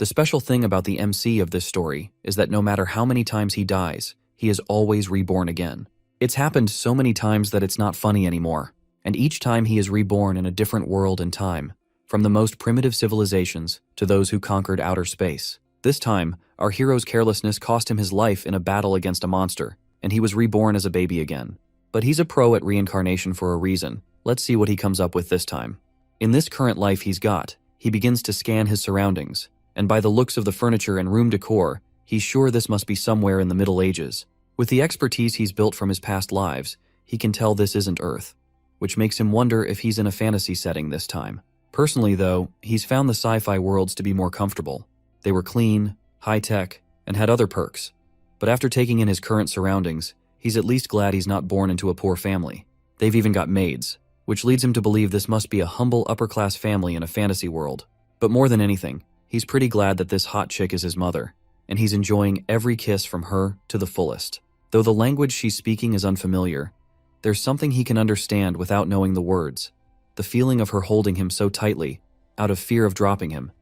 The special thing about the MC of this story is that no matter how many times he dies, he is always reborn again. It's happened so many times that it's not funny anymore, and each time he is reborn in a different world and time, from the most primitive civilizations to those who conquered outer space. This time, our hero's carelessness cost him his life in a battle against a monster, and he was reborn as a baby again. But he's a pro at reincarnation for a reason. Let's see what he comes up with this time. In this current life he's got, he begins to scan his surroundings, and by the looks of the furniture and room decor, he's sure this must be somewhere in the Middle Ages. With the expertise he's built from his past lives, he can tell this isn't Earth, which makes him wonder if he's in a fantasy setting this time. Personally though, he's found the sci-fi worlds to be more comfortable. They were clean, high-tech, and had other perks. But after taking in his current surroundings, he's at least glad he's not born into a poor family. They've even got maids, which leads him to believe this must be a humble upper-class family in a fantasy world. But more than anything, he's pretty glad that this hot chick is his mother, and he's enjoying every kiss from her to the fullest. Though the language she's speaking is unfamiliar, there's something he can understand without knowing the words. The feeling of her holding him so tightly, out of fear of dropping him,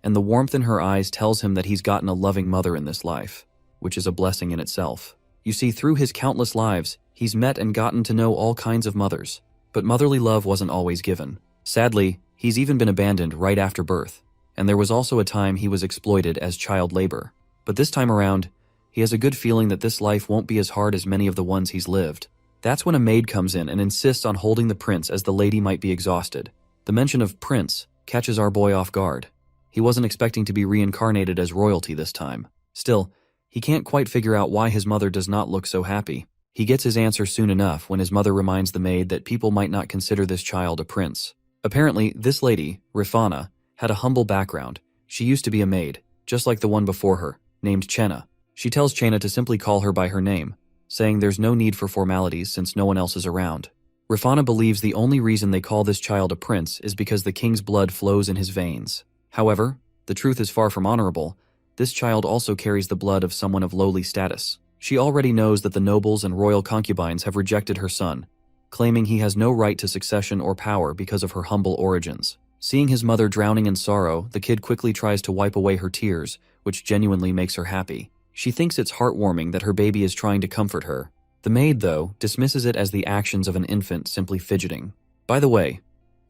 and the warmth in her eyes tells him that he's gotten a loving mother in this life, which is a blessing in itself. You see, through his countless lives, he's met and gotten to know all kinds of mothers, but motherly love wasn't always given. Sadly, he's even been abandoned right after birth, and there was also a time he was exploited as child labor. But this time around, he has a good feeling that this life won't be as hard as many of the ones he's lived. That's when a maid comes in and insists on holding the prince as the lady might be exhausted. The mention of prince catches our boy off guard. He wasn't expecting to be reincarnated as royalty this time. Still, he can't quite figure out why his mother does not look so happy. He gets his answer soon enough when his mother reminds the maid that people might not consider this child a prince. Apparently, this lady, Rifana, had a humble background. She used to be a maid, just like the one before her, named Chenna. She tells Chenna to simply call her by her name, saying there's no need for formalities since no one else is around. Rifana believes the only reason they call this child a prince is because the king's blood flows in his veins. However, the truth is far from honorable. This child also carries the blood of someone of lowly status. She already knows that the nobles and royal concubines have rejected her son, claiming he has no right to succession or power because of her humble origins. Seeing his mother drowning in sorrow, the kid quickly tries to wipe away her tears, which genuinely makes her happy. She thinks it's heartwarming that her baby is trying to comfort her. The maid, though, dismisses it as the actions of an infant simply fidgeting. By the way,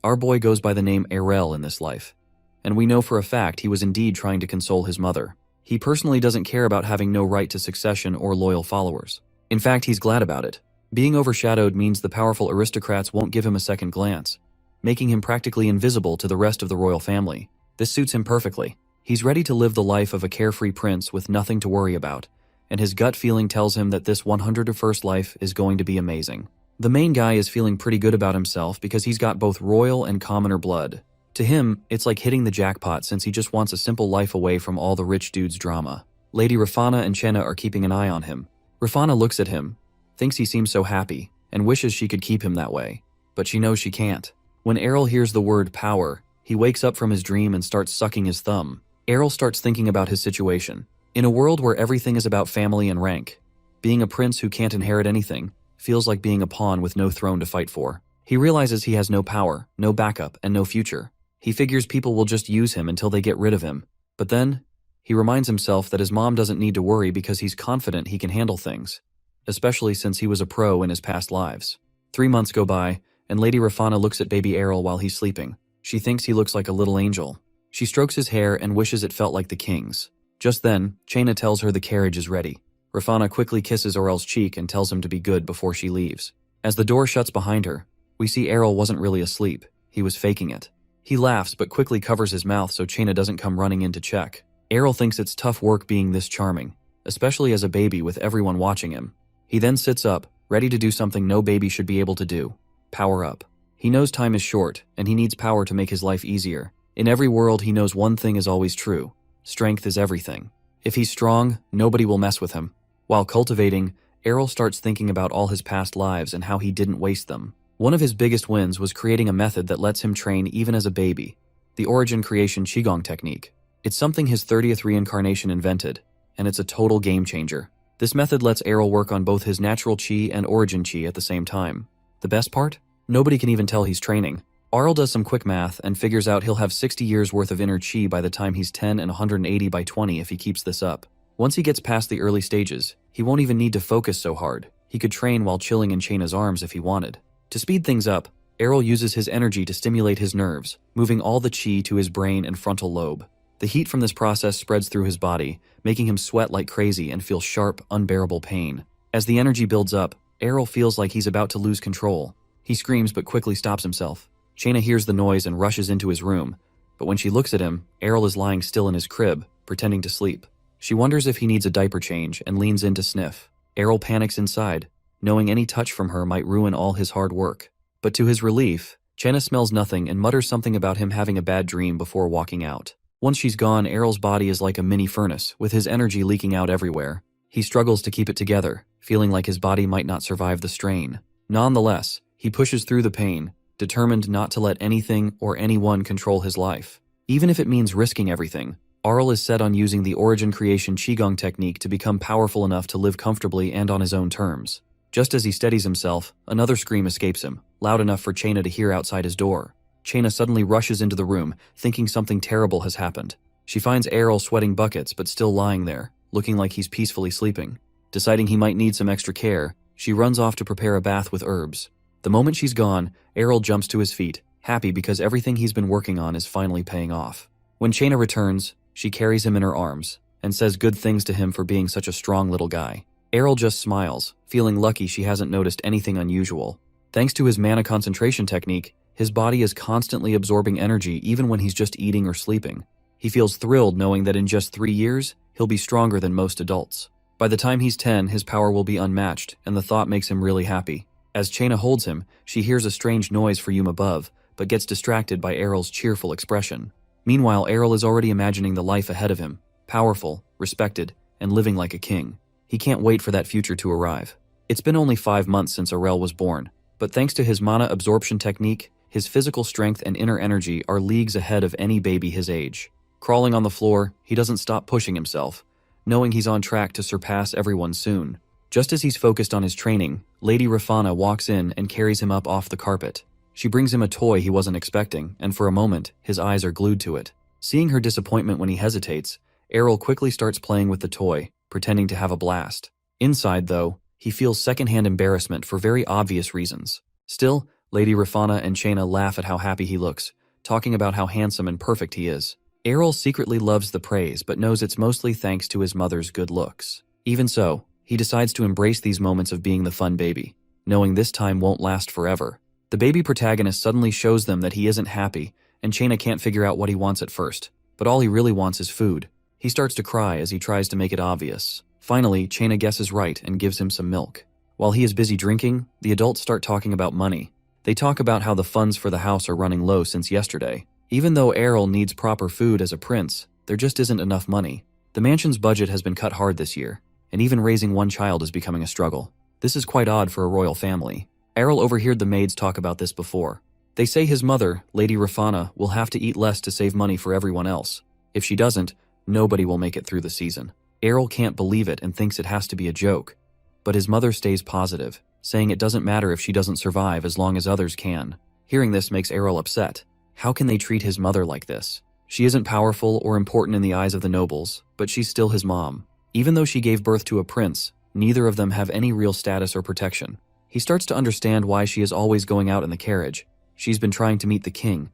our boy goes by the name Erel in this life, and we know for a fact he was indeed trying to console his mother. He personally doesn't care about having no right to succession or loyal followers. In fact, he's glad about it. Being overshadowed means the powerful aristocrats won't give him a second glance, making him practically invisible to the rest of the royal family. This suits him perfectly. He's ready to live the life of a carefree prince with nothing to worry about, and his gut feeling tells him that this 101st life is going to be amazing. The main guy is feeling pretty good about himself because he's got both royal and commoner blood. To him, it's like hitting the jackpot since he just wants a simple life away from all the rich dude's drama. Lady Rifana and Chenna are keeping an eye on him. Rifana looks at him, thinks he seems so happy, and wishes she could keep him that way. But she knows she can't. When Errol hears the word power, he wakes up from his dream and starts sucking his thumb. Errol starts thinking about his situation. In a world where everything is about family and rank, being a prince who can't inherit anything feels like being a pawn with no throne to fight for. He realizes he has no power, no backup, and no future. He figures people will just use him until they get rid of him. But then, he reminds himself that his mom doesn't need to worry because he's confident he can handle things, especially since he was a pro in his past lives. 3 months go by, and Lady Rifana looks at baby Errol while he's sleeping. She thinks he looks like a little angel. She strokes his hair and wishes it felt like the king's. Just then, Chenna tells her the carriage is ready. Rifana quickly kisses Errol's cheek and tells him to be good before she leaves. As the door shuts behind her, we see Errol wasn't really asleep. He was faking it. He laughs but quickly covers his mouth so Chenna doesn't come running in to check. Errol thinks it's tough work being this charming, especially as a baby with everyone watching him. He then sits up, ready to do something no baby should be able to do. Power up. He knows time is short, and he needs power to make his life easier. In every world, he knows one thing is always true. Strength is everything. If he's strong, nobody will mess with him. While cultivating, Errol starts thinking about all his past lives and how he didn't waste them. One of his biggest wins was creating a method that lets him train even as a baby, the Origin Creation Qigong technique. It's something his 30th reincarnation invented, and it's a total game changer. This method lets Errol work on both his natural Qi and Origin Qi at the same time. The best part? Nobody can even tell he's training. Arl does some quick math and figures out he'll have 60 years worth of inner chi by the time he's 10 and 180 by 20 if he keeps this up. Once he gets past the early stages, he won't even need to focus so hard. He could train while chilling in Chaina's arms if he wanted. To speed things up, Errol uses his energy to stimulate his nerves, moving all the chi to his brain and frontal lobe. The heat from this process spreads through his body, making him sweat like crazy and feel sharp, unbearable pain. As the energy builds up, Errol feels like he's about to lose control. He screams but quickly stops himself. Chaina hears the noise and rushes into his room, but when she looks at him, Errol is lying still in his crib, pretending to sleep. She wonders if he needs a diaper change and leans in to sniff. Errol panics inside, knowing any touch from her might ruin all his hard work. But to his relief, Chaina smells nothing and mutters something about him having a bad dream before walking out. Once she's gone, Errol's body is like a mini furnace, with his energy leaking out everywhere. He struggles to keep it together, feeling like his body might not survive the strain. Nonetheless, he pushes through the pain, determined not to let anything or anyone control his life. Even if it means risking everything, Arl is set on using the origin creation Qigong technique to become powerful enough to live comfortably and on his own terms. Just as he steadies himself, another scream escapes him, loud enough for Chaina to hear outside his door. Chaina suddenly rushes into the room, thinking something terrible has happened. She finds Errol sweating buckets but still lying there, looking like he's peacefully sleeping. Deciding he might need some extra care, she runs off to prepare a bath with herbs. The moment she's gone, Errol jumps to his feet, happy because everything he's been working on is finally paying off. When Chaina returns, she carries him in her arms and says good things to him for being such a strong little guy. Errol just smiles, feeling lucky she hasn't noticed anything unusual. Thanks to his mana concentration technique, his body is constantly absorbing energy even when he's just eating or sleeping. He feels thrilled knowing that in just 3 years, he'll be stronger than most adults. By the time he's 10, his power will be unmatched, and the thought makes him really happy. As Chaina holds him, she hears a strange noise from above, but gets distracted by Errol's cheerful expression. Meanwhile, Errol is already imagining the life ahead of him, powerful, respected, and living like a king. He can't wait for that future to arrive. It's been only 5 months since Errol was born, but thanks to his mana absorption technique, his physical strength and inner energy are leagues ahead of any baby his age. Crawling on the floor, he doesn't stop pushing himself, knowing he's on track to surpass everyone soon. Just as he's focused on his training, Lady Rafana walks in and carries him up off the carpet. She brings him a toy he wasn't expecting, and for a moment, his eyes are glued to it. Seeing her disappointment when he hesitates, Errol quickly starts playing with the toy, pretending to have a blast. Inside, though, he feels secondhand embarrassment for very obvious reasons. Still, Lady Rafana and Chaina laugh at how happy he looks, talking about how handsome and perfect he is. Errol secretly loves the praise but knows it's mostly thanks to his mother's good looks. Even so, he decides to embrace these moments of being the fun baby, knowing this time won't last forever. The baby protagonist suddenly shows them that he isn't happy, and Chaina can't figure out what he wants at first, but all he really wants is food. He starts to cry as he tries to make it obvious. Finally, Chaina guesses right and gives him some milk. While he is busy drinking, the adults start talking about money. They talk about how the funds for the house are running low since yesterday. Even though Errol needs proper food as a prince, there just isn't enough money. The mansion's budget has been cut hard this year, and even raising one child is becoming a struggle. This is quite odd for a royal family. Errol overheard the maids talk about this before. They say his mother, Lady Rafana, will have to eat less to save money for everyone else. If she doesn't, nobody will make it through the season. Errol can't believe it and thinks it has to be a joke. But his mother stays positive, saying it doesn't matter if she doesn't survive as long as others can. Hearing this makes Errol upset. How can they treat his mother like this? She isn't powerful or important in the eyes of the nobles, but she's still his mom. Even though she gave birth to a prince, neither of them have any real status or protection. He starts to understand why she is always going out in the carriage. She's been trying to meet the king,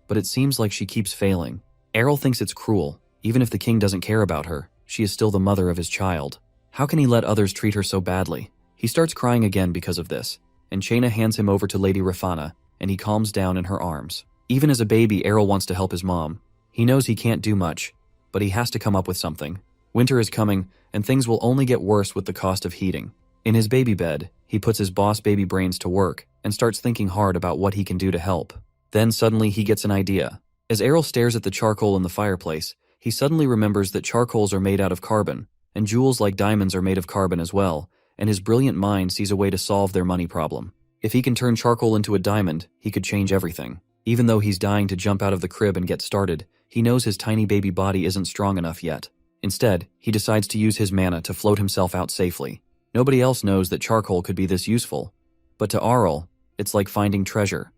but it seems like she keeps failing. Errol thinks it's cruel. Even if the king doesn't care about her, she is still the mother of his child. How can he let others treat her so badly? He starts crying again because of this, and Chaina hands him over to Lady Rafana, and he calms down in her arms. Even as a baby, Errol wants to help his mom. He knows he can't do much, but he has to come up with something. Winter is coming, and things will only get worse with the cost of heating. In his baby bed, he puts his boss baby brains to work and starts thinking hard about what he can do to help. Then suddenly he gets an idea. As Errol stares at the charcoal in the fireplace, he suddenly remembers that charcoals are made out of carbon, and jewels like diamonds are made of carbon as well, and his brilliant mind sees a way to solve their money problem. If he can turn charcoal into a diamond, he could change everything. Even though he's dying to jump out of the crib and get started, he knows his tiny baby body isn't strong enough yet. Instead, he decides to use his mana to float himself out safely. Nobody else knows that charcoal could be this useful, but to Arl, it's like finding treasure.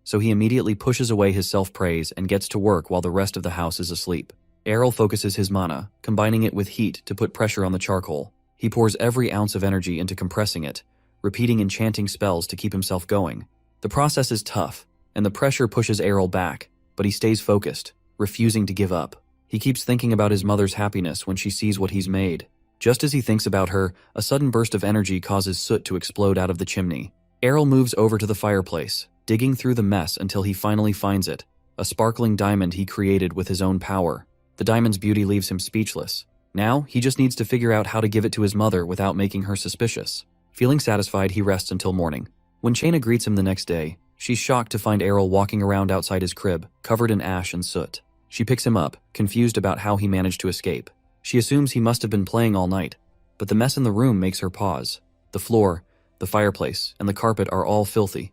so he immediately pushes away his self-praise and gets to work while the rest of the house is asleep. Errol focuses his mana, combining it with heat to put pressure on the charcoal. He pours every ounce of energy into compressing it, repeating enchanting spells to keep himself going. The process is tough, and the pressure pushes Errol back, but he stays focused, refusing to give up. He keeps thinking about his mother's happiness when she sees what he's made. Just as he thinks about her, a sudden burst of energy causes soot to explode out of the chimney. Errol moves over to the fireplace, digging through the mess until he finally finds it, a sparkling diamond he created with his own power. The diamond's beauty leaves him speechless. Now, he just needs to figure out how to give it to his mother without making her suspicious. Feeling satisfied, he rests until morning. When Chaina greets him the next day, she's shocked to find Errol walking around outside his crib, covered in ash and soot. She picks him up, confused about how he managed to escape. She assumes he must have been playing all night, but the mess in the room makes her pause. The floor, the fireplace, and the carpet are all filthy,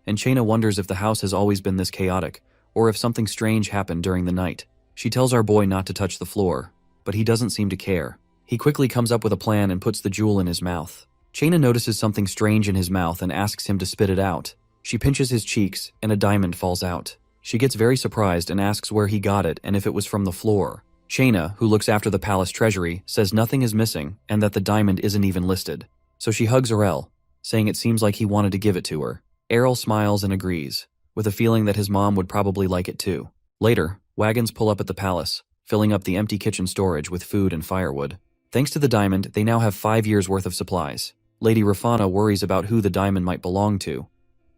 and Chaina wonders if the house has always been this chaotic, or if something strange happened during the night. She tells our boy not to touch the floor, but he doesn't seem to care. He quickly comes up with a plan and puts the jewel in his mouth. Chaina notices something strange in his mouth and asks him to spit it out. She pinches his cheeks, and a diamond falls out. She gets very surprised and asks where he got it and if it was from the floor. Chaina, who looks after the palace treasury, says nothing is missing and that the diamond isn't even listed. So she hugs Errol, saying it seems like he wanted to give it to her. Errol smiles and agrees, with a feeling that his mom would probably like it too. Later, wagons pull up at the palace, filling up the empty kitchen storage with food and firewood. Thanks to the diamond, they now have 5 years' worth of supplies. Lady Rafana worries about who the diamond might belong to,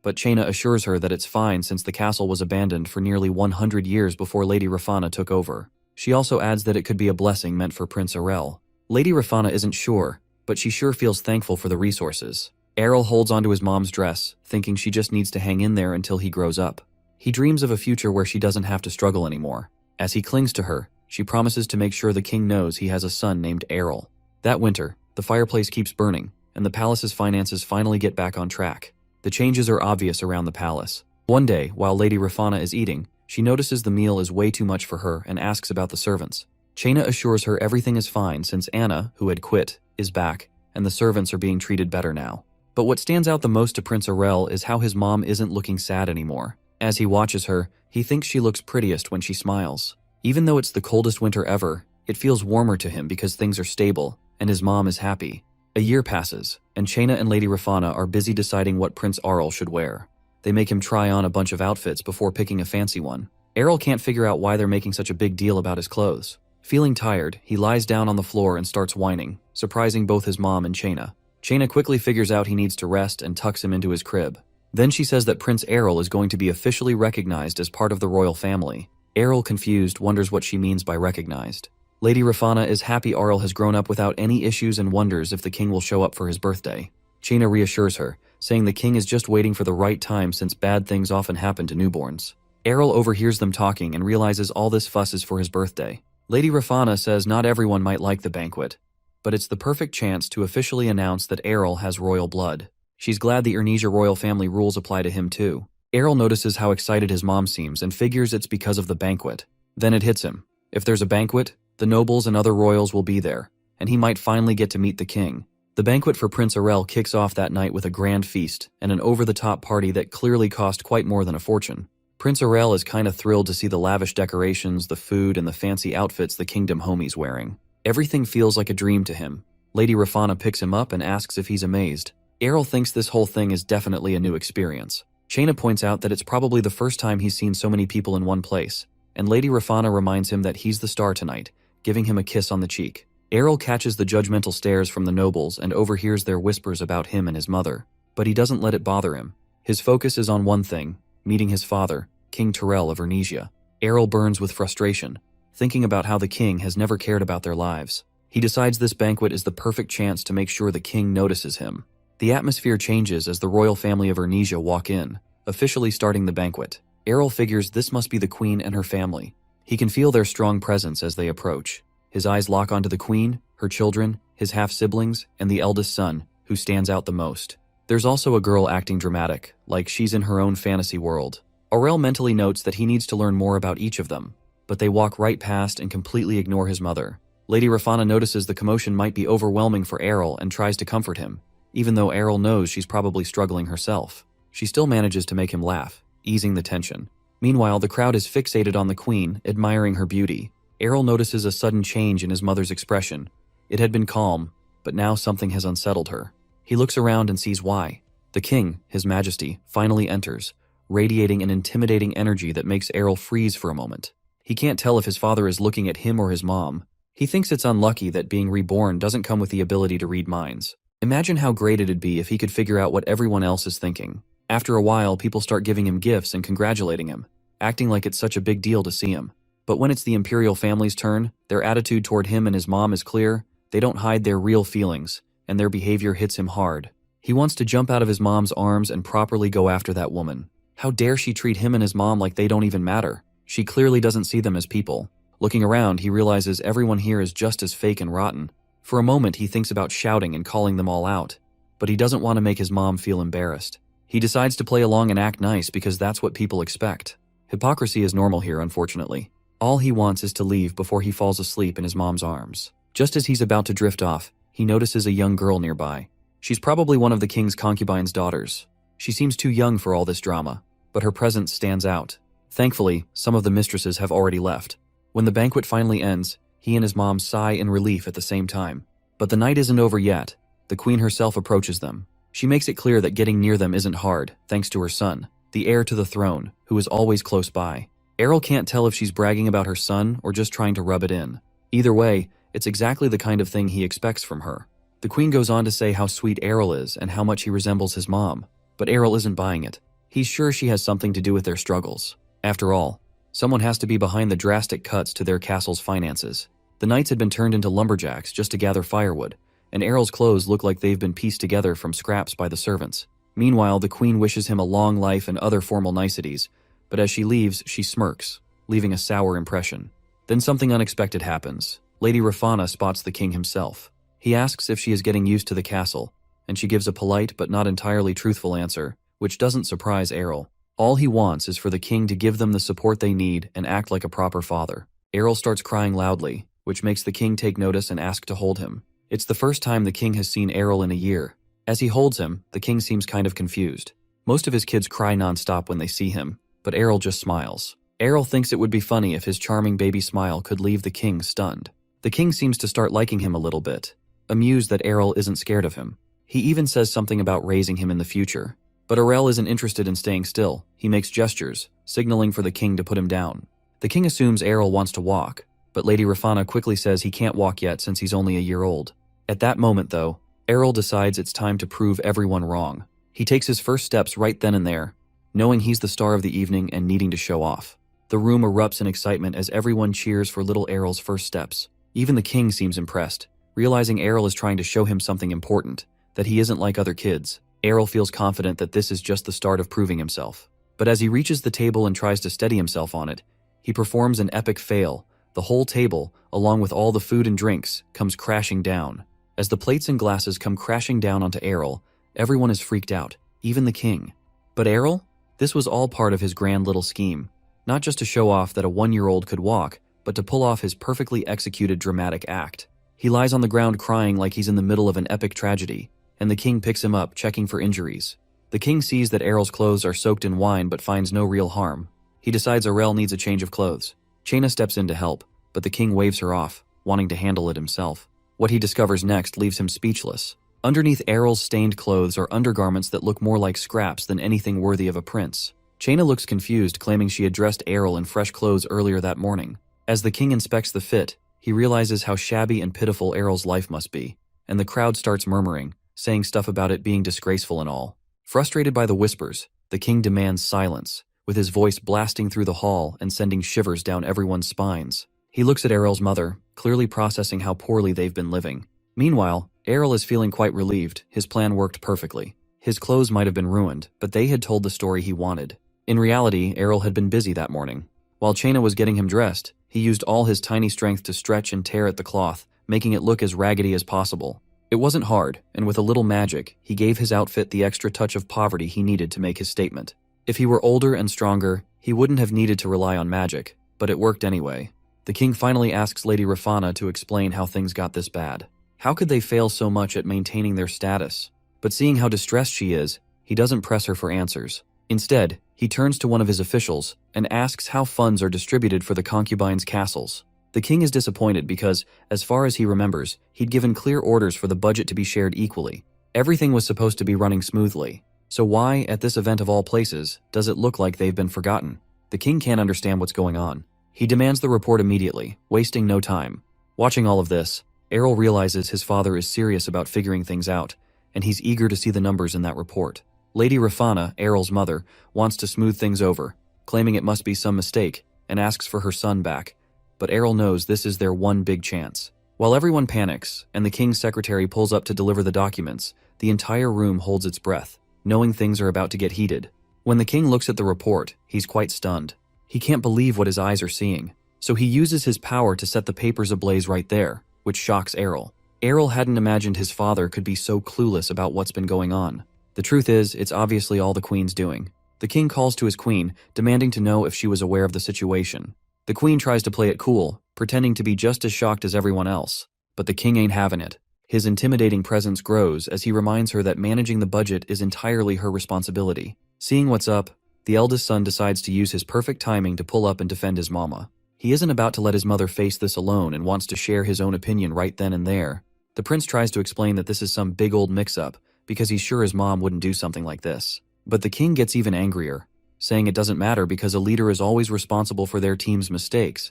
but Chaina assures her that it's fine since the castle was abandoned for nearly 100 years before Lady Rafana took over. She also adds that it could be a blessing meant for Prince Errol. Lady Rafana isn't sure, but she sure feels thankful for the resources. Errol holds onto his mom's dress, thinking she just needs to hang in there until he grows up. He dreams of a future where she doesn't have to struggle anymore. As he clings to her, she promises to make sure the king knows he has a son named Errol. That winter, the fireplace keeps burning, and the palace's finances finally get back on track. The changes are obvious around the palace. One day, while Lady Rafana is eating, she notices the meal is way too much for her and asks about the servants. Chaina assures her everything is fine since Anna, who had quit, is back, and the servants are being treated better now. But what stands out the most to Prince Errol is how his mom isn't looking sad anymore. As he watches her, he thinks she looks prettiest when she smiles. Even though it's the coldest winter ever, it feels warmer to him because things are stable, and his mom is happy. A year passes, and Chaina and Lady Rafana are busy deciding what Prince Errol should wear. They make him try on a bunch of outfits before picking a fancy one. Errol can't figure out why they're making such a big deal about his clothes. Feeling tired, he lies down on the floor and starts whining, surprising both his mom and Chaina. Chaina quickly figures out he needs to rest and tucks him into his crib. Then she says that Prince Errol is going to be officially recognized as part of the royal family. Errol, confused, wonders what she means by recognized. Lady Rafana is happy Errol has grown up without any issues and wonders if the king will show up for his birthday. Chaina reassures her, saying the king is just waiting for the right time since bad things often happen to newborns. Errol overhears them talking and realizes all this fuss is for his birthday. Lady Rafana says not everyone might like the banquet, but it's the perfect chance to officially announce that Errol has royal blood. She's glad the Ernesia royal family rules apply to him too. Errol notices how excited his mom seems and figures it's because of the banquet. Then it hits him. If there's a banquet, the nobles and other royals will be there, and he might finally get to meet the king. The banquet for Prince Errol kicks off that night with a grand feast and an over-the-top party that clearly cost quite more than a fortune. Prince Errol is kinda thrilled to see the lavish decorations, the food, and the fancy outfits the kingdom homie's wearing. Everything feels like a dream to him. Lady Rafana picks him up and asks if he's amazed. Errol thinks this whole thing is definitely a new experience. Chaina points out that it's probably the first time he's seen so many people in one place, and Lady Rafana reminds him that he's the star tonight, giving him a kiss on the cheek. Errol catches the judgmental stares from the nobles and overhears their whispers about him and his mother, but he doesn't let it bother him. His focus is on one thing, meeting his father, King Terrell of Ernesia. Errol burns with frustration, thinking about how the king has never cared about their lives. He decides this banquet is the perfect chance to make sure the king notices him. The atmosphere changes as the royal family of Ernesia walk in, officially starting the banquet. Errol figures this must be the queen and her family. He can feel their strong presence as they approach. His eyes lock onto the queen, her children, his half-siblings, and the eldest son, who stands out the most. There's also a girl acting dramatic, like she's in her own fantasy world. Errol mentally notes that he needs to learn more about each of them, but they walk right past and completely ignore his mother. Lady Rafana notices the commotion might be overwhelming for Errol and tries to comfort him, even though Errol knows she's probably struggling herself. She still manages to make him laugh. easing the tension. Meanwhile, the crowd is fixated on the queen, admiring her beauty. Errol notices a sudden change in his mother's expression. It had been calm, but now something has unsettled her. He looks around and sees why. The king, his majesty, finally enters, radiating an intimidating energy that makes Errol freeze for a moment. He can't tell if his father is looking at him or his mom. He thinks it's unlucky that being reborn doesn't come with the ability to read minds. Imagine how great it'd be if he could figure out what everyone else is thinking. After a while, people start giving him gifts and congratulating him, acting like it's such a big deal to see him. But when it's the imperial family's turn, their attitude toward him and his mom is clear. They don't hide their real feelings, and their behavior hits him hard. He wants to jump out of his mom's arms and properly go after that woman. How dare she treat him and his mom like they don't even matter? She clearly doesn't see them as people. Looking around, he realizes everyone here is just as fake and rotten. For a moment, he thinks about shouting and calling them all out, but he doesn't want to make his mom feel embarrassed. He decides to play along and act nice because that's what people expect. Hypocrisy is normal here, unfortunately. All he wants is to leave before he falls asleep in his mom's arms. Just as he's about to drift off, he notices a young girl nearby. She's probably one of the king's concubine's daughters. She seems too young for all this drama, but her presence stands out. Thankfully, some of the mistresses have already left. When the banquet finally ends, he and his mom sigh in relief at the same time. But the night isn't over yet. The queen herself approaches them. She makes it clear that getting near them isn't hard, thanks to her son, the heir to the throne, who is always close by. Errol can't tell if she's bragging about her son or just trying to rub it in. Either way, it's exactly the kind of thing he expects from her. The queen goes on to say how sweet Errol is and how much he resembles his mom, but Errol isn't buying it. He's sure she has something to do with their struggles. After all, someone has to be behind the drastic cuts to their castle's finances. The knights had been turned into lumberjacks just to gather firewood, and Errol's clothes look like they've been pieced together from scraps by the servants. Meanwhile, the queen wishes him a long life and other formal niceties, but as she leaves, she smirks, leaving a sour impression. Then something unexpected happens. Lady Rafana spots the king himself. He asks if she is getting used to the castle, and she gives a polite but not entirely truthful answer, which doesn't surprise Errol. All he wants is for the king to give them the support they need and act like a proper father. Errol starts crying loudly, which makes the king take notice and ask to hold him. It's the first time the king has seen Errol in a year. As he holds him, the king seems kind of confused. Most of his kids cry nonstop when they see him, but Errol just smiles. Errol thinks it would be funny if his charming baby smile could leave the king stunned. The king seems to start liking him a little bit, amused that Errol isn't scared of him. He even says something about raising him in the future. But Errol isn't interested in staying still. He makes gestures, signaling for the king to put him down. The king assumes Errol wants to walk, but Lady Rafana quickly says he can't walk yet since he's only a year old. At that moment, though, Errol decides it's time to prove everyone wrong. He takes his first steps right then and there, knowing he's the star of the evening and needing to show off. The room erupts in excitement as everyone cheers for little Errol's first steps. Even the king seems impressed, realizing Errol is trying to show him something important, that he isn't like other kids. Errol feels confident that this is just the start of proving himself. But as he reaches the table and tries to steady himself on it, he performs an epic fail. The whole table, along with all the food and drinks, comes crashing down. As the plates and glasses come crashing down onto Errol, everyone is freaked out, even the king. But Errol? This was all part of his grand little scheme. Not just to show off that a 1-year-old could walk, but to pull off his perfectly executed dramatic act. He lies on the ground crying like he's in the middle of an epic tragedy, and the king picks him up, checking for injuries. The king sees that Errol's clothes are soaked in wine but finds no real harm. He decides Errol needs a change of clothes. Chaina steps in to help, but the king waves her off, wanting to handle it himself. What he discovers next leaves him speechless. Underneath Errol's stained clothes are undergarments that look more like scraps than anything worthy of a prince. Chaina looks confused, claiming she had dressed Errol in fresh clothes earlier that morning. As the king inspects the fit, he realizes how shabby and pitiful Errol's life must be, and the crowd starts murmuring, saying stuff about it being disgraceful and all. Frustrated by the whispers, the king demands silence, with his voice blasting through the hall and sending shivers down everyone's spines. He looks at Errol's mother, clearly processing how poorly they've been living. Meanwhile, Errol is feeling quite relieved. His plan worked perfectly. His clothes might have been ruined, but they had told the story he wanted. In reality, Errol had been busy that morning. While Chaina was getting him dressed, he used all his tiny strength to stretch and tear at the cloth, making it look as raggedy as possible. It wasn't hard, and with a little magic, he gave his outfit the extra touch of poverty he needed to make his statement. If he were older and stronger, he wouldn't have needed to rely on magic, but it worked anyway. The king finally asks Lady Rafana to explain how things got this bad. How could they fail so much at maintaining their status? But seeing how distressed she is, he doesn't press her for answers. Instead, he turns to one of his officials and asks how funds are distributed for the concubines' castles. The king is disappointed because, as far as he remembers, he'd given clear orders for the budget to be shared equally. Everything was supposed to be running smoothly. So why, at this event of all places, does it look like they've been forgotten? The king can't understand what's going on. He demands the report immediately, wasting no time. Watching all of this, Errol realizes his father is serious about figuring things out, and he's eager to see the numbers in that report. Lady Rafana, Errol's mother, wants to smooth things over, claiming it must be some mistake, and asks for her son back. But Errol knows this is their one big chance. While everyone panics, and the king's secretary pulls up to deliver the documents, the entire room holds its breath, knowing things are about to get heated. When the king looks at the report, he's quite stunned. He can't believe what his eyes are seeing, so he uses his power to set the papers ablaze right there, which shocks Errol. Errol hadn't imagined his father could be so clueless about what's been going on. The truth is, it's obviously all the queen's doing. The king calls to his queen, demanding to know if she was aware of the situation. The queen tries to play it cool, pretending to be just as shocked as everyone else. But the king ain't having it. His intimidating presence grows as he reminds her that managing the budget is entirely her responsibility. Seeing what's up, the eldest son decides to use his perfect timing to pull up and defend his mama. He isn't about to let his mother face this alone and wants to share his own opinion right then and there. The prince tries to explain that this is some big old mix-up, because he's sure his mom wouldn't do something like this. But the king gets even angrier, saying it doesn't matter because a leader is always responsible for their team's mistakes.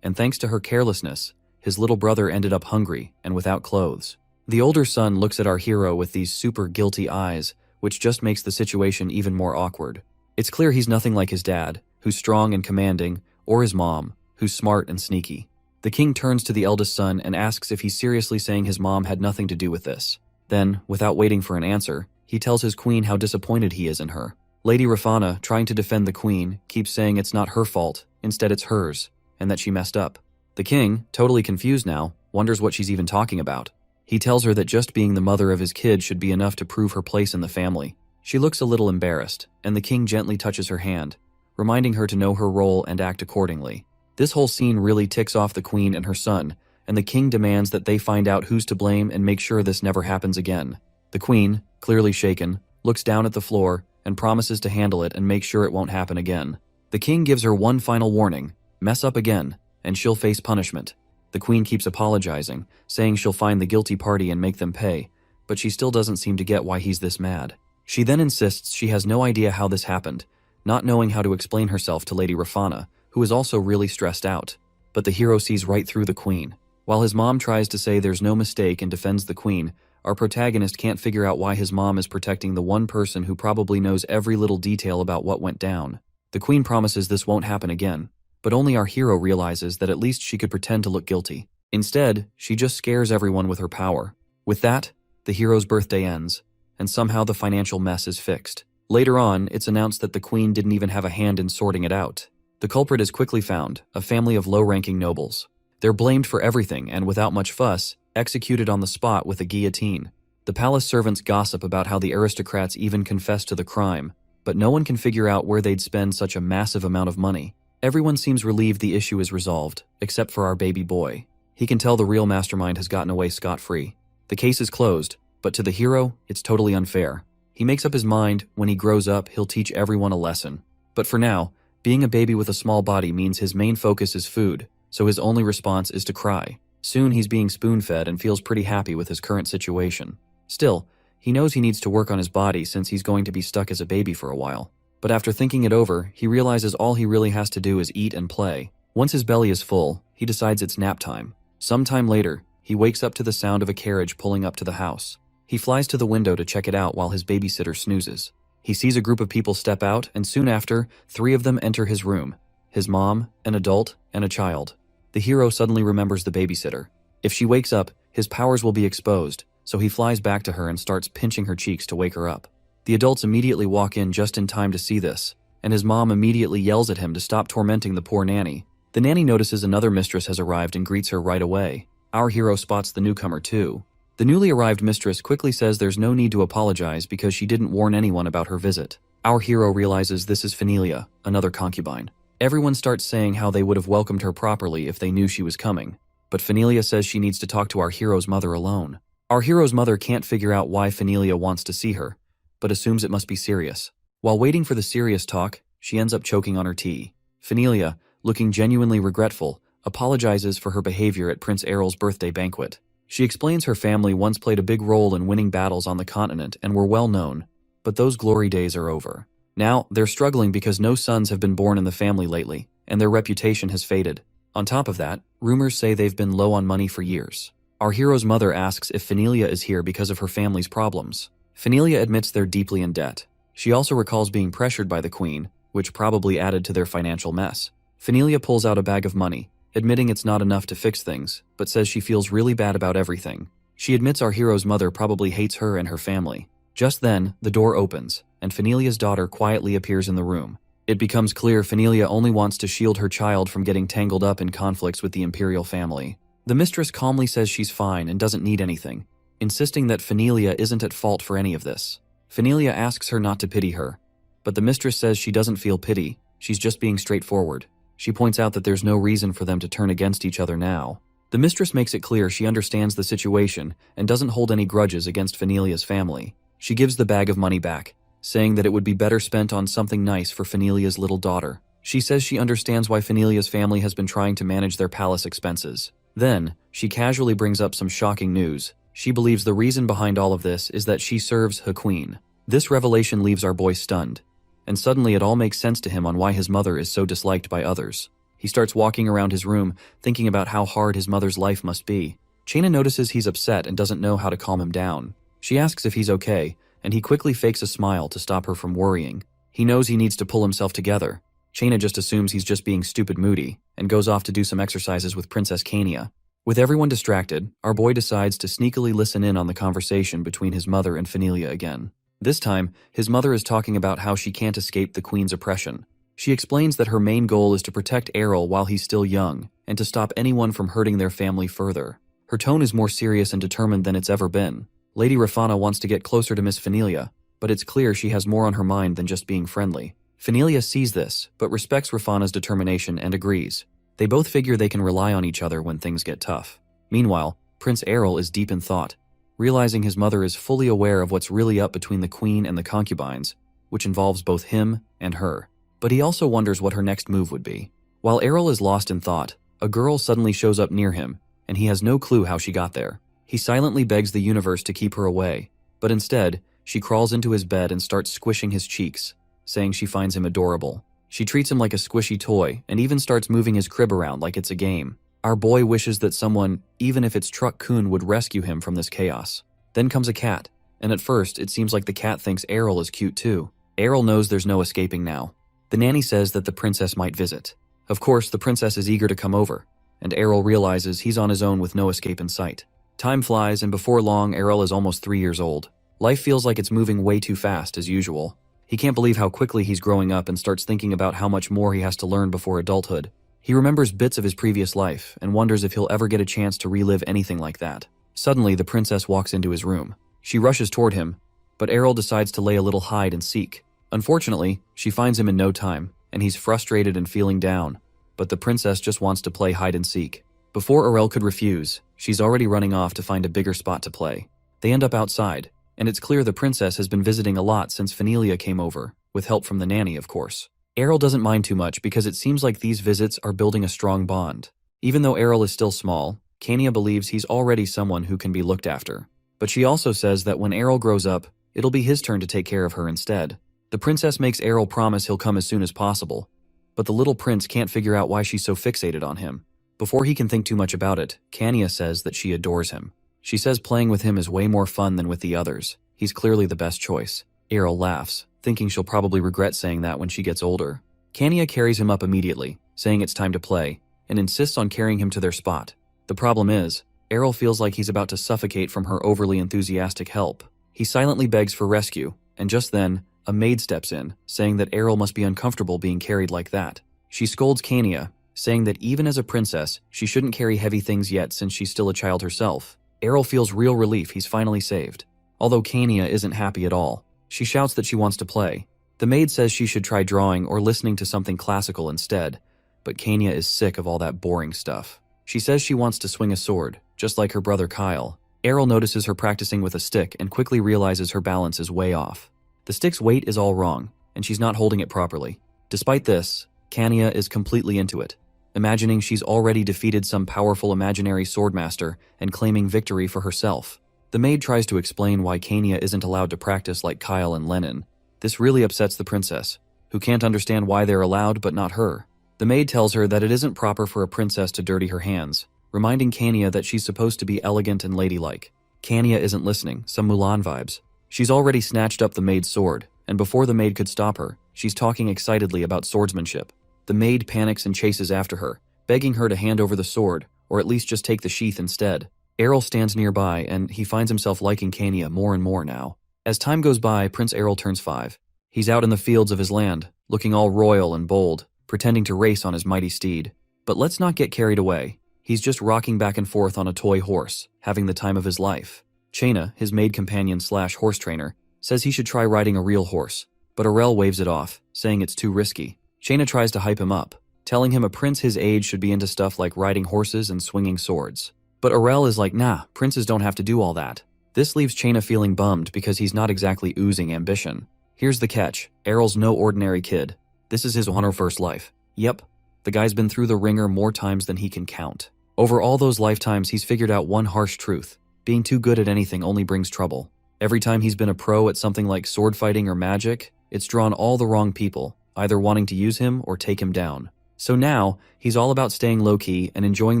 And thanks to her carelessness, his little brother ended up hungry and without clothes. The older son looks at our hero with these super guilty eyes, which just makes the situation even more awkward. It's clear he's nothing like his dad, who's strong and commanding, or his mom, who's smart and sneaky. The king turns to the eldest son and asks if he's seriously saying his mom had nothing to do with this. Then, without waiting for an answer, he tells his queen how disappointed he is in her. Lady Rafana, trying to defend the queen, keeps saying it's not her fault, instead it's hers, and that she messed up. The king, totally confused now, wonders what she's even talking about. He tells her that just being the mother of his kid should be enough to prove her place in the family. She looks a little embarrassed, and the king gently touches her hand, reminding her to know her role and act accordingly. This whole scene really ticks off the queen and her son, and the king demands that they find out who's to blame and make sure this never happens again. The queen, clearly shaken, looks down at the floor and promises to handle it and make sure it won't happen again. The king gives her one final warning: mess up again, and she'll face punishment. The queen keeps apologizing, saying she'll find the guilty party and make them pay, but she still doesn't seem to get why he's this mad. She then insists she has no idea how this happened, not knowing how to explain herself to Lady Rafana, who is also really stressed out. But the hero sees right through the queen. While his mom tries to say there's no mistake and defends the queen, our protagonist can't figure out why his mom is protecting the one person who probably knows every little detail about what went down. The queen promises this won't happen again, but only our hero realizes that at least she could pretend to look guilty. Instead, she just scares everyone with her power. With that, the hero's birthday ends, and somehow the financial mess is fixed. Later on, it's announced that the queen didn't even have a hand in sorting it out. The culprit is quickly found, a family of low-ranking nobles. They're blamed for everything and, without much fuss, executed on the spot with a guillotine. The palace servants gossip about how the aristocrats even confessed to the crime, but no one can figure out where they'd spend such a massive amount of money. Everyone seems relieved the issue is resolved, except for our baby boy. He can tell the real mastermind has gotten away scot-free. The case is closed, but to the hero, it's totally unfair. He makes up his mind when he grows up he'll teach everyone a lesson. But for now, being a baby with a small body means his main focus is food, so his only response is to cry. Soon he's being spoon-fed and feels pretty happy with his current situation. Still, he knows he needs to work on his body since he's going to be stuck as a baby for a while. But after thinking it over, he realizes all he really has to do is eat and play. Once his belly is full, he decides it's nap time. Sometime later, he wakes up to the sound of a carriage pulling up to the house. He flies to the window to check it out while his babysitter snoozes. He sees a group of people step out, and soon after, 3 of them enter his room: his mom, an adult, and a child. The hero suddenly remembers the babysitter. If she wakes up, his powers will be exposed, so he flies back to her and starts pinching her cheeks to wake her up. The adults immediately walk in just in time to see this, and his mom immediately yells at him to stop tormenting the poor nanny. The nanny notices another mistress has arrived and greets her right away. Our hero spots the newcomer too. The newly arrived mistress quickly says there's no need to apologize because she didn't warn anyone about her visit. Our hero realizes this is Fenelia, another concubine. Everyone starts saying how they would have welcomed her properly if they knew she was coming, but Fenelia says she needs to talk to our hero's mother alone. Our hero's mother can't figure out why Fenelia wants to see her, but assumes it must be serious. While waiting for the serious talk, she ends up choking on her tea. Fenelia, looking genuinely regretful, apologizes for her behavior at Prince Errol's birthday banquet. She explains her family once played a big role in winning battles on the continent and were well known, but those glory days are over. Now, they're struggling because no sons have been born in the family lately, and their reputation has faded. On top of that, rumors say they've been low on money for years. Our hero's mother asks if Fenelia is here because of her family's problems. Fenelia admits they're deeply in debt. She also recalls being pressured by the queen, which probably added to their financial mess. Fenelia pulls out a bag of money, admitting it's not enough to fix things, but says she feels really bad about everything. She admits our hero's mother probably hates her and her family. Just then, the door opens, and Fenelia's daughter quietly appears in the room. It becomes clear Fenelia only wants to shield her child from getting tangled up in conflicts with the imperial family. The mistress calmly says she's fine and doesn't need anything, insisting that Fenelia isn't at fault for any of this. Fenelia asks her not to pity her, but the mistress says she doesn't feel pity, she's just being straightforward. She points out that there's no reason for them to turn against each other now. The mistress makes it clear she understands the situation and doesn't hold any grudges against Fenelia's family. She gives the bag of money back, saying that it would be better spent on something nice for Fenelia's little daughter. She says she understands why Fenelia's family has been trying to manage their palace expenses. Then, she casually brings up some shocking news. She believes the reason behind all of this is that she serves her queen. This revelation leaves our boy stunned, and suddenly it all makes sense to him on why his mother is so disliked by others. He starts walking around his room, thinking about how hard his mother's life must be. Chaina notices he's upset and doesn't know how to calm him down. She asks if he's okay, and he quickly fakes a smile to stop her from worrying. He knows he needs to pull himself together. Chaina just assumes he's just being stupid moody, and goes off to do some exercises with Princess Kania. With everyone distracted, our boy decides to sneakily listen in on the conversation between his mother and Fenelia again. This time, his mother is talking about how she can't escape the queen's oppression. She explains that her main goal is to protect Errol while he's still young, and to stop anyone from hurting their family further. Her tone is more serious and determined than it's ever been. Lady Rafana wants to get closer to Miss Fenelia, but it's clear she has more on her mind than just being friendly. Fenelia sees this, but respects Rafana's determination and agrees. They both figure they can rely on each other when things get tough. Meanwhile, Prince Errol is deep in thought, realizing his mother is fully aware of what's really up between the queen and the concubines, which involves both him and her. But he also wonders what her next move would be. While Errol is lost in thought, a girl suddenly shows up near him, and he has no clue how she got there. He silently begs the universe to keep her away, but instead, she crawls into his bed and starts squishing his cheeks, saying she finds him adorable. She treats him like a squishy toy and even starts moving his crib around like it's a game. Our boy wishes that someone, even if it's Truck-kun, would rescue him from this chaos. Then comes a cat, and at first it seems like the cat thinks Errol is cute too. Errol knows there's no escaping now. The nanny says that the princess might visit. Of course, the princess is eager to come over, and Errol realizes he's on his own with no escape in sight. Time flies, and before long, Errol is almost 3 years old. Life feels like it's moving way too fast, as usual. He can't believe how quickly he's growing up and starts thinking about how much more he has to learn before adulthood. He remembers bits of his previous life and wonders if he'll ever get a chance to relive anything like that. Suddenly, the princess walks into his room. She rushes toward him, but Errol decides to lay a little hide and seek. Unfortunately, she finds him in no time, and he's frustrated and feeling down, but the princess just wants to play hide and seek. Before Errol could refuse, she's already running off to find a bigger spot to play. They end up outside, and it's clear the princess has been visiting a lot since Fenelia came over, with help from the nanny, of course. Errol doesn't mind too much because it seems like these visits are building a strong bond. Even though Errol is still small, Kania believes he's already someone who can be looked after. But she also says that when Errol grows up, it'll be his turn to take care of her instead. The princess makes Errol promise he'll come as soon as possible, but the little prince can't figure out why she's so fixated on him. Before he can think too much about it, Kania says that she adores him. She says playing with him is way more fun than with the others. He's clearly the best choice. Errol laughs, thinking she'll probably regret saying that when she gets older. Kania carries him up immediately, saying it's time to play, and insists on carrying him to their spot. The problem is, Errol feels like he's about to suffocate from her overly enthusiastic help. He silently begs for rescue, and just then, a maid steps in, saying that Errol must be uncomfortable being carried like that. She scolds Kania, saying that even as a princess, she shouldn't carry heavy things yet since she's still a child herself. Errol feels real relief he's finally saved. Although Kania isn't happy at all. She shouts that she wants to play. The maid says she should try drawing or listening to something classical instead, but Kania is sick of all that boring stuff. She says she wants to swing a sword, just like her brother Kyle. Errol notices her practicing with a stick and quickly realizes her balance is way off. The stick's weight is all wrong, and she's not holding it properly. Despite this, Kanya is completely into it, imagining she's already defeated some powerful imaginary swordmaster and claiming victory for herself. The maid tries to explain why Kanya isn't allowed to practice like Kyle and Lennon. This really upsets the princess, who can't understand why they're allowed but not her. The maid tells her that it isn't proper for a princess to dirty her hands, reminding Kanya that she's supposed to be elegant and ladylike. Kanya isn't listening, some Mulan vibes. She's already snatched up the maid's sword, and before the maid could stop her, she's talking excitedly about swordsmanship. The maid panics and chases after her, begging her to hand over the sword, or at least just take the sheath instead. Errol stands nearby, and he finds himself liking Kanya more and more now. As time goes by, Prince Errol turns 5. He's out in the fields of his land, looking all royal and bold, pretending to race on his mighty steed. But let's not get carried away. He's just rocking back and forth on a toy horse, having the time of his life. Chaina, his maid companion / horse trainer, says he should try riding a real horse, but Errol waves it off, saying it's too risky. Chaina tries to hype him up, telling him a prince his age should be into stuff like riding horses and swinging swords. But Errol is like, nah, princes don't have to do all that. This leaves Chaina feeling bummed because he's not exactly oozing ambition. Here's the catch, Errol's no ordinary kid. This is his first life. Yep, the guy's been through the ringer more times than he can count. Over all those lifetimes, he's figured out one harsh truth. Being too good at anything only brings trouble. Every time he's been a pro at something like sword fighting or magic, it's drawn all the wrong people, either wanting to use him or take him down. So now, he's all about staying low-key and enjoying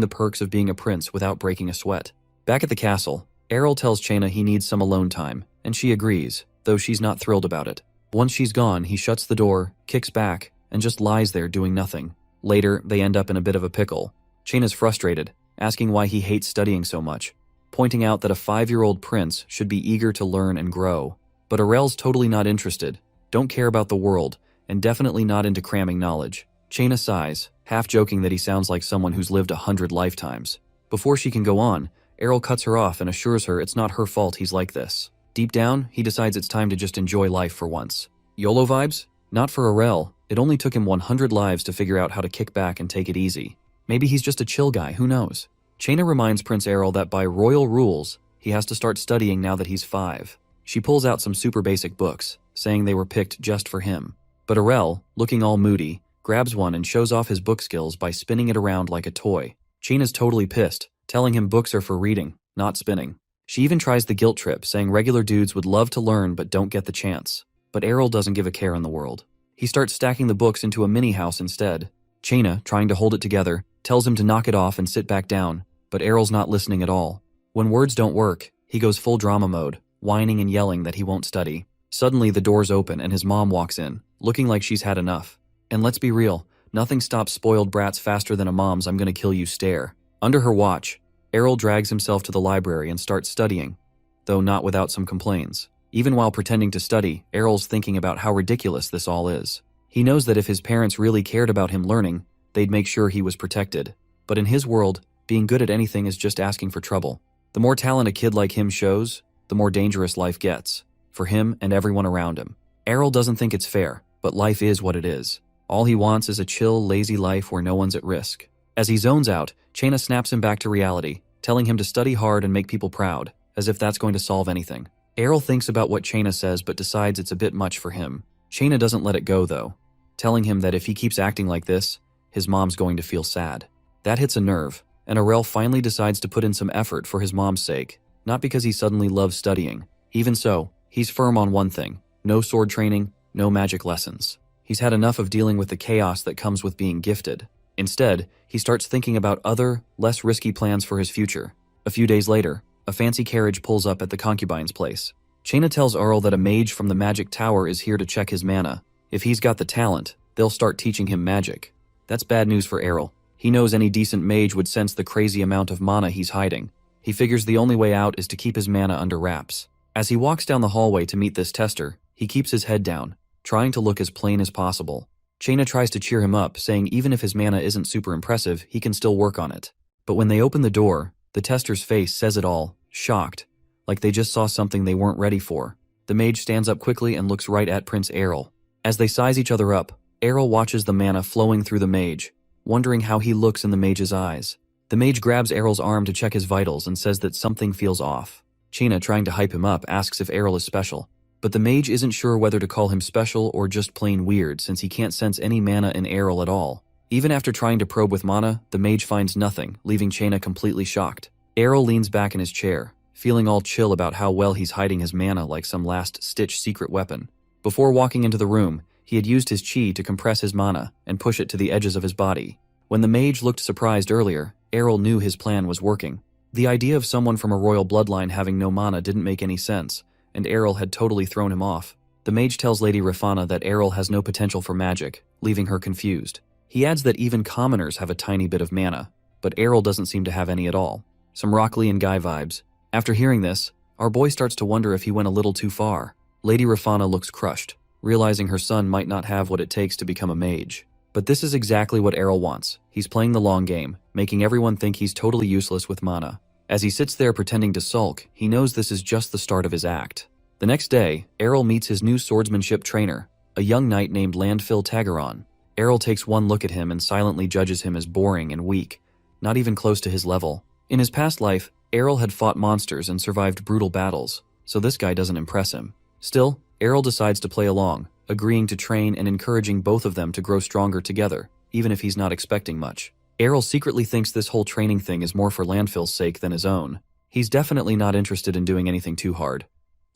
the perks of being a prince without breaking a sweat. Back at the castle, Errol tells Chaina he needs some alone time, and she agrees, though she's not thrilled about it. Once she's gone, he shuts the door, kicks back, and just lies there doing nothing. Later, they end up in a bit of a pickle. Chaina's frustrated, asking why he hates studying so much, pointing out that a 5-year-old prince should be eager to learn and grow. But Errol's totally not interested, don't care about the world, and definitely not into cramming knowledge. Chaina sighs, half joking that he sounds like someone who's lived 100 lifetimes. Before she can go on, Errol cuts her off and assures her it's not her fault he's like this. Deep down, he decides it's time to just enjoy life for once. YOLO vibes? Not for Errol. It only took him 100 lives to figure out how to kick back and take it easy. Maybe he's just a chill guy, who knows? Chaina reminds Prince Errol that by royal rules, he has to start studying now that he's 5. She pulls out some super basic books, saying they were picked just for him. But Errol, looking all moody, grabs one and shows off his book skills by spinning it around like a toy. Chaina's totally pissed, telling him books are for reading, not spinning. She even tries the guilt trip, saying regular dudes would love to learn but don't get the chance. But Errol doesn't give a care in the world. He starts stacking the books into a mini house instead. Chaina, trying to hold it together, tells him to knock it off and sit back down, but Errol's not listening at all. When words don't work, he goes full drama mode, whining and yelling that he won't study. Suddenly the doors open and his mom walks in, looking like she's had enough. And let's be real, nothing stops spoiled brats faster than a mom's "I'm gonna kill you" stare. Under her watch, Errol drags himself to the library and starts studying, though not without some complaints. Even while pretending to study, Errol's thinking about how ridiculous this all is. He knows that if his parents really cared about him learning, they'd make sure he was protected. But in his world, being good at anything is just asking for trouble. The more talent a kid like him shows, the more dangerous life gets, for him and everyone around him. Errol doesn't think it's fair, but life is what it is. All he wants is a chill, lazy life where no one's at risk. As he zones out, Chaina snaps him back to reality, telling him to study hard and make people proud, as if that's going to solve anything. Errol thinks about what Chaina says but decides it's a bit much for him. Chaina doesn't let it go though, telling him that if he keeps acting like this, his mom's going to feel sad. That hits a nerve, and Errol finally decides to put in some effort for his mom's sake, not because he suddenly loves studying. Even so, he's firm on one thing: no sword training, no magic lessons. He's had enough of dealing with the chaos that comes with being gifted. Instead, he starts thinking about other, less risky plans for his future. A few days later, a fancy carriage pulls up at the concubine's place. Chaina tells Errol that a mage from the magic tower is here to check his mana. If he's got the talent, they'll start teaching him magic. That's bad news for Errol. He knows any decent mage would sense the crazy amount of mana he's hiding. He figures the only way out is to keep his mana under wraps. As he walks down the hallway to meet this tester, he keeps his head down, trying to look as plain as possible. Chaina tries to cheer him up, saying even if his mana isn't super impressive, he can still work on it. But when they open the door, the tester's face says it all, shocked, like they just saw something they weren't ready for. The mage stands up quickly and looks right at Prince Errol. As they size each other up, Errol watches the mana flowing through the mage, wondering how he looks in the mage's eyes. The mage grabs Errol's arm to check his vitals and says that something feels off. Chaina, trying to hype him up, asks if Errol is special. But the mage isn't sure whether to call him special or just plain weird since he can't sense any mana in Errol at all. Even after trying to probe with mana, the mage finds nothing, leaving Chaina completely shocked. Errol leans back in his chair, feeling all chill about how well he's hiding his mana like some last-stitch secret weapon. Before walking into the room, he had used his chi to compress his mana and push it to the edges of his body. When the mage looked surprised earlier, Errol knew his plan was working. The idea of someone from a royal bloodline having no mana didn't make any sense, and Errol had totally thrown him off. The mage tells Lady Rafana that Errol has no potential for magic, leaving her confused. He adds that even commoners have a tiny bit of mana, but Errol doesn't seem to have any at all. Some Rockley and Guy vibes. After hearing this, our boy starts to wonder if he went a little too far. Lady Rafana looks crushed, realizing her son might not have what it takes to become a mage. But this is exactly what Errol wants. He's playing the long game, making everyone think he's totally useless with mana. As he sits there pretending to sulk, he knows this is just the start of his act. The next day, Errol meets his new swordsmanship trainer, a young knight named Landfill Tagaron. Errol takes one look at him and silently judges him as boring and weak, not even close to his level. In his past life, Errol had fought monsters and survived brutal battles, so this guy doesn't impress him. Still, Errol decides to play along, agreeing to train and encouraging both of them to grow stronger together, even if he's not expecting much. Errol secretly thinks this whole training thing is more for Landfill's sake than his own. He's definitely not interested in doing anything too hard.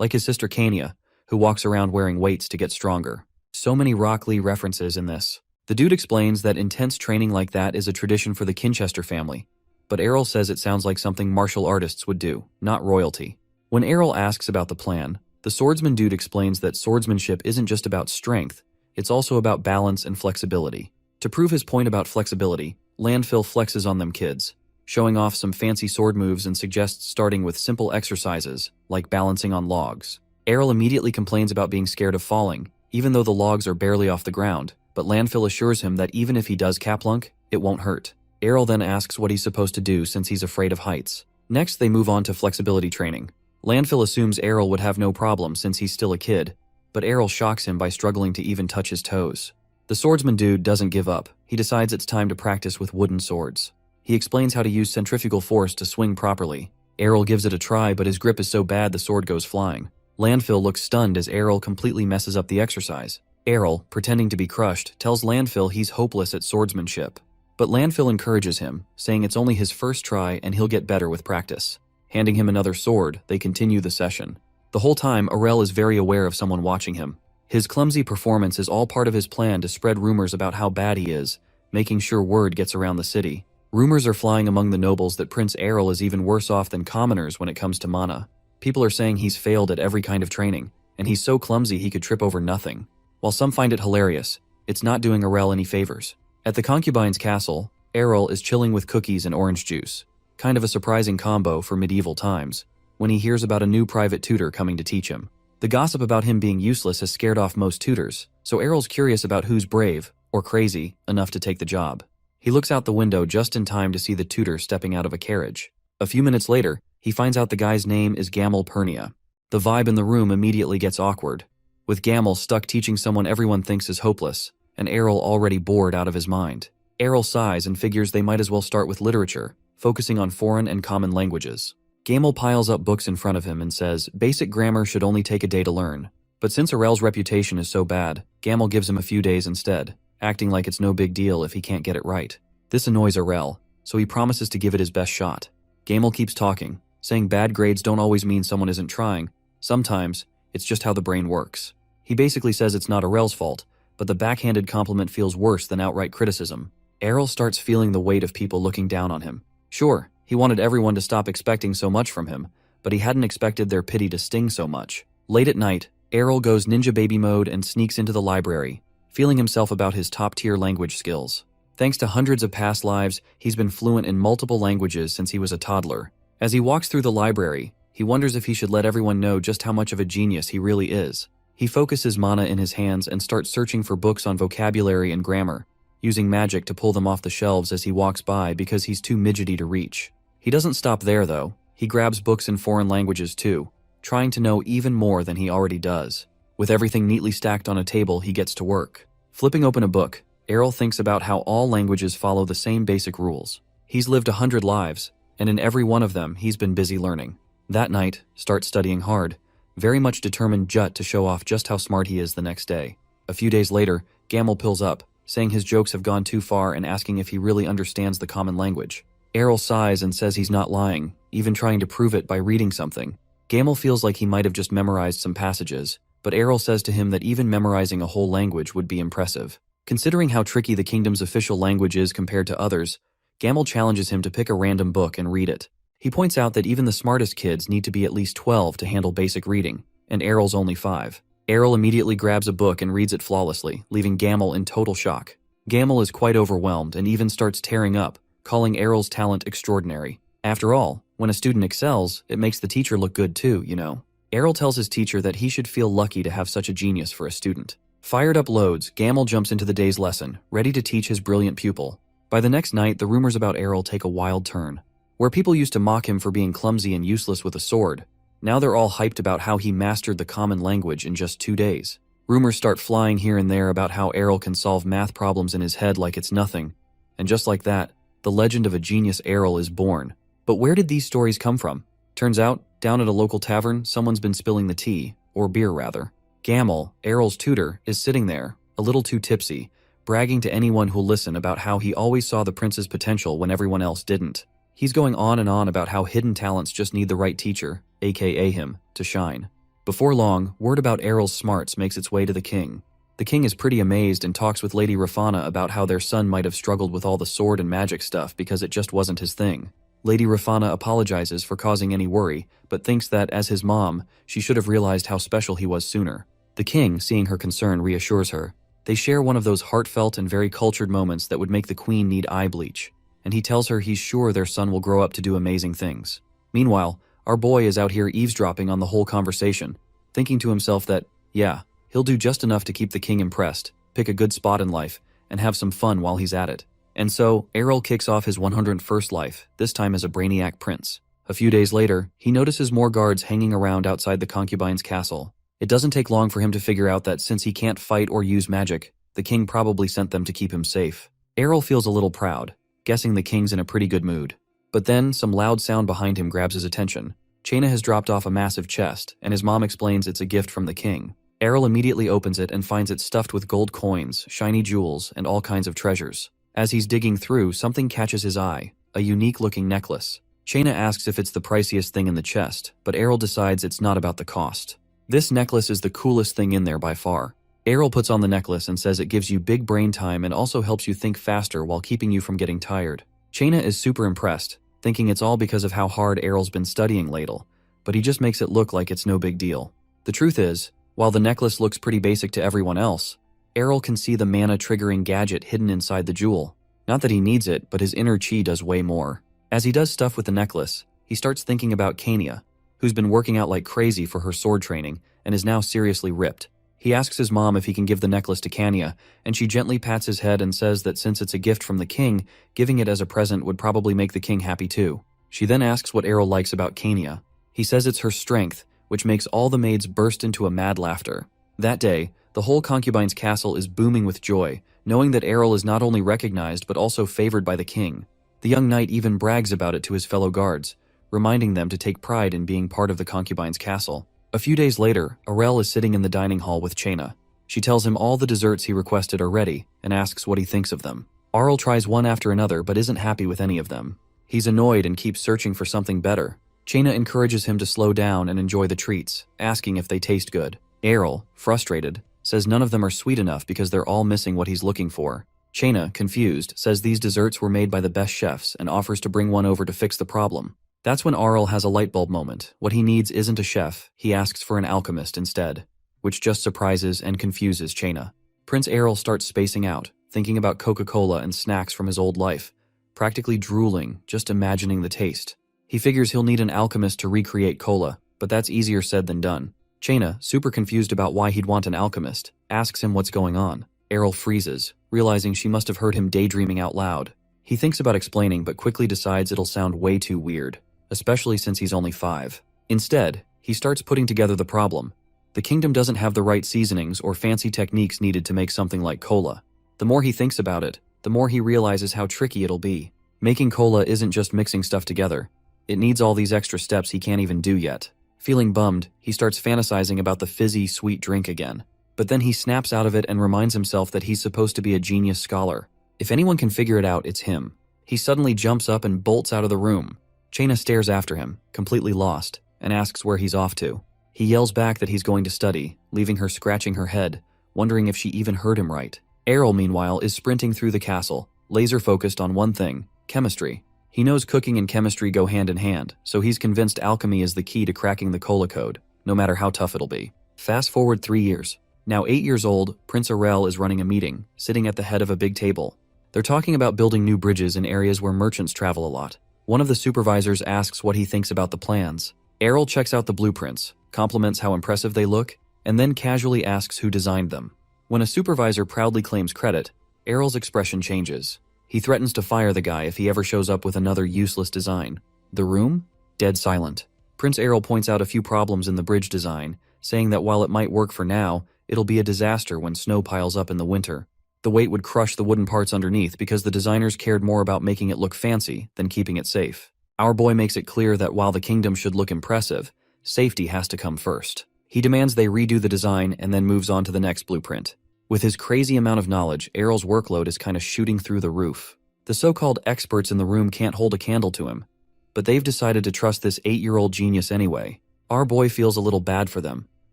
Like his sister Kania, who walks around wearing weights to get stronger. So many Rockley references in this. The dude explains that intense training like that is a tradition for the Kinchester family, but Errol says it sounds like something martial artists would do, not royalty. When Errol asks about the plan, the swordsman dude explains that swordsmanship isn't just about strength, it's also about balance and flexibility. To prove his point about flexibility, Landfill flexes on them kids, showing off some fancy sword moves and suggests starting with simple exercises, like balancing on logs. Errol immediately complains about being scared of falling, even though the logs are barely off the ground, but Landfill assures him that even if he does caplunk, it won't hurt. Errol then asks what he's supposed to do since he's afraid of heights. Next, they move on to flexibility training. Landfill assumes Errol would have no problem since he's still a kid, but Errol shocks him by struggling to even touch his toes. The swordsman dude doesn't give up. He decides it's time to practice with wooden swords. He explains how to use centrifugal force to swing properly. Errol gives it a try, but his grip is so bad the sword goes flying. Landfill looks stunned as Errol completely messes up the exercise. Errol, pretending to be crushed, tells Landfill he's hopeless at swordsmanship. But Landfill encourages him, saying it's only his first try and he'll get better with practice. Handing him another sword, they continue the session. The whole time, Errol is very aware of someone watching him. His clumsy performance is all part of his plan to spread rumors about how bad he is, making sure word gets around the city. Rumors are flying among the nobles that Prince Errol is even worse off than commoners when it comes to mana. People are saying he's failed at every kind of training, and he's so clumsy he could trip over nothing. While some find it hilarious, it's not doing Errol any favors. At the concubine's castle, Errol is chilling with cookies and orange juice. Kind of a surprising combo for medieval times, when he hears about a new private tutor coming to teach him. The gossip about him being useless has scared off most tutors, so Errol's curious about who's brave, or crazy, enough to take the job. He looks out the window just in time to see the tutor stepping out of a carriage. A few minutes later, he finds out the guy's name is Gamel Pernia. The vibe in the room immediately gets awkward, with Gamel stuck teaching someone everyone thinks is hopeless, and Errol already bored out of his mind. Errol sighs and figures they might as well start with literature, focusing on foreign and common languages. Gamel piles up books in front of him and says basic grammar should only take a day to learn. But since Errol's reputation is so bad, Gamel gives him a few days instead, acting like it's no big deal if he can't get it right. This annoys Errol, so he promises to give it his best shot. Gamel keeps talking, saying bad grades don't always mean someone isn't trying. Sometimes, it's just how the brain works. He basically says it's not Errol's fault, but the backhanded compliment feels worse than outright criticism. Errol starts feeling the weight of people looking down on him. Sure, he wanted everyone to stop expecting so much from him, but he hadn't expected their pity to sting so much. Late at night, Errol goes ninja baby mode and sneaks into the library, feeling himself about his top-tier language skills. Thanks to hundreds of past lives, he's been fluent in multiple languages since he was a toddler. As he walks through the library, he wonders if he should let everyone know just how much of a genius he really is. He focuses mana in his hands and starts searching for books on vocabulary and grammar, using magic to pull them off the shelves as he walks by because he's too midgety to reach. He doesn't stop there, though. He grabs books in foreign languages, too, trying to know even more than he already does. With everything neatly stacked on a table, he gets to work. Flipping open a book, Errol thinks about how all languages follow the same basic rules. He's lived 100 lives, and in every one of them, he's been busy learning. That night, starts studying hard, very much determined Jut to show off just how smart he is the next day. A few days later, Gamel pills up, saying his jokes have gone too far and asking if he really understands the common language. Errol sighs and says he's not lying, even trying to prove it by reading something. Gamel feels like he might have just memorized some passages, but Errol says to him that even memorizing a whole language would be impressive. Considering how tricky the kingdom's official language is compared to others, Gamel challenges him to pick a random book and read it. He points out that even the smartest kids need to be at least 12 to handle basic reading, and Errol's only 5. Errol immediately grabs a book and reads it flawlessly, leaving Gamel in total shock. Gamel is quite overwhelmed and even starts tearing up, calling Errol's talent extraordinary. After all, when a student excels, it makes the teacher look good too, you know. Errol tells his teacher that he should feel lucky to have such a genius for a student. Fired up loads, Gamel jumps into the day's lesson, ready to teach his brilliant pupil. By the next night, the rumors about Errol take a wild turn. Where people used to mock him for being clumsy and useless with a sword, now they're all hyped about how he mastered the common language in just 2 days. Rumors start flying here and there about how Errol can solve math problems in his head like it's nothing. And just like that, the legend of a genius Errol is born. But where did these stories come from? Turns out, down at a local tavern, someone's been spilling the tea, or beer rather. Gamel, Errol's tutor, is sitting there, a little too tipsy, bragging to anyone who'll listen about how he always saw the prince's potential when everyone else didn't. He's going on and on about how hidden talents just need the right teacher, aka him, to shine. Before long, word about Errol's smarts makes its way to the king. The king is pretty amazed and talks with Lady Rafana about how their son might have struggled with all the sword and magic stuff because it just wasn't his thing. Lady Rafana apologizes for causing any worry, but thinks that, as his mom, she should have realized how special he was sooner. The king, seeing her concern, reassures her. They share one of those heartfelt and very cultured moments that would make the queen need eye bleach, and he tells her he's sure their son will grow up to do amazing things. Meanwhile, our boy is out here eavesdropping on the whole conversation, thinking to himself that, yeah, he'll do just enough to keep the king impressed, pick a good spot in life, and have some fun while he's at it. And so, Errol kicks off his 101st life, this time as a brainiac prince. A few days later, he notices more guards hanging around outside the concubine's castle. It doesn't take long for him to figure out that since he can't fight or use magic, the king probably sent them to keep him safe. Errol feels a little proud, guessing the king's in a pretty good mood. But then, some loud sound behind him grabs his attention. Chaina has dropped off a massive chest, and his mom explains it's a gift from the king. Errol immediately opens it and finds it stuffed with gold coins, shiny jewels, and all kinds of treasures. As he's digging through, something catches his eye, a unique-looking necklace. Chaina asks if it's the priciest thing in the chest, but Errol decides it's not about the cost. This necklace is the coolest thing in there by far. Errol puts on the necklace and says it gives you big brain time and also helps you think faster while keeping you from getting tired. Chaina is super impressed, thinking it's all because of how hard Errol's been studying ladle, but he just makes it look like it's no big deal. The truth is, while the necklace looks pretty basic to everyone else, Errol can see the mana-triggering gadget hidden inside the jewel. Not that he needs it, but his inner chi does way more. As he does stuff with the necklace, he starts thinking about Kania, who's been working out like crazy for her sword training and is now seriously ripped. He asks his mom if he can give the necklace to Kania, and she gently pats his head and says that since it's a gift from the king, giving it as a present would probably make the king happy too. She then asks what Errol likes about Kania. He says it's her strength, which makes all the maids burst into a mad laughter. That day, the whole concubine's castle is booming with joy, knowing that Errol is not only recognized but also favored by the king. The young knight even brags about it to his fellow guards, reminding them to take pride in being part of the concubine's castle. A few days later, Arel is sitting in the dining hall with Chaina. She tells him all the desserts he requested are ready and asks what he thinks of them. Arel tries one after another but isn't happy with any of them. He's annoyed and keeps searching for something better. Chaina encourages him to slow down and enjoy the treats, asking if they taste good. Errol, frustrated, says none of them are sweet enough because they're all missing what he's looking for. Chaina, confused, says these desserts were made by the best chefs and offers to bring one over to fix the problem. That's when Arel has a light bulb moment. What he needs isn't a chef, he asks for an alchemist instead, which just surprises and confuses Chaina. Prince Errol starts spacing out, thinking about Coca-Cola and snacks from his old life, practically drooling, just imagining the taste. He figures he'll need an alchemist to recreate cola, but that's easier said than done. Chaina, super confused about why he'd want an alchemist, asks him what's going on. Errol freezes, realizing she must have heard him daydreaming out loud. He thinks about explaining but quickly decides it'll sound way too weird, especially since he's only 5. Instead, he starts putting together the problem. The kingdom doesn't have the right seasonings or fancy techniques needed to make something like cola. The more he thinks about it, the more he realizes how tricky it'll be. Making cola isn't just mixing stuff together. It needs all these extra steps he can't even do yet. Feeling bummed, he starts fantasizing about the fizzy, sweet drink again. But then he snaps out of it and reminds himself that he's supposed to be a genius scholar. If anyone can figure it out, it's him. He suddenly jumps up and bolts out of the room. Chaina stares after him, completely lost, and asks where he's off to. He yells back that he's going to study, leaving her scratching her head, wondering if she even heard him right. Errol, meanwhile, is sprinting through the castle, laser-focused on one thing: chemistry. He knows cooking and chemistry go hand in hand, so he's convinced alchemy is the key to cracking the Cola Code, no matter how tough it'll be. Fast forward 3 years. Now 8 years old, Prince Arel is running a meeting, sitting at the head of a big table. They're talking about building new bridges in areas where merchants travel a lot. One of the supervisors asks what he thinks about the plans. Errol checks out the blueprints, compliments how impressive they look, and then casually asks who designed them. When a supervisor proudly claims credit, Errol's expression changes. He threatens to fire the guy if he ever shows up with another useless design. The room? Dead silent. Prince Errol points out a few problems in the bridge design, saying that while it might work for now, it'll be a disaster when snow piles up in the winter. The weight would crush the wooden parts underneath because the designers cared more about making it look fancy than keeping it safe. Our boy makes it clear that while the kingdom should look impressive, safety has to come first. He demands they redo the design and then moves on to the next blueprint. With his crazy amount of knowledge, Errol's workload is kind of shooting through the roof. The so-called experts in the room can't hold a candle to him, but they've decided to trust this 8-year-old genius anyway. Our boy feels a little bad for them,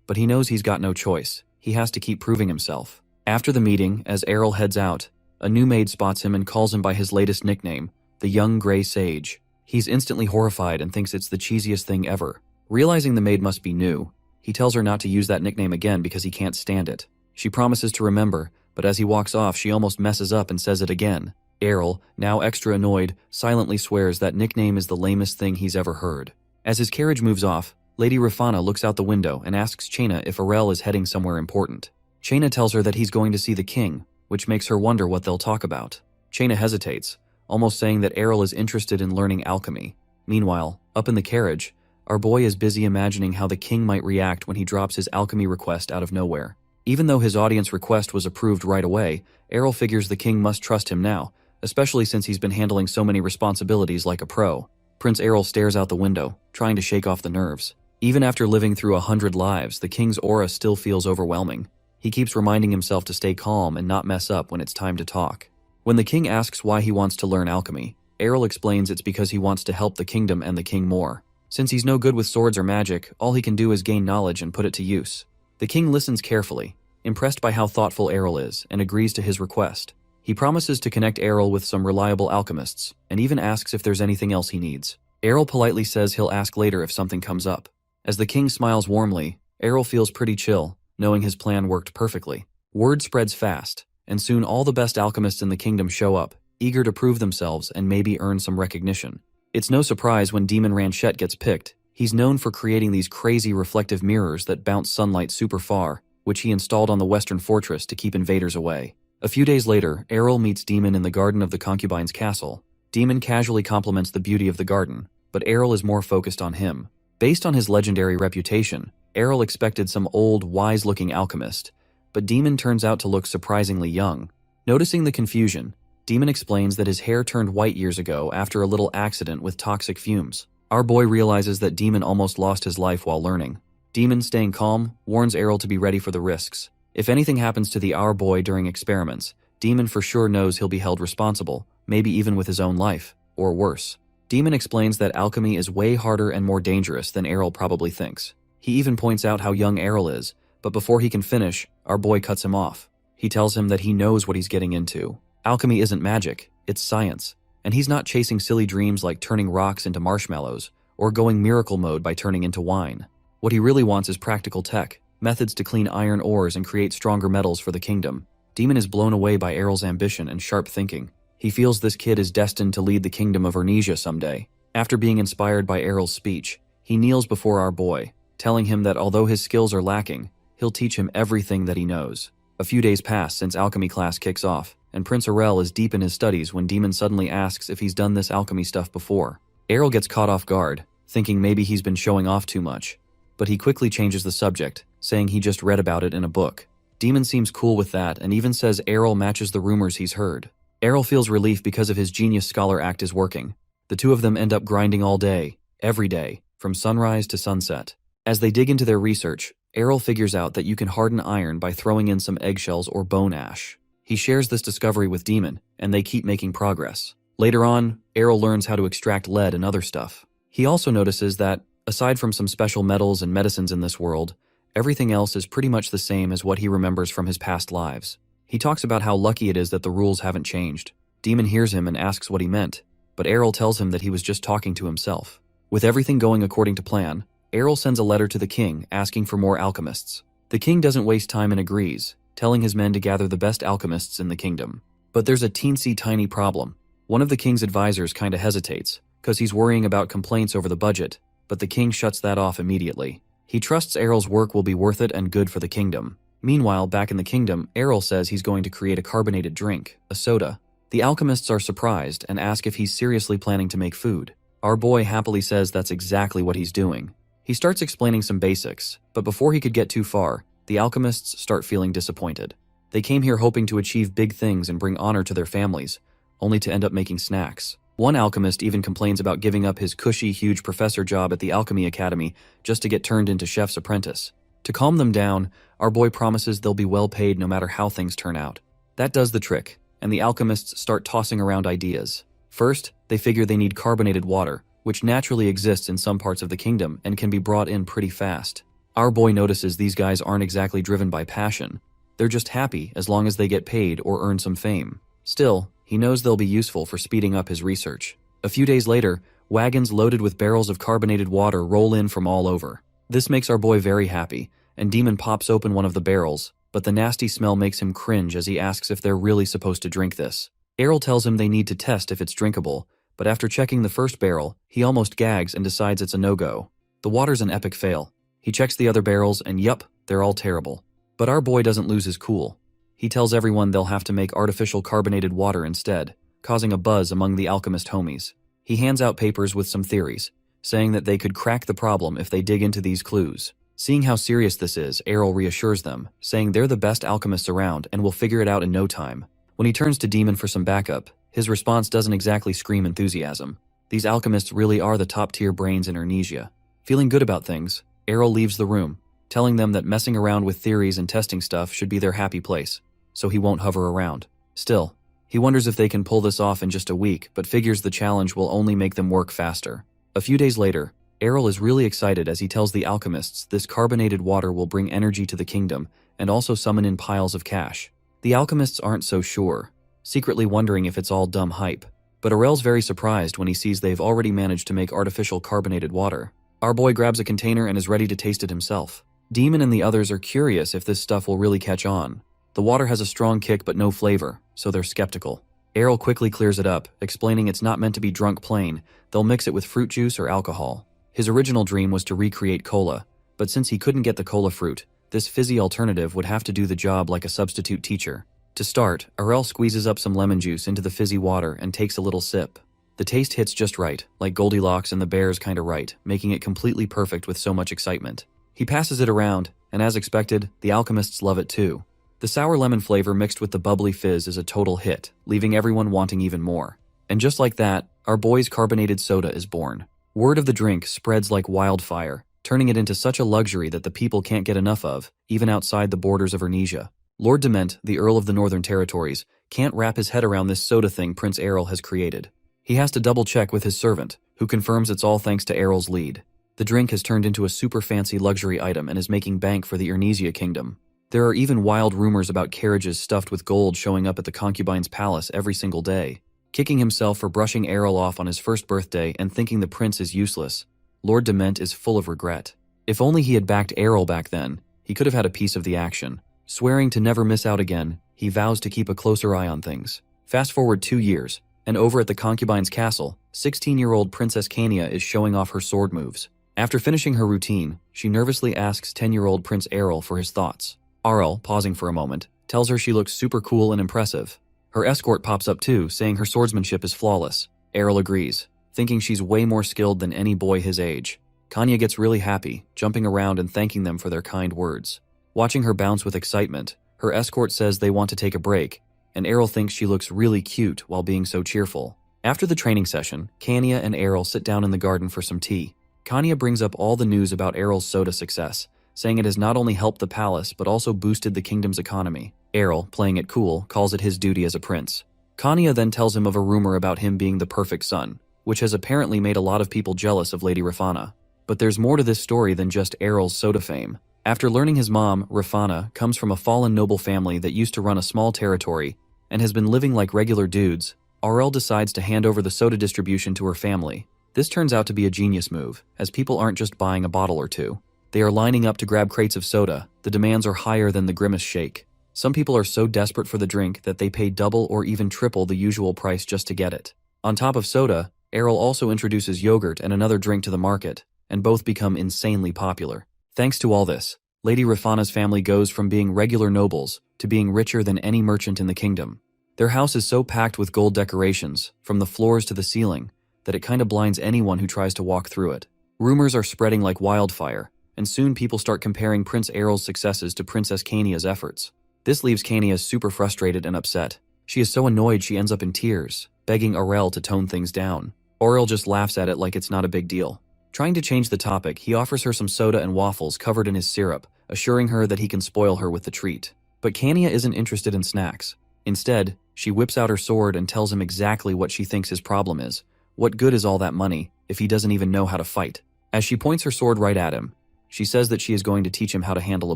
but he knows he's got no choice. He has to keep proving himself. After the meeting, as Errol heads out, a new maid spots him and calls him by his latest nickname, the Young Grey Sage. He's instantly horrified and thinks it's the cheesiest thing ever. Realizing the maid must be new, he tells her not to use that nickname again because he can't stand it. She promises to remember, but as he walks off, she almost messes up and says it again. Errol, now extra annoyed, silently swears that nickname is the lamest thing he's ever heard. As his carriage moves off, Lady Rafana looks out the window and asks Chaina if Arel is heading somewhere important. Chaina tells her that he's going to see the king, which makes her wonder what they'll talk about. Chaina hesitates, almost saying that Errol is interested in learning alchemy. Meanwhile, up in the carriage, our boy is busy imagining how the king might react when he drops his alchemy request out of nowhere. Even though his audience request was approved right away, Errol figures the king must trust him now, especially since he's been handling so many responsibilities like a pro. Prince Errol stares out the window, trying to shake off the nerves. Even after living through 100 lives, the king's aura still feels overwhelming. He keeps reminding himself to stay calm and not mess up when it's time to talk. When the king asks why he wants to learn alchemy, Errol explains it's because he wants to help the kingdom and the king more. Since he's no good with swords or magic, all he can do is gain knowledge and put it to use. The king listens carefully, impressed by how thoughtful Errol is, and agrees to his request. He promises to connect Errol with some reliable alchemists, and even asks if there's anything else he needs. Errol politely says he'll ask later if something comes up. As the king smiles warmly, Errol feels pretty chill, knowing his plan worked perfectly. Word spreads fast, and soon all the best alchemists in the kingdom show up, eager to prove themselves and maybe earn some recognition. It's no surprise when Demon Ranchette gets picked. He's known for creating these crazy reflective mirrors that bounce sunlight super far, which he installed on the Western Fortress to keep invaders away. A few days later, Errol meets Demon in the garden of the concubine's castle. Demon casually compliments the beauty of the garden, but Errol is more focused on him. Based on his legendary reputation, Errol expected some old, wise-looking alchemist, but Demon turns out to look surprisingly young. Noticing the confusion, Demon explains that his hair turned white years ago after a little accident with toxic fumes. Our boy realizes that Demon almost lost his life while learning. Demon, staying calm, warns Errol to be ready for the risks. If anything happens to the Our Boy during experiments, Demon for sure knows he'll be held responsible, maybe even with his own life, or worse. Demon explains that alchemy is way harder and more dangerous than Errol probably thinks. He even points out how young Errol is, but before he can finish, Our Boy cuts him off. He tells him that he knows what he's getting into. Alchemy isn't magic, it's science. And he's not chasing silly dreams like turning rocks into marshmallows, or going miracle mode by turning into wine. What he really wants is practical tech, methods to clean iron ores and create stronger metals for the kingdom. Demon is blown away by Errol's ambition and sharp thinking. He feels this kid is destined to lead the kingdom of Ernesia someday. After being inspired by Errol's speech, he kneels before Our Boy, telling him that although his skills are lacking, he'll teach him everything that he knows. A few days pass since alchemy class kicks off, and Prince Arel is deep in his studies when Demon suddenly asks if he's done this alchemy stuff before. Errol gets caught off guard, thinking maybe he's been showing off too much, but he quickly changes the subject, saying he just read about it in a book. Demon seems cool with that and even says Errol matches the rumors he's heard. Errol feels relief because of his genius scholar act is working. The two of them end up grinding all day, every day, from sunrise to sunset. As they dig into their research, Errol figures out that you can harden iron by throwing in some eggshells or bone ash. He shares this discovery with Demon, and they keep making progress. Later on, Errol learns how to extract lead and other stuff. He also notices that, aside from some special metals and medicines in this world, everything else is pretty much the same as what he remembers from his past lives. He talks about how lucky it is that the rules haven't changed. Demon hears him and asks what he meant, but Errol tells him that he was just talking to himself. With everything going according to plan, Errol sends a letter to the king asking for more alchemists. The king doesn't waste time and agrees, telling his men to gather the best alchemists in the kingdom. But there's a teensy tiny problem. One of the king's advisors kinda hesitates, cause he's worrying about complaints over the budget, but the king shuts that off immediately. He trusts Errol's work will be worth it and good for the kingdom. Meanwhile, back in the kingdom, Errol says he's going to create a carbonated drink, a soda. The alchemists are surprised and ask if he's seriously planning to make food. Our boy happily says that's exactly what he's doing. He starts explaining some basics, but before he could get too far, the alchemists start feeling disappointed. They came here hoping to achieve big things and bring honor to their families, only to end up making snacks. One alchemist even complains about giving up his cushy, huge professor job at the Alchemy Academy just to get turned into chef's apprentice. To calm them down, our boy promises they'll be well paid no matter how things turn out. That does the trick, and the alchemists start tossing around ideas. First, they figure they need carbonated water, which naturally exists in some parts of the kingdom and can be brought in pretty fast. Our boy notices these guys aren't exactly driven by passion. They're just happy as long as they get paid or earn some fame. Still, he knows they'll be useful for speeding up his research. A few days later, wagons loaded with barrels of carbonated water roll in from all over. This makes our boy very happy, and Demon pops open one of the barrels, but the nasty smell makes him cringe as he asks if they're really supposed to drink this. Errol tells him they need to test if it's drinkable, but after checking the first barrel, he almost gags and decides it's a no-go. The water's an epic fail. He checks the other barrels and yup, they're all terrible. But our boy doesn't lose his cool. He tells everyone they'll have to make artificial carbonated water instead, causing a buzz among the alchemist homies. He hands out papers with some theories, saying that they could crack the problem if they dig into these clues. Seeing how serious this is, Errol reassures them, saying they're the best alchemists around and will figure it out in no time. When he turns to Demon for some backup, his response doesn't exactly scream enthusiasm. These alchemists really are the top-tier brains in Ernesia. Feeling good about things, Errol leaves the room, telling them that messing around with theories and testing stuff should be their happy place, so he won't hover around. Still, he wonders if they can pull this off in just a week, but figures the challenge will only make them work faster. A few days later, Errol is really excited as he tells the alchemists this carbonated water will bring energy to the kingdom and also summon in piles of cash. The alchemists aren't so sure, secretly wondering if it's all dumb hype. But Errol's very surprised when he sees they've already managed to make artificial carbonated water. Our boy grabs a container and is ready to taste it himself. Demon and the others are curious if this stuff will really catch on. The water has a strong kick but no flavor, so they're skeptical. Errol quickly clears it up, explaining it's not meant to be drunk plain, they'll mix it with fruit juice or alcohol. His original dream was to recreate cola, but since he couldn't get the cola fruit, this fizzy alternative would have to do the job like a substitute teacher. To start, Errol squeezes up some lemon juice into the fizzy water and takes a little sip. The taste hits just right, like Goldilocks and the Bears kinda right, making it completely perfect with so much excitement. He passes it around, and as expected, the alchemists love it too. The sour lemon flavor mixed with the bubbly fizz is a total hit, leaving everyone wanting even more. And just like that, our boy's carbonated soda is born. Word of the drink spreads like wildfire, turning it into such a luxury that the people can't get enough of, even outside the borders of Ernesia. Lord Dement, the Earl of the Northern Territories, can't wrap his head around this soda thing Prince Errol has created. He has to double-check with his servant, who confirms it's all thanks to Errol's lead. The drink has turned into a super fancy luxury item and is making bank for the Ernesia kingdom. There are even wild rumors about carriages stuffed with gold showing up at the concubine's palace every single day. Kicking himself for brushing Errol off on his first birthday and thinking the prince is useless, Lord Dement is full of regret. If only he had backed Errol back then, he could have had a piece of the action. Swearing to never miss out again, he vows to keep a closer eye on things. Fast forward 2 years, and over at the concubine's castle, 16-year-old Princess Kania is showing off her sword moves. After finishing her routine, she nervously asks 10-year-old Prince Errol for his thoughts. Arl, pausing for a moment, tells her she looks super cool and impressive. Her escort pops up too, saying her swordsmanship is flawless. Errol agrees, thinking she's way more skilled than any boy his age. Kanya gets really happy, jumping around and thanking them for their kind words. Watching her bounce with excitement, her escort says they want to take a break, and Errol thinks she looks really cute while being so cheerful. After the training session, Kania and Errol sit down in the garden for some tea. Kanya brings up all the news about Errol's soda success, saying it has not only helped the palace but also boosted the kingdom's economy. Errol, playing it cool, calls it his duty as a prince. Kanya then tells him of a rumor about him being the perfect son, which has apparently made a lot of people jealous of Lady Rafana. But there's more to this story than just Errol's soda fame. After learning his mom, Rafana, comes from a fallen noble family that used to run a small territory and has been living like regular dudes, Arel decides to hand over the soda distribution to her family. This turns out to be a genius move, as people aren't just buying a bottle or two. They are lining up to grab crates of soda. The demands are higher than the Grimace shake. Some people are so desperate for the drink that they pay double or even triple the usual price just to get it. On top of soda, Errol also introduces yogurt and another drink to the market, and both become insanely popular. Thanks to all this, Lady Rafana's family goes from being regular nobles to being richer than any merchant in the kingdom. Their house is so packed with gold decorations, from the floors to the ceiling, that it kinda blinds anyone who tries to walk through it. Rumors are spreading like wildfire, and soon people start comparing Prince Errol's successes to Princess Kania's efforts. This leaves Kania super frustrated and upset. She is so annoyed she ends up in tears, begging Arel to tone things down. Arel just laughs at it like it's not a big deal. Trying to change the topic, he offers her some soda and waffles covered in his syrup, assuring her that he can spoil her with the treat. But Kania isn't interested in snacks. Instead, she whips out her sword and tells him exactly what she thinks his problem is. What good is all that money if he doesn't even know how to fight? As she points her sword right at him, she says that she is going to teach him how to handle a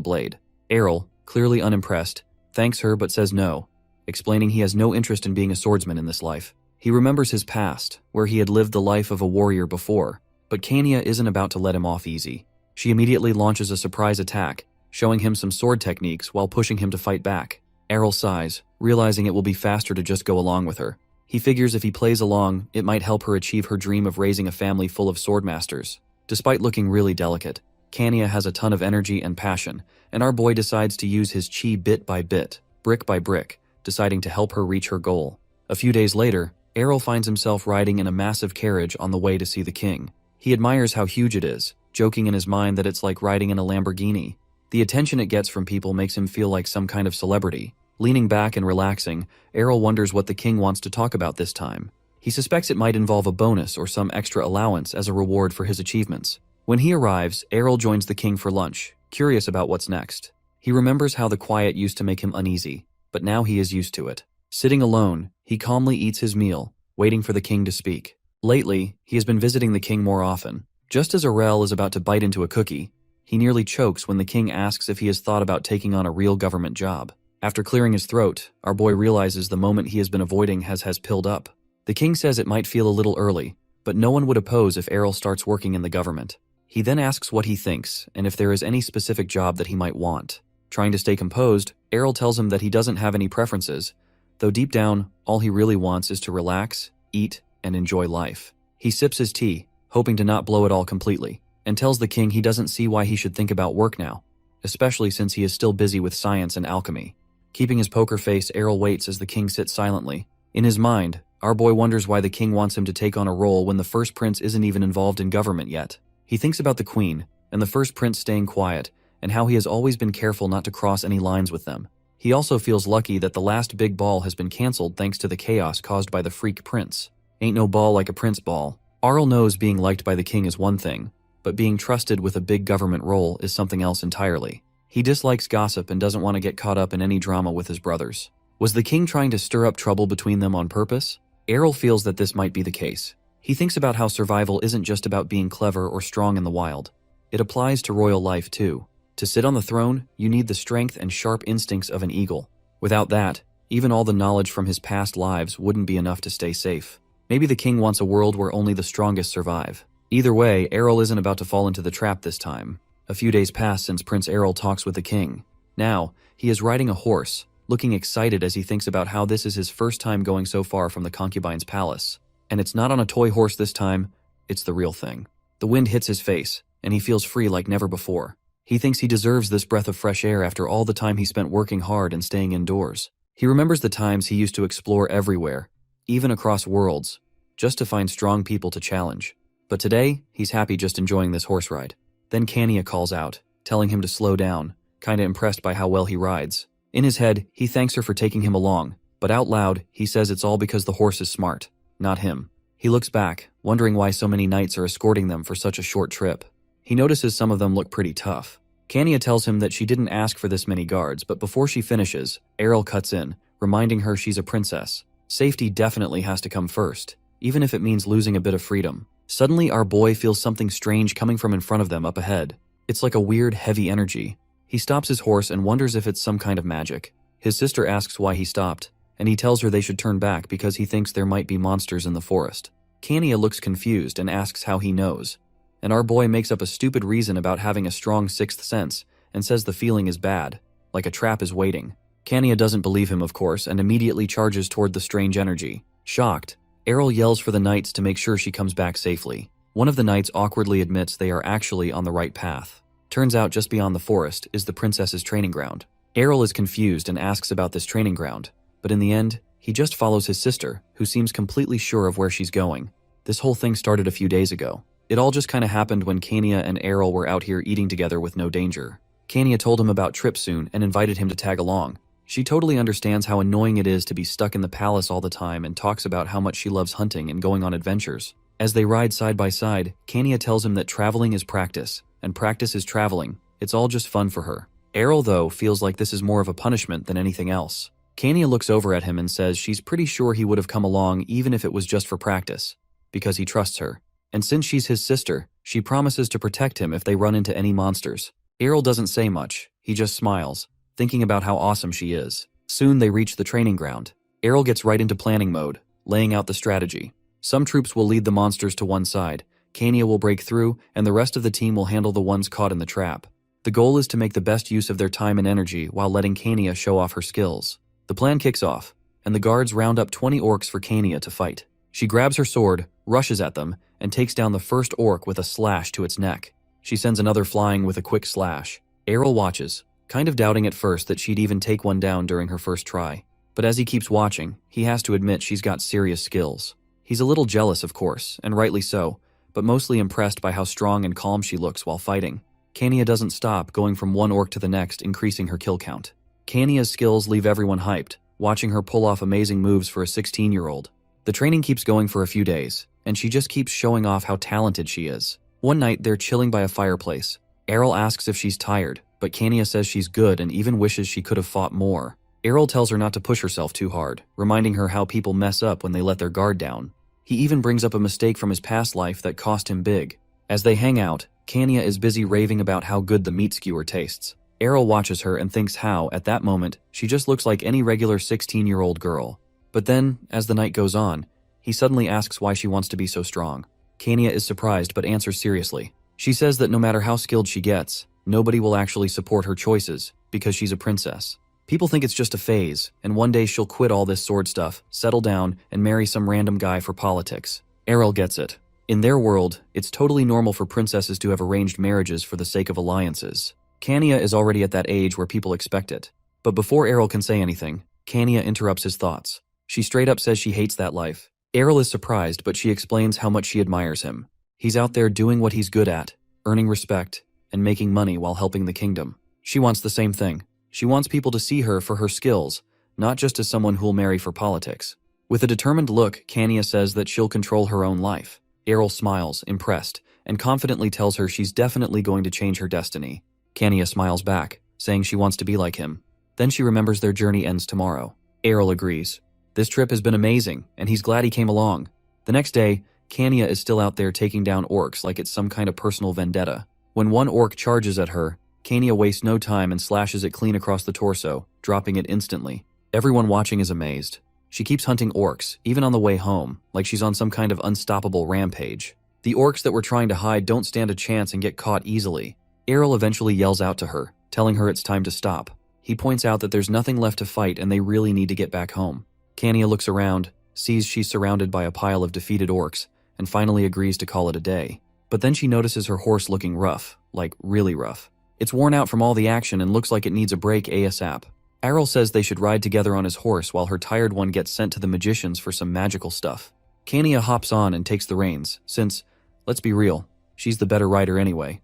blade. Errol, clearly unimpressed, thanks her but says no, explaining he has no interest in being a swordsman in this life. He remembers his past, where he had lived the life of a warrior before, but Kania isn't about to let him off easy. She immediately launches a surprise attack, showing him some sword techniques while pushing him to fight back. Errol sighs, realizing it will be faster to just go along with her. He figures if he plays along, it might help her achieve her dream of raising a family full of swordmasters. Despite looking really delicate, Kania has a ton of energy and passion, and our boy decides to use his chi bit by bit, brick by brick, deciding to help her reach her goal. A few days later, Errol finds himself riding in a massive carriage on the way to see the king. He admires how huge it is, joking in his mind that it's like riding in a Lamborghini. The attention it gets from people makes him feel like some kind of celebrity. Leaning back and relaxing, Errol wonders what the king wants to talk about this time. He suspects it might involve a bonus or some extra allowance as a reward for his achievements. When he arrives, Errol joins the king for lunch, curious about what's next. He remembers how the quiet used to make him uneasy, but now he is used to it. Sitting alone, he calmly eats his meal, waiting for the king to speak. Lately, he has been visiting the king more often. Just as Arel is about to bite into a cookie, he nearly chokes when the king asks if he has thought about taking on a real government job. After clearing his throat, our boy realizes the moment he has been avoiding has pilled up. The king says it might feel a little early, but no one would oppose if Errol starts working in the government. He then asks what he thinks and if there is any specific job that he might want. Trying to stay composed, Errol tells him that he doesn't have any preferences, though deep down, all he really wants is to relax, eat, and enjoy life. He sips his tea, hoping to not blow it all completely, and tells the king he doesn't see why he should think about work now, especially since he is still busy with science and alchemy. Keeping his poker face, Errol waits as the king sits silently. In his mind, our boy wonders why the king wants him to take on a role when the first prince isn't even involved in government yet. He thinks about the queen, and the first prince staying quiet, and how he has always been careful not to cross any lines with them. He also feels lucky that the last big ball has been cancelled thanks to the chaos caused by the freak prince. Ain't no ball like a prince ball. Arl knows being liked by the king is one thing, but being trusted with a big government role is something else entirely. He dislikes gossip and doesn't want to get caught up in any drama with his brothers. Was the king trying to stir up trouble between them on purpose? Errol feels that this might be the case. He thinks about how survival isn't just about being clever or strong in the wild. It applies to royal life too. To sit on the throne, you need the strength and sharp instincts of an eagle. Without that, even all the knowledge from his past lives wouldn't be enough to stay safe. Maybe the king wants a world where only the strongest survive. Either way, Errol isn't about to fall into the trap this time. A few days pass since Prince Errol talks with the king. Now, he is riding a horse, looking excited as he thinks about how this is his first time going so far from the concubine's palace. And it's not on a toy horse this time, it's the real thing. The wind hits his face, and he feels free like never before. He thinks he deserves this breath of fresh air after all the time he spent working hard and staying indoors. He remembers the times he used to explore everywhere, even across worlds, just to find strong people to challenge. But today, he's happy just enjoying this horse ride. Then Kania calls out, telling him to slow down, kinda impressed by how well he rides. In his head, he thanks her for taking him along, but out loud, he says it's all because the horse is smart, not him. He looks back, wondering why so many knights are escorting them for such a short trip. He notices some of them look pretty tough. Kania tells him that she didn't ask for this many guards, but before she finishes, Errol cuts in, reminding her she's a princess. Safety definitely has to come first, even if it means losing a bit of freedom. Suddenly, our boy feels something strange coming from in front of them up ahead. It's like a weird, heavy energy. He stops his horse and wonders if it's some kind of magic. His sister asks why he stopped, and he tells her they should turn back because he thinks there might be monsters in the forest. Kania looks confused and asks how he knows. And our boy makes up a stupid reason about having a strong sixth sense and says the feeling is bad, like a trap is waiting. Kania doesn't believe him, of course, and immediately charges toward the strange energy. Shocked, Errol yells for the knights to make sure she comes back safely. One of the knights awkwardly admits they are actually on the right path. Turns out just beyond the forest is the princess's training ground. Errol is confused and asks about this training ground, but in the end, he just follows his sister, who seems completely sure of where she's going. This whole thing started a few days ago. It all just kinda happened when Kania and Errol were out here eating together with no danger. Kania told him about Trip soon and invited him to tag along. She totally understands how annoying it is to be stuck in the palace all the time and talks about how much she loves hunting and going on adventures. As they ride side by side, Kania tells him that traveling is practice, and practice is traveling. It's all just fun for her. Errol, though, feels like this is more of a punishment than anything else. Kania looks over at him and says she's pretty sure he would have come along even if it was just for practice, because he trusts her. And since she's his sister, she promises to protect him if they run into any monsters. Errol doesn't say much, he just smiles, thinking about how awesome she is. Soon they reach the training ground. Errol gets right into planning mode, laying out the strategy. Some troops will lead the monsters to one side, Kania will break through, and the rest of the team will handle the ones caught in the trap. The goal is to make the best use of their time and energy while letting Kania show off her skills. The plan kicks off, and the guards round up 20 orcs for Kania to fight. She grabs her sword, rushes at them, and takes down the first orc with a slash to its neck. She sends another flying with a quick slash. Errol watches, kind of doubting at first that she'd even take one down during her first try. But as he keeps watching, he has to admit she's got serious skills. He's a little jealous, of course, and rightly so, but mostly impressed by how strong and calm she looks while fighting. Kania doesn't stop, going from one orc to the next, increasing her kill count. Kania's skills leave everyone hyped, watching her pull off amazing moves for a 16-year-old. The training keeps going for a few days, and she just keeps showing off how talented she is. One night, they're chilling by a fireplace. Errol asks if she's tired, but Kania says she's good and even wishes she could have fought more. Errol tells her not to push herself too hard, reminding her how people mess up when they let their guard down. He even brings up a mistake from his past life that cost him big. As they hang out, Kania is busy raving about how good the meat skewer tastes. Errol watches her and thinks how, at that moment, she just looks like any regular 16-year-old girl. But then, as the night goes on, he suddenly asks why she wants to be so strong. Kania is surprised but answers seriously. She says that no matter how skilled she gets, nobody will actually support her choices because she's a princess. People think it's just a phase, and one day she'll quit all this sword stuff, settle down, and marry some random guy for politics. Errol gets it. In their world, it's totally normal for princesses to have arranged marriages for the sake of alliances. Kania is already at that age where people expect it. But before Errol can say anything, Kania interrupts his thoughts. She straight up says she hates that life. Errol is surprised, but she explains how much she admires him. He's out there doing what he's good at, earning respect, and making money while helping the kingdom. She wants the same thing. She wants people to see her for her skills, not just as someone who'll marry for politics. With a determined look, Kania says that she'll control her own life. Errol smiles, impressed, and confidently tells her she's definitely going to change her destiny. Kania smiles back, saying she wants to be like him. Then she remembers their journey ends tomorrow. Errol agrees. This trip has been amazing, and he's glad he came along. The next day, Kania is still out there taking down orcs like it's some kind of personal vendetta. When one orc charges at her, Kania wastes no time and slashes it clean across the torso, dropping it instantly. Everyone watching is amazed. She keeps hunting orcs, even on the way home, like she's on some kind of unstoppable rampage. The orcs that were trying to hide don't stand a chance and get caught easily. Errol eventually yells out to her, telling her it's time to stop. He points out that there's nothing left to fight and they really need to get back home. Kania looks around, sees she's surrounded by a pile of defeated orcs, and finally agrees to call it a day. But then she notices her horse looking rough, like really rough. It's worn out from all the action and looks like it needs a break ASAP. Errol says they should ride together on his horse while her tired one gets sent to the magicians for some magical stuff. Kania hops on and takes the reins, since, let's be real, she's the better rider anyway.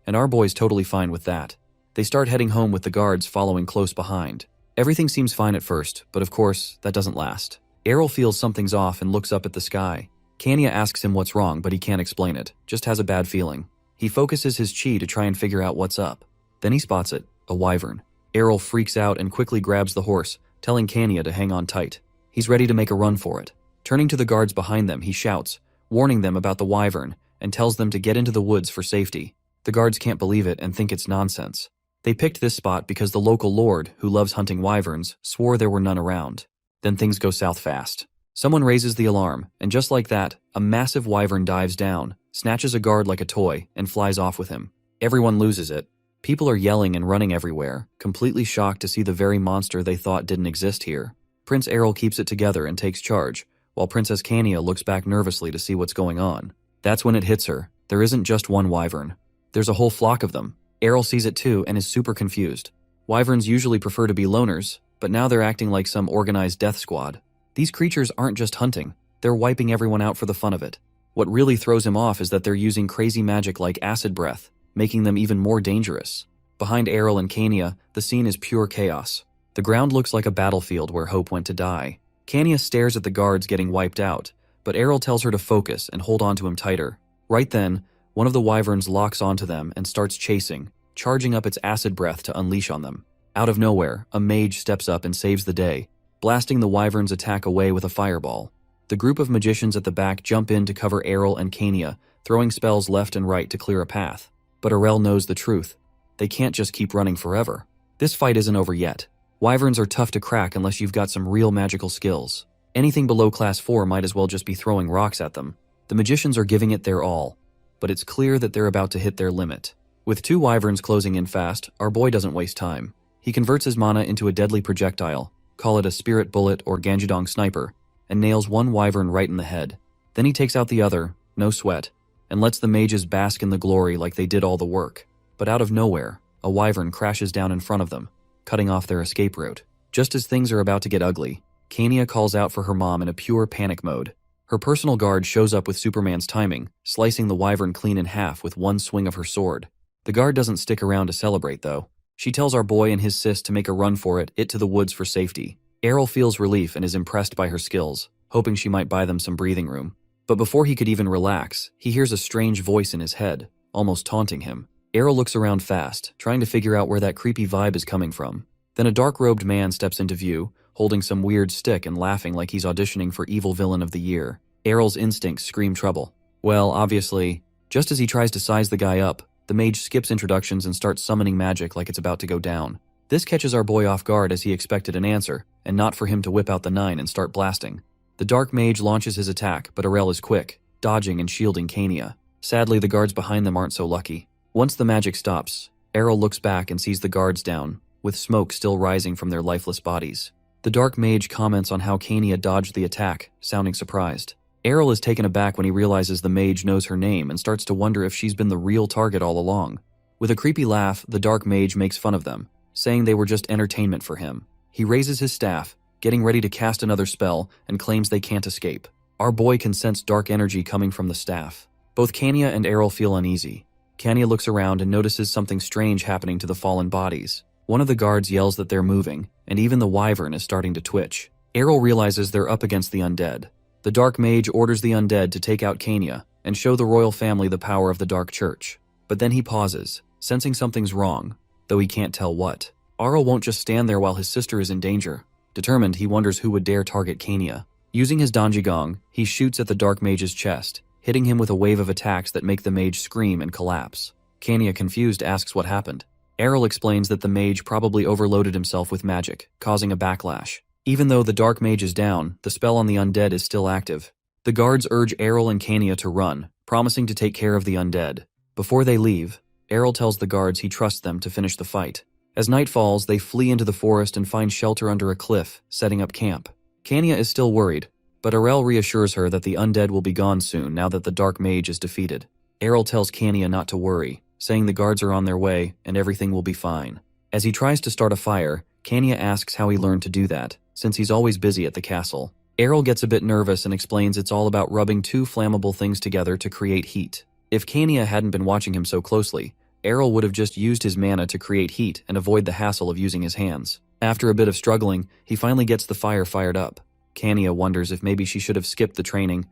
And our boy's totally fine with that. They start heading home with the guards following close behind. Everything seems fine at first, but of course, that doesn't last. Errol feels something's off and looks up at the sky. Kenya asks him what's wrong, but he can't explain it, just has a bad feeling. He focuses his chi to try and figure out what's up. Then he spots it, a wyvern. Errol freaks out and quickly grabs the horse, telling Kenya to hang on tight. He's ready to make a run for it. Turning to the guards behind them, he shouts, warning them about the wyvern, and tells them to get into the woods for safety. The guards can't believe it and think it's nonsense. They picked this spot because the local lord, who loves hunting wyverns, swore there were none around. Then things go south fast. Someone raises the alarm, and just like that, a massive wyvern dives down, snatches a guard like a toy, and flies off with him. Everyone loses it. People are yelling and running everywhere, completely shocked to see the very monster they thought didn't exist here. Prince Errol keeps it together and takes charge, while Princess Kenya looks back nervously to see what's going on. That's when it hits her. There isn't just one wyvern. There's a whole flock of them. Errol sees it too and is super confused. Wyverns usually prefer to be loners, but now they're acting like some organized death squad. These creatures aren't just hunting, they're wiping everyone out for the fun of it. What really throws him off is that they're using crazy magic like acid breath, making them even more dangerous. Behind Errol and Kenya, the scene is pure chaos. The ground looks like a battlefield where Hope went to die. Kenya stares at the guards getting wiped out, but Errol tells her to focus and hold on to him tighter. Right then, one of the wyverns locks onto them and starts chasing, charging up its acid breath to unleash on them. Out of nowhere, a mage steps up and saves the day, blasting the wyvern's attack away with a fireball. The group of magicians at the back jump in to cover Errol and Kenya, throwing spells left and right to clear a path. But Errol knows the truth. They can't just keep running forever. This fight isn't over yet. Wyverns are tough to crack unless you've got some real magical skills. Anything below class 4 might as well just be throwing rocks at them. The magicians are giving it their all, but it's clear that they're about to hit their limit. With 2 wyverns closing in fast, our boy doesn't waste time. He converts his mana into a deadly projectile, call it a spirit bullet or Ganjidong sniper, and nails one wyvern right in the head. Then he takes out the other, no sweat, and lets the mages bask in the glory like they did all the work. But out of nowhere, a wyvern crashes down in front of them, cutting off their escape route. Just as things are about to get ugly, Kenya calls out for her mom in a pure panic mode. Her personal guard shows up with Superman's timing, slicing the wyvern clean in half with one swing of her sword. The guard doesn't stick around to celebrate, though. She tells our boy and his sis to make a run for it to the woods for safety. Errol feels relief and is impressed by her skills, hoping she might buy them some breathing room. But before he could even relax, he hears a strange voice in his head, almost taunting him. Errol looks around fast, trying to figure out where that creepy vibe is coming from. Then a dark-robed man steps into view, holding some weird stick and laughing like he's auditioning for Evil Villain of the Year. Errol's instincts scream trouble. Well, obviously, just as he tries to size the guy up, the mage skips introductions and starts summoning magic like it's about to go down. This catches our boy off guard as he expected an answer, and not for him to whip out the 9 and start blasting. The dark mage launches his attack, but Errol is quick, dodging and shielding Kenya. Sadly, the guards behind them aren't so lucky. Once the magic stops, Errol looks back and sees the guards down, with smoke still rising from their lifeless bodies. The dark mage comments on how Kenya dodged the attack, sounding surprised. Errol is taken aback when he realizes the mage knows her name and starts to wonder if she's been the real target all along. With a creepy laugh, the dark mage makes fun of them, saying they were just entertainment for him. He raises his staff, getting ready to cast another spell, and claims they can't escape. Our boy can sense dark energy coming from the staff. Both Kenya and Errol feel uneasy. Kenya looks around and notices something strange happening to the fallen bodies. One of the guards yells that they're moving, and even the wyvern is starting to twitch. Errol realizes they're up against the undead. The dark mage orders the undead to take out Kenya and show the royal family the power of the dark church. But then he pauses, sensing something's wrong, though he can't tell what. Errol won't just stand there while his sister is in danger. Determined, he wonders who would dare target Kenya. Using his Danjigong, he shoots at the dark mage's chest, hitting him with a wave of attacks that make the mage scream and collapse. Kenya, confused, asks what happened. Errol explains that the mage probably overloaded himself with magic, causing a backlash. Even though the dark mage is down, the spell on the undead is still active. The guards urge Errol and Kenya to run, promising to take care of the undead. Before they leave, Errol tells the guards he trusts them to finish the fight. As night falls, they flee into the forest and find shelter under a cliff, setting up camp. Kenya is still worried, but Errol reassures her that the undead will be gone soon now that the dark mage is defeated. Errol tells Kenya not to worry, saying the guards are on their way and everything will be fine. As he tries to start a fire, Kenya asks how he learned to do that, since he's always busy at the castle. Errol gets a bit nervous and explains it's all about rubbing 2 flammable things together to create heat. If Kenya hadn't been watching him so closely, Errol would have just used his mana to create heat and avoid the hassle of using his hands. After a bit of struggling, he finally gets the fire fired up. Kenya wonders if maybe she should have skipped the training,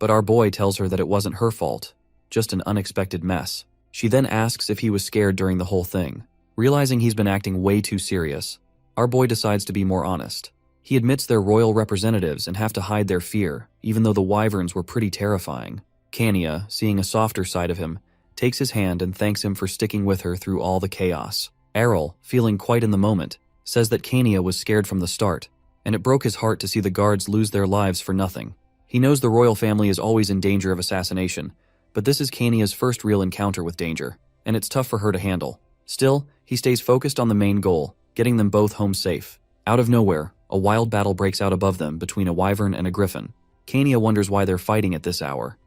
but our boy tells her that it wasn't her fault, just an unexpected mess. She then asks if he was scared during the whole thing. Realizing he's been acting way too serious, our boy decides to be more honest. He admits they're royal representatives and have to hide their fear, even though the wyverns were pretty terrifying. Kania, seeing a softer side of him, takes his hand and thanks him for sticking with her through all the chaos. Errol, feeling quite in the moment, says that Kania was scared from the start, and it broke his heart to see the guards lose their lives for nothing. He knows the royal family is always in danger of assassination, but this is Kania's first real encounter with danger, and it's tough for her to handle. Still, he stays focused on the main goal, getting them both home safe. Out of nowhere, a wild battle breaks out above them between a wyvern and a griffin. Kania wonders why they're fighting at this hour.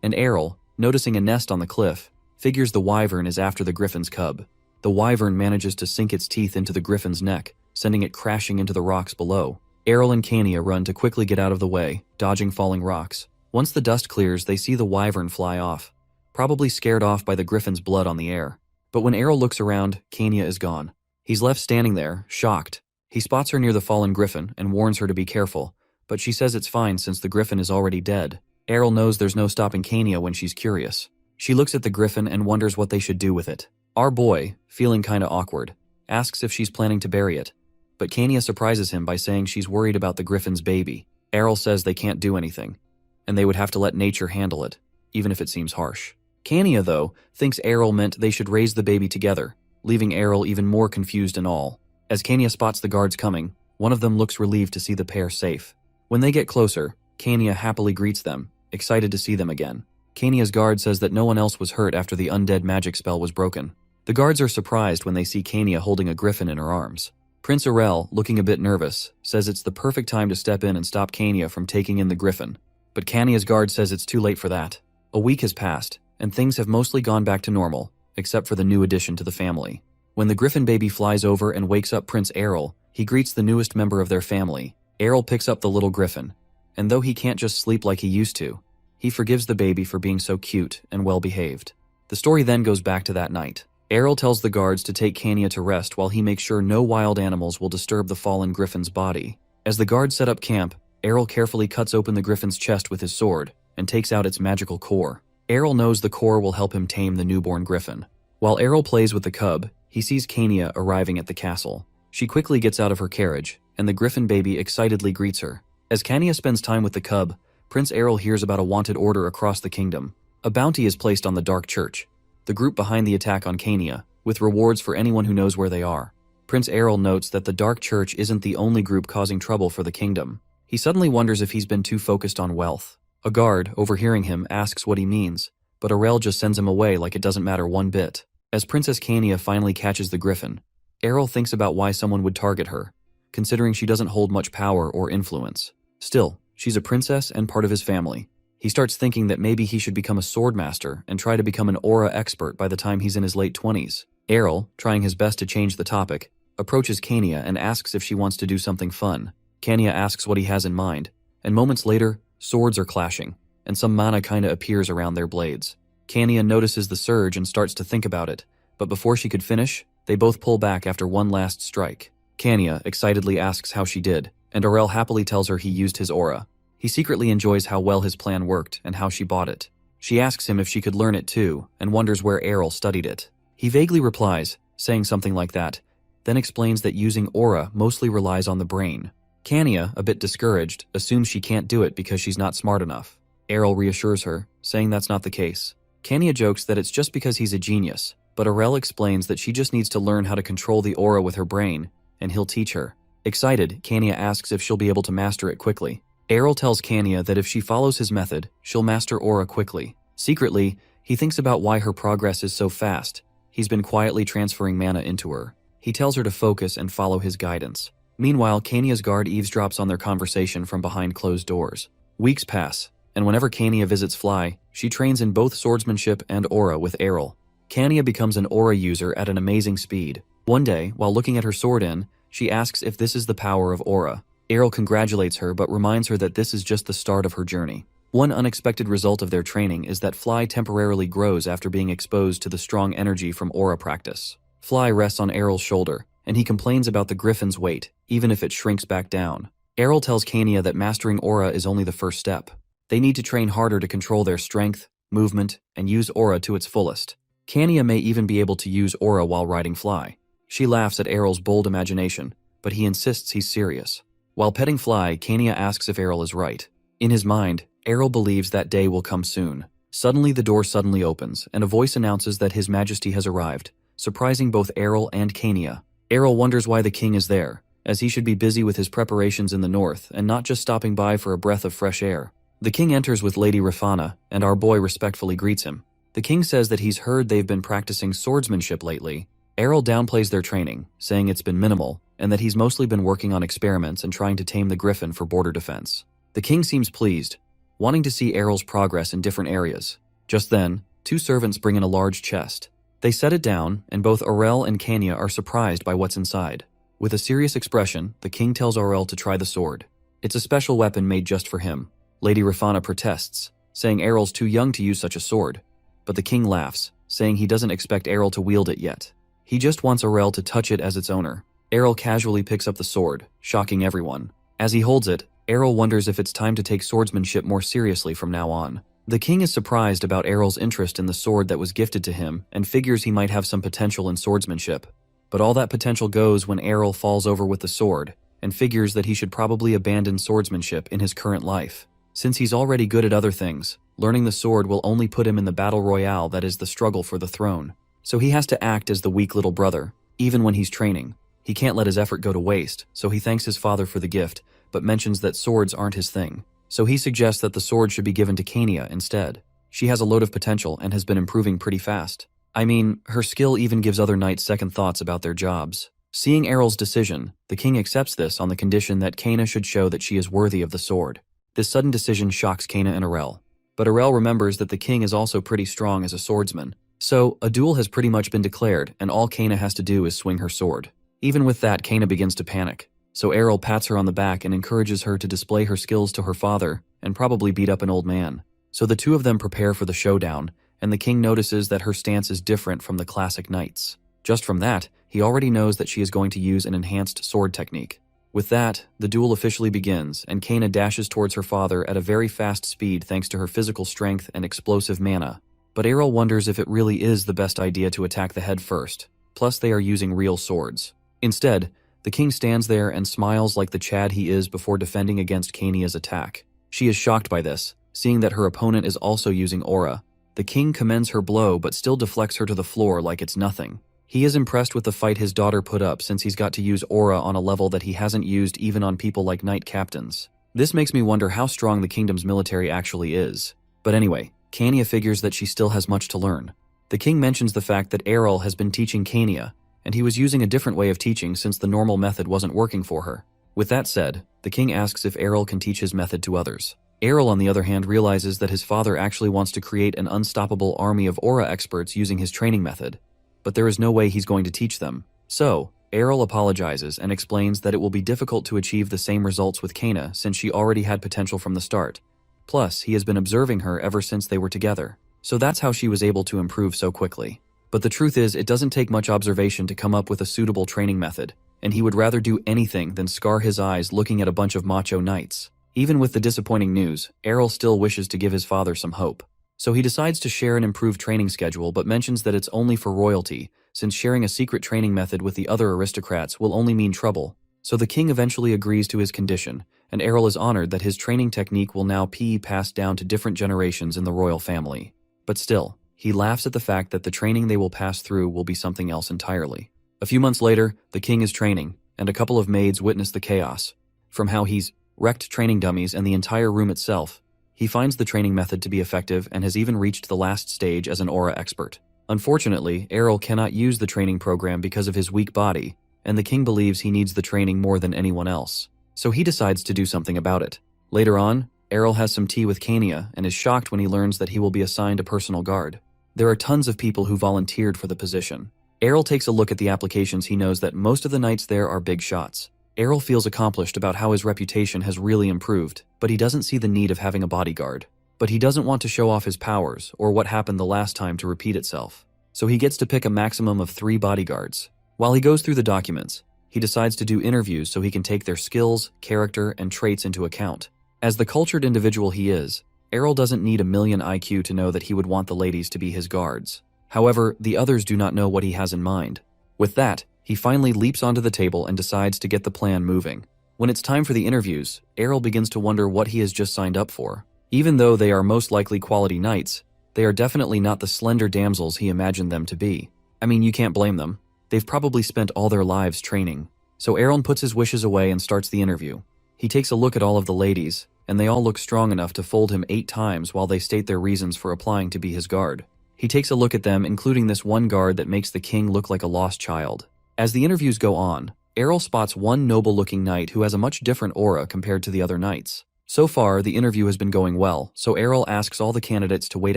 And Errol, noticing a nest on the cliff, figures the wyvern is after the griffin's cub. The wyvern manages to sink its teeth into the griffin's neck, sending it crashing into the rocks below. Errol and Kania run to quickly get out of the way, dodging falling rocks. Once the dust clears, they see the wyvern fly off, probably scared off by the griffin's blood on the air. But when Errol looks around, Kania is gone. He's left standing there, shocked. He spots her near the fallen griffin and warns her to be careful, but she says it's fine since the griffin is already dead. Errol knows there's no stopping Kania when she's curious. She looks at the griffin and wonders what they should do with it. Our boy, feeling kinda awkward, asks if she's planning to bury it, but Kania surprises him by saying she's worried about the griffin's baby. Errol says they can't do anything, and they would have to let nature handle it, even if it seems harsh. Kania, though, thinks Errol meant they should raise the baby together, leaving Errol even more confused and all. As Kania spots the guards coming, one of them looks relieved to see the pair safe. When they get closer, Kania happily greets them, excited to see them again. Kania's guard says that no one else was hurt after the undead magic spell was broken. The guards are surprised when they see Kania holding a griffin in her arms. Prince Arel, looking a bit nervous, says it's the perfect time to step in and stop Kania from taking in the griffin. But Kania's guard says it's too late for that. A week has passed, and things have mostly gone back to normal, except for the new addition to the family. When the griffin baby flies over and wakes up Prince Errol, he greets the newest member of their family. Errol picks up the little griffin, and though he can't just sleep like he used to, he forgives the baby for being so cute and well-behaved. The story then goes back to that night. Errol tells the guards to take Kania to rest while he makes sure no wild animals will disturb the fallen griffin's body. As the guards set up camp, Errol carefully cuts open the griffin's chest with his sword and takes out its magical core. Errol knows the core will help him tame the newborn griffin. While Errol plays with the cub, he sees Kania arriving at the castle. She quickly gets out of her carriage, and the griffin baby excitedly greets her. As Kania spends time with the cub, Prince Errol hears about a wanted order across the kingdom. A bounty is placed on the Dark Church, the group behind the attack on Kania, with rewards for anyone who knows where they are. Prince Errol notes that the Dark Church isn't the only group causing trouble for the kingdom. He suddenly wonders if he's been too focused on wealth. A guard, overhearing him, asks what he means, but Errol just sends him away like it doesn't matter one bit. As Princess Kania finally catches the griffin, Errol thinks about why someone would target her, considering she doesn't hold much power or influence. Still, she's a princess and part of his family. He starts thinking that maybe he should become a swordmaster and try to become an aura expert by the time he's in his late 20s. Errol, trying his best to change the topic, approaches Kania and asks if she wants to do something fun. Kania asks what he has in mind, and moments later, swords are clashing, and some mana kinda appears around their blades. Kania notices the surge and starts to think about it, but before she could finish, they both pull back after one last strike. Kania excitedly asks how she did, and Errol happily tells her he used his aura. He secretly enjoys how well his plan worked and how she bought it. She asks him if she could learn it too, and wonders where Errol studied it. He vaguely replies, saying something like that, then explains that using aura mostly relies on the brain. Kania, a bit discouraged, assumes she can't do it because she's not smart enough. Errol reassures her, saying that's not the case. Kania jokes that it's just because he's a genius, but Errol explains that she just needs to learn how to control the aura with her brain, and he'll teach her. Excited, Kania asks if she'll be able to master it quickly. Errol tells Kania that if she follows his method, she'll master aura quickly. Secretly, he thinks about why her progress is so fast. He's been quietly transferring mana into her. He tells her to focus and follow his guidance. Meanwhile, Kania's guard eavesdrops on their conversation from behind closed doors. Weeks pass, and whenever Kania visits Fly, she trains in both swordsmanship and aura with Errol. Kania becomes an aura user at an amazing speed. One day, while looking at her sword she asks if this is the power of aura. Errol congratulates her but reminds her that this is just the start of her journey. One unexpected result of their training is that Fly temporarily grows after being exposed to the strong energy from aura practice. Fly rests on Errol's shoulder, and he complains about the griffin's weight, even if it shrinks back down. Errol tells Kania that mastering aura is only the first step. They need to train harder to control their strength, movement, and use aura to its fullest. Kania may even be able to use aura while riding Fly. She laughs at Errol's bold imagination, but he insists he's serious. While petting Fly, Kania asks if Errol is right. In his mind, Errol believes that day will come soon. Suddenly the door suddenly opens, and a voice announces that His Majesty has arrived, surprising both Errol and Kania. Errol wonders why the king is there, as he should be busy with his preparations in the north and not just stopping by for a breath of fresh air. The king enters with Lady Rafana, and our boy respectfully greets him. The king says that he's heard they've been practicing swordsmanship lately. Errol downplays their training, saying it's been minimal, and that he's mostly been working on experiments and trying to tame the griffin for border defense. The king seems pleased, wanting to see Errol's progress in different areas. Just then, two servants bring in a large chest. They set it down, and both Aurel and Kania are surprised by what's inside. With a serious expression, the king tells Aurel to try the sword. It's a special weapon made just for him. Lady Rafana protests, saying Errol's too young to use such a sword. But the king laughs, saying he doesn't expect Errol to wield it yet. He just wants Aurel to touch it as its owner. Errol casually picks up the sword, shocking everyone. As he holds it, Errol wonders if it's time to take swordsmanship more seriously from now on. The king is surprised about Errol's interest in the sword that was gifted to him and figures he might have some potential in swordsmanship. But all that potential goes when Errol falls over with the sword and figures that he should probably abandon swordsmanship in his current life. Since he's already good at other things, learning the sword will only put him in the battle royale that is the struggle for the throne. So he has to act as the weak little brother, even when he's training. He can't let his effort go to waste, so he thanks his father for the gift, but mentions that swords aren't his thing. So he suggests that the sword should be given to Kania instead. She has a load of potential and has been improving pretty fast. I mean, her skill even gives other knights second thoughts about their jobs. Seeing Errol's decision, the king accepts this on the condition that Kania should show that she is worthy of the sword. This sudden decision shocks Kania and Aurel. But Aurel remembers that the king is also pretty strong as a swordsman. So, a duel has pretty much been declared, and all Kania has to do is swing her sword. Even with that, Kania begins to panic. So Errol pats her on the back and encourages her to display her skills to her father and probably beat up an old man. So the two of them prepare for the showdown, and the king notices that her stance is different from the classic knights. Just from that, he already knows that she is going to use an enhanced sword technique. With that, the duel officially begins, and Kania dashes towards her father at a very fast speed thanks to her physical strength and explosive mana. But Errol wonders if it really is the best idea to attack the head first, plus they are using real swords. Instead, the king stands there and smiles like the Chad he is before defending against Kania's attack. She is shocked by this, seeing that her opponent is also using aura. The king commends her blow but still deflects her to the floor like it's nothing. He is impressed with the fight his daughter put up since he's got to use aura on a level that he hasn't used even on people like knight captains. This makes me wonder how strong the kingdom's military actually is. But anyway, Kania figures that she still has much to learn. The king mentions the fact that Errol has been teaching Kania, and he was using a different way of teaching since the normal method wasn't working for her. With that said, the king asks if Errol can teach his method to others. Errol, on the other hand, realizes that his father actually wants to create an unstoppable army of aura experts using his training method, but there is no way he's going to teach them. So, Errol apologizes and explains that it will be difficult to achieve the same results with Kania since she already had potential from the start. Plus, he has been observing her ever since they were together, so that's how she was able to improve so quickly. But the truth is, it doesn't take much observation to come up with a suitable training method, and he would rather do anything than scar his eyes looking at a bunch of macho knights. Even with the disappointing news, Errol still wishes to give his father some hope. So he decides to share an improved training schedule but mentions that it's only for royalty, since sharing a secret training method with the other aristocrats will only mean trouble. So the king eventually agrees to his condition, and Errol is honored that his training technique will now be passed down to different generations in the royal family. But still, he laughs at the fact that the training they will pass through will be something else entirely. A few months later, the king is training, and a couple of maids witness the chaos. From how he's wrecked training dummies and the entire room itself, he finds the training method to be effective and has even reached the last stage as an aura expert. Unfortunately, Errol cannot use the training program because of his weak body, and the king believes he needs the training more than anyone else. So he decides to do something about it. Later on, Errol has some tea with Kania and is shocked when he learns that he will be assigned a personal guard. There are tons of people who volunteered for the position. Errol takes a look at the applications. He knows that most of the knights there are big shots. Errol feels accomplished about how his reputation has really improved, but he doesn't see the need of having a bodyguard. But he doesn't want to show off his powers or what happened the last time to repeat itself. So he gets to pick a maximum of 3 bodyguards. While he goes through the documents, he decides to do interviews so he can take their skills, character, and traits into account. As the cultured individual he is, Errol doesn't need a million IQ to know that he would want the ladies to be his guards. However, the others do not know what he has in mind. With that, he finally leaps onto the table and decides to get the plan moving. When it's time for the interviews, Errol begins to wonder what he has just signed up for. Even though they are most likely quality knights, they are definitely not the slender damsels he imagined them to be. I mean, you can't blame them. They've probably spent all their lives training. So Errol puts his wishes away and starts the interview. He takes a look at all of the ladies, and they all look strong enough to fold him 8 times while they state their reasons for applying to be his guard. He takes a look at them, including this one guard that makes the king look like a lost child. As the interviews go on, Errol spots one noble-looking knight who has a much different aura compared to the other knights. So far, the interview has been going well, so Errol asks all the candidates to wait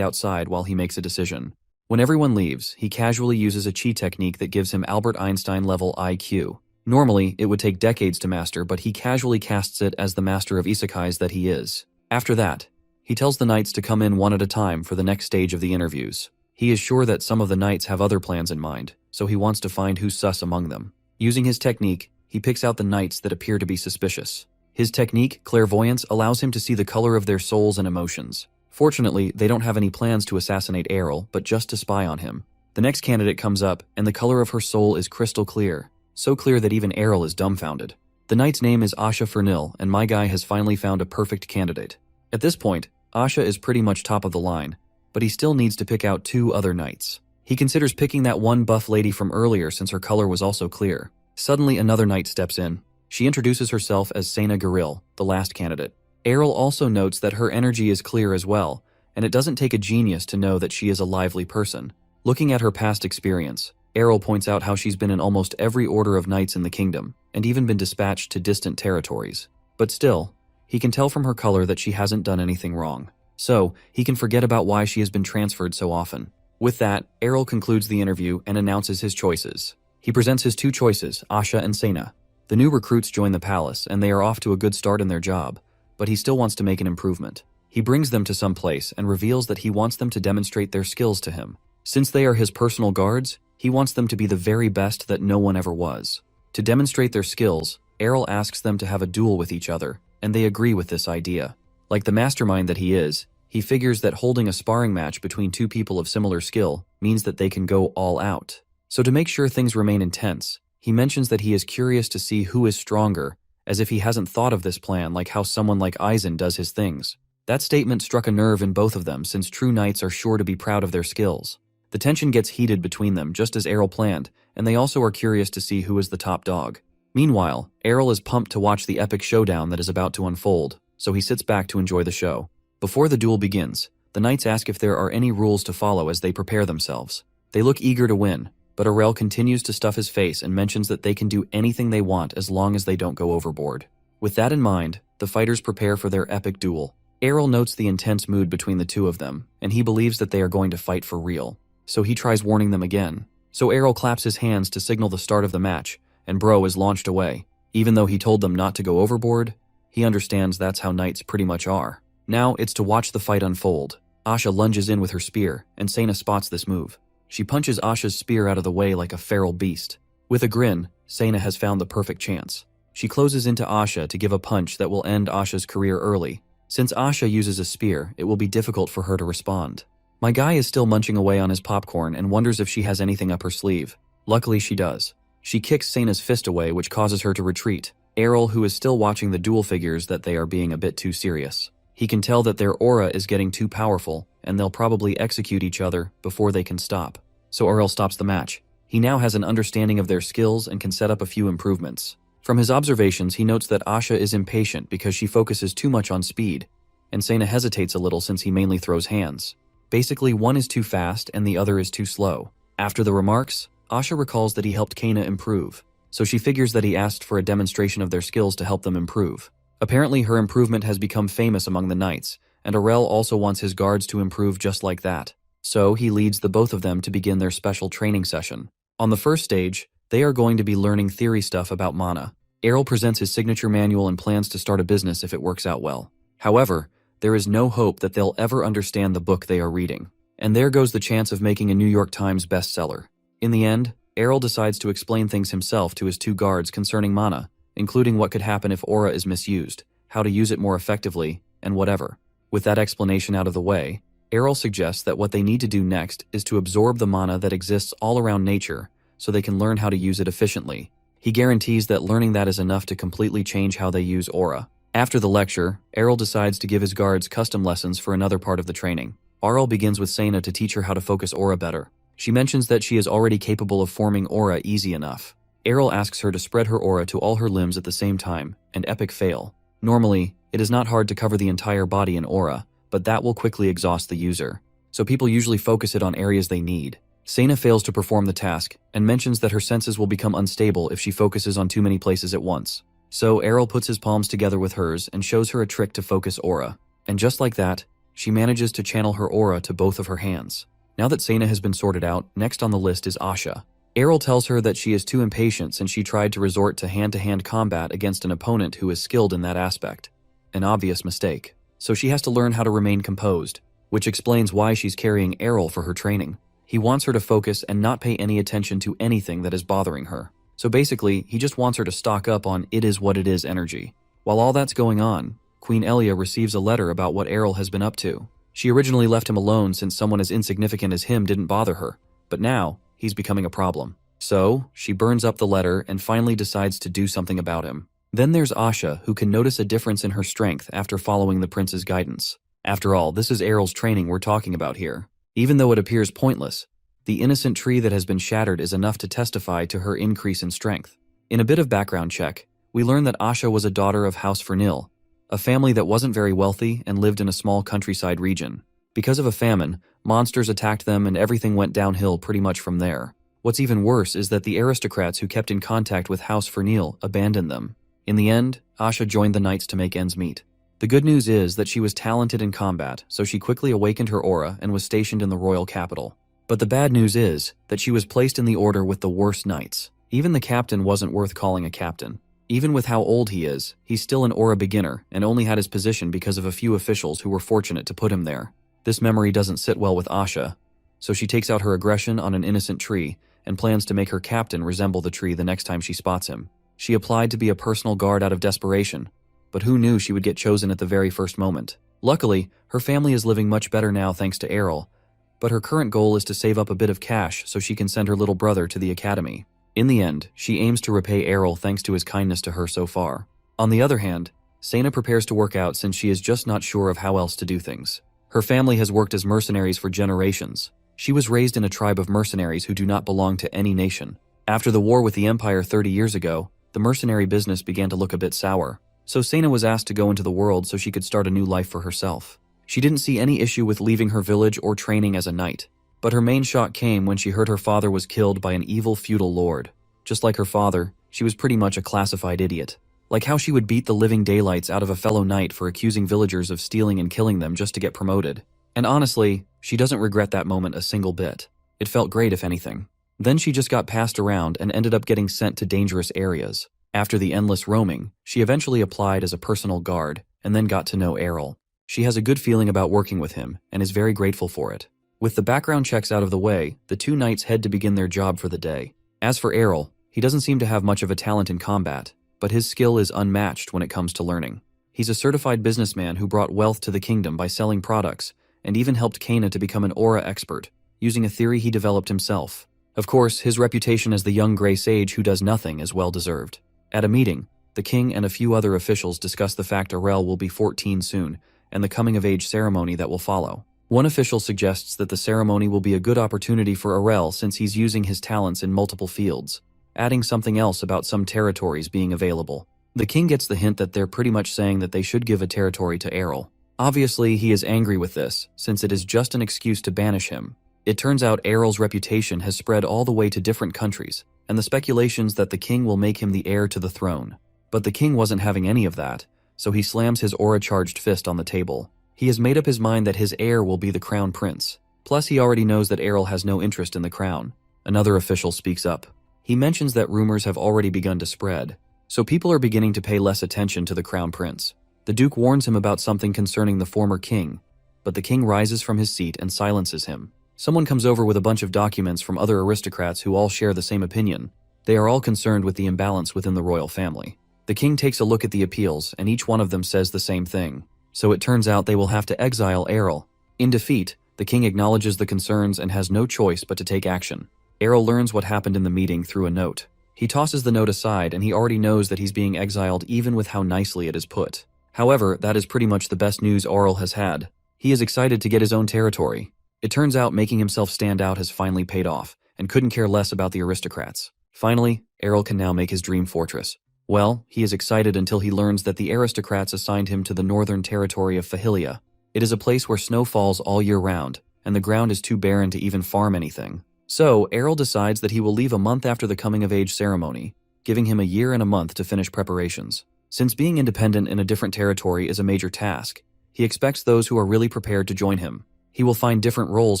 outside while he makes a decision. When everyone leaves, he casually uses a chi technique that gives him Albert Einstein-level IQ. Normally, it would take decades to master, but he casually casts it as the master of isekais that he is. After that, he tells the knights to come in one at a time for the next stage of the interviews. He is sure that some of the knights have other plans in mind, so he wants to find who's sus among them. Using his technique, he picks out the knights that appear to be suspicious. His technique, clairvoyance, allows him to see the color of their souls and emotions. Fortunately, they don't have any plans to assassinate Errol, but just to spy on him. The next candidate comes up, and the color of her soul is crystal clear. So clear that even Errol is dumbfounded. The knight's name is Asha Fernil, and my guy has finally found a perfect candidate. At this point, Asha is pretty much top of the line, but he still needs to pick out 2 other knights. He considers picking that one buff lady from earlier since her color was also clear. Suddenly, another knight steps in. She introduces herself as Sena Garil, the last candidate. Errol also notes that her energy is clear as well, and it doesn't take a genius to know that she is a lively person. Looking at her past experience, Errol points out how she's been in almost every order of knights in the kingdom, and even been dispatched to distant territories. But still, he can tell from her color that she hasn't done anything wrong. So, he can forget about why she has been transferred so often. With that, Errol concludes the interview and announces his choices. He presents his 2 choices, Asha and Sena. The new recruits join the palace, and they are off to a good start in their job, but he still wants to make an improvement. He brings them to some place and reveals that he wants them to demonstrate their skills to him. Since they are his personal guards, he wants them to be the very best that no one ever was. To demonstrate their skills, Errol asks them to have a duel with each other, and they agree with this idea. Like the mastermind that he is, he figures that holding a sparring match between 2 people of similar skill means that they can go all out. So to make sure things remain intense, he mentions that he is curious to see who is stronger, as if he hasn't thought of this plan like how someone like Aizen does his things. That statement struck a nerve in both of them since true knights are sure to be proud of their skills. The tension gets heated between them just as Errol planned, and they also are curious to see who is the top dog. Meanwhile, Errol is pumped to watch the epic showdown that is about to unfold, so he sits back to enjoy the show. Before the duel begins, the knights ask if there are any rules to follow as they prepare themselves. They look eager to win, but Errol continues to stuff his face and mentions that they can do anything they want as long as they don't go overboard. With that in mind, the fighters prepare for their epic duel. Errol notes the intense mood between the 2 of them, and he believes that they are going to fight for real. So he tries warning them again. So Errol claps his hands to signal the start of the match, and Bro is launched away. Even though he told them not to go overboard, he understands that's how knights pretty much are. Now it's to watch the fight unfold. Asha lunges in with her spear, and Sena spots this move. She punches Asha's spear out of the way like a feral beast. With a grin, Sena has found the perfect chance. She closes into Asha to give a punch that will end Asha's career early. Since Asha uses a spear, it will be difficult for her to respond. My guy is still munching away on his popcorn and wonders if she has anything up her sleeve. Luckily she does. She kicks Sena's fist away, which causes her to retreat. Errol, who is still watching the duel, figures that they are being a bit too serious. He can tell that their aura is getting too powerful, and they'll probably execute each other before they can stop. So Errol stops the match. He now has an understanding of their skills and can set up a few improvements. From his observations, he notes that Asha is impatient because she focuses too much on speed, and Sena hesitates a little since he mainly throws hands. Basically, one is too fast and the other is too slow. After the remarks, Asha recalls that he helped Kana improve, so she figures that he asked for a demonstration of their skills to help them improve. Apparently, her improvement has become famous among the knights, and Errol also wants his guards to improve just like that. So he leads the both of them to begin their special training session. On the first stage, they are going to be learning theory stuff about mana. Errol presents his signature manual and plans to start a business if it works out well. However, there is no hope that they'll ever understand the book they are reading. And there goes the chance of making a New York Times bestseller. In the end, Errol decides to explain things himself to his 2 guards concerning mana, including what could happen if aura is misused, how to use it more effectively, and whatever. With that explanation out of the way, Errol suggests that what they need to do next is to absorb the mana that exists all around nature so they can learn how to use it efficiently. He guarantees that learning that is enough to completely change how they use aura. After the lecture, Errol decides to give his guards custom lessons for another part of the training. Errol begins with Sena to teach her how to focus aura better. She mentions that she is already capable of forming aura easy enough. Errol asks her to spread her aura to all her limbs at the same time, an epic fail. Normally, it is not hard to cover the entire body in aura, but that will quickly exhaust the user. So people usually focus it on areas they need. Sena fails to perform the task, and mentions that her senses will become unstable if she focuses on too many places at once. So Errol puts his palms together with hers and shows her a trick to focus aura. And just like that, she manages to channel her aura to both of her hands. Now that Sena has been sorted out, next on the list is Asha. Errol tells her that she is too impatient since she tried to resort to hand-to-hand combat against an opponent who is skilled in that aspect. An obvious mistake. So she has to learn how to remain composed, which explains why she's carrying Errol for her training. He wants her to focus and not pay any attention to anything that is bothering her. So basically, he just wants her to stock up on it is what it is energy. While all that's going on, Queen Elia receives a letter about what Errol has been up to. She originally left him alone since someone as insignificant as him didn't bother her, but now, he's becoming a problem. So, she burns up the letter and finally decides to do something about him. Then there's Asha, who can notice a difference in her strength after following the prince's guidance. After all, this is Errol's training we're talking about here. Even though it appears pointless, the innocent tree that has been shattered is enough to testify to her increase in strength. In a bit of background check, we learn that Asha was a daughter of House Fernil, a family that wasn't very wealthy and lived in a small countryside region. Because of a famine, monsters attacked them and everything went downhill pretty much from there. What's even worse is that the aristocrats who kept in contact with House Fernil abandoned them. In the end, Asha joined the knights to make ends meet. The good news is that she was talented in combat, so she quickly awakened her aura and was stationed in the royal capital. But the bad news is that she was placed in the order with the worst knights. Even the captain wasn't worth calling a captain. Even with how old he is, he's still an aura beginner and only had his position because of a few officials who were fortunate to put him there. This memory doesn't sit well with Asha, so she takes out her aggression on an innocent tree and plans to make her captain resemble the tree the next time she spots him. She applied to be a personal guard out of desperation, but who knew she would get chosen at the very first moment. Luckily, her family is living much better now thanks to Errol, but her current goal is to save up a bit of cash so she can send her little brother to the academy. In the end, she aims to repay Errol thanks to his kindness to her so far. On the other hand, Sena prepares to work out since she is just not sure of how else to do things. Her family has worked as mercenaries for generations. She was raised in a tribe of mercenaries who do not belong to any nation. After the war with the Empire 30 years ago, the mercenary business began to look a bit sour. So Sena was asked to go into the world so she could start a new life for herself. She didn't see any issue with leaving her village or training as a knight. But her main shock came when she heard her father was killed by an evil feudal lord. Just like her father, she was pretty much a classified idiot. Like how she would beat the living daylights out of a fellow knight for accusing villagers of stealing and killing them just to get promoted. And honestly, she doesn't regret that moment a single bit. It felt great if anything. Then she just got passed around and ended up getting sent to dangerous areas. After the endless roaming, she eventually applied as a personal guard and then got to know Errol. She has a good feeling about working with him and is very grateful for it. With the background checks out of the way, the two knights head to begin their job for the day. As for Errol, he doesn't seem to have much of a talent in combat, but his skill is unmatched when it comes to learning. He's a certified businessman who brought wealth to the kingdom by selling products, and even helped Kana to become an aura expert, using a theory he developed himself. Of course, his reputation as the young gray sage who does nothing is well deserved. At a meeting, the king and a few other officials discuss the fact Arel will be 14 soon, and the coming-of-age ceremony that will follow. One official suggests that the ceremony will be a good opportunity for Arel since he's using his talents in multiple fields, adding something else about some territories being available. The king gets the hint that they're pretty much saying that they should give a territory to Errol. Obviously, he is angry with this, since it is just an excuse to banish him. It turns out Errol's reputation has spread all the way to different countries, and the speculations that the king will make him the heir to the throne. But the king wasn't having any of that, so he slams his aura-charged fist on the table. He has made up his mind that his heir will be the crown prince. Plus, he already knows that Errol has no interest in the crown. Another official speaks up. He mentions that rumors have already begun to spread, so people are beginning to pay less attention to the crown prince. The duke warns him about something concerning the former king, but the king rises from his seat and silences him. Someone comes over with a bunch of documents from other aristocrats who all share the same opinion. They are all concerned with the imbalance within the royal family. The king takes a look at the appeals, and each one of them says the same thing. so it turns out they will have to exile Errol. In defeat, the king acknowledges the concerns and has no choice but to take action. Errol learns what happened in the meeting through a note. He tosses the note aside and he already knows that he's being exiled even with how nicely it is put. However, that is pretty much the best news Errol has had. He is excited to get his own territory. It turns out making himself stand out has finally paid off, and couldn't care less about the aristocrats. Finally, Errol can now make his dream fortress. Well, he is excited until he learns that the aristocrats assigned him to the northern territory of Fahilia. It is a place where snow falls all year round, and the ground is too barren to even farm anything. So, Errol decides that he will leave a month after the coming-of-age ceremony, giving him a year and a month to finish preparations. Since being independent in a different territory is a major task, he expects those who are really prepared to join him. He will find different roles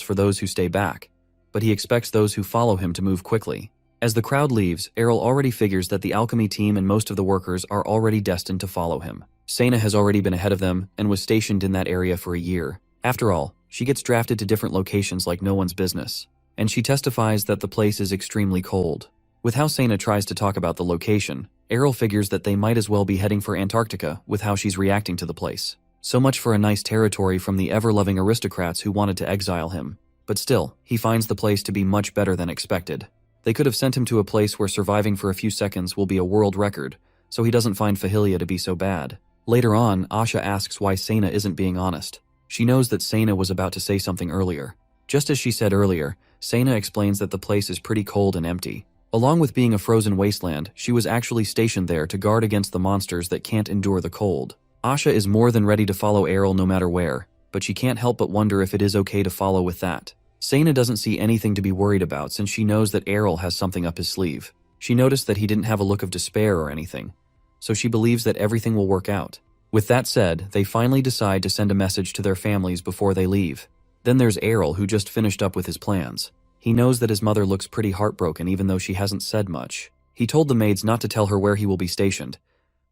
for those who stay back, but he expects those who follow him to move quickly. As the crowd leaves, Errol already figures that the alchemy team and most of the workers are already destined to follow him. Sena has already been ahead of them and was stationed in that area for a year. After all, she gets drafted to different locations like no one's business, and she testifies that the place is extremely cold. With how Sena tries to talk about the location, Errol figures that they might as well be heading for Antarctica with how she's reacting to the place. So much for a nice territory from the ever-loving aristocrats who wanted to exile him. But still, he finds the place to be much better than expected. They could have sent him to a place where surviving for a few seconds will be a world record, so he doesn't find Fahilia to be so bad. Later on, Asha asks why Sena isn't being honest. She knows that Sena was about to say something earlier. Just as she said earlier, Sena explains that the place is pretty cold and empty. Along with being a frozen wasteland, she was actually stationed there to guard against the monsters that can't endure the cold. Asha is more than ready to follow Errol no matter where, but she can't help but wonder if it is okay to follow with that. Sena doesn't see anything to be worried about since she knows that Errol has something up his sleeve. She noticed that he didn't have a look of despair or anything, so she believes that everything will work out. With that said, they finally decide to send a message to their families before they leave. Then there's Errol, who just finished up with his plans. He knows that his mother looks pretty heartbroken even though she hasn't said much. He told the maids not to tell her where he will be stationed,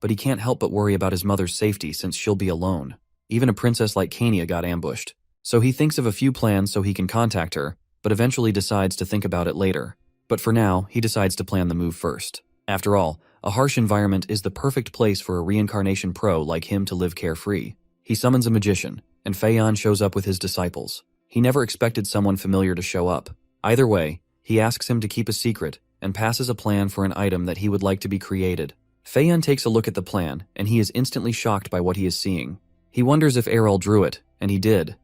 but he can't help but worry about his mother's safety since she'll be alone. Even a princess like Kania got ambushed. So he thinks of a few plans so he can contact her, but eventually decides to think about it later. But for now, he decides to plan the move first. After all, a harsh environment is the perfect place for a reincarnation pro like him to live carefree. He summons a magician, and Feiyan shows up with his disciples. He never expected someone familiar to show up. Either way, he asks him to keep a secret and passes a plan for an item that he would like to be created. Feiyan takes a look at the plan, and he is instantly shocked by what he is seeing. He wonders if Errol drew it, and he did.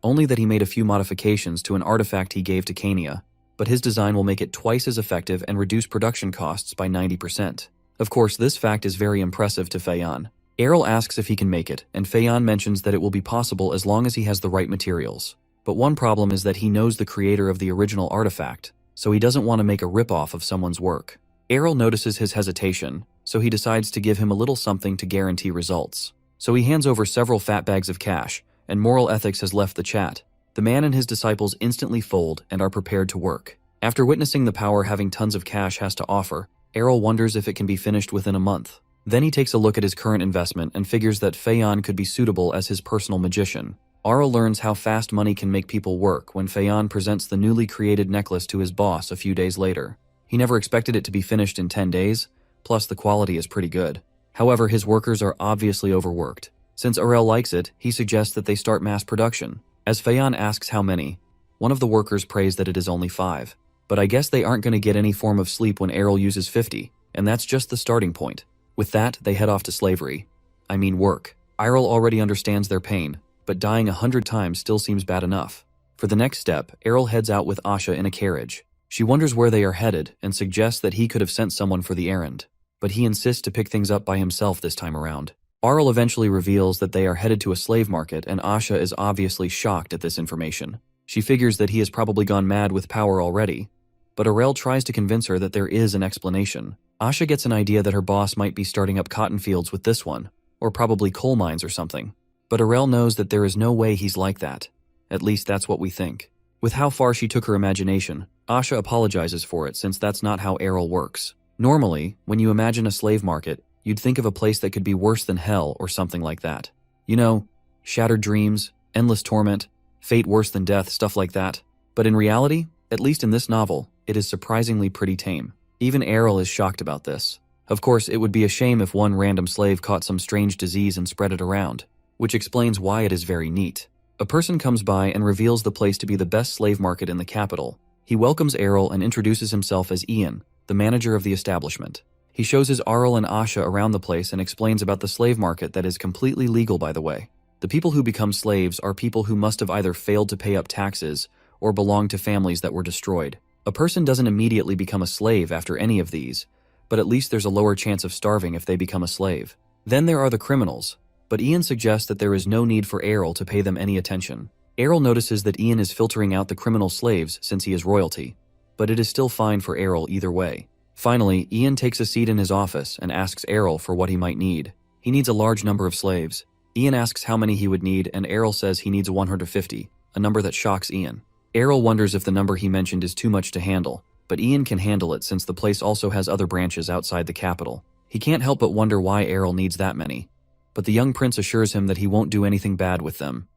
Only that he made a few modifications to an artifact he gave to Kania, but his design will make it twice as effective and reduce production costs by 90%. Of course, this fact is very impressive to Feiyan. Errol asks if he can make it, and Feiyan mentions that it will be possible as long as he has the right materials. But one problem is that he knows the creator of the original artifact, so he doesn't want to make a rip-off of someone's work. Errol notices his hesitation, so he decides to give him a little something to guarantee results. So he hands over several fat bags of cash, and moral ethics has left the chat. The man and his disciples instantly fold and are prepared to work. After witnessing the power having tons of cash has to offer, Errol wonders if it can be finished within a month. Then he takes a look at his current investment and figures that Feiyan could be suitable as his personal magician. Aro learns how fast money can make people work when Feiyan presents the newly created necklace to his boss a few days later. He never expected it to be finished in 10 days, plus the quality is pretty good. However, his workers are obviously overworked. Since Arel likes it, he suggests that they start mass production. As Feiyan asks how many, one of the workers prays that it is only 5. But I guess they aren't going to get any form of sleep when Errol uses 50, and that's just the starting point. With that, they head off to slavery. I mean work. Errol already understands their pain, but dying 100 times still seems bad enough. For the next step, Errol heads out with Asha in a carriage. She wonders where they are headed and suggests that he could have sent someone for the errand, but he insists to pick things up by himself this time around. Arl eventually reveals that they are headed to a slave market, and Asha is obviously shocked at this information. She figures that he has probably gone mad with power already, but Arel tries to convince her that there is an explanation. Asha gets an idea that her boss might be starting up cotton fields with this one, or probably coal mines or something. But Arel knows that there is no way he's like that. At least that's what we think. With how far she took her imagination, Asha apologizes for it since that's not how Errol works. Normally, when you imagine a slave market, you'd think of a place that could be worse than hell or something like that. You know, shattered dreams, endless torment, fate worse than death, stuff like that. But in reality, at least in this novel, it is surprisingly pretty tame. Even Errol is shocked about this. Of course, it would be a shame if one random slave caught some strange disease and spread it around. which explains why it is very neat. A person comes by and reveals the place to be the best slave market in the capital. He welcomes Errol and introduces himself as Ian, the manager of the establishment. He shows his Arl and Asha around the place and explains about the slave market that is completely legal, by the way. The people who become slaves are people who must have either failed to pay up taxes or belong to families that were destroyed. A person doesn't immediately become a slave after any of these, but at least there's a lower chance of starving if they become a slave. Then there are the criminals, but Ian suggests that there is no need for Errol to pay them any attention. Errol notices that Ian is filtering out the criminal slaves since he is royalty, but it is still fine for Errol either way. Finally, Ian takes a seat in his office and asks Errol for what he might need. He needs a large number of slaves. Ian asks how many he would need, and Errol says he needs 150, a number that shocks Ian. Errol wonders if the number he mentioned is too much to handle, but Ian can handle it since the place also has other branches outside the capital. He can't help but wonder why Errol needs that many, but the young prince assures him that he won't do anything bad with them.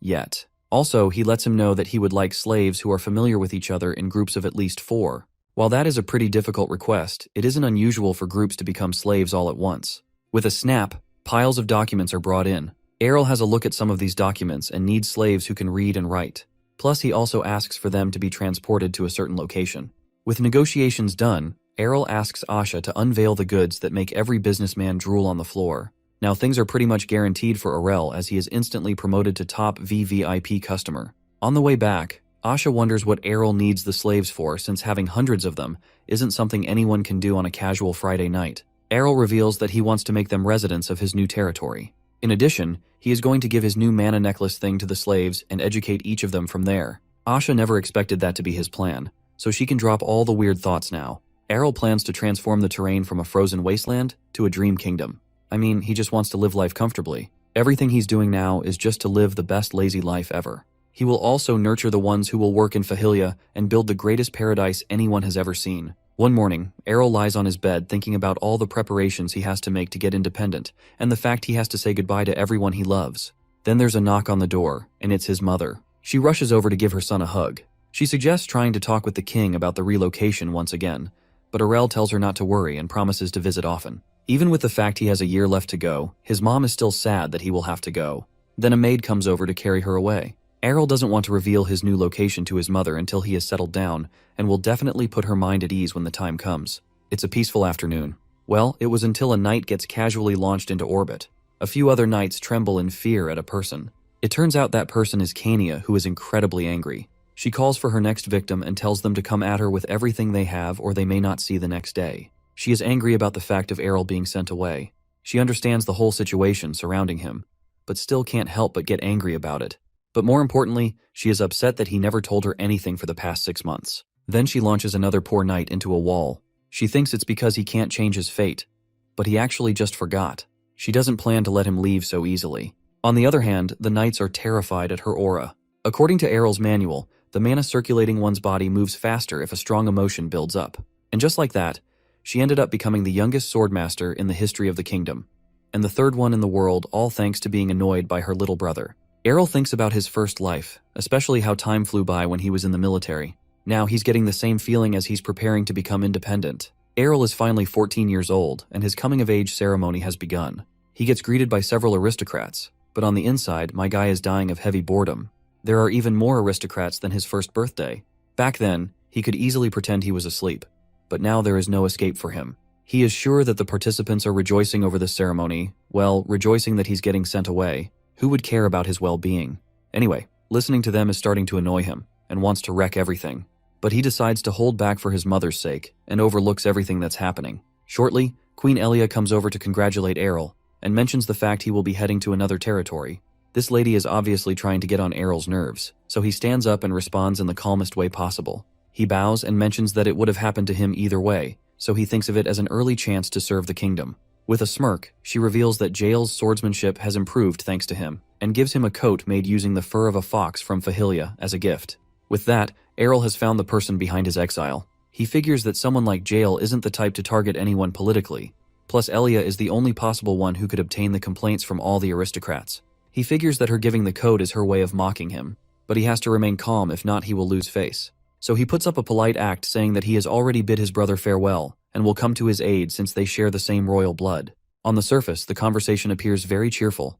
Yet. Also, he lets him know that he would like slaves who are familiar with each other in groups of at least 4. While that is a pretty difficult request, it isn't unusual for groups to become slaves all at once. With a snap, piles of documents are brought in. Errol has a look at some of these documents and needs slaves who can read and write. Plus, he also asks for them to be transported to a certain location. With negotiations done, Errol asks Asha to unveil the goods that make every businessman drool on the floor. Now things are pretty much guaranteed for Errol as he is instantly promoted to top VVIP customer. On the way back, Asha wonders what Errol needs the slaves for since having hundreds of them isn't something anyone can do on a casual Friday night. Errol reveals that he wants to make them residents of his new territory. In addition, he is going to give his new mana necklace thing to the slaves and educate each of them from there. Asha never expected that to be his plan, so she can drop all the weird thoughts now. Errol plans to transform the terrain from a frozen wasteland to a dream kingdom. I mean, he just wants to live life comfortably. Everything he's doing now is just to live the best lazy life ever. He will also nurture the ones who will work in Fahilia and build the greatest paradise anyone has ever seen. One morning, Errol lies on his bed thinking about all the preparations he has to make to get independent and the fact he has to say goodbye to everyone he loves. Then there's a knock on the door, and it's his mother. She rushes over to give her son a hug. She suggests trying to talk with the king about the relocation once again, but Errol tells her not to worry and promises to visit often. Even with the fact he has a year left to go, his mom is still sad that he will have to go. Then a maid comes over to carry her away. Errol doesn't want to reveal his new location to his mother until he has settled down, and will definitely put her mind at ease when the time comes. It's a peaceful afternoon. Well, it was until a knight gets casually launched into orbit. A few other knights tremble in fear at a person. It turns out that person is Kania, who is incredibly angry. She calls for her next victim and tells them to come at her with everything they have or they may not see the next day. She is angry about the fact of Errol being sent away. She understands the whole situation surrounding him, but still can't help but get angry about it. But more importantly, she is upset that he never told her anything for the past 6 months. Then she launches another poor knight into a wall. She thinks it's because he can't change his fate, but he actually just forgot. She doesn't plan to let him leave so easily. On the other hand, the knights are terrified at her aura. According to Errol's manual, the mana circulating one's body moves faster if a strong emotion builds up. And just like that, she ended up becoming the youngest swordmaster in the history of the kingdom, and the third one in the world, all thanks to being annoyed by her little brother. Errol thinks about his first life, especially how time flew by when he was in the military. Now he's getting the same feeling as he's preparing to become independent. Errol is finally 14 years old, and his coming-of-age ceremony has begun. He gets greeted by several aristocrats, but on the inside, my guy is dying of heavy boredom. There are even more aristocrats than his first birthday. Back then, he could easily pretend he was asleep, but now there is no escape for him. He is sure that the participants are rejoicing over this ceremony, well, rejoicing that he's getting sent away. Who would care about his well-being? Anyway, listening to them is starting to annoy him, and wants to wreck everything. But he decides to hold back for his mother's sake, and overlooks everything that's happening. Shortly, Queen Elia comes over to congratulate Errol, and mentions the fact he will be heading to another territory. This lady is obviously trying to get on Errol's nerves, so he stands up and responds in the calmest way possible. He bows and mentions that it would have happened to him either way, so he thinks of it as an early chance to serve the kingdom. With a smirk, she reveals that Jael's swordsmanship has improved thanks to him, and gives him a coat made using the fur of a fox from Fahilia as a gift. With that, Errol has found the person behind his exile. He figures that someone like Jael isn't the type to target anyone politically. Plus, Elia is the only possible one who could obtain the complaints from all the aristocrats. He figures that her giving the coat is her way of mocking him, but he has to remain calm, if not he will lose face. So he puts up a polite act saying that he has already bid his brother farewell, and will come to his aid since they share the same royal blood. On the surface, the conversation appears very cheerful,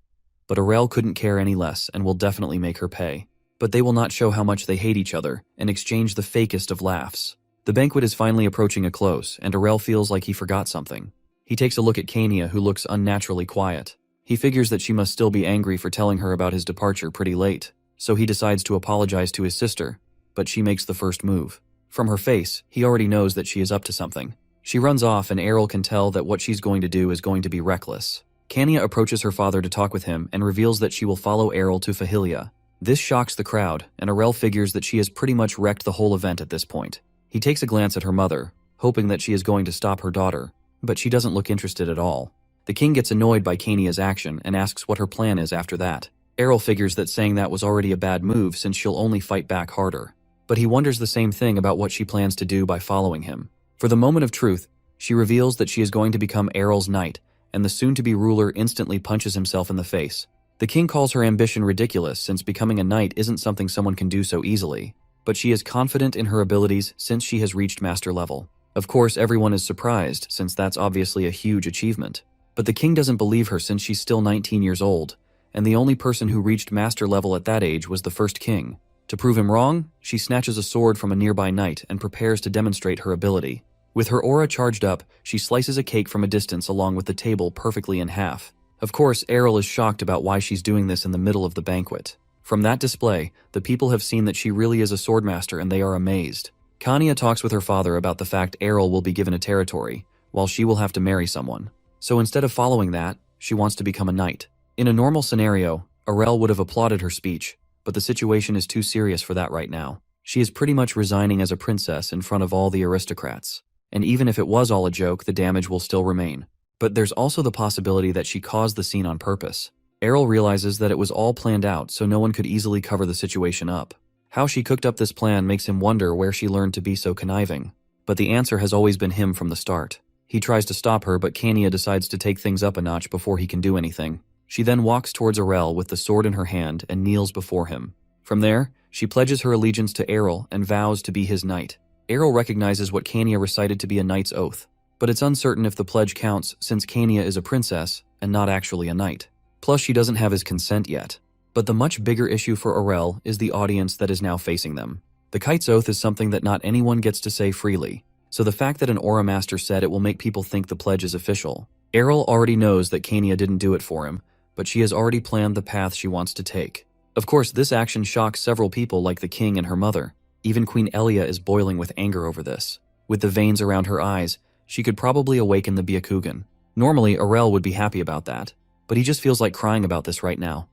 but Arel couldn't care any less and will definitely make her pay. But they will not show how much they hate each other and exchange the fakest of laughs. The banquet is finally approaching a close, and Arel feels like he forgot something. He takes a look at Kania, who looks unnaturally quiet. He figures that she must still be angry for telling her about his departure pretty late, so he decides to apologize to his sister, but she makes the first move. From her face, he already knows that she is up to something. She runs off, and Arel can tell that what she's going to do is going to be reckless. Kania approaches her father to talk with him and reveals that she will follow Arel to Fahilia. This shocks the crowd, and Arel figures that she has pretty much wrecked the whole event at this point. He takes a glance at her mother, hoping that she is going to stop her daughter, but she doesn't look interested at all. The king gets annoyed by Kania's action and asks what her plan is after that. Arel figures that saying that was already a bad move since she'll only fight back harder. But he wonders the same thing about what she plans to do by following him. For the moment of truth, she reveals that she is going to become Arel's knight, and the soon-to-be ruler instantly punches himself in the face. The king calls her ambition ridiculous since becoming a knight isn't something someone can do so easily, but she is confident in her abilities since she has reached master level. Of course, everyone is surprised since that's obviously a huge achievement. But the king doesn't believe her since she's still 19 years old, and the only person who reached master level at that age was the first king. To prove him wrong, she snatches a sword from a nearby knight and prepares to demonstrate her ability. With her aura charged up, she slices a cake from a distance along with the table perfectly in half. Of course, Arel is shocked about why she's doing this in the middle of the banquet. From that display, the people have seen that she really is a swordmaster and they are amazed. Kania talks with her father about the fact Arel will be given a territory, while she will have to marry someone. So instead of following that, she wants to become a knight. In a normal scenario, Arel would have applauded her speech, but the situation is too serious for that right now. She is pretty much resigning as a princess in front of all the aristocrats. And even if it was all a joke, the damage will still remain. But there's also the possibility that she caused the scene on purpose. Arel realizes that it was all planned out so no one could easily cover the situation up. How she cooked up this plan makes him wonder where she learned to be so conniving. But the answer has always been him from the start. He tries to stop her, but Kania decides to take things up a notch before he can do anything. She then walks towards Arel with the sword in her hand and kneels before him. From there, she pledges her allegiance to Arel and vows to be his knight. Arel recognizes what Kania recited to be a knight's oath, but it's uncertain if the pledge counts since Kania is a princess and not actually a knight. Plus, she doesn't have his consent yet. But the much bigger issue for Arel is the audience that is now facing them. The kite's oath is something that not anyone gets to say freely, so the fact that an aura master said it will make people think the pledge is official. Arel already knows that Kania didn't do it for him, but she has already planned the path she wants to take. Of course, this action shocks several people like the king and her mother. Even Queen Elia is boiling with anger over this. With the veins around her eyes, she could probably awaken the Byakugan. Normally, Arel would be happy about that, but he just feels like crying about this right now.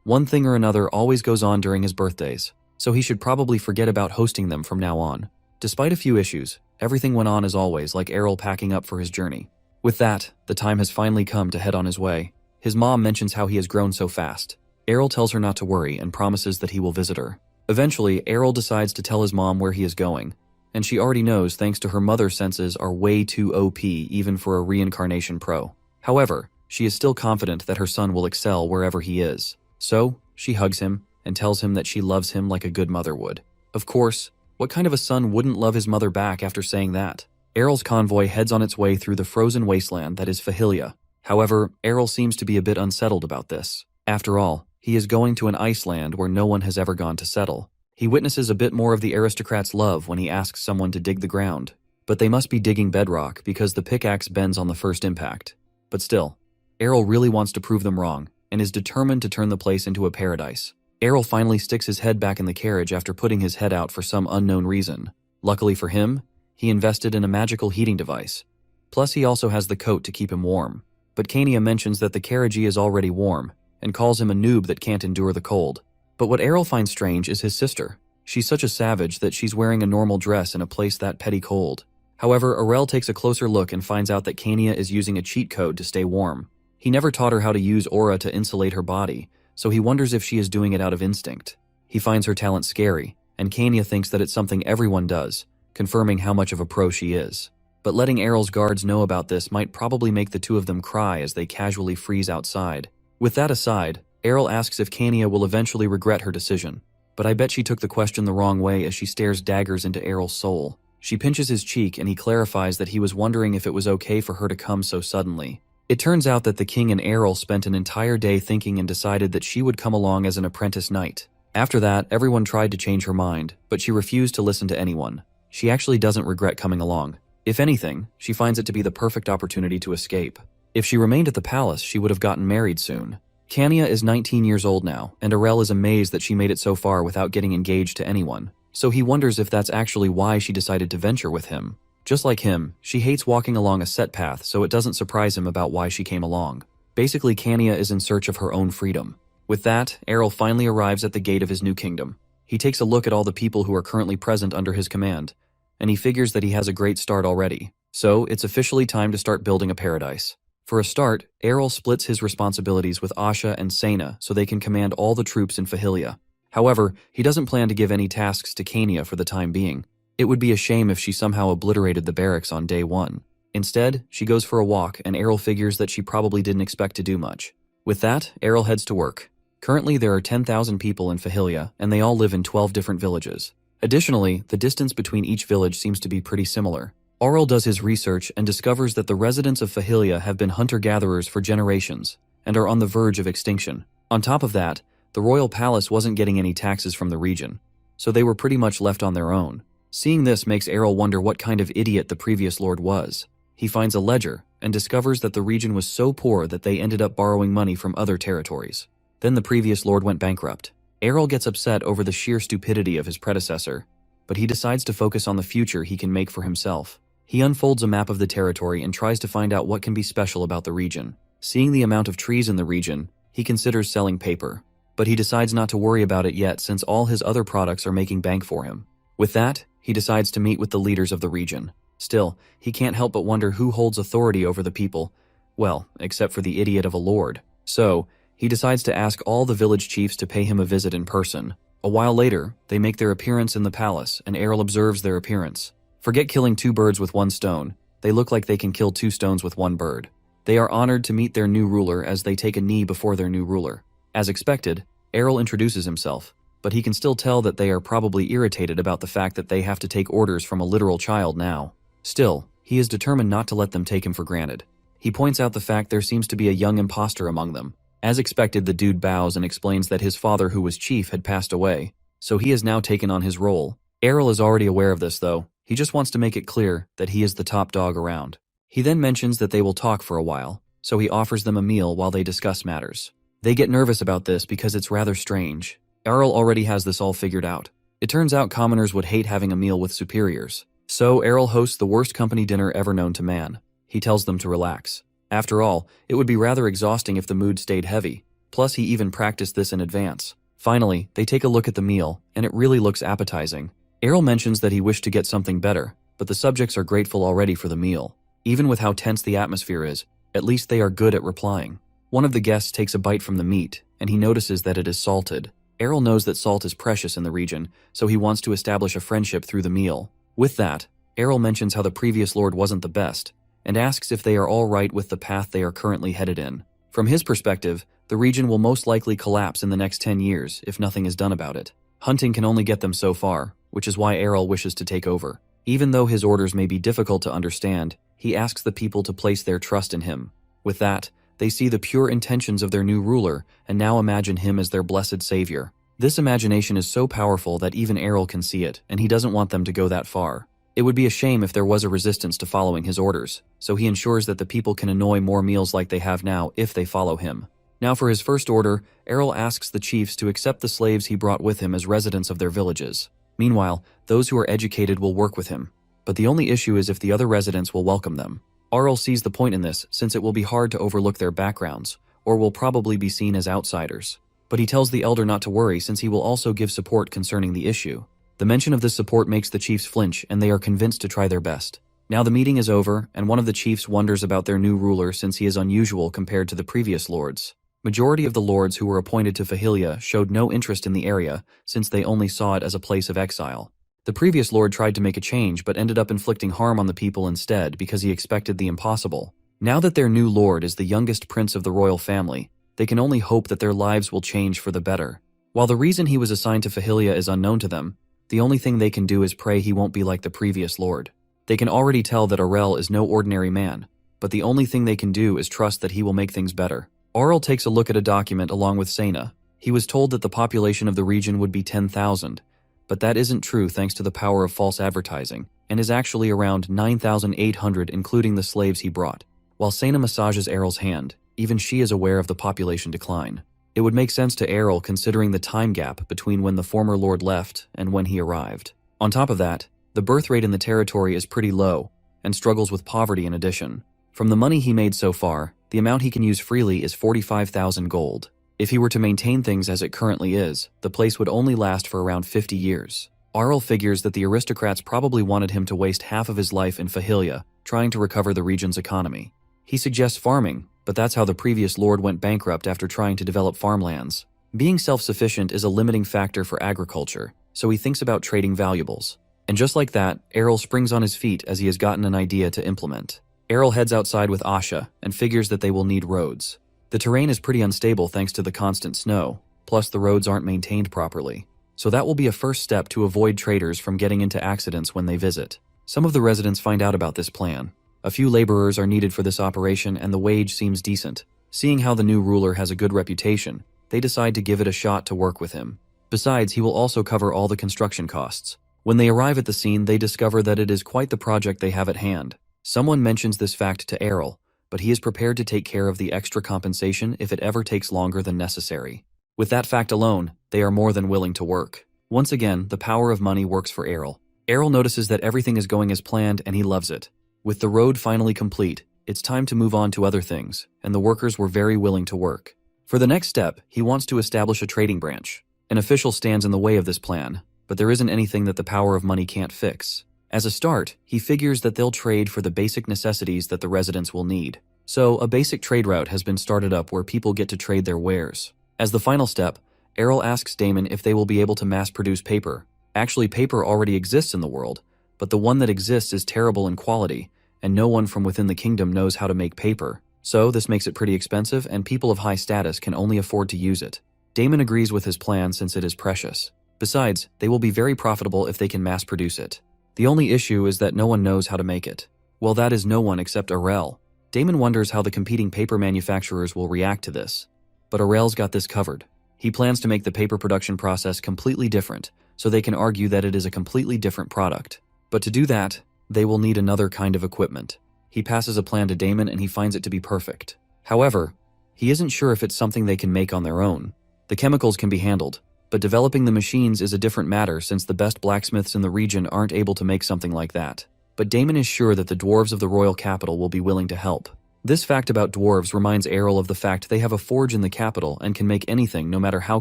One thing or another always goes on during his birthdays, so he should probably forget about hosting them from now on. Despite a few issues, everything went on as always, like Arel packing up for his journey. With that, the time has finally come to head on his way. His mom mentions how he has grown so fast. Arel tells her not to worry and promises that he will visit her. Eventually, Arel decides to tell his mom where he is going, and she already knows thanks to her mother's senses are way too OP even for a reincarnation pro. However, she is still confident that her son will excel wherever he is. So, she hugs him and tells him that she loves him like a good mother would. Of course, what kind of a son wouldn't love his mother back after saying that? Arel's convoy heads on its way through the frozen wasteland that is Fahilia. However, Arel seems to be a bit unsettled about this. After all, he is going to an iceland where no one has ever gone to settle. He witnesses a bit more of the aristocrats' love when he asks someone to dig the ground. But they must be digging bedrock because the pickaxe bends on the first impact. But still, Arel really wants to prove them wrong and is determined to turn the place into a paradise. Arel finally sticks his head back in the carriage after putting his head out for some unknown reason. Luckily for him, he invested in a magical heating device. Plus, he also has the coat to keep him warm. But Kania mentions that the carriagee is already warm and calls him a noob that can't endure the cold. But what Arel finds strange is his sister. She's such a savage that she's wearing a normal dress in a place that petty cold. However, Arel takes a closer look and finds out that Kania is using a cheat code to stay warm. He never taught her how to use aura to insulate her body, so he wonders if she is doing it out of instinct. He finds her talent scary, and Kania thinks that it's something everyone does, confirming how much of a pro she is. But letting Arel's guards know about this might probably make the two of them cry as they casually freeze outside. With that aside, Arel asks if Kania will eventually regret her decision, but I bet she took the question the wrong way as she stares daggers into Arel's soul. She pinches his cheek and he clarifies that he was wondering if it was okay for her to come so suddenly. It turns out that the king and Errol spent an entire day thinking and decided that she would come along as an apprentice knight. After that, everyone tried to change her mind, but she refused to listen to anyone. She actually doesn't regret coming along. If anything, she finds it to be the perfect opportunity to escape. If she remained at the palace, she would have gotten married soon. Kania is 19 years old now, and Errol is amazed that she made it so far without getting engaged to anyone. So he wonders if that's actually why she decided to venture with him. Just like him, she hates walking along a set path, so it doesn't surprise him about why she came along. Basically, Kania is in search of her own freedom. With that, Errol finally arrives at the gate of his new kingdom. He takes a look at all the people who are currently present under his command, and he figures that he has a great start already. So, it's officially time to start building a paradise. For a start, Errol splits his responsibilities with Asha and Sena so they can command all the troops in Fahilia. However, he doesn't plan to give any tasks to Kania for the time being. It would be a shame if she somehow obliterated the barracks on day one. Instead, she goes for a walk, and Errol figures that she probably didn't expect to do much. With that, Errol heads to work. Currently, there are 10,000 people in Fahilia, and they all live in 12 different villages. Additionally, the distance between each village seems to be pretty similar. Errol does his research and discovers that the residents of Fahilia have been hunter-gatherers for generations, and are on the verge of extinction. On top of that, the royal palace wasn't getting any taxes from the region, so they were pretty much left on their own. Seeing this makes Errol wonder what kind of idiot the previous lord was. He finds a ledger and discovers that the region was so poor that they ended up borrowing money from other territories. Then the previous lord went bankrupt. Errol gets upset over the sheer stupidity of his predecessor, but he decides to focus on the future he can make for himself. He unfolds a map of the territory and tries to find out what can be special about the region. Seeing the amount of trees in the region, he considers selling paper, but he decides not to worry about it yet since all his other products are making bank for him. With that, he decides to meet with the leaders of the region. Still, he can't help but wonder who holds authority over the people. Well, except for the idiot of a lord. So, he decides to ask all the village chiefs to pay him a visit in person. A while later, they make their appearance in the palace, and Errol observes their appearance. Forget killing 2 birds with 1 stone. They look like they can kill 2 stones with 1 bird. They are honored to meet their new ruler as they take a knee before their new ruler. As expected, Errol introduces himself, but he can still tell that they are probably irritated about the fact that they have to take orders from a literal child now. Still, he is determined not to let them take him for granted. He points out the fact there seems to be a young imposter among them. As expected, the dude bows and explains that his father, who was chief, had passed away, so he has now taken on his role. Errol is already aware of this, though. He just wants to make it clear that he is the top dog around. He then mentions that they will talk for a while, so he offers them a meal while they discuss matters. They get nervous about this because it's rather strange. Errol already has this all figured out. It turns out commoners would hate having a meal with superiors. So Errol hosts the worst company dinner ever known to man. He tells them to relax. After all, it would be rather exhausting if the mood stayed heavy. Plus, he even practiced this in advance. Finally, they take a look at the meal, and it really looks appetizing. Errol mentions that he wished to get something better, but the subjects are grateful already for the meal. Even with how tense the atmosphere is, at least they are good at replying. One of the guests takes a bite from the meat, and he notices that it is salted. Errol knows that salt is precious in the region, so he wants to establish a friendship through the meal. With that, Errol mentions how the previous lord wasn't the best, and asks if they are all right with the path they are currently headed in. From his perspective, the region will most likely collapse in the next 10 years if nothing is done about it. Hunting can only get them so far, which is why Errol wishes to take over. Even though his orders may be difficult to understand, he asks the people to place their trust in him. With that, they see the pure intentions of their new ruler and now imagine him as their blessed savior. This imagination is so powerful that even Errol can see it, and he doesn't want them to go that far. It would be a shame if there was a resistance to following his orders, so he ensures that the people can enjoy more meals like they have now if they follow him. Now for his first order, Errol asks the chiefs to accept the slaves he brought with him as residents of their villages. Meanwhile, those who are educated will work with him, but the only issue is if the other residents will welcome them. Errol sees the point in this since it will be hard to overlook their backgrounds, or will probably be seen as outsiders. But he tells the elder not to worry since he will also give support concerning the issue. The mention of this support makes the chiefs flinch and they are convinced to try their best. Now the meeting is over and one of the chiefs wonders about their new ruler since he is unusual compared to the previous lords. Majority of the lords who were appointed to Fahilia showed no interest in the area since they only saw it as a place of exile. The previous lord tried to make a change but ended up inflicting harm on the people instead because he expected the impossible. Now that their new lord is the youngest prince of the royal family, they can only hope that their lives will change for the better. While the reason he was assigned to Fahilia is unknown to them, the only thing they can do is pray he won't be like the previous lord. They can already tell that Errol is no ordinary man. but the only thing they can do is trust that he will make things better. Aurel takes a look at a document along with Sena. He was told that the population of the region would be 10,000, but that isn't true thanks to the power of false advertising, and is actually around 9,800 including the slaves he brought. While Sena massages Aurel's hand, even she is aware of the population decline. It would make sense to Aurel considering the time gap between when the former lord left and when he arrived. On top of that, the birth rate in the territory is pretty low, and struggles with poverty in addition. From the money he made so far, the amount he can use freely is 45,000 gold. If he were to maintain things as it currently is, the place would only last for around 50 years. Aurel figures that the aristocrats probably wanted him to waste half of his life in Fahilia, trying to recover the region's economy. He suggests farming, but that's how the previous lord went bankrupt after trying to develop farmlands. Being self-sufficient is a limiting factor for agriculture, so he thinks about trading valuables. And just like that, Aurel springs on his feet as he has gotten an idea to implement. Aurel heads outside with Asha and figures that they will need roads. The terrain is pretty unstable thanks to the constant snow, plus the roads aren't maintained properly. So that will be a first step to avoid traders from getting into accidents when they visit. Some of the residents find out about this plan. A few laborers are needed for this operation and the wage seems decent. Seeing how the new ruler has a good reputation, they decide to give it a shot to work with him. Besides, he will also cover all the construction costs. When they arrive at the scene, they discover that it is quite the project they have at hand. Someone mentions this fact to Aurel, but he is prepared to take care of the extra compensation if it ever takes longer than necessary. With that fact alone, they are more than willing to work. Once again, the power of money works for Aurel. Aurel notices that everything is going as planned and he loves it. With the road finally complete, it's time to move on to other things, and the workers were very willing to work. For the next step, he wants to establish a trading branch. An official stands in the way of this plan, but there isn't anything that the power of money can't fix. As a start, he figures that they'll trade for the basic necessities that the residents will need. So, a basic trade route has been started up where people get to trade their wares. As the final step, Aurel asks Damon if they will be able to mass-produce paper. Actually, paper already exists in the world, but the one that exists is terrible in quality, and no one from within the kingdom knows how to make paper. So, this makes it pretty expensive, and people of high status can only afford to use it. Damon agrees with his plan since it is precious. Besides, they will be very profitable if they can mass-produce it. The only issue is that no one knows how to make it. Well, that is no one except Aurel. Damon wonders how the competing paper manufacturers will react to this. But Aurel's got this covered. He plans to make the paper production process completely different, so they can argue that it is a completely different product. But to do that, they will need another kind of equipment. He passes a plan to Damon and he finds it to be perfect. However, he isn't sure if it's something they can make on their own. The chemicals can be handled, but developing the machines is a different matter since the best blacksmiths in the region aren't able to make something like that. But Damon is sure that the dwarves of the royal capital will be willing to help. This fact about dwarves reminds Aurel of the fact they have a forge in the capital and can make anything no matter how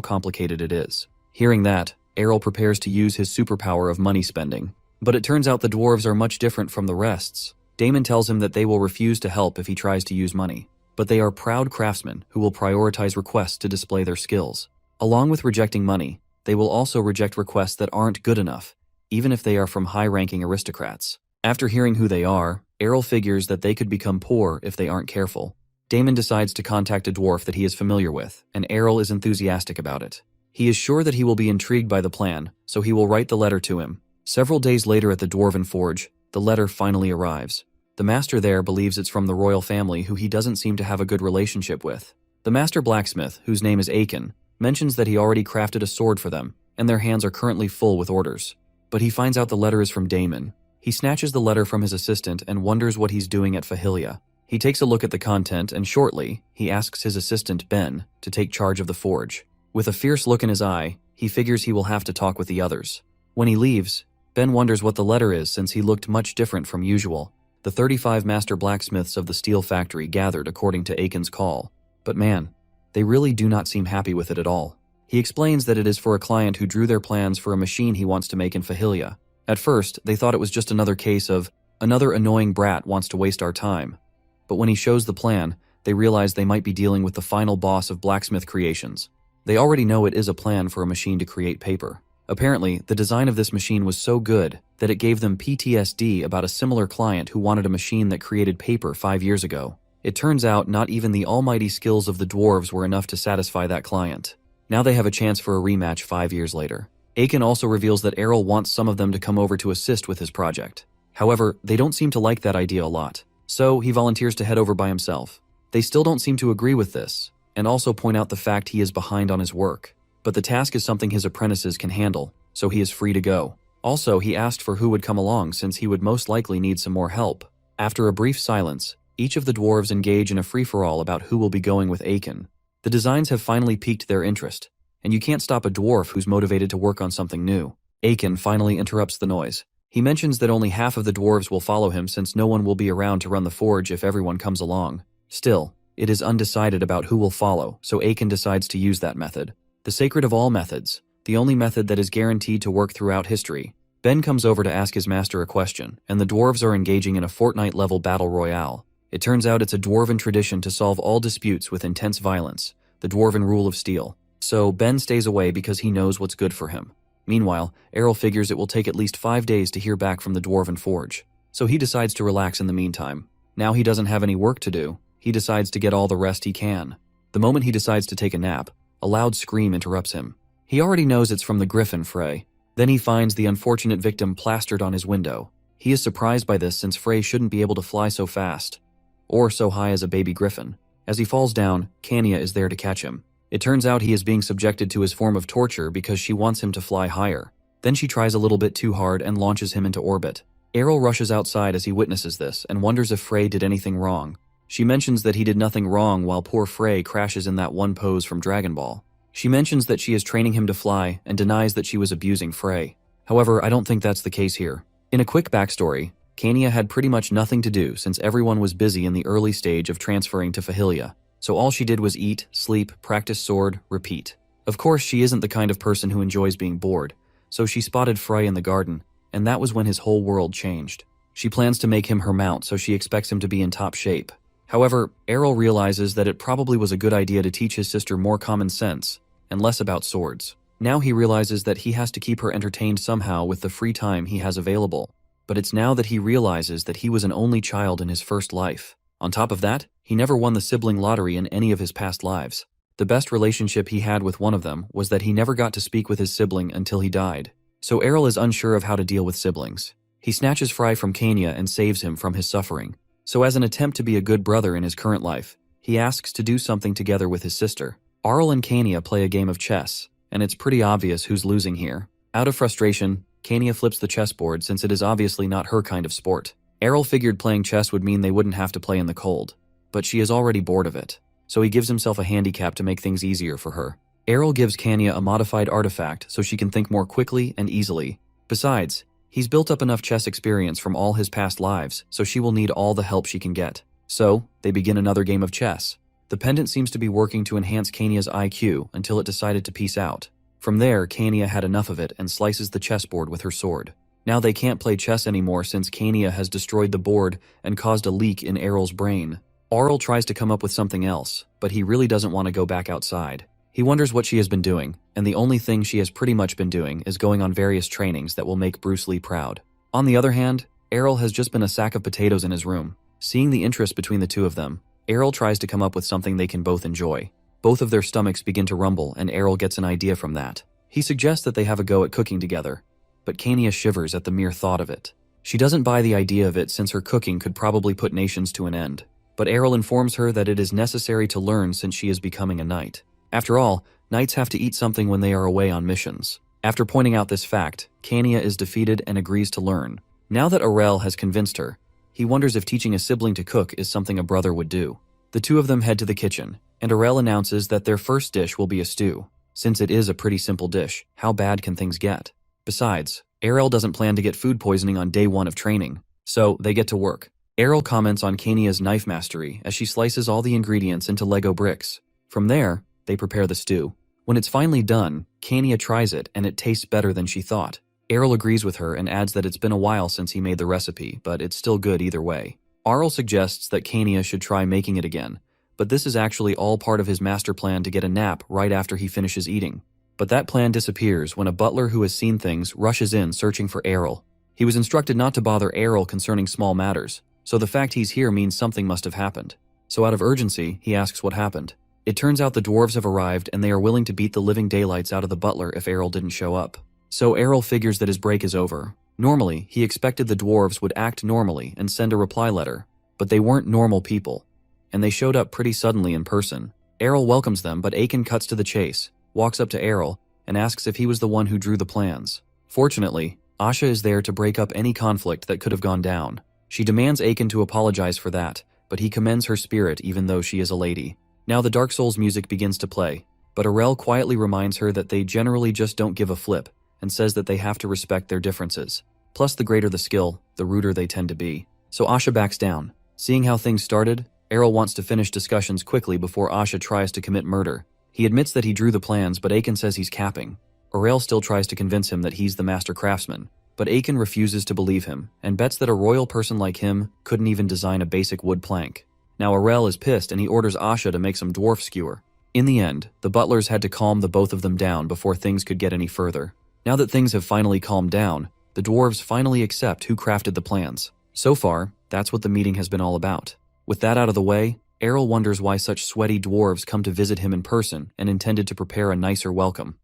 complicated it is. Hearing that, Aurel prepares to use his superpower of money spending. But it turns out the dwarves are much different from the rests. Damon tells him that they will refuse to help if he tries to use money. But they are proud craftsmen who will prioritize requests to display their skills. Along with rejecting money, they will also reject requests that aren't good enough, even if they are from high-ranking aristocrats. After hearing who they are, Aurel figures that they could become poor if they aren't careful. Damon decides to contact a dwarf that he is familiar with, and Aurel is enthusiastic about it. He is sure that he will be intrigued by the plan, so he will write the letter to him. Several days later at the dwarven forge, the letter finally arrives. The master there believes it's from the royal family who he doesn't seem to have a good relationship with. The master blacksmith, whose name is Aiken, mentions that he already crafted a sword for them, and their hands are currently full with orders. But he finds out the letter is from Damon. He snatches the letter from his assistant and wonders what he's doing at Fahilia. He takes a look at the content and shortly, he asks his assistant Ben to take charge of the forge. With a fierce look in his eye, he figures he will have to talk with the others. When he leaves, Ben wonders what the letter is since he looked much different from usual. The 35 master blacksmiths of the steel factory gathered according to Aiken's call. But man, they really do not seem happy with it at all. He explains that it is for a client who drew their plans for a machine he wants to make in Fahilia. At first, they thought it was just another case of, another annoying brat wants to waste our time. But when he shows the plan, they realize they might be dealing with the final boss of blacksmith creations. They already know it is a plan for a machine to create paper. Apparently, the design of this machine was so good that it gave them PTSD about a similar client who wanted a machine that created paper 5 years ago. It turns out not even the almighty skills of the dwarves were enough to satisfy that client. Now they have a chance for a rematch 5 years later. Aiken also reveals that Aurel wants some of them to come over to assist with his project. However, they don't seem to like that idea a lot. So he volunteers to head over by himself. They still don't seem to agree with this, and also point out the fact he is behind on his work. But the task is something his apprentices can handle, so he is free to go. Also, he asked for who would come along since he would most likely need some more help. After a brief silence, each of the dwarves engage in a free-for-all about who will be going with Aiken. The designs have finally piqued their interest, and you can't stop a dwarf who's motivated to work on something new. Aiken finally interrupts the noise. He mentions that only half of the dwarves will follow him since no one will be around to run the forge if everyone comes along. Still, it is undecided about who will follow, so Aiken decides to use that method. The sacred of all methods, the only method that is guaranteed to work throughout history. Ben comes over to ask his master a question, and the dwarves are engaging in a Fortnite-level battle royale. It turns out it's a dwarven tradition to solve all disputes with intense violence, the dwarven rule of steel. So Ben stays away because he knows what's good for him. Meanwhile, Errol figures it will take at least 5 days to hear back from the dwarven forge, so he decides to relax in the meantime. Now he doesn't have any work to do, he decides to get all the rest he can. The moment he decides to take a nap, a loud scream interrupts him. He already knows it's from the griffin Frey. Then he finds the unfortunate victim plastered on his window. He is surprised by this since Frey shouldn't be able to fly so fast, or so high as a baby griffin. As he falls down, Kanya is there to catch him. It turns out he is being subjected to his form of torture because she wants him to fly higher. Then she tries a little bit too hard and launches him into orbit. Errol rushes outside as he witnesses this and wonders if Frey did anything wrong. She mentions that he did nothing wrong while poor Frey crashes in that one pose from Dragon Ball. She mentions that she is training him to fly and denies that she was abusing Frey. However, I don't think that's the case here. In a quick backstory, Kanya had pretty much nothing to do since everyone was busy in the early stage of transferring to Fahilia. So all she did was eat, sleep, practice sword, repeat. Of course, she isn't the kind of person who enjoys being bored, so she spotted Frey in the garden, and that was when his whole world changed. She plans to make him her mount, so she expects him to be in top shape. However, Errol realizes that it probably was a good idea to teach his sister more common sense and less about swords. Now he realizes that he has to keep her entertained somehow with the free time he has available. But it's now that he realizes that he was an only child in his first life. On top of that, he never won the sibling lottery in any of his past lives. The best relationship he had with one of them was that he never got to speak with his sibling until he died. So Errol is unsure of how to deal with siblings. He snatches Frey from Kanya and saves him from his suffering. So as an attempt to be a good brother in his current life, he asks to do something together with his sister. Arl and Kanya play a game of chess, and it's pretty obvious who's losing here. Out of frustration, Kanya flips the chessboard since it is obviously not her kind of sport. Errol figured playing chess would mean they wouldn't have to play in the cold, but she is already bored of it, so he gives himself a handicap to make things easier for her. Errol gives Kanya a modified artifact so she can think more quickly and easily. Besides, he's built up enough chess experience from all his past lives, so she will need all the help she can get. So, they begin another game of chess. The pendant seems to be working to enhance Kanya's IQ until it decided to peace out. From there, Kanya had enough of it and slices the chessboard with her sword. Now they can't play chess anymore since Kanya has destroyed the board and caused a leak in Errol's brain. Arl tries to come up with something else, but he really doesn't want to go back outside. He wonders what she has been doing, and the only thing she has pretty much been doing is going on various trainings that will make Bruce Lee proud. On the other hand, Errol has just been a sack of potatoes in his room. Seeing the interest between the two of them, Errol tries to come up with something they can both enjoy. Both of their stomachs begin to rumble, and Errol gets an idea from that. He suggests that they have a go at cooking together, but Kanya shivers at the mere thought of it. She doesn't buy the idea of it since her cooking could probably put nations to an end. But Errol informs her that it is necessary to learn since she is becoming a knight. After all, knights have to eat something when they are away on missions. After pointing out this fact, Kanya is defeated and agrees to learn. Now that Arel has convinced her, he wonders if teaching a sibling to cook is something a brother would do. The two of them head to the kitchen, and Arel announces that their first dish will be a stew. Since it is a pretty simple dish, how bad can things get? Besides, Errol doesn't plan to get food poisoning on day one of training, so they get to work. Errol comments on Kanya's knife mastery as she slices all the ingredients into Lego bricks. From there, they prepare the stew. When it's finally done, Kanya tries it and it tastes better than she thought. Errol agrees with her and adds that it's been a while since he made the recipe, but it's still good either way. Arl suggests that Kanya should try making it again, but this is actually all part of his master plan to get a nap right after he finishes eating. But that plan disappears when a butler who has seen things rushes in searching for Errol. He was instructed not to bother Errol concerning small matters, so the fact he's here means something must have happened. So out of urgency, he asks what happened. It turns out the dwarves have arrived and they are willing to beat the living daylights out of the butler if Errol didn't show up. So Errol figures that his break is over. Normally, he expected the dwarves would act normally and send a reply letter, But they weren't normal people, and they showed up pretty suddenly in person. Errol welcomes them, but Aiken cuts to the chase, walks up to Errol, and asks if he was the one who drew the plans. Fortunately, Asha is there to break up any conflict that could have gone down. She demands Aiken to apologize for that, but he commends her spirit even though she is a lady. Now the Dark Souls music begins to play, but Errol quietly reminds her that they generally just don't give a flip, and says that they have to respect their differences. Plus, the greater the skill, the ruder they tend to be. So Asha backs down. Seeing how things started, Errol wants to finish discussions quickly before Asha tries to commit murder. He admits that he drew the plans, but Aiken says he's capping. Errol still tries to convince him that he's the master craftsman, but Aiken refuses to believe him, and bets that a royal person like him couldn't even design a basic wood plank. Now Errol is pissed and he orders Asha to make some dwarf skewer. In the end, the butlers had to calm the both of them down before things could get any further. Now that things have finally calmed down, the dwarves finally accept who crafted the plans. So far, that's what the meeting has been all about. With that out of the way, Errol wonders why such sweaty dwarves come to visit him in person and intended to prepare a nicer welcome.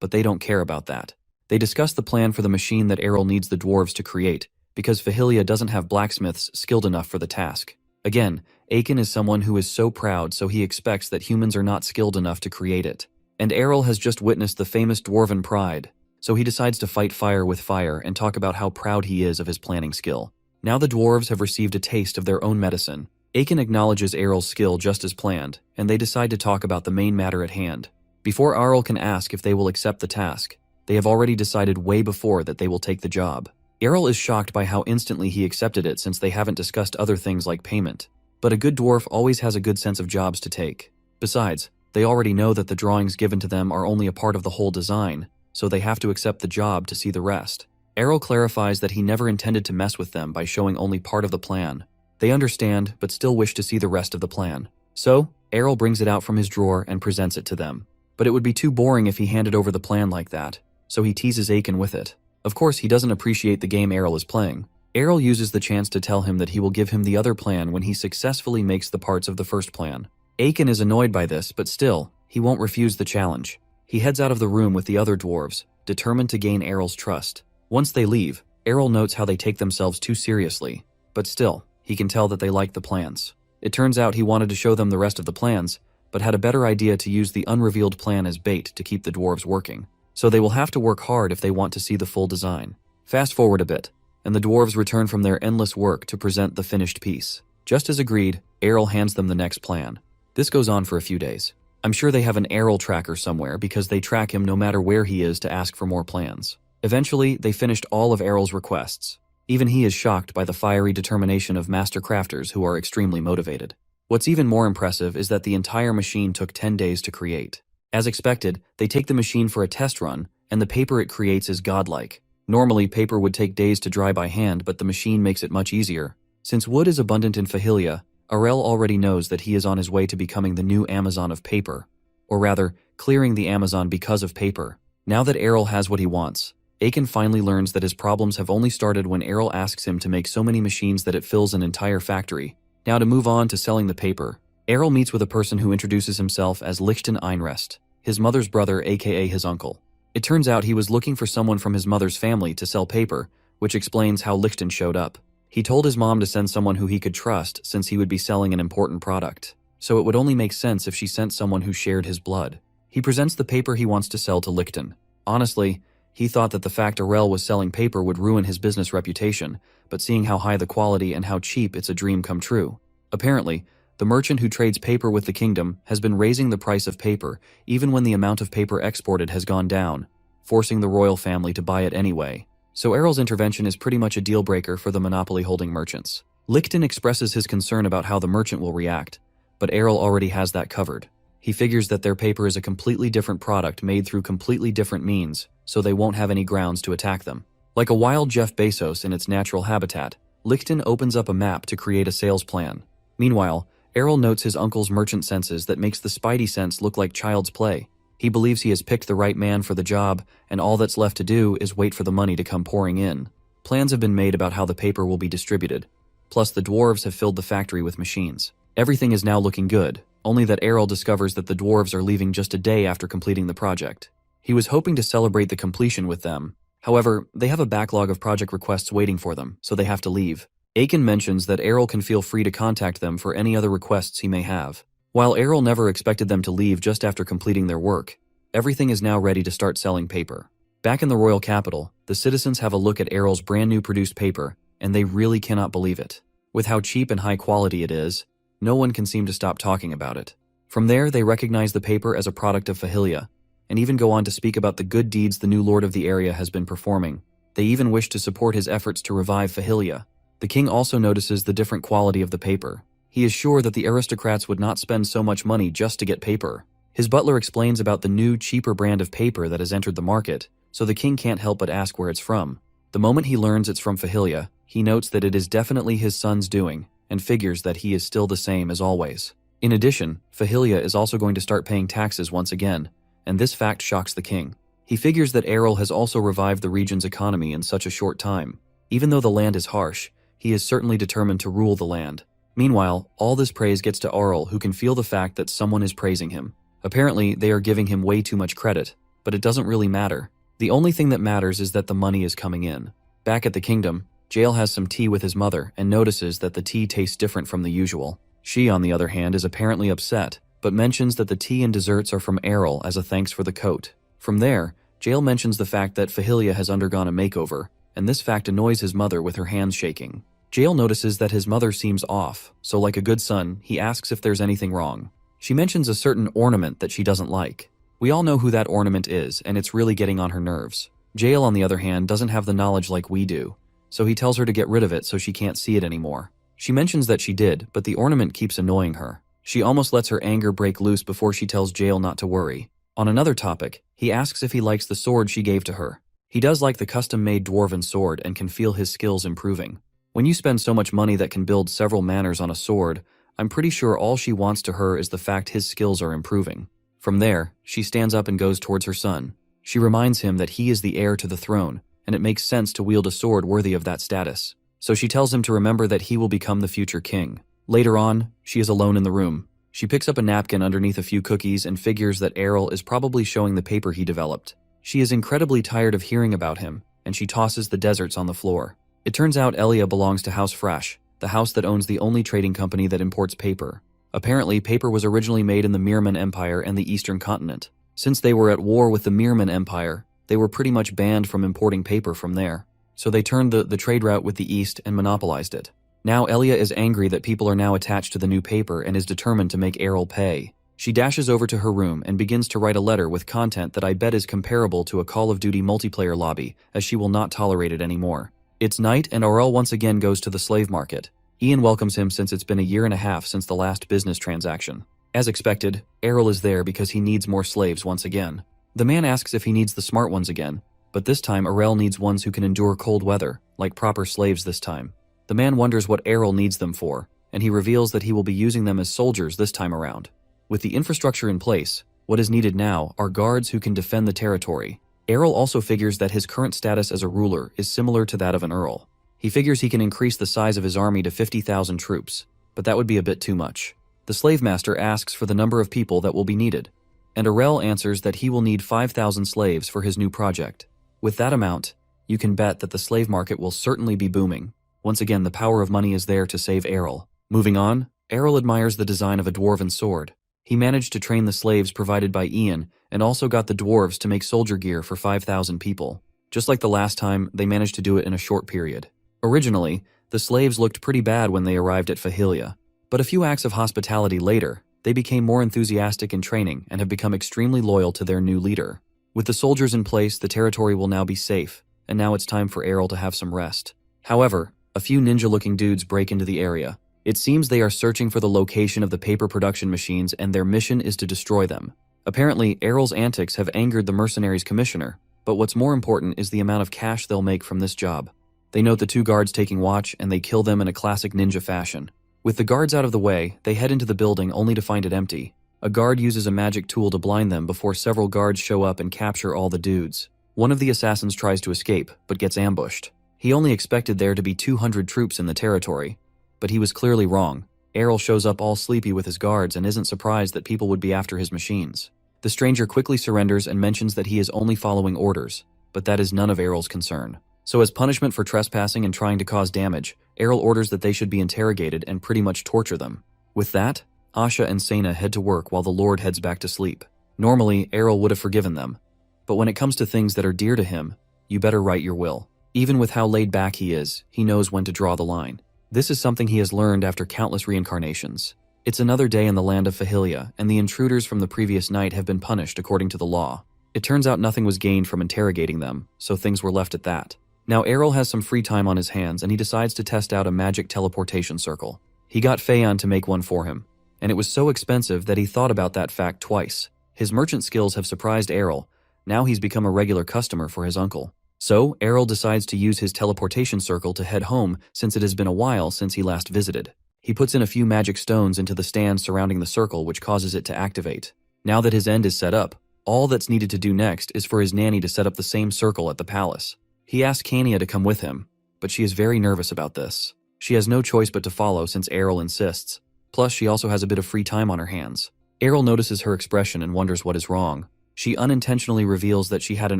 But they don't care about that. They discuss the plan for the machine that Errol needs the dwarves to create, because Fahilia doesn't have blacksmiths skilled enough for the task. Again, Aiken is someone who is so proud, so he expects that humans are not skilled enough to create it. And Errol has just witnessed the famous dwarven pride, so he decides to fight fire with fire and talk about how proud he is of his planning skill. Now the dwarves have received a taste of their own medicine. Aiken acknowledges Errol's skill just as planned, and they decide to talk about the main matter at hand. Before Errol can ask if they will accept the task, they have already decided way before that they will take the job. Errol is shocked by how instantly he accepted it, since they haven't discussed other things like payment. But a good dwarf always has a good sense of jobs to take. Besides, they already know that the drawings given to them are only a part of the whole design, so they have to accept the job to see the rest. Errol clarifies that he never intended to mess with them by showing only part of the plan. They understand, but still wish to see the rest of the plan. So, Errol brings it out from his drawer and presents it to them. But it would be too boring if he handed over the plan like that, so he teases Aiken with it. Of course, he doesn't appreciate the game Errol is playing. Errol uses the chance to tell him that he will give him the other plan when he successfully makes the parts of the first plan. Aiken is annoyed by this, but still, he won't refuse the challenge. He heads out of the room with the other dwarves, determined to gain Errol's trust. Once they leave, Errol notes how they take themselves too seriously, but still, he can tell that they like the plans. It turns out he wanted to show them the rest of the plans, but had a better idea to use the unrevealed plan as bait to keep the dwarves working. So they will have to work hard if they want to see the full design. Fast forward a bit, and the dwarves return from their endless work to present the finished piece. Just as agreed, Errol hands them the next plan. This goes on for a few days. I'm sure they have an Errol tracker somewhere because they track him no matter where he is to ask for more plans. Eventually, they finished all of Errol's requests. Even he is shocked by the fiery determination of master crafters who are extremely motivated. What's even more impressive is that the entire machine took 10 days to create. As expected, they take the machine for a test run, and the paper it creates is godlike. Normally, paper would take days to dry by hand, but the machine makes it much easier. Since wood is abundant in Fahilia, Errol already knows that he is on his way to becoming the new Amazon of paper. Or rather, clearing the Amazon because of paper. Now that Errol has what he wants, Aiken finally learns that his problems have only started when Errol asks him to make so many machines that it fills an entire factory. Now to move on to selling the paper, Errol meets with a person who introduces himself as Lichten Einrest, his mother's brother aka his uncle. It turns out he was looking for someone from his mother's family to sell paper, which explains how Lichten showed up. He told his mom to send someone who he could trust since he would be selling an important product, so it would only make sense if she sent someone who shared his blood. He presents the paper he wants to sell to Lichten. Honestly, he thought that the fact Errol was selling paper would ruin his business reputation, but seeing how high the quality and how cheap, it's a dream come true. Apparently, the merchant who trades paper with the kingdom has been raising the price of paper even when the amount of paper exported has gone down, forcing the royal family to buy it anyway. So Errol's intervention is pretty much a deal breaker for the monopoly-holding merchants. Lichten expresses his concern about how the merchant will react, but Errol already has that covered. He figures that their paper is a completely different product made through completely different means, so they won't have any grounds to attack them. Like a wild Jeff Bezos in its natural habitat, Lichten opens up a map to create a sales plan. Meanwhile, Errol notes his uncle's merchant senses that makes the Spidey sense look like child's play. He believes he has picked the right man for the job, and all that's left to do is wait for the money to come pouring in. Plans have been made about how the paper will be distributed. Plus, the dwarves have filled the factory with machines. Everything is now looking good, only that Errol discovers that the dwarves are leaving just a day after completing the project. He was hoping to celebrate the completion with them. However, they have a backlog of project requests waiting for them, so they have to leave. Aiken mentions that Errol can feel free to contact them for any other requests he may have. While Errol never expected them to leave just after completing their work, everything is now ready to start selling paper. Back in the royal capital, the citizens have a look at Errol's brand new produced paper, and they really cannot believe it. With how cheap and high quality it is, no one can seem to stop talking about it. From there, they recognize the paper as a product of Fahilia, and even go on to speak about the good deeds the new lord of the area has been performing. They even wish to support his efforts to revive Fahilia. The king also notices the different quality of the paper. He is sure that the aristocrats would not spend so much money just to get paper. His butler explains about the new, cheaper brand of paper that has entered the market, so the king can't help but ask where it's from. The moment he learns it's from Fahilia, he notes that it is definitely his son's doing, and figures that he is still the same as always. In addition, Fahilia is also going to start paying taxes once again, and this fact shocks the king. He figures that Errol has also revived the region's economy in such a short time. Even though the land is harsh, he is certainly determined to rule the land. Meanwhile, all this praise gets to Arl, who can feel the fact that someone is praising him. Apparently, they are giving him way too much credit, but it doesn't really matter. The only thing that matters is that the money is coming in. Back at the kingdom, Jael has some tea with his mother and notices that the tea tastes different from the usual. She, on the other hand, is apparently upset, but mentions that the tea and desserts are from Errol as a thanks for the coat. From there, Jael mentions the fact that Fahilia has undergone a makeover, and this fact annoys his mother with her hands shaking. Jael notices that his mother seems off, so like a good son, he asks if there's anything wrong. She mentions a certain ornament that she doesn't like. We all know who that ornament is, and it's really getting on her nerves. Jael, on the other hand, doesn't have the knowledge like we do, so he tells her to get rid of it so she can't see it anymore. She mentions that she did, but the ornament keeps annoying her. She almost lets her anger break loose before she tells Jael not to worry. On another topic, he asks if he likes the sword she gave to her. He does like the custom-made dwarven sword and can feel his skills improving. When you spend so much money that can build several manors on a sword, I'm pretty sure all she wants to her is the fact his skills are improving. From there, she stands up and goes towards her son. She reminds him that he is the heir to the throne, and it makes sense to wield a sword worthy of that status. So she tells him to remember that he will become the future king. Later on, she is alone in the room. She picks up a napkin underneath a few cookies and figures that Errol is probably showing the paper he developed. She is incredibly tired of hearing about him, and she tosses the desserts on the floor. It turns out Elia belongs to House Fresh, the house that owns the only trading company that imports paper. Apparently, paper was originally made in the Mirman Empire and the Eastern Continent. Since they were at war with the Mirman Empire, they were pretty much banned from importing paper from there. So they turned the trade route with the East and monopolized it. Now Elia is angry that people are now attached to the new paper and is determined to make Errol pay. She dashes over to her room and begins to write a letter with content that I bet is comparable to a Call of Duty multiplayer lobby, as she will not tolerate it anymore. It's night and Aurel once again goes to the slave market. Ian welcomes him since it's been a year and a half since the last business transaction. As expected, Errol is there because he needs more slaves once again. The man asks if he needs the smart ones again, but this time Aurel needs ones who can endure cold weather, like proper slaves this time. The man wonders what Errol needs them for, and he reveals that he will be using them as soldiers this time around. With the infrastructure in place, what is needed now are guards who can defend the territory. Errol also figures that his current status as a ruler is similar to that of an earl. He figures he can increase the size of his army to 50,000 troops, but that would be a bit too much. The slave master asks for the number of people that will be needed, and Aurel answers that he will need 5,000 slaves for his new project. With that amount, you can bet that the slave market will certainly be booming. Once again, the power of money is there to save Errol. Moving on, Errol admires the design of a dwarven sword. He managed to train the slaves provided by Ian and also got the dwarves to make soldier gear for 5,000 people. Just like the last time, they managed to do it in a short period. Originally, the slaves looked pretty bad when they arrived at Fahilia, but a few acts of hospitality later, they became more enthusiastic in training and have become extremely loyal to their new leader. With the soldiers in place, the territory will now be safe, and now it's time for Errol to have some rest. However, a few ninja-looking dudes break into the area. It seems they are searching for the location of the paper production machines and their mission is to destroy them. Apparently, Errol's antics have angered the mercenaries commissioner, but what's more important is the amount of cash they'll make from this job. They note the two guards taking watch and they kill them in a classic ninja fashion. With the guards out of the way, they head into the building only to find it empty. A guard uses a magic tool to blind them before several guards show up and capture all the dudes. One of the assassins tries to escape, but gets ambushed. He only expected there to be 200 troops in the territory, but he was clearly wrong. Errol shows up all sleepy with his guards and isn't surprised that people would be after his machines. The stranger quickly surrenders and mentions that he is only following orders, but that is none of Errol's concern. So as punishment for trespassing and trying to cause damage, Errol orders that they should be interrogated and pretty much torture them. With that, Asha and Sena head to work while the Lord heads back to sleep. Normally, Errol would have forgiven them. But when it comes to things that are dear to him, you better write your will. Even with how laid back he is, he knows when to draw the line. This is something he has learned after countless reincarnations. It's another day in the land of Fahilia, and the intruders from the previous night have been punished according to the law. It turns out nothing was gained from interrogating them, so things were left at that. Now Errol has some free time on his hands and he decides to test out a magic teleportation circle. He got Feyan to make one for him, and it was so expensive that he thought about that fact twice. His merchant skills have surprised Errol. Now he's become a regular customer for his uncle. So, Errol decides to use his teleportation circle to head home since it has been a while since he last visited. He puts in a few magic stones into the stand surrounding the circle, which causes it to activate. Now that his end is set up, all that's needed to do next is for his nanny to set up the same circle at the palace. He asks Kania to come with him, but she is very nervous about this. She has no choice but to follow since Errol insists. Plus, she also has a bit of free time on her hands. Errol notices her expression and wonders what is wrong. She unintentionally reveals that she had an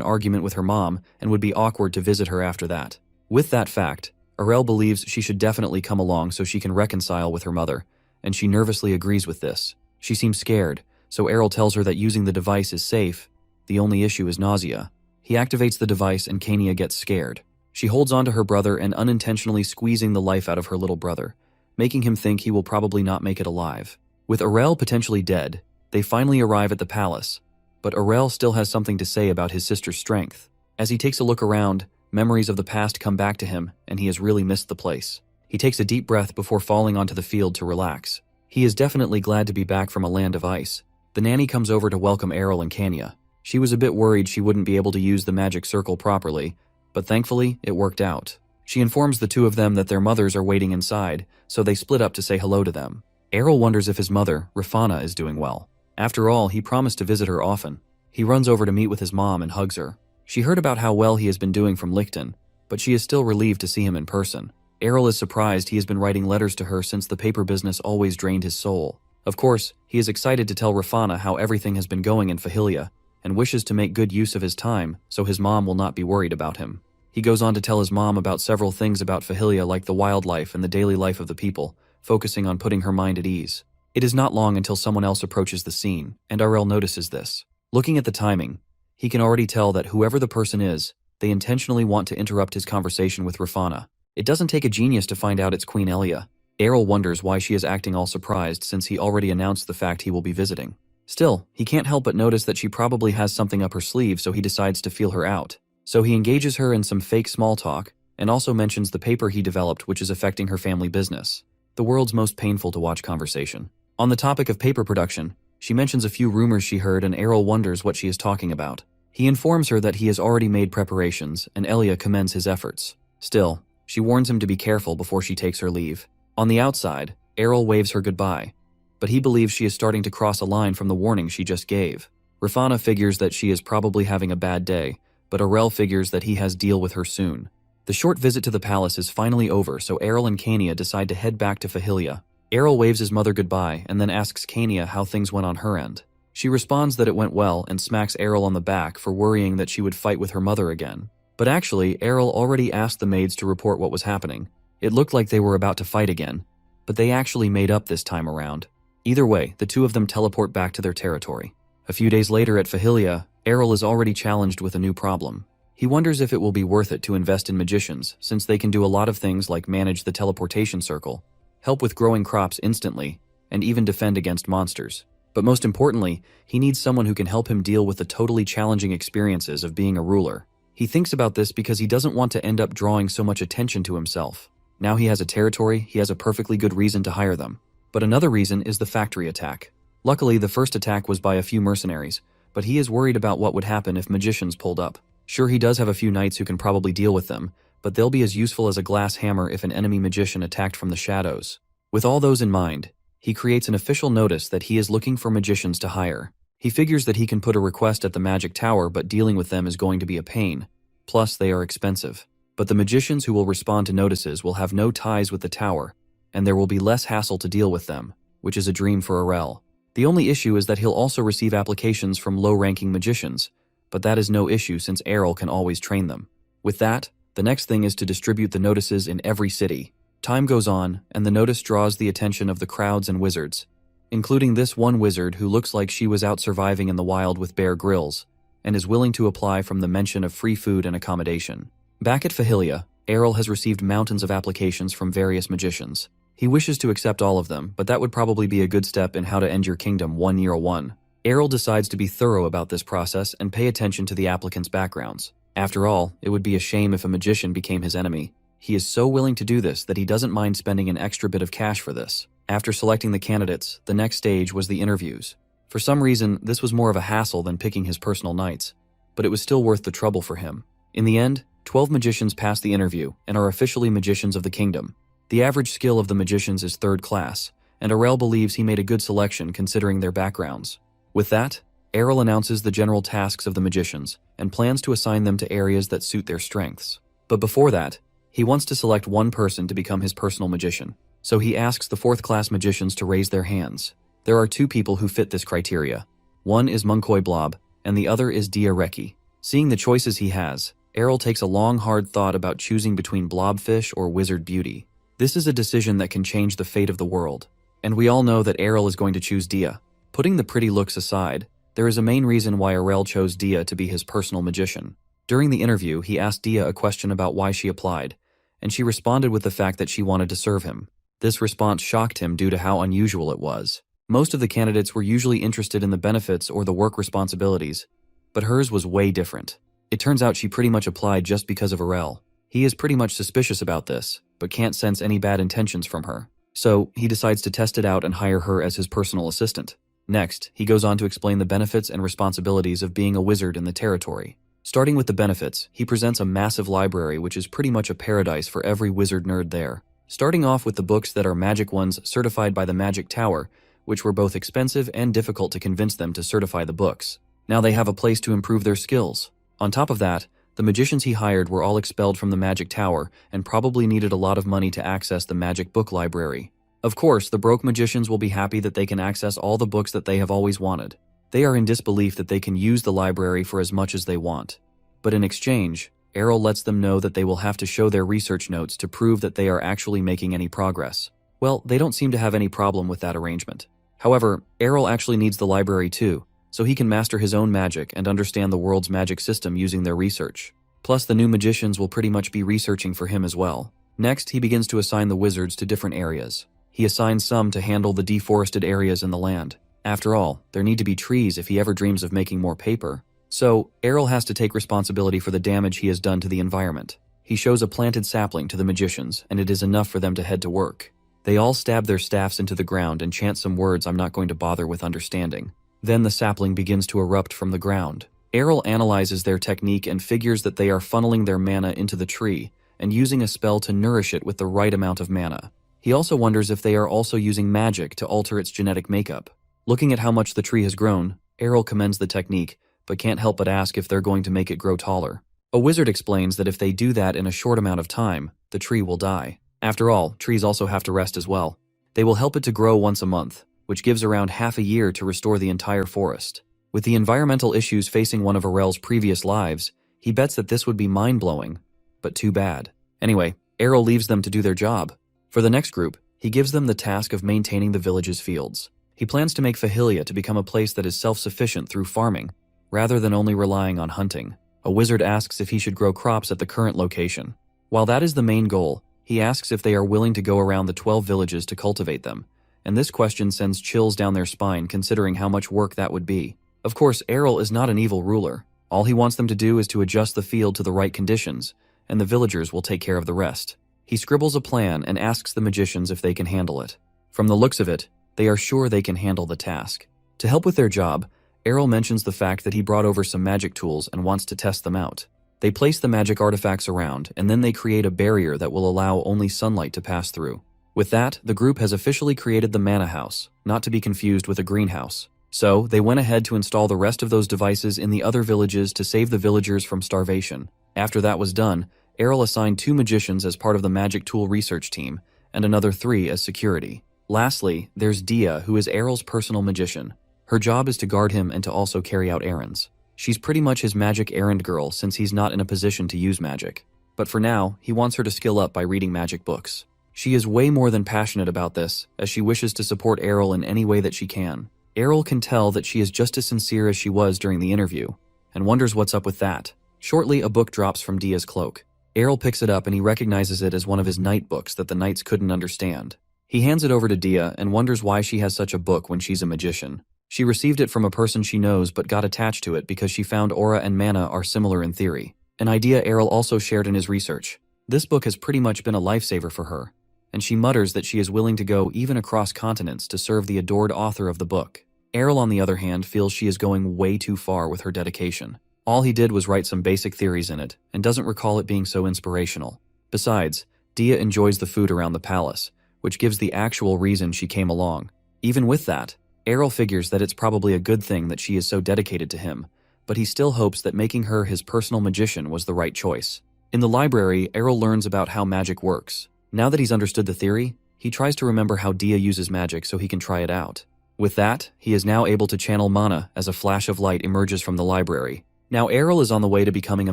argument with her mom and would be awkward to visit her after that. With that fact, Errol believes she should definitely come along so she can reconcile with her mother, and she nervously agrees with this. She seems scared, so Errol tells her that using the device is safe. The only issue is nausea. He activates the device and Kania gets scared. She holds on to her brother and unintentionally squeezing the life out of her little brother, making him think he will probably not make it alive. With Errol potentially dead, they finally arrive at the palace. But Errol still has something to say about his sister's strength. As he takes a look around, memories of the past come back to him, and he has really missed the place. He takes a deep breath before falling onto the field to relax. He is definitely glad to be back from a land of ice. The nanny comes over to welcome Errol and Kania. She was a bit worried she wouldn't be able to use the magic circle properly, but thankfully, it worked out. She informs the two of them that their mothers are waiting inside, so they split up to say hello to them. Errol wonders if his mother, Rafana, is doing well. After all, he promised to visit her often. He runs over to meet with his mom and hugs her. She heard about how well he has been doing from Lichten, but she is still relieved to see him in person. Errol is surprised he has been writing letters to her since the paper business always drained his soul. Of course, he is excited to tell Rafana how everything has been going in Fahilia, and wishes to make good use of his time so his mom will not be worried about him. He goes on to tell his mom about several things about Fahilia like the wildlife and the daily life of the people, focusing on putting her mind at ease. It is not long until someone else approaches the scene, and Errol notices this. Looking at the timing, he can already tell that whoever the person is, they intentionally want to interrupt his conversation with Rafana. It doesn't take a genius to find out it's Queen Elia. Errol wonders why she is acting all surprised since he already announced the fact he will be visiting. Still, he can't help but notice that she probably has something up her sleeve, so he decides to feel her out. So he engages her in some fake small talk, and also mentions the paper he developed which is affecting her family business. The world's most painful to watch conversation. On the topic of paper production, she mentions a few rumors she heard and Errol wonders what she is talking about. He informs her that he has already made preparations and Elia commends his efforts. Still, she warns him to be careful before she takes her leave. On the outside, Errol waves her goodbye, but he believes she is starting to cross a line from the warning she just gave. Rafana figures that she is probably having a bad day, but Errol figures that he has deal with her soon. The short visit to the palace is finally over, so Errol and Kania decide to head back to Fahilia. Errol waves his mother goodbye and then asks Kania how things went on her end. She responds that it went well and smacks Errol on the back for worrying that she would fight with her mother again. But actually, Errol already asked the maids to report what was happening. It looked like they were about to fight again, but they actually made up this time around. Either way, the two of them teleport back to their territory. A few days later at Fahilia, Errol is already challenged with a new problem. He wonders if it will be worth it to invest in magicians, since they can do a lot of things like manage the teleportation circle, help with growing crops instantly, and even defend against monsters. But most importantly, he needs someone who can help him deal with the totally challenging experiences of being a ruler. He thinks about this because he doesn't want to end up drawing so much attention to himself. Now he has a territory, he has a perfectly good reason to hire them. But another reason is the factory attack. Luckily, the first attack was by a few mercenaries, but he is worried about what would happen if magicians pulled up. Sure, he does have a few knights who can probably deal with them, but they'll be as useful as a glass hammer if an enemy magician attacked from the shadows. With all those in mind, he creates an official notice that he is looking for magicians to hire. He figures that he can put a request at the magic tower, but dealing with them is going to be a pain. Plus, they are expensive. But the magicians who will respond to notices will have no ties with the tower, and there will be less hassle to deal with them, which is a dream for Errol. The only issue is that he'll also receive applications from low-ranking magicians, but that is no issue since Errol can always train them. With that, The next thing is to distribute the notices in every city. Time goes on, and the notice draws the attention of the crowds and wizards, including this one wizard who looks like she was out surviving in the wild with Bear Grylls, and is willing to apply from the mention of free food and accommodation. Back at Fahilia, Errol has received mountains of applications from various magicians. He wishes to accept all of them, but that would probably be a good step in How to End Your Kingdom 101. Errol decides to be thorough about this process and pay attention to the applicants' backgrounds. After all, it would be a shame if a magician became his enemy. He is so willing to do this that he doesn't mind spending an extra bit of cash for this. After selecting the candidates, the next stage was the interviews. For some reason, this was more of a hassle than picking his personal knights, but it was still worth the trouble for him. In the end, 12 magicians pass the interview and are officially magicians of the kingdom. The average skill of the magicians is 3rd class, and Errol believes he made a good selection considering their backgrounds. With that, Errol announces the general tasks of the magicians and plans to assign them to areas that suit their strengths. But before that, he wants to select one person to become his personal magician, so he asks the 4th class magicians to raise their hands. There are 2 people who fit this criteria. One is Munkoi Blob, and the other is Dia Reki. Seeing the choices he has, Errol takes a long, hard thought about choosing between Blobfish or Wizard Beauty. This is a decision that can change the fate of the world, and we all know that Errol is going to choose Dia. Putting the pretty looks aside, there is a main reason why Errol chose Dia to be his personal magician. During the interview, he asked Dia a question about why she applied, and she responded with the fact that she wanted to serve him. This response shocked him due to how unusual it was. Most of the candidates were usually interested in the benefits or the work responsibilities, but hers was way different. It turns out she pretty much applied just because of Errol. He is pretty much suspicious about this, but can't sense any bad intentions from her. So, he decides to test it out and hire her as his personal assistant. Next, he goes on to explain the benefits and responsibilities of being a wizard in the territory. Starting with the benefits, he presents a massive library which is pretty much a paradise for every wizard nerd there. Starting off with the books that are magic ones certified by the Magic Tower, which were both expensive and difficult to convince them to certify the books. Now they have a place to improve their skills. On top of that, the magicians he hired were all expelled from the Magic Tower and probably needed a lot of money to access the magic book library. Of course, the broke magicians will be happy that they can access all the books that they have always wanted. They are in disbelief that they can use the library for as much as they want. But in exchange, Errol lets them know that they will have to show their research notes to prove that they are actually making any progress. Well, they don't seem to have any problem with that arrangement. However, Errol actually needs the library too, so he can master his own magic and understand the world's magic system using their research. Plus, the new magicians will pretty much be researching for him as well. Next, he begins to assign the wizards to different areas. He assigns some to handle the deforested areas in the land. After all, there need to be trees if he ever dreams of making more paper. So, Errol has to take responsibility for the damage he has done to the environment. He shows a planted sapling to the magicians, and it is enough for them to head to work. They all stab their staffs into the ground and chant some words I'm not going to bother with understanding. Then the sapling begins to erupt from the ground. Errol analyzes their technique and figures that they are funneling their mana into the tree and using a spell to nourish it with the right amount of mana. He also wonders if they are also using magic to alter its genetic makeup. Looking at how much the tree has grown, Errol commends the technique, but can't help but ask if they're going to make it grow taller. A wizard explains that if they do that in a short amount of time, the tree will die. After all, trees also have to rest as well. They will help it to grow once a month, which gives around half a year to restore the entire forest. With the environmental issues facing one of Errol's previous lives, he bets that this would be mind-blowing, but too bad. Anyway, Errol leaves them to do their job. For the next group, he gives them the task of maintaining the village's fields. He plans to make Fahilia to become a place that is self-sufficient through farming, rather than only relying on hunting. A wizard asks if he should grow crops at the current location. While that is the main goal, he asks if they are willing to go around the 12 villages to cultivate them, and this question sends chills down their spine considering how much work that would be. Of course, Errol is not an evil ruler. All he wants them to do is to adjust the field to the right conditions, and the villagers will take care of the rest. He scribbles a plan and asks the magicians if they can handle it. From the looks of it, they are sure they can handle the task. To help with their job, Errol mentions the fact that he brought over some magic tools and wants to test them out. They place the magic artifacts around, and then they create a barrier that will allow only sunlight to pass through. With that, the group has officially created the Mana House, not to be confused with a greenhouse. So, they went ahead to install the rest of those devices in the other villages to save the villagers from starvation. After that was done, Errol assigned 2 magicians as part of the magic tool research team, and another 3 as security. Lastly, there's Dia, who is Errol's personal magician. Her job is to guard him and to also carry out errands. She's pretty much his magic errand girl since he's not in a position to use magic. but for now, he wants her to skill up by reading magic books. She is way more than passionate about this, as she wishes to support Errol in any way that she can. Errol can tell that she is just as sincere as she was during the interview, and wonders what's up with that. Shortly, a book drops from Dia's cloak. Errol picks it up and he recognizes it as one of his night books that the knights couldn't understand. He hands it over to Dia and wonders why she has such a book when she's a magician. She received it from a person she knows but got attached to it because she found aura and mana are similar in theory, an idea Errol also shared in his research. This book has pretty much been a lifesaver for her, and she mutters that she is willing to go even across continents to serve the adored author of the book. Errol, on the other hand, feels she is going way too far with her dedication. All he did was write some basic theories in it, and doesn't recall it being so inspirational. Besides, Dia enjoys the food around the palace, which gives the actual reason she came along. Even with that, Errol figures that it's probably a good thing that she is so dedicated to him, but he still hopes that making her his personal magician was the right choice. In the library, Errol learns about how magic works. Now that he's understood the theory, he tries to remember how Dia uses magic so he can try it out. With that, he is now able to channel mana as a flash of light emerges from the library. Now Errol is on the way to becoming a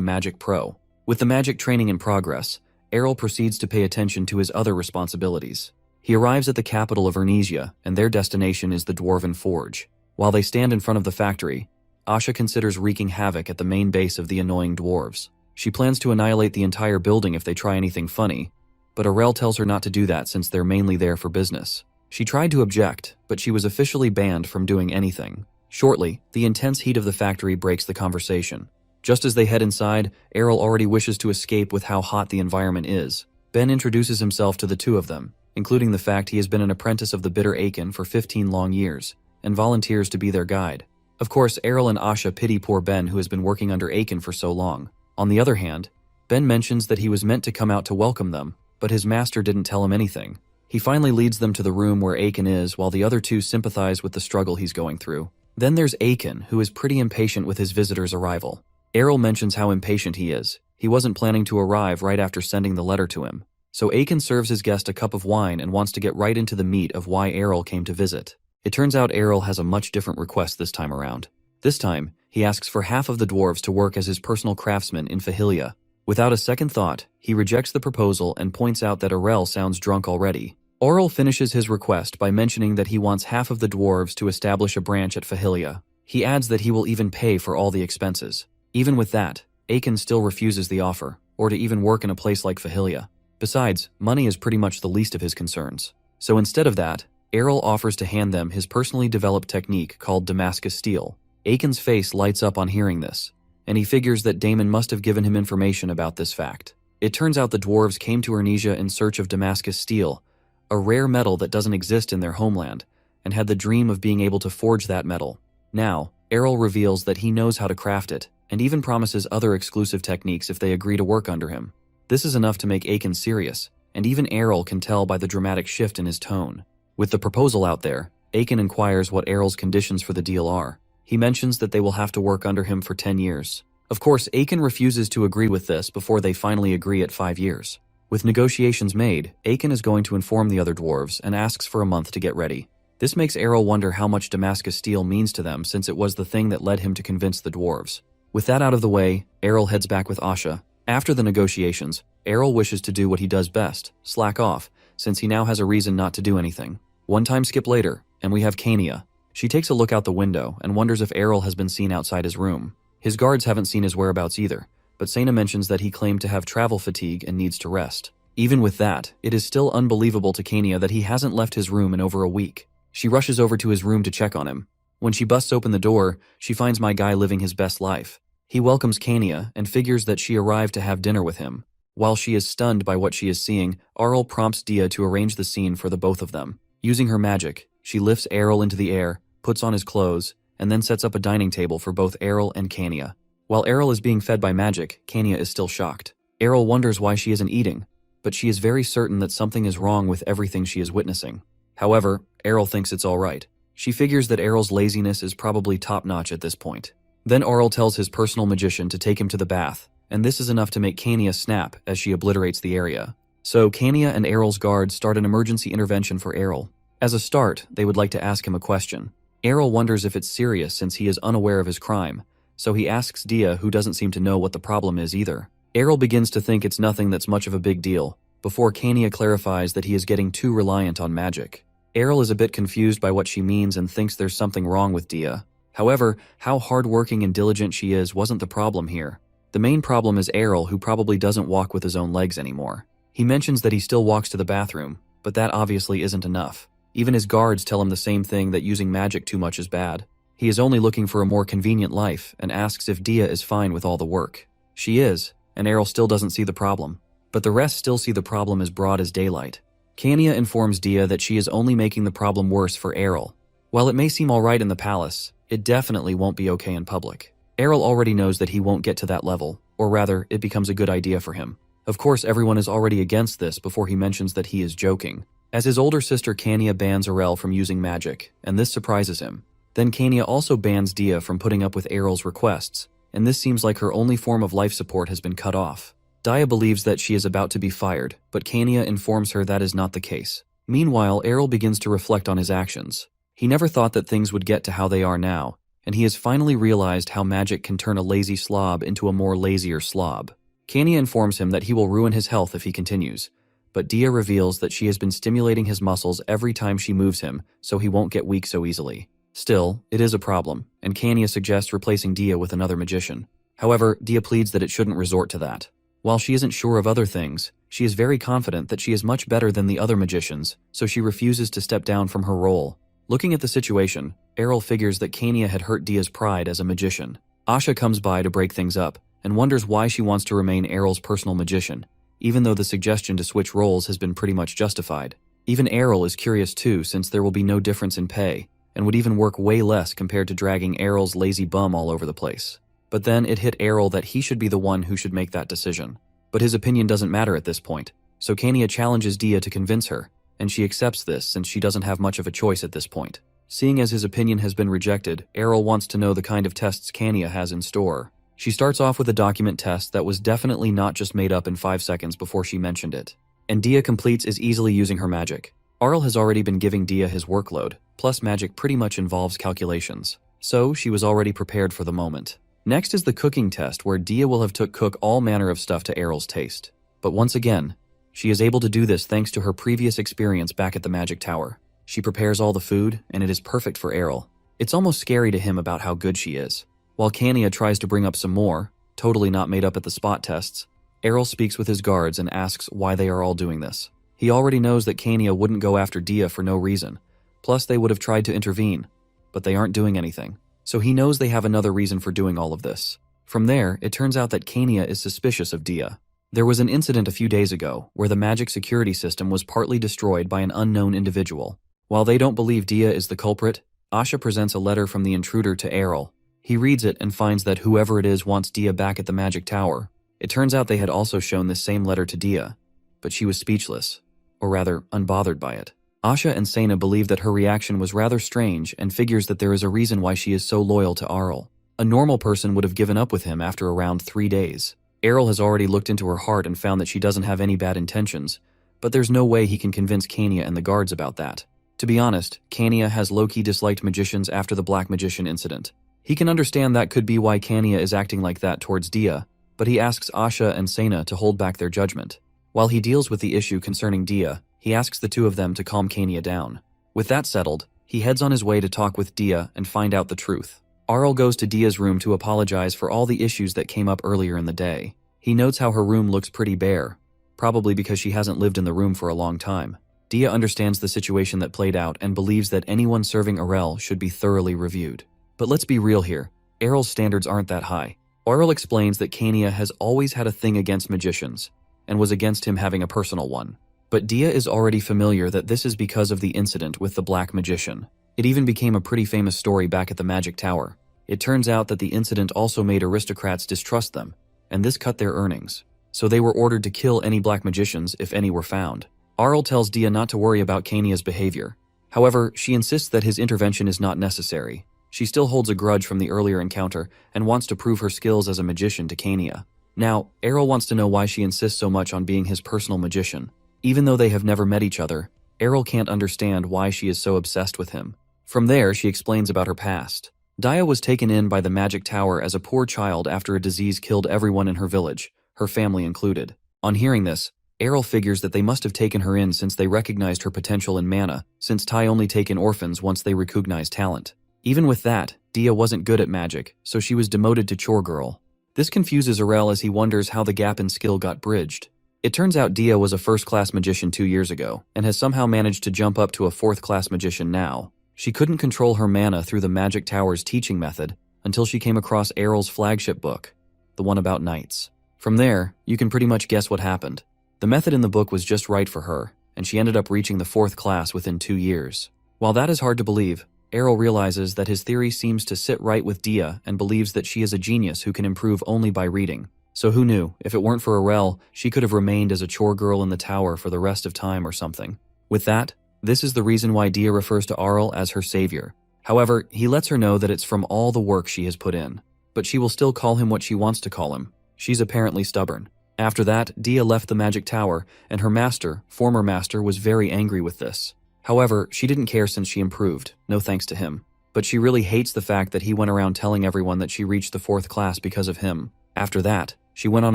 magic pro. With the magic training in progress, Errol proceeds to pay attention to his other responsibilities. He arrives at the capital of Ernesia, and their destination is the Dwarven Forge. While they stand in front of the factory, Asha considers wreaking havoc at the main base of the annoying dwarves. She plans to annihilate the entire building if they try anything funny, but Arel tells her not to do that since they're mainly there for business. She tried to object, but she was officially banned from doing anything. Shortly, the intense heat of the factory breaks the conversation. Just as they head inside, Errol already wishes to escape with how hot the environment is. Ben introduces himself to the two of them, including the fact he has been an apprentice of the bitter Aiken for 15 long years, and volunteers to be their guide. Of course, Errol and Asha pity poor Ben who has been working under Aiken for so long. On the other hand, Ben mentions that he was meant to come out to welcome them, but his master didn't tell him anything. He finally leads them to the room where Aiken is, while the other two sympathize with the struggle he's going through. Then there's Aiken, who is pretty impatient with his visitor's arrival. Errol mentions how impatient he is. He wasn't planning to arrive right after sending the letter to him. So Aiken serves his guest a cup of wine and wants to get right into the meat of why Errol came to visit. It turns out Errol has a much different request this time around. This time, he asks for half of the dwarves to work as his personal craftsmen in Fahilia. Without a second thought, he rejects the proposal and points out that Arel sounds drunk already. Aurel finishes his request by mentioning that he wants half of the dwarves to establish a branch at Fahilia. He adds that he will even pay for all the expenses. Even with that, Aiken still refuses the offer, or to even work in a place like Fahilia. Besides, money is pretty much the least of his concerns. So instead of that, Errol offers to hand them his personally developed technique called Damascus Steel. Aiken's face lights up on hearing this, and he figures that Damon must have given him information about this fact. It turns out the dwarves came to Ernesia in search of Damascus Steel, a rare metal that doesn't exist in their homeland, and had the dream of being able to forge that metal. Now, Errol reveals that he knows how to craft it, and even promises other exclusive techniques if they agree to work under him. This is enough to make Aiken serious, and even Errol can tell by the dramatic shift in his tone. With the proposal out there, Aiken inquires what Errol's conditions for the deal are. He mentions that they will have to work under him for 10 years. Of course, Aiken refuses to agree with this before they finally agree at 5 years. With negotiations made, Aiken is going to inform the other dwarves and asks for a month to get ready. This makes Errol wonder how much Damascus Steel means to them, since it was the thing that led him to convince the dwarves. With that out of the way, Errol heads back with Asha. After the negotiations, Errol wishes to do what he does best, slack off, since he now has a reason not to do anything. One time skip later, and we have Kania. She takes a look out the window and wonders if Errol has been seen outside his room. His guards haven't seen his whereabouts either, but Sena mentions that he claimed to have travel fatigue and needs to rest. Even with that, it is still unbelievable to Kania that he hasn't left his room in over a week. She rushes over to his room to check on him. When she busts open the door, she finds my guy living his best life. He welcomes Kania and figures that she arrived to have dinner with him. While she is stunned by what she is seeing, Arl prompts Dia to arrange the scene for the both of them. Using her magic, she lifts Errol into the air, puts on his clothes, and then sets up a dining table for both Errol and Kania. While Errol is being fed by magic, Kania is still shocked. Errol wonders why she isn't eating, but she is very certain that something is wrong with everything she is witnessing. However, Errol thinks it's alright. She figures that Errol's laziness is probably top-notch at this point. Then Arl tells his personal magician to take him to the bath, and this is enough to make Kania snap as she obliterates the area. So Kania and Errol's guards start an emergency intervention for Errol. As a start, they would like to ask him a question. Errol wonders if it's serious since he is unaware of his crime, so he asks Dia, who doesn't seem to know what the problem is either. Errol begins to think it's nothing that's much of a big deal, before Kania clarifies that he is getting too reliant on magic. Errol is a bit confused by what she means and thinks there's something wrong with Dia. However, how hardworking and diligent she is wasn't the problem here. The main problem is Errol, who probably doesn't walk with his own legs anymore. He mentions that he still walks to the bathroom, but that obviously isn't enough. Even his guards tell him the same thing, that using magic too much is bad. He is only looking for a more convenient life and asks if Dia is fine with all the work. She is, and Errol still doesn't see the problem. But the rest still see the problem as broad as daylight. Kania informs Dia that she is only making the problem worse for Errol. While it may seem alright in the palace, it definitely won't be okay in public. Errol already knows that he won't get to that level, or rather, it becomes a good idea for him. Of course, everyone is already against this before he mentions that he is joking. As his older sister Kania bans Errol from using magic, and this surprises him. Then Kania also bans Dia from putting up with Errol's requests, and this seems like her only form of life support has been cut off. Dia believes that she is about to be fired, but Kania informs her that is not the case. Meanwhile, Errol begins to reflect on his actions. He never thought that things would get to how they are now, and he has finally realized how magic can turn a lazy slob into a more lazier slob. Kania informs him that he will ruin his health if he continues, but Dia reveals that she has been stimulating his muscles every time she moves him, so he won't get weak so easily. Still, it is a problem, and Kania suggests replacing Dia with another magician. However, Dia pleads that it shouldn't resort to that. While she isn't sure of other things, she is very confident that she is much better than the other magicians, so she refuses to step down from her role. Looking at the situation, Errol figures that Kania had hurt Dia's pride as a magician. Asha comes by to break things up, and wonders why she wants to remain Errol's personal magician, even though the suggestion to switch roles has been pretty much justified. Even Errol is curious too, since there will be no difference in pay, and would even work way less compared to dragging Errol's lazy bum all over the place. But then it hit Errol that he should be the one who should make that decision. But his opinion doesn't matter at this point, so Kania challenges Dia to convince her, and she accepts this since she doesn't have much of a choice at this point. Seeing as his opinion has been rejected, Errol wants to know the kind of tests Kania has in store. She starts off with a document test that was definitely not just made up in 5 seconds before she mentioned it. And Dia completes as easily using her magic. Arl has already been giving Dia his workload, plus magic pretty much involves calculations. So she was already prepared for the moment. Next is the cooking test, where Dia will have cook all manner of stuff to Errol's taste. But once again, she is able to do this thanks to her previous experience back at the Magic Tower. She prepares all the food, and it is perfect for Errol. It's almost scary to him about how good she is. While Kania tries to bring up some more, totally not made up at the spot tests, Errol speaks with his guards and asks why they are all doing this. He already knows that Kania wouldn't go after Dia for no reason. Plus, they would have tried to intervene, but they aren't doing anything. So he knows they have another reason for doing all of this. From there, it turns out that Kania is suspicious of Dia. There was an incident a few days ago where the magic security system was partly destroyed by an unknown individual. While they don't believe Dia is the culprit, Asha presents a letter from the intruder to Errol. He reads it and finds that whoever it is wants Dia back at the Magic Tower. It turns out they had also shown this same letter to Dia, but she was speechless, or rather, unbothered by it. Asha and Sena believe that her reaction was rather strange and figures that there is a reason why she is so loyal to Arl. A normal person would have given up with him after around 3 days. Errol has already looked into her heart and found that she doesn't have any bad intentions, but there's no way he can convince Kania and the guards about that. To be honest, Kania has low-key disliked magicians after the Black Magician incident. He can understand that could be why Kania is acting like that towards Dia, but he asks Asha and Sena to hold back their judgment. While he deals with the issue concerning Dia, he asks the two of them to calm Kania down. With that settled, he heads on his way to talk with Dia and find out the truth. Arl goes to Dia's room to apologize for all the issues that came up earlier in the day. He notes how her room looks pretty bare, probably because she hasn't lived in the room for a long time. Dia understands the situation that played out and believes that anyone serving Arel should be thoroughly reviewed. But let's be real here, Errol's standards aren't that high. Arl explains that Kania has always had a thing against magicians, and was against him having a personal one. But Dia is already familiar that this is because of the incident with the Black Magician. It even became a pretty famous story back at the Magic Tower. It turns out that the incident also made aristocrats distrust them, and this cut their earnings. So they were ordered to kill any Black Magicians if any were found. Arl tells Dia not to worry about Kania's behavior. However, she insists that his intervention is not necessary. She still holds a grudge from the earlier encounter and wants to prove her skills as a magician to Kania. Now, Errol wants to know why she insists so much on being his personal magician. Even though they have never met each other, Errol can't understand why she is so obsessed with him. From there, she explains about her past. Dia was taken in by the Magic Tower as a poor child after a disease killed everyone in her village. her family included. On hearing this, Errol figures that they must have taken her in since they recognized her potential in mana, since Tai only take in orphans once they recognize talent. Even with that, Dia wasn't good at magic, so she was demoted to chore girl. This confuses Errol as he wonders how the gap in skill got bridged. It turns out Dia was a first-class magician 2 years ago, and has somehow managed to jump up to a fourth-class magician now. She couldn't control her mana through the Magic Tower's teaching method until she came across Errol's flagship book, the one about knights. From there, you can pretty much guess what happened. The method in the book was just right for her, and she ended up reaching the 4th class within 2 years. While that is hard to believe, Errol realizes that his theory seems to sit right with Dia and believes that she is a genius who can improve only by reading. So who knew, if it weren't for Errol, she could have remained as a chore girl in the tower for the rest of time or something. With that, this is the reason why Dia refers to Errol as her savior. However, he lets her know that it's from all the work she has put in. But she will still call him what she wants to call him. She's apparently stubborn. After that, Dia left the Magic Tower, and her master, former master, was very angry with this. However, she didn't care since she improved, no thanks to him. But she really hates the fact that he went around telling everyone that she reached the 4th class because of him. After that, she went on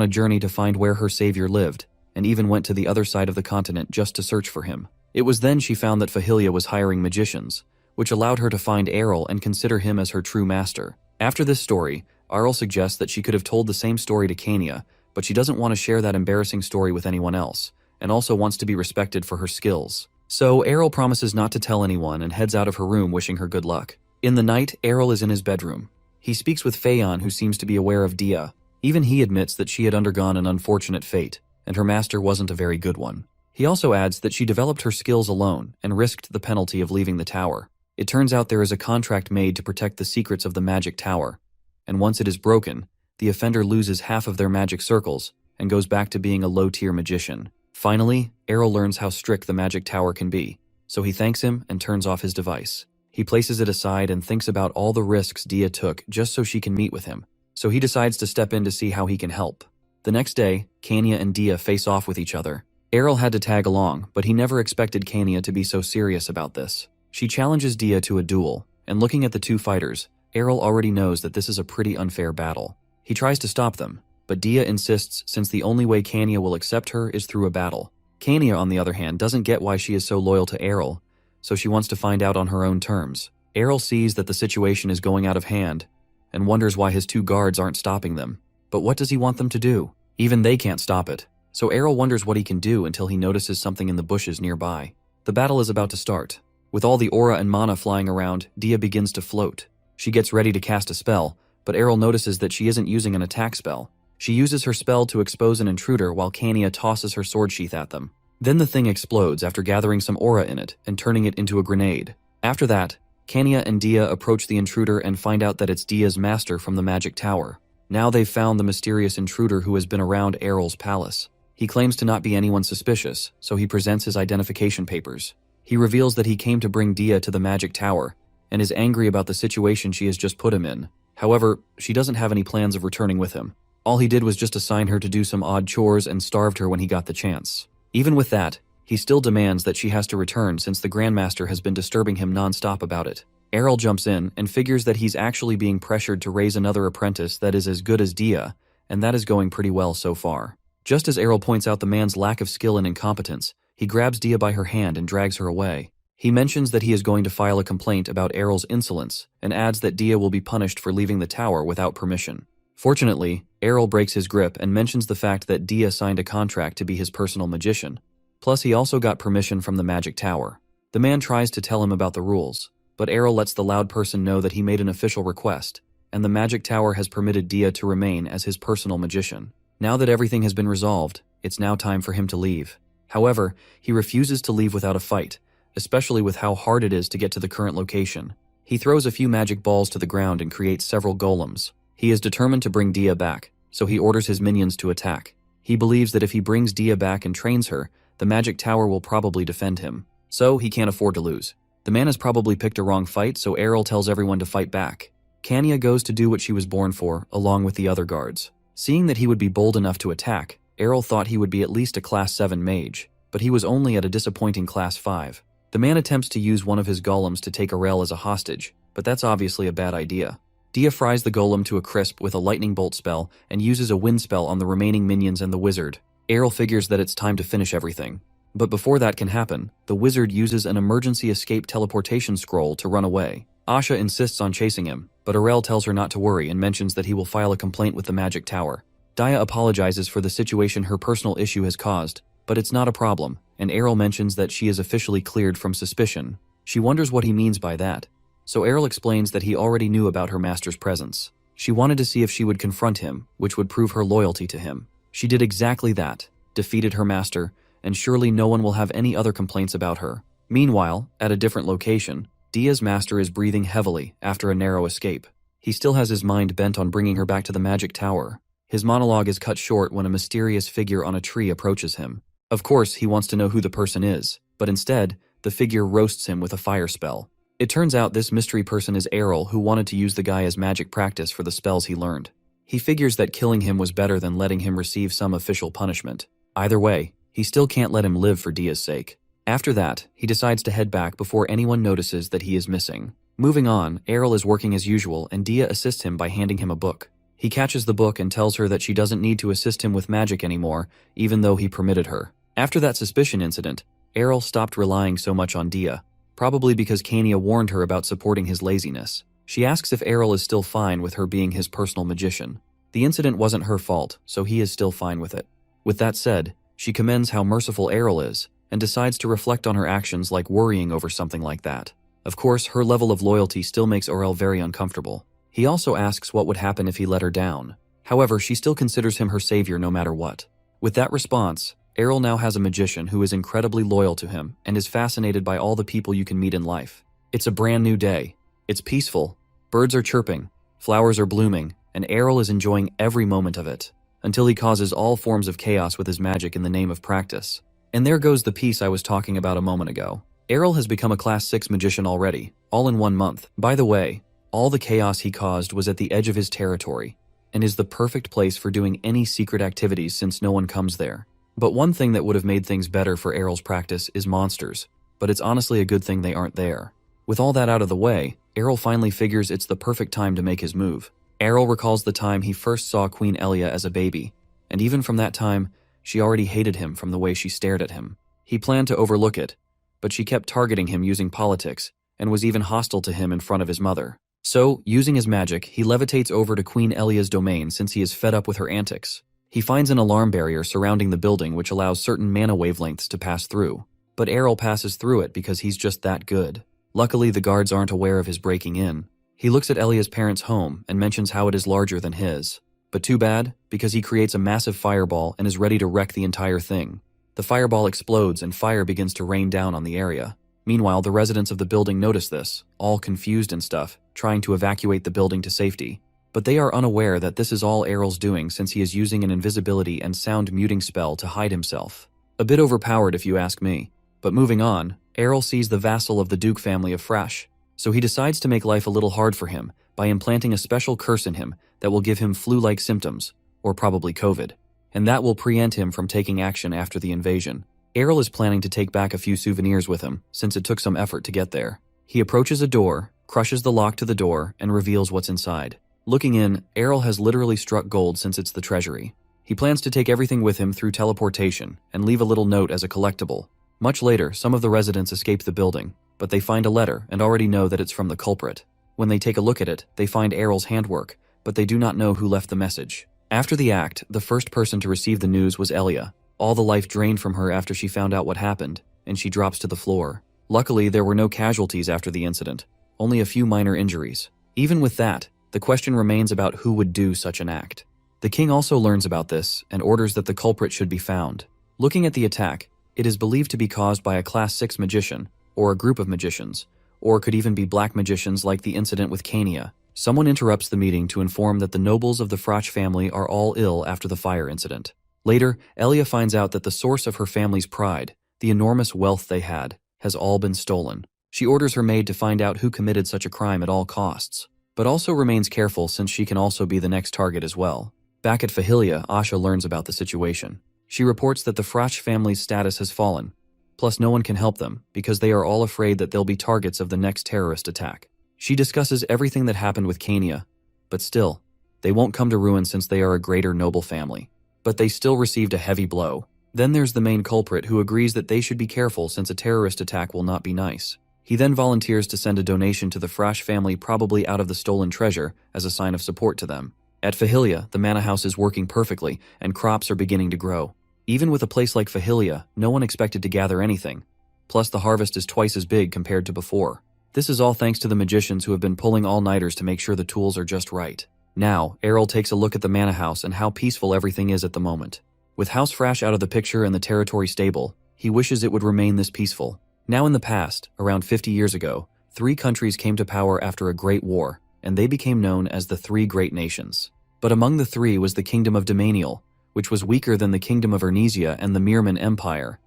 a journey to find where her savior lived, and even went to the other side of the continent just to search for him. It was then she found that Fahilia was hiring magicians, which allowed her to find Errol and consider him as her true master. After this story, Errol suggests that she could have told the same story to Kania, but she doesn't want to share that embarrassing story with anyone else, and also wants to be respected for her skills. So Errol promises not to tell anyone and heads out of her room wishing her good luck. In the night, Errol is in his bedroom. He speaks with Phaon, who seems to be aware of Dia. Even he admits that she had undergone an unfortunate fate, and her master wasn't a very good one. He also adds that she developed her skills alone and risked the penalty of leaving the tower. It turns out there is a contract made to protect the secrets of the Magic Tower, and once it is broken, the offender loses half of their magic circles and goes back to being a low-tier magician. Finally, Errol learns how strict the Magic Tower can be, so he thanks him and turns off his device. He places it aside and thinks about all the risks Dia took just so she can meet with him, so he decides to step in to see how he can help. The next day, Kania and Dia face off with each other. Errol had to tag along, but he never expected Kania to be so serious about this. She challenges Dia to a duel, and looking at the two fighters, Errol already knows that this is a pretty unfair battle. He tries to stop them, but Dia insists since the only way Kania will accept her is through a battle. Kania, on the other hand, doesn't get why she is so loyal to Errol, so she wants to find out on her own terms. Errol sees that the situation is going out of hand, and wonders why his two guards aren't stopping them. But what does he want them to do? Even they can't stop it. So Errol wonders what he can do until he notices something in the bushes nearby. The battle is about to start. With all the aura and mana flying around, Dia begins to float. She gets ready to cast a spell, but Errol notices that she isn't using an attack spell. She uses her spell to expose an intruder while Kania tosses her sword sheath at them. Then the thing explodes after gathering some aura in it and turning it into a grenade. After that, Kania and Dia approach the intruder and find out that it's Dia's master from the Magic Tower. Now they've found the mysterious intruder who has been around Errol's palace. He claims to not be anyone suspicious, so he presents his identification papers. He reveals that he came to bring Dia to the Magic Tower, and is angry about the situation she has just put him in. However, she doesn't have any plans of returning with him. All he did was just assign her to do some odd chores and starved her when he got the chance. Even with that, he still demands that she has to return since the Grandmaster has been disturbing him non-stop about it. Errol jumps in and figures that he's actually being pressured to raise another apprentice that is as good as Dia, and that is going pretty well so far. Just as Errol points out the man's lack of skill and incompetence, he grabs Dia by her hand and drags her away. He mentions that he is going to file a complaint about Errol's insolence and adds that Dia will be punished for leaving the tower without permission. Fortunately, Errol breaks his grip and mentions the fact that Dia signed a contract to be his personal magician. Plus, he also got permission from the Magic Tower. The man tries to tell him about the rules, but Errol lets the loud person know that he made an official request, and the Magic Tower has permitted Dia to remain as his personal magician. Now that everything has been resolved, it's now time for him to leave. However, he refuses to leave without a fight, especially with how hard it is to get to the current location. He throws a few magic balls to the ground and creates several golems. He is determined to bring Dia back, so he orders his minions to attack. He believes that if he brings Dia back and trains her, the Magic Tower will probably defend him. So he can't afford to lose. The man has probably picked a wrong fight, so Errol tells everyone to fight back. Kania goes to do what she was born for, along with the other guards. Seeing that he would be bold enough to attack, Errol thought he would be at least a Class 7 mage, but he was only at a disappointing Class 5. The man attempts to use one of his golems to take Errol as a hostage, but that's obviously a bad idea. Dia fries the golem to a crisp with a lightning bolt spell and uses a wind spell on the remaining minions and the wizard. Errol figures that it's time to finish everything. But before that can happen, the wizard uses an emergency escape teleportation scroll to run away. Asha insists on chasing him, but Errol tells her not to worry and mentions that he will file a complaint with the magic tower. Dia apologizes for the situation her personal issue has caused, but it's not a problem, and Errol mentions that she is officially cleared from suspicion. She wonders what he means by that, so Errol explains that he already knew about her master's presence. She wanted to see if she would confront him, which would prove her loyalty to him. She did exactly that, defeated her master, and surely no one will have any other complaints about her. Meanwhile, at a different location, Dia's master is breathing heavily after a narrow escape. He still has his mind bent on bringing her back to the magic tower. His monologue is cut short when a mysterious figure on a tree approaches him. Of course, he wants to know who the person is, but instead, the figure roasts him with a fire spell. It turns out this mystery person is Errol, who wanted to use the guy as magic practice for the spells he learned. He figures that killing him was better than letting him receive some official punishment. Either way, he still can't let him live for Dia's sake. After that, he decides to head back before anyone notices that he is missing. Moving on, Errol is working as usual and Dia assists him by handing him a book. He catches the book and tells her that she doesn't need to assist him with magic anymore, even though he permitted her. After that suspicion incident, Errol stopped relying so much on Dia, probably because Kania warned her about supporting his laziness. She asks if Errol is still fine with her being his personal magician. The incident wasn't her fault, so he is still fine with it. With that said, she commends how merciful Errol is, and decides to reflect on her actions like worrying over something like that. Of course, her level of loyalty still makes Errol very uncomfortable. He also asks what would happen if he let her down. However, she still considers him her savior no matter what. With that response, Errol now has a magician who is incredibly loyal to him and is fascinated by all the people you can meet in life. It's a brand new day. It's peaceful. Birds are chirping, flowers are blooming, and Errol is enjoying every moment of it, until he causes all forms of chaos with his magic in the name of practice. And there goes the piece I was talking about a moment ago. Errol has become a Class 6 magician already, all in 1 month. By the way, all the chaos he caused was at the edge of his territory, and is the perfect place for doing any secret activities since no one comes there. But one thing that would have made things better for Errol's practice is monsters, but it's honestly a good thing they aren't there. With all that out of the way, Errol finally figures it's the perfect time to make his move. Errol recalls the time he first saw Queen Elia as a baby, and even from that time, she already hated him from the way she stared at him. He planned to overlook it, but she kept targeting him using politics, and was even hostile to him in front of his mother. So, using his magic, he levitates over to Queen Elia's domain since he is fed up with her antics. He finds an alarm barrier surrounding the building which allows certain mana wavelengths to pass through, but Errol passes through it because he's just that good. Luckily, the guards aren't aware of his breaking in. He looks at Elia's parents' home and mentions how it is larger than his. But too bad, because he creates a massive fireball and is ready to wreck the entire thing. The fireball explodes and fire begins to rain down on the area. Meanwhile, the residents of the building notice this, all confused and stuff, trying to evacuate the building to safety. But they are unaware that this is all Errol's doing since he is using an invisibility and sound muting spell to hide himself. A bit overpowered if you ask me. But moving on, Errol sees the vassal of the Duke family of Fresh, so he decides to make life a little hard for him by implanting a special curse in him that will give him flu-like symptoms, or probably COVID, and that will preempt him from taking action after the invasion. Errol is planning to take back a few souvenirs with him, since it took some effort to get there. He approaches a door, crushes the lock to the door, and reveals what's inside. Looking in, Errol has literally struck gold since it's the treasury. He plans to take everything with him through teleportation and leave a little note as a collectible. Much later, some of the residents escape the building, but they find a letter and already know that it's from the culprit. When they take a look at it, they find Errol's handwork, but they do not know who left the message. After the act, the first person to receive the news was Elia. All the life drained from her after she found out what happened, and she drops to the floor. Luckily, there were no casualties after the incident, only a few minor injuries. Even with that, the question remains about who would do such an act. The king also learns about this and orders that the culprit should be found. Looking at the attack, it is believed to be caused by a Class 6 magician, or a group of magicians, or could even be black magicians like the incident with Kania. Someone interrupts the meeting to inform that the nobles of the Frach family are all ill after the fire incident. Later, Elia finds out that the source of her family's pride, the enormous wealth they had, has all been stolen. She orders her maid to find out who committed such a crime at all costs, but also remains careful since she can also be the next target as well. Back at Fahilia, Asha learns about the situation. She reports that the Frach family's status has fallen, plus no one can help them because they are all afraid that they'll be targets of the next terrorist attack. She discusses everything that happened with Kania, but still, they won't come to ruin since they are a greater noble family. But they still received a heavy blow. Then there's the main culprit who agrees that they should be careful since a terrorist attack will not be nice. He then volunteers to send a donation to the Frash family, probably out of the stolen treasure, as a sign of support to them. At Fahilia, the manor house is working perfectly, and crops are beginning to grow. Even with a place like Fahilia, no one expected to gather anything. Plus, the harvest is twice as big compared to before. This is all thanks to the magicians who have been pulling all-nighters to make sure the tools are just right. Now, Errol takes a look at the manor house and how peaceful everything is at the moment. With House Frash out of the picture and the territory stable, he wishes it would remain this peaceful. Now in the past, around 50 years ago, 3 countries came to power after a great war, and they became known as the 3 Great Nations. But among the 3 was the Kingdom of Domanial, which was weaker than the Kingdom of Ernesia and the Mirman Empire,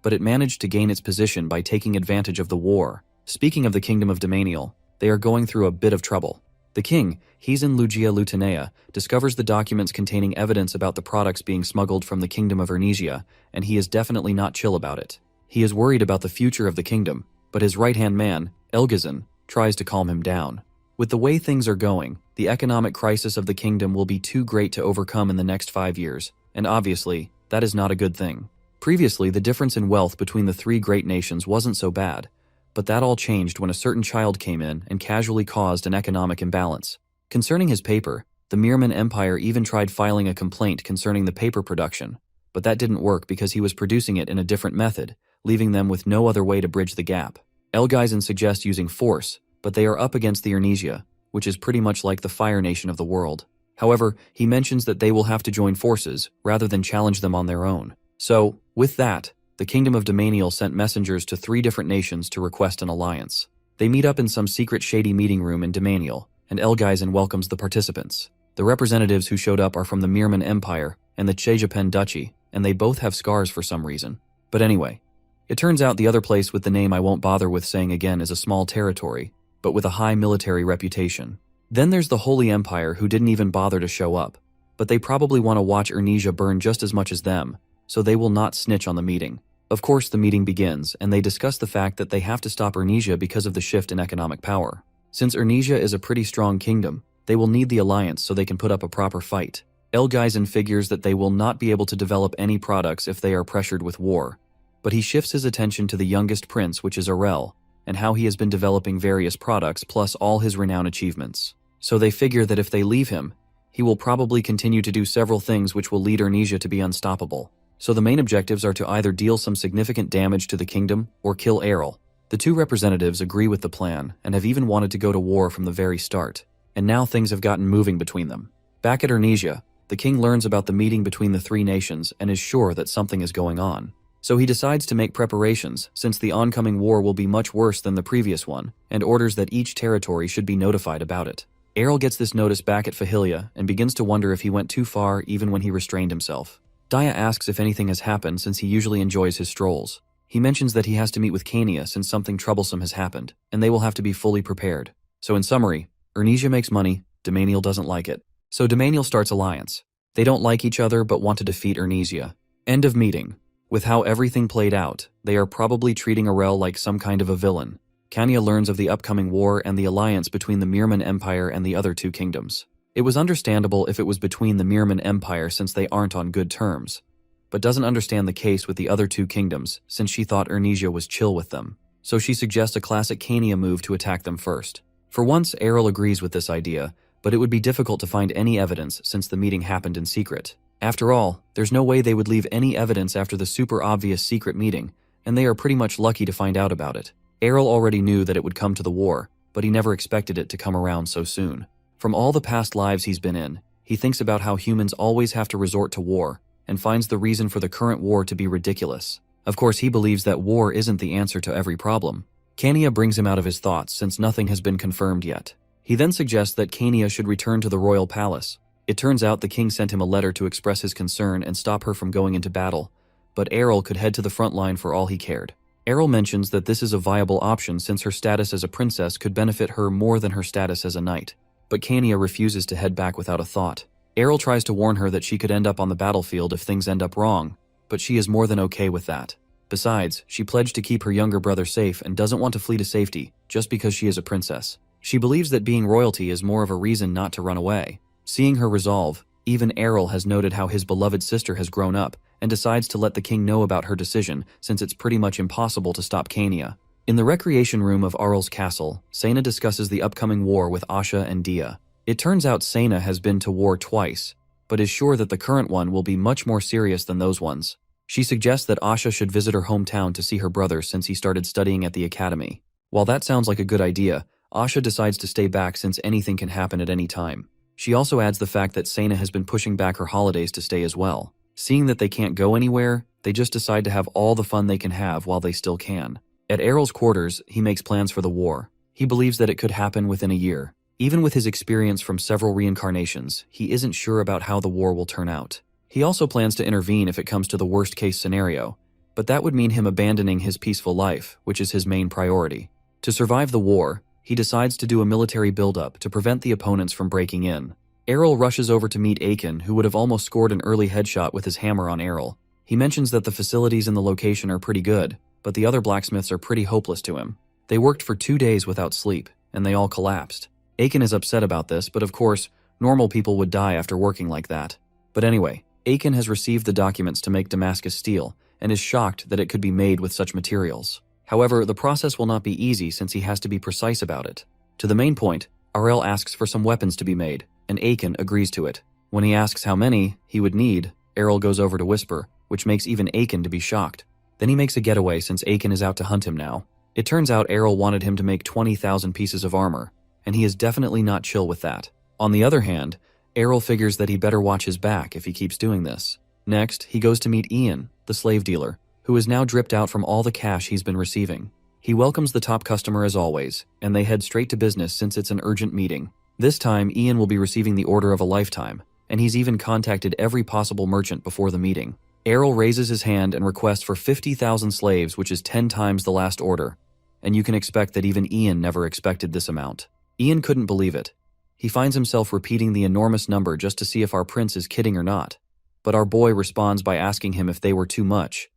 but it managed to gain its position by taking advantage of the war. Speaking of the Kingdom of Domanial, they are going through a bit of trouble. The king, Hizan Lugia Lutanea, discovers the documents containing evidence about the products being smuggled from the Kingdom of Ernesia, and he is definitely not chill about it. He is worried about the future of the kingdom, but his right-hand man, Elgizan, tries to calm him down. With the way things are going, the economic crisis of the kingdom will be too great to overcome in the next 5 years, and obviously, that is not a good thing. Previously, the difference in wealth between the 3 great nations wasn't so bad, but that all changed when a certain child came in and casually caused an economic imbalance. Concerning his paper, the Mirman Empire even tried filing a complaint concerning the paper production, but that didn't work because he was producing it in a different method, leaving them with no other way to bridge the gap. Elgizan suggests using force, but they are up against the Ernesia, which is pretty much like the Fire Nation of the world. However, he mentions that they will have to join forces rather than challenge them on their own. So, with that, the Kingdom of Domanial sent messengers to 3 different nations to request an alliance. They meet up in some secret shady meeting room in Domanial, and Elgizan welcomes the participants. The representatives who showed up are from the Mirman Empire and the Chejapen Duchy, and they both have scars for some reason. But anyway, it turns out the other place with the name I won't bother with saying again is a small territory, but with a high military reputation. Then there's the Holy Empire who didn't even bother to show up, but they probably want to watch Ernesia burn just as much as them, so they will not snitch on the meeting. Of course, the meeting begins, and they discuss the fact that they have to stop Ernesia because of the shift in economic power. Since Ernesia is a pretty strong kingdom, they will need the alliance so they can put up a proper fight. Elgizan figures that they will not be able to develop any products if they are pressured with war, but he shifts his attention to the youngest prince, which is Arel, and how he has been developing various products plus all his renowned achievements. So they figure that if they leave him, he will probably continue to do several things which will lead Ernesia to be unstoppable. So the main objectives are to either deal some significant damage to the kingdom or kill Errol. The 2 representatives agree with the plan and have even wanted to go to war from the very start, and now things have gotten moving between them. Back at Ernesia, the king learns about the meeting between the 3 nations and is sure that something is going on. So he decides to make preparations since the oncoming war will be much worse than the previous one, and orders that each territory should be notified about it. Errol gets this notice back at Fahilia and begins to wonder if he went too far even when he restrained himself. Daya asks if anything has happened since he usually enjoys his strolls. He mentions that he has to meet with Kania since something troublesome has happened, and they will have to be fully prepared. So in summary, Ernesia makes money, Domanial doesn't like it. So Domanial starts alliance. They don't like each other but want to defeat Ernesia. End of meeting. With how everything played out, they are probably treating Arel like some kind of a villain. Kania learns of the upcoming war and the alliance between the Mirman Empire and the other 2 kingdoms. It was understandable if it was between the Mirman Empire since they aren't on good terms, but doesn't understand the case with the other 2 kingdoms since she thought Ernesia was chill with them. So she suggests a classic Kania move to attack them first. For once, Errol agrees with this idea, but it would be difficult to find any evidence since the meeting happened in secret. After all, there's no way they would leave any evidence after the super obvious secret meeting, and they are pretty much lucky to find out about it. Errol already knew that it would come to the war, but he never expected it to come around so soon. From all the past lives he's been in, he thinks about how humans always have to resort to war, and finds the reason for the current war to be ridiculous. Of course, he believes that war isn't the answer to every problem. Kania brings him out of his thoughts since nothing has been confirmed yet. He then suggests that Kania should return to the royal palace. It turns out the king sent him a letter to express his concern and stop her from going into battle, but Errol could head to the front line for all he cared. Errol mentions that this is a viable option since her status as a princess could benefit her more than her status as a knight. But Kania refuses to head back without a thought. Errol tries to warn her that she could end up on the battlefield if things end up wrong, but she is more than okay with that. Besides, she pledged to keep her younger brother safe and doesn't want to flee to safety just because she is a princess. She believes that being royalty is more of a reason not to run away. Seeing her resolve, even Errol has noted how his beloved sister has grown up and decides to let the king know about her decision since it's pretty much impossible to stop Kania. In the recreation room of Arl's castle, Sena discusses the upcoming war with Asha and Dia. It turns out Sena has been to war twice, but is sure that the current one will be much more serious than those ones. She suggests that Asha should visit her hometown to see her brother since he started studying at the academy. While that sounds like a good idea, Asha decides to stay back since anything can happen at any time. She also adds the fact that Sena has been pushing back her holidays to stay as well. Seeing that they can't go anywhere, they just decide to have all the fun they can have while they still can. At Errol's quarters, he makes plans for the war. He believes that it could happen within a year. Even with his experience from several reincarnations, he isn't sure about how the war will turn out. He also plans to intervene if it comes to the worst-case scenario, but that would mean him abandoning his peaceful life, which is his main priority. To survive the war, he decides to do a military buildup to prevent the opponents from breaking in. Errol rushes over to meet Aiken, who would have almost scored an early headshot with his hammer on Errol. He mentions that the facilities in the location are pretty good, but the other blacksmiths are pretty hopeless to him. They worked for 2 days without sleep, and they all collapsed. Aiken is upset about this, but of course, normal people would die after working like that. But anyway, Aiken has received the documents to make Damascus steel, and is shocked that it could be made with such materials. However, the process will not be easy since he has to be precise about it. To the main point, Arel asks for some weapons to be made, and Aiken agrees to it. When he asks how many he would need, Errol goes over to whisper, which makes even Aiken to be shocked. Then he makes a getaway since Aiken is out to hunt him now. It turns out Errol wanted him to make 20,000 pieces of armor, and he is definitely not chill with that. On the other hand, Errol figures that he better watch his back if he keeps doing this. Next, he goes to meet Ian, the slave dealer, who is now dripped out from all the cash he's been receiving. He welcomes the top customer as always, and they head straight to business since it's an urgent meeting. This time, Ian will be receiving the order of a lifetime, and he's even contacted every possible merchant before the meeting. Errol raises his hand and requests for 50,000 slaves, which is 10 times the last order, and you can expect that even Ian never expected this amount. Ian couldn't believe it. He finds himself repeating the enormous number just to see if our prince is kidding or not, but our boy responds by asking him if they were too much.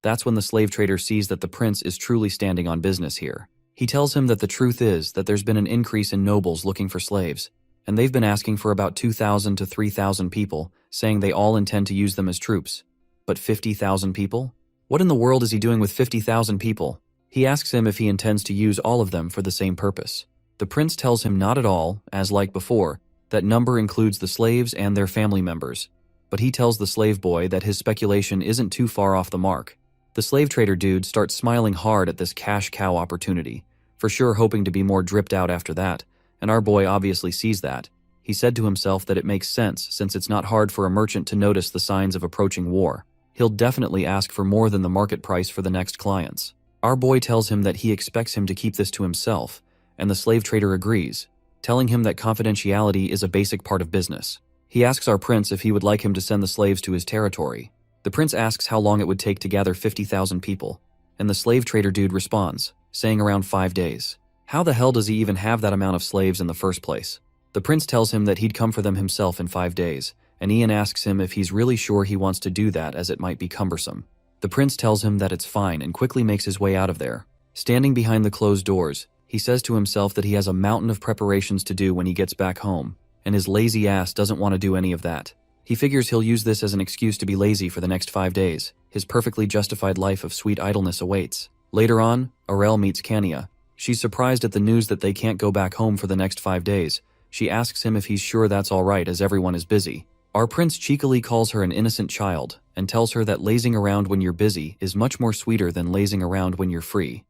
That's when the slave trader sees that the prince is truly standing on business here. He tells him that the truth is that there's been an increase in nobles looking for slaves, and they've been asking for about 2,000 to 3,000 people, saying they all intend to use them as troops. But 50,000 people? What in the world is he doing with 50,000 people? He asks him if he intends to use all of them for the same purpose. The prince tells him not at all, as like before, that number includes the slaves and their family members. But he tells the slave boy that his speculation isn't too far off the mark. The slave trader dude starts smiling hard at this cash cow opportunity, for sure hoping to be more dripped out after that, and our boy obviously sees that. He said to himself that it makes sense since it's not hard for a merchant to notice the signs of approaching war. He'll definitely ask for more than the market price for the next clients. Our boy tells him that he expects him to keep this to himself, and the slave trader agrees, telling him that confidentiality is a basic part of business. He asks our prince if he would like him to send the slaves to his territory. The prince asks how long it would take to gather 50,000 people, and the slave trader dude responds, saying around 5 days. How the hell does he even have that amount of slaves in the first place? The prince tells him that he'd come for them himself in 5 days, and Ian asks him if he's really sure he wants to do that as it might be cumbersome. The prince tells him that it's fine and quickly makes his way out of there. Standing behind the closed doors, he says to himself that he has a mountain of preparations to do when he gets back home, and his lazy ass doesn't want to do any of that. He figures he'll use this as an excuse to be lazy for the next 5 days. His perfectly justified life of sweet idleness awaits. Later on, Arel meets Kania. She's surprised at the news that they can't go back home for the next 5 days. She asks him if he's sure that's all right as everyone is busy. Our prince cheekily calls her an innocent child and tells her that lazing around when you're busy is much more sweeter than lazing around when you're free.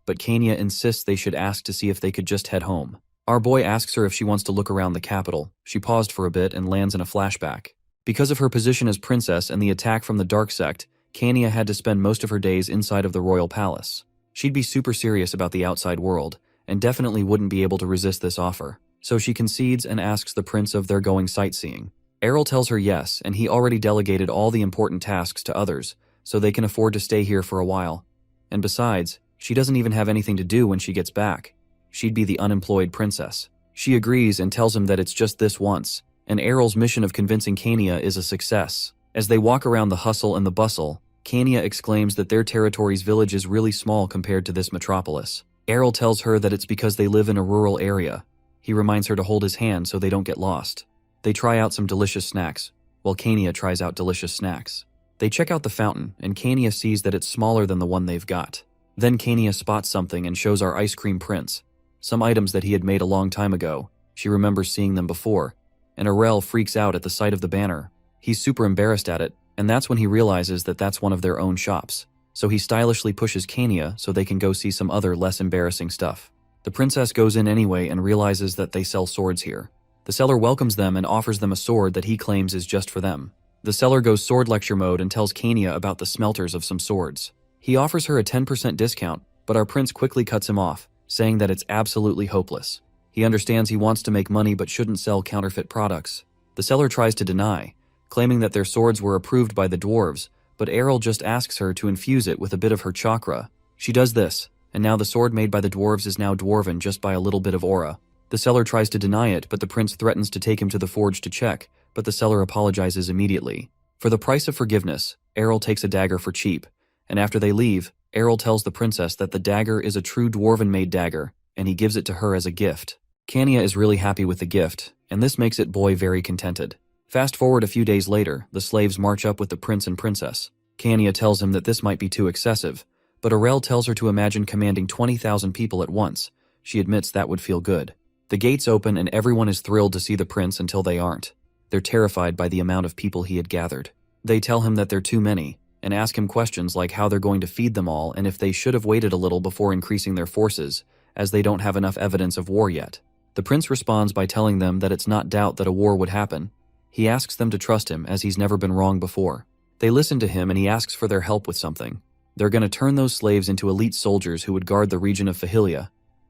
But Kania insists they should ask to see if they could just head home. Our boy asks her if she wants to look around the capital. She paused for a bit and lands in a flashback. Because of her position as princess and the attack from the dark sect, Kania had to spend most of her days inside of the royal palace. She'd be super serious about the outside world, and definitely wouldn't be able to resist this offer. So she concedes and asks the prince if they're going sightseeing. Errol tells her yes, and he already delegated all the important tasks to others, so they can afford to stay here for a while. And besides, she doesn't even have anything to do when she gets back. She'd be the unemployed princess. She agrees and tells him that it's just this once, and Errol's mission of convincing Kania is a success. As they walk around the hustle and the bustle, Kania exclaims that their territory's village is really small compared to this metropolis. Errol tells her that it's because they live in a rural area. He reminds her to hold his hand so they don't get lost. They try out some delicious snacks, while Kania tries out delicious snacks. They check out the fountain, and Kania sees that it's smaller than the one they've got. Then Kania spots something and shows our ice cream prince some items that he had made a long time ago. She remembers seeing them before, and Errol freaks out at the sight of the banner. He's super embarrassed at it, and that's when he realizes that that's one of their own shops. So he stylishly pushes Kania so they can go see some other less embarrassing stuff. The princess goes in anyway and realizes that they sell swords here. The seller welcomes them and offers them a sword that he claims is just for them. The seller goes sword lecture mode and tells Kania about the smelters of some swords. He offers her a 10% discount, but our prince quickly cuts him off, saying that it's absolutely hopeless. He understands he wants to make money but shouldn't sell counterfeit products. The seller tries to deny, claiming that their swords were approved by the dwarves, but Errol just asks her to infuse it with a bit of her chakra. She does this, and now the sword made by the dwarves is now dwarven just by a little bit of aura. The seller tries to deny it, but the prince threatens to take him to the forge to check, but the seller apologizes immediately. For the price of forgiveness, Errol takes a dagger for cheap, and after they leave, Errol tells the princess that the dagger is a true dwarven-made dagger, and he gives it to her as a gift. Kania is really happy with the gift, and this makes it boy very contented. Fast forward a few days later, the slaves march up with the prince and princess. Kania tells him that this might be too excessive, but Errol tells her to imagine commanding 20,000 people at once. She admits that would feel good. The gates open and everyone is thrilled to see the prince until they aren't. They're terrified by the amount of people he had gathered. They tell him that they're too many, and ask him questions like how they're going to feed them all and if they should have waited a little before increasing their forces, as they don't have enough evidence of war yet. The prince responds by telling them that it's not doubt that a war would happen. He asks them to trust him as he's never been wrong before. They listen to him and he asks for their help with something. They're going to turn those slaves into elite soldiers who would guard the region of Yahello.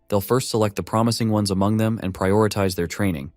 They'll first select the promising ones among them and prioritize their training.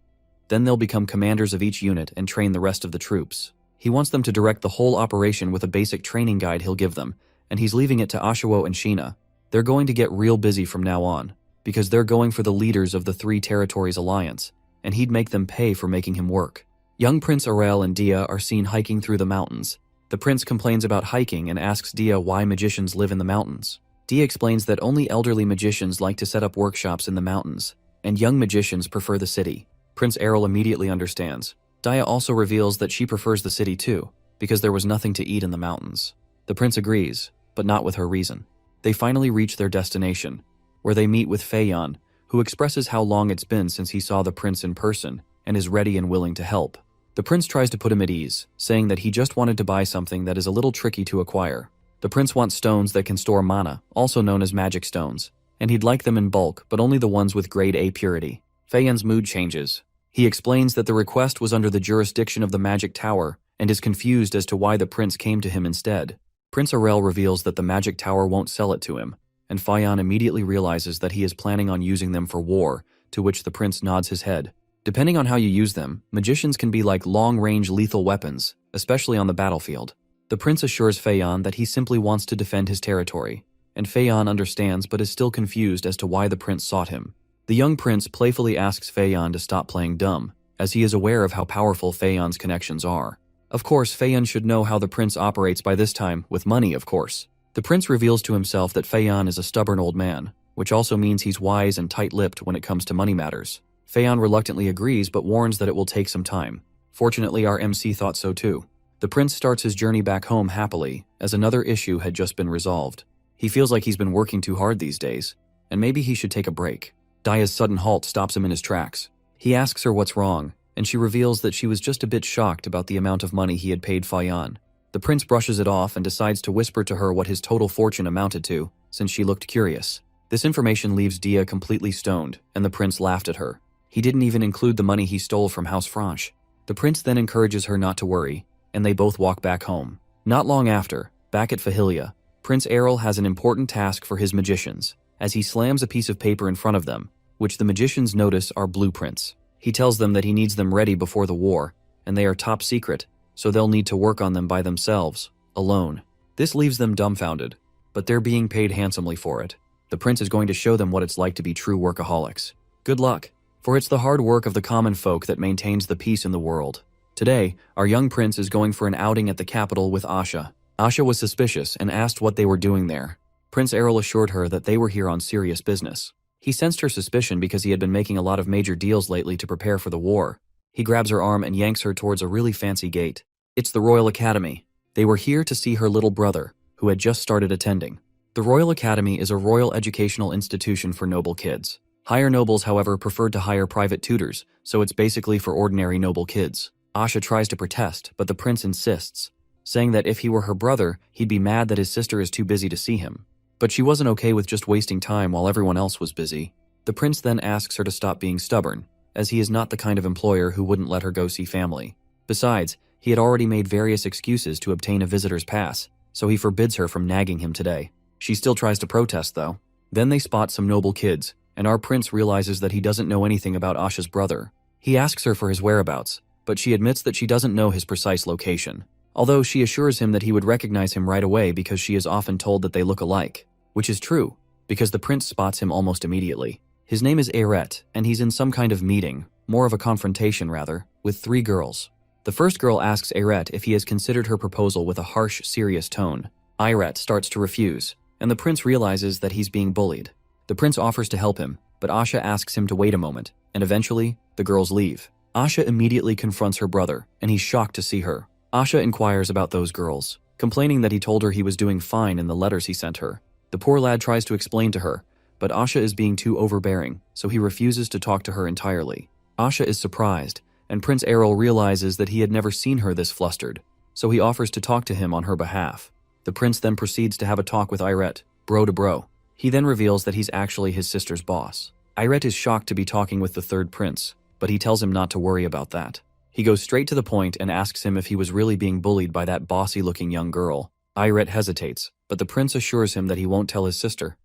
Then they'll become commanders of each unit and train the rest of the troops. He wants them to direct the whole operation with a basic training guide he'll give them, and he's leaving it to Asura and Sheena. They're going to get real busy from now on, because they're going for the leaders of the Three Territories Alliance, and he'd make them pay for making him work. Young Prince Errol and Dia are seen hiking through the mountains. The prince complains about hiking and asks Dia why magicians live in the mountains. Dia explains that only elderly magicians like to set up workshops in the mountains, and young magicians prefer the city. Prince Errol immediately understands. Dia also reveals that she prefers the city too, because there was nothing to eat in the mountains. The prince agrees, but not with her reason. They finally reach their destination, where they meet with Feyan, who expresses how long it's been since he saw the prince in person, and is ready and willing to help. The prince tries to put him at ease, saying that he just wanted to buy something that is a little tricky to acquire. The prince wants stones that can store mana, also known as magic stones, and he'd like them in bulk, but only the ones with grade A purity. Feyan's mood changes. He explains that the request was under the jurisdiction of the Magic Tower and is confused as to why the prince came to him instead. Prince Errol reveals that the Magic Tower won't sell it to him, and Feyan immediately realizes that he is planning on using them for war, to which the prince nods his head. Depending on how you use them, magicians can be like long-range lethal weapons, especially on the battlefield. The prince assures Feyan that he simply wants to defend his territory, and Feyan understands but is still confused as to why the prince sought him. The young prince playfully asks Feyan to stop playing dumb, as he is aware of how powerful Feyan's connections are. Of course, Feyan should know how the prince operates by this time, with money of course. The prince reveals to himself that Feyan is a stubborn old man, which also means he's wise and tight-lipped when it comes to money matters. Feyan reluctantly agrees but warns that it will take some time. Fortunately, our MC thought so too. The prince starts his journey back home happily, as another issue had just been resolved. He feels like he's been working too hard these days, and maybe he should take a break. Dia's sudden halt stops him in his tracks. He asks her what's wrong, and she reveals that she was just a bit shocked about the amount of money he had paid Feyan. The prince brushes it off and decides to whisper to her what his total fortune amounted to, since she looked curious. This information leaves Dia completely stoned, and the prince laughed at her. He didn't even include the money he stole from House Franche. The prince then encourages her not to worry, and they both walk back home. Not long after, back at Yahello, Prince Errol has an important task for his magicians, as he slams a piece of paper in front of them, which the magicians notice are blueprints. He tells them that he needs them ready before the war, and they are top secret, so they'll need to work on them by themselves, alone. This leaves them dumbfounded, but they're being paid handsomely for it. The prince is going to show them what it's like to be true workaholics. Good luck, for it's the hard work of the common folk that maintains the peace in the world. Today, our young prince is going for an outing at the capital with Asha. Asha was suspicious and asked what they were doing there. Prince Errol assured her that they were here on serious business. He sensed her suspicion because he had been making a lot of major deals lately to prepare for the war. He grabs her arm and yanks her towards a really fancy gate. It's the Royal Academy. They were here to see her little brother, who had just started attending. The Royal Academy is a royal educational institution for noble kids. Higher nobles, however, preferred to hire private tutors, so it's basically for ordinary noble kids. Asha tries to protest, but the prince insists, saying that if he were her brother, he'd be mad that his sister is too busy to see him. But she wasn't okay with just wasting time while everyone else was busy. The prince then asks her to stop being stubborn, as he is not the kind of employer who wouldn't let her go see family. Besides, he had already made various excuses to obtain a visitor's pass, so he forbids her from nagging him today. She still tries to protest, though. Then they spot some noble kids, and our prince realizes that he doesn't know anything about Asha's brother. He asks her for his whereabouts, but she admits that she doesn't know his precise location, although she assures him that he would recognize him right away because she is often told that they look alike. Which is true, because the prince spots him almost immediately. His name is Aret, and he's in some kind of meeting, more of a confrontation rather, with 3 girls. The first girl asks Aret if he has considered her proposal with a harsh, serious tone. Aret starts to refuse, and the prince realizes that he's being bullied. The prince offers to help him, but Asha asks him to wait a moment, and eventually, the girls leave. Asha immediately confronts her brother, and he's shocked to see her. Asha inquires about those girls, complaining that he told her he was doing fine in the letters he sent her. The poor lad tries to explain to her, but Asha is being too overbearing, so he refuses to talk to her entirely. Asha is surprised, and Prince Errol realizes that he had never seen her this flustered, so he offers to talk to him on her behalf. The prince then proceeds to have a talk with Aret, bro to bro. He then reveals that he's actually his sister's boss. Aret is shocked to be talking with the third prince, but he tells him not to worry about that. He goes straight to the point and asks him if he was really being bullied by that bossy-looking young girl. Aret hesitates, but the prince assures him that he won't tell his sister,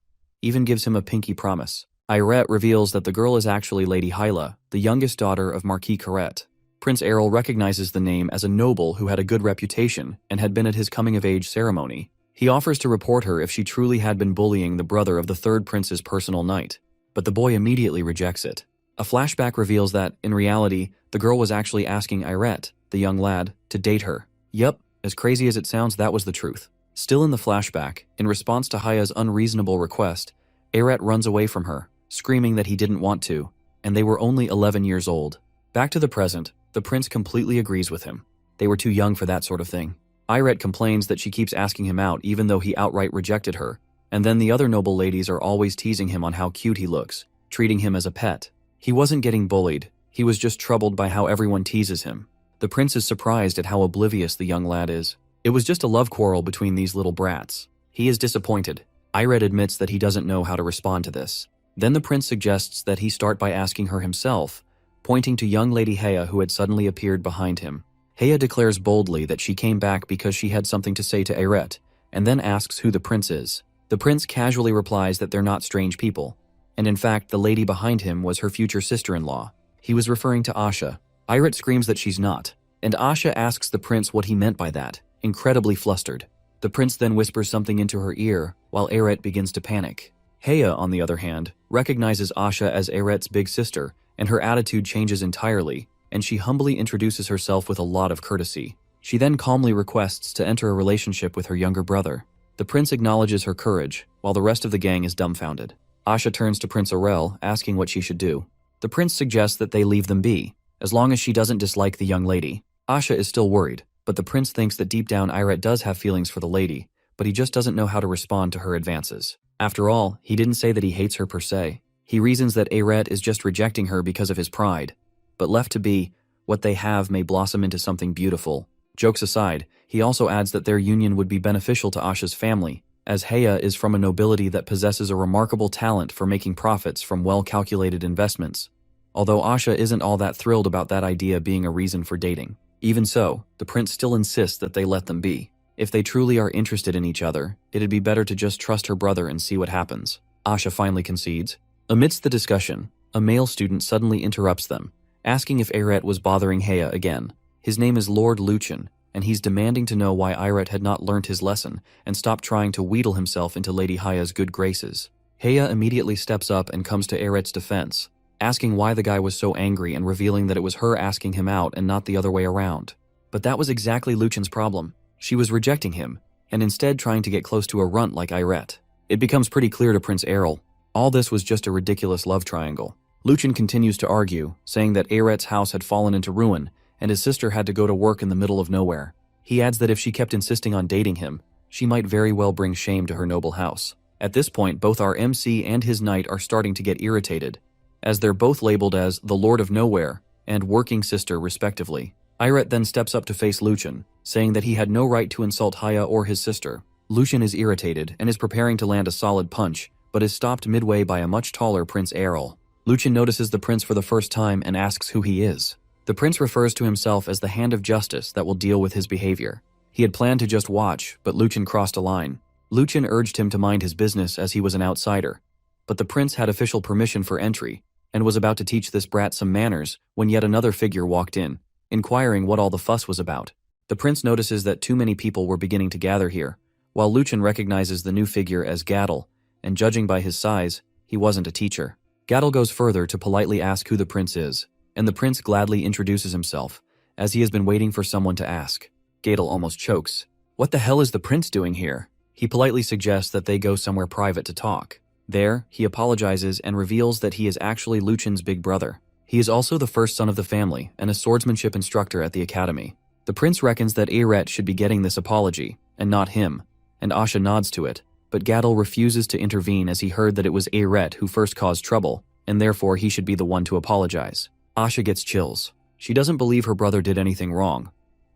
even gives him a pinky promise. Aret reveals that the girl is actually Lady Hyla, the youngest daughter of Marquis Carret. Prince Errol recognizes the name as a noble who had a good reputation and had been at his coming-of-age ceremony. He offers to report her if she truly had been bullying the brother of the third prince's personal knight, but the boy immediately rejects it. A flashback reveals that, in reality, the girl was actually asking Aret, the young lad, to date her. Yup, as crazy as it sounds, that was the truth. Still in the flashback, in response to Haya's unreasonable request, Aret runs away from her, screaming that he didn't want to, and they were only 11 years old. Back to the present, the prince completely agrees with him. They were too young for that sort of thing. Aret complains that she keeps asking him out even though he outright rejected her, and then the other noble ladies are always teasing him on how cute he looks, treating him as a pet. He wasn't getting bullied, he was just troubled by how everyone teases him. The prince is surprised at how oblivious the young lad is. It was just a love quarrel between these little brats. He is disappointed. Aret admits that he doesn't know how to respond to this. Then the prince suggests that he start by asking her himself, pointing to young Lady Heya who had suddenly appeared behind him. Heya declares boldly that she came back because she had something to say to Aret, and then asks who the prince is. The prince casually replies that they're not strange people, and in fact the lady behind him was her future sister-in-law. He was referring to Asha. Aret screams that she's not, and Asha asks the prince what he meant by that, incredibly flustered. The prince then whispers something into her ear, while Aret begins to panic. Heya, on the other hand, recognizes Asha as Aret's big sister, and her attitude changes entirely, and she humbly introduces herself with a lot of courtesy. She then calmly requests to enter a relationship with her younger brother. The prince acknowledges her courage, while the rest of the gang is dumbfounded. Asha turns to Prince Aurel, asking what she should do. The prince suggests that they leave them be, as long as she doesn't dislike the young lady. Asha is still worried, but the prince thinks that deep down Aret does have feelings for the lady, but he just doesn't know how to respond to her advances. After all, he didn't say that he hates her per se. He reasons that Aret is just rejecting her because of his pride. But left to be, what they have may blossom into something beautiful. Jokes aside, he also adds that their union would be beneficial to Asha's family, as Heya is from a nobility that possesses a remarkable talent for making profits from well-calculated investments. Although Asha isn't all that thrilled about that idea being a reason for dating. Even so, the prince still insists that they let them be. If they truly are interested in each other, it'd be better to just trust her brother and see what happens. Asha finally concedes. Amidst the discussion, a male student suddenly interrupts them, asking if Aret was bothering Heya again. His name is Lord Luchin, and he's demanding to know why Aret had not learnt his lesson and stopped trying to wheedle himself into Lady Haya's good graces. Heya immediately steps up and comes to Aret's defense, asking why the guy was so angry and revealing that it was her asking him out and not the other way around. But that was exactly Luchin's problem. She was rejecting him, and instead trying to get close to a runt like Aret. It becomes pretty clear to Prince Errol, all this was just a ridiculous love triangle. Lucien continues to argue, saying that Aret's house had fallen into ruin, and his sister had to go to work in the middle of nowhere. He adds that if she kept insisting on dating him, she might very well bring shame to her noble house. At this point, both our MC and his knight are starting to get irritated, as they're both labeled as the Lord of Nowhere and Working Sister respectively. Aret then steps up to face Lucien, saying that he had no right to insult Haya or his sister. Lucien is irritated and is preparing to land a solid punch, but is stopped midway by a much taller Prince Errol. Lucien notices the prince for the first time and asks who he is. The prince refers to himself as the hand of justice that will deal with his behavior. He had planned to just watch, but Lucien crossed a line. Lucien urged him to mind his business as he was an outsider, but the prince had official permission for entry and was about to teach this brat some manners when yet another figure walked in, inquiring what all the fuss was about. The prince notices that too many people were beginning to gather here, while Lucien recognizes the new figure as Gattel, and judging by his size, he wasn't a teacher. Gattel goes further to politely ask who the prince is, and the prince gladly introduces himself, as he has been waiting for someone to ask. Gattel almost chokes. What the hell is the prince doing here? He politely suggests that they go somewhere private to talk. There, he apologizes and reveals that he is actually Lucien's big brother. He is also the first son of the family and a swordsmanship instructor at the academy. The prince reckons that Aret should be getting this apology, and not him, and Asha nods to it, but Gattel refuses to intervene as he heard that it was Aret who first caused trouble, and therefore he should be the one to apologize. Asha gets chills. She doesn't believe her brother did anything wrong.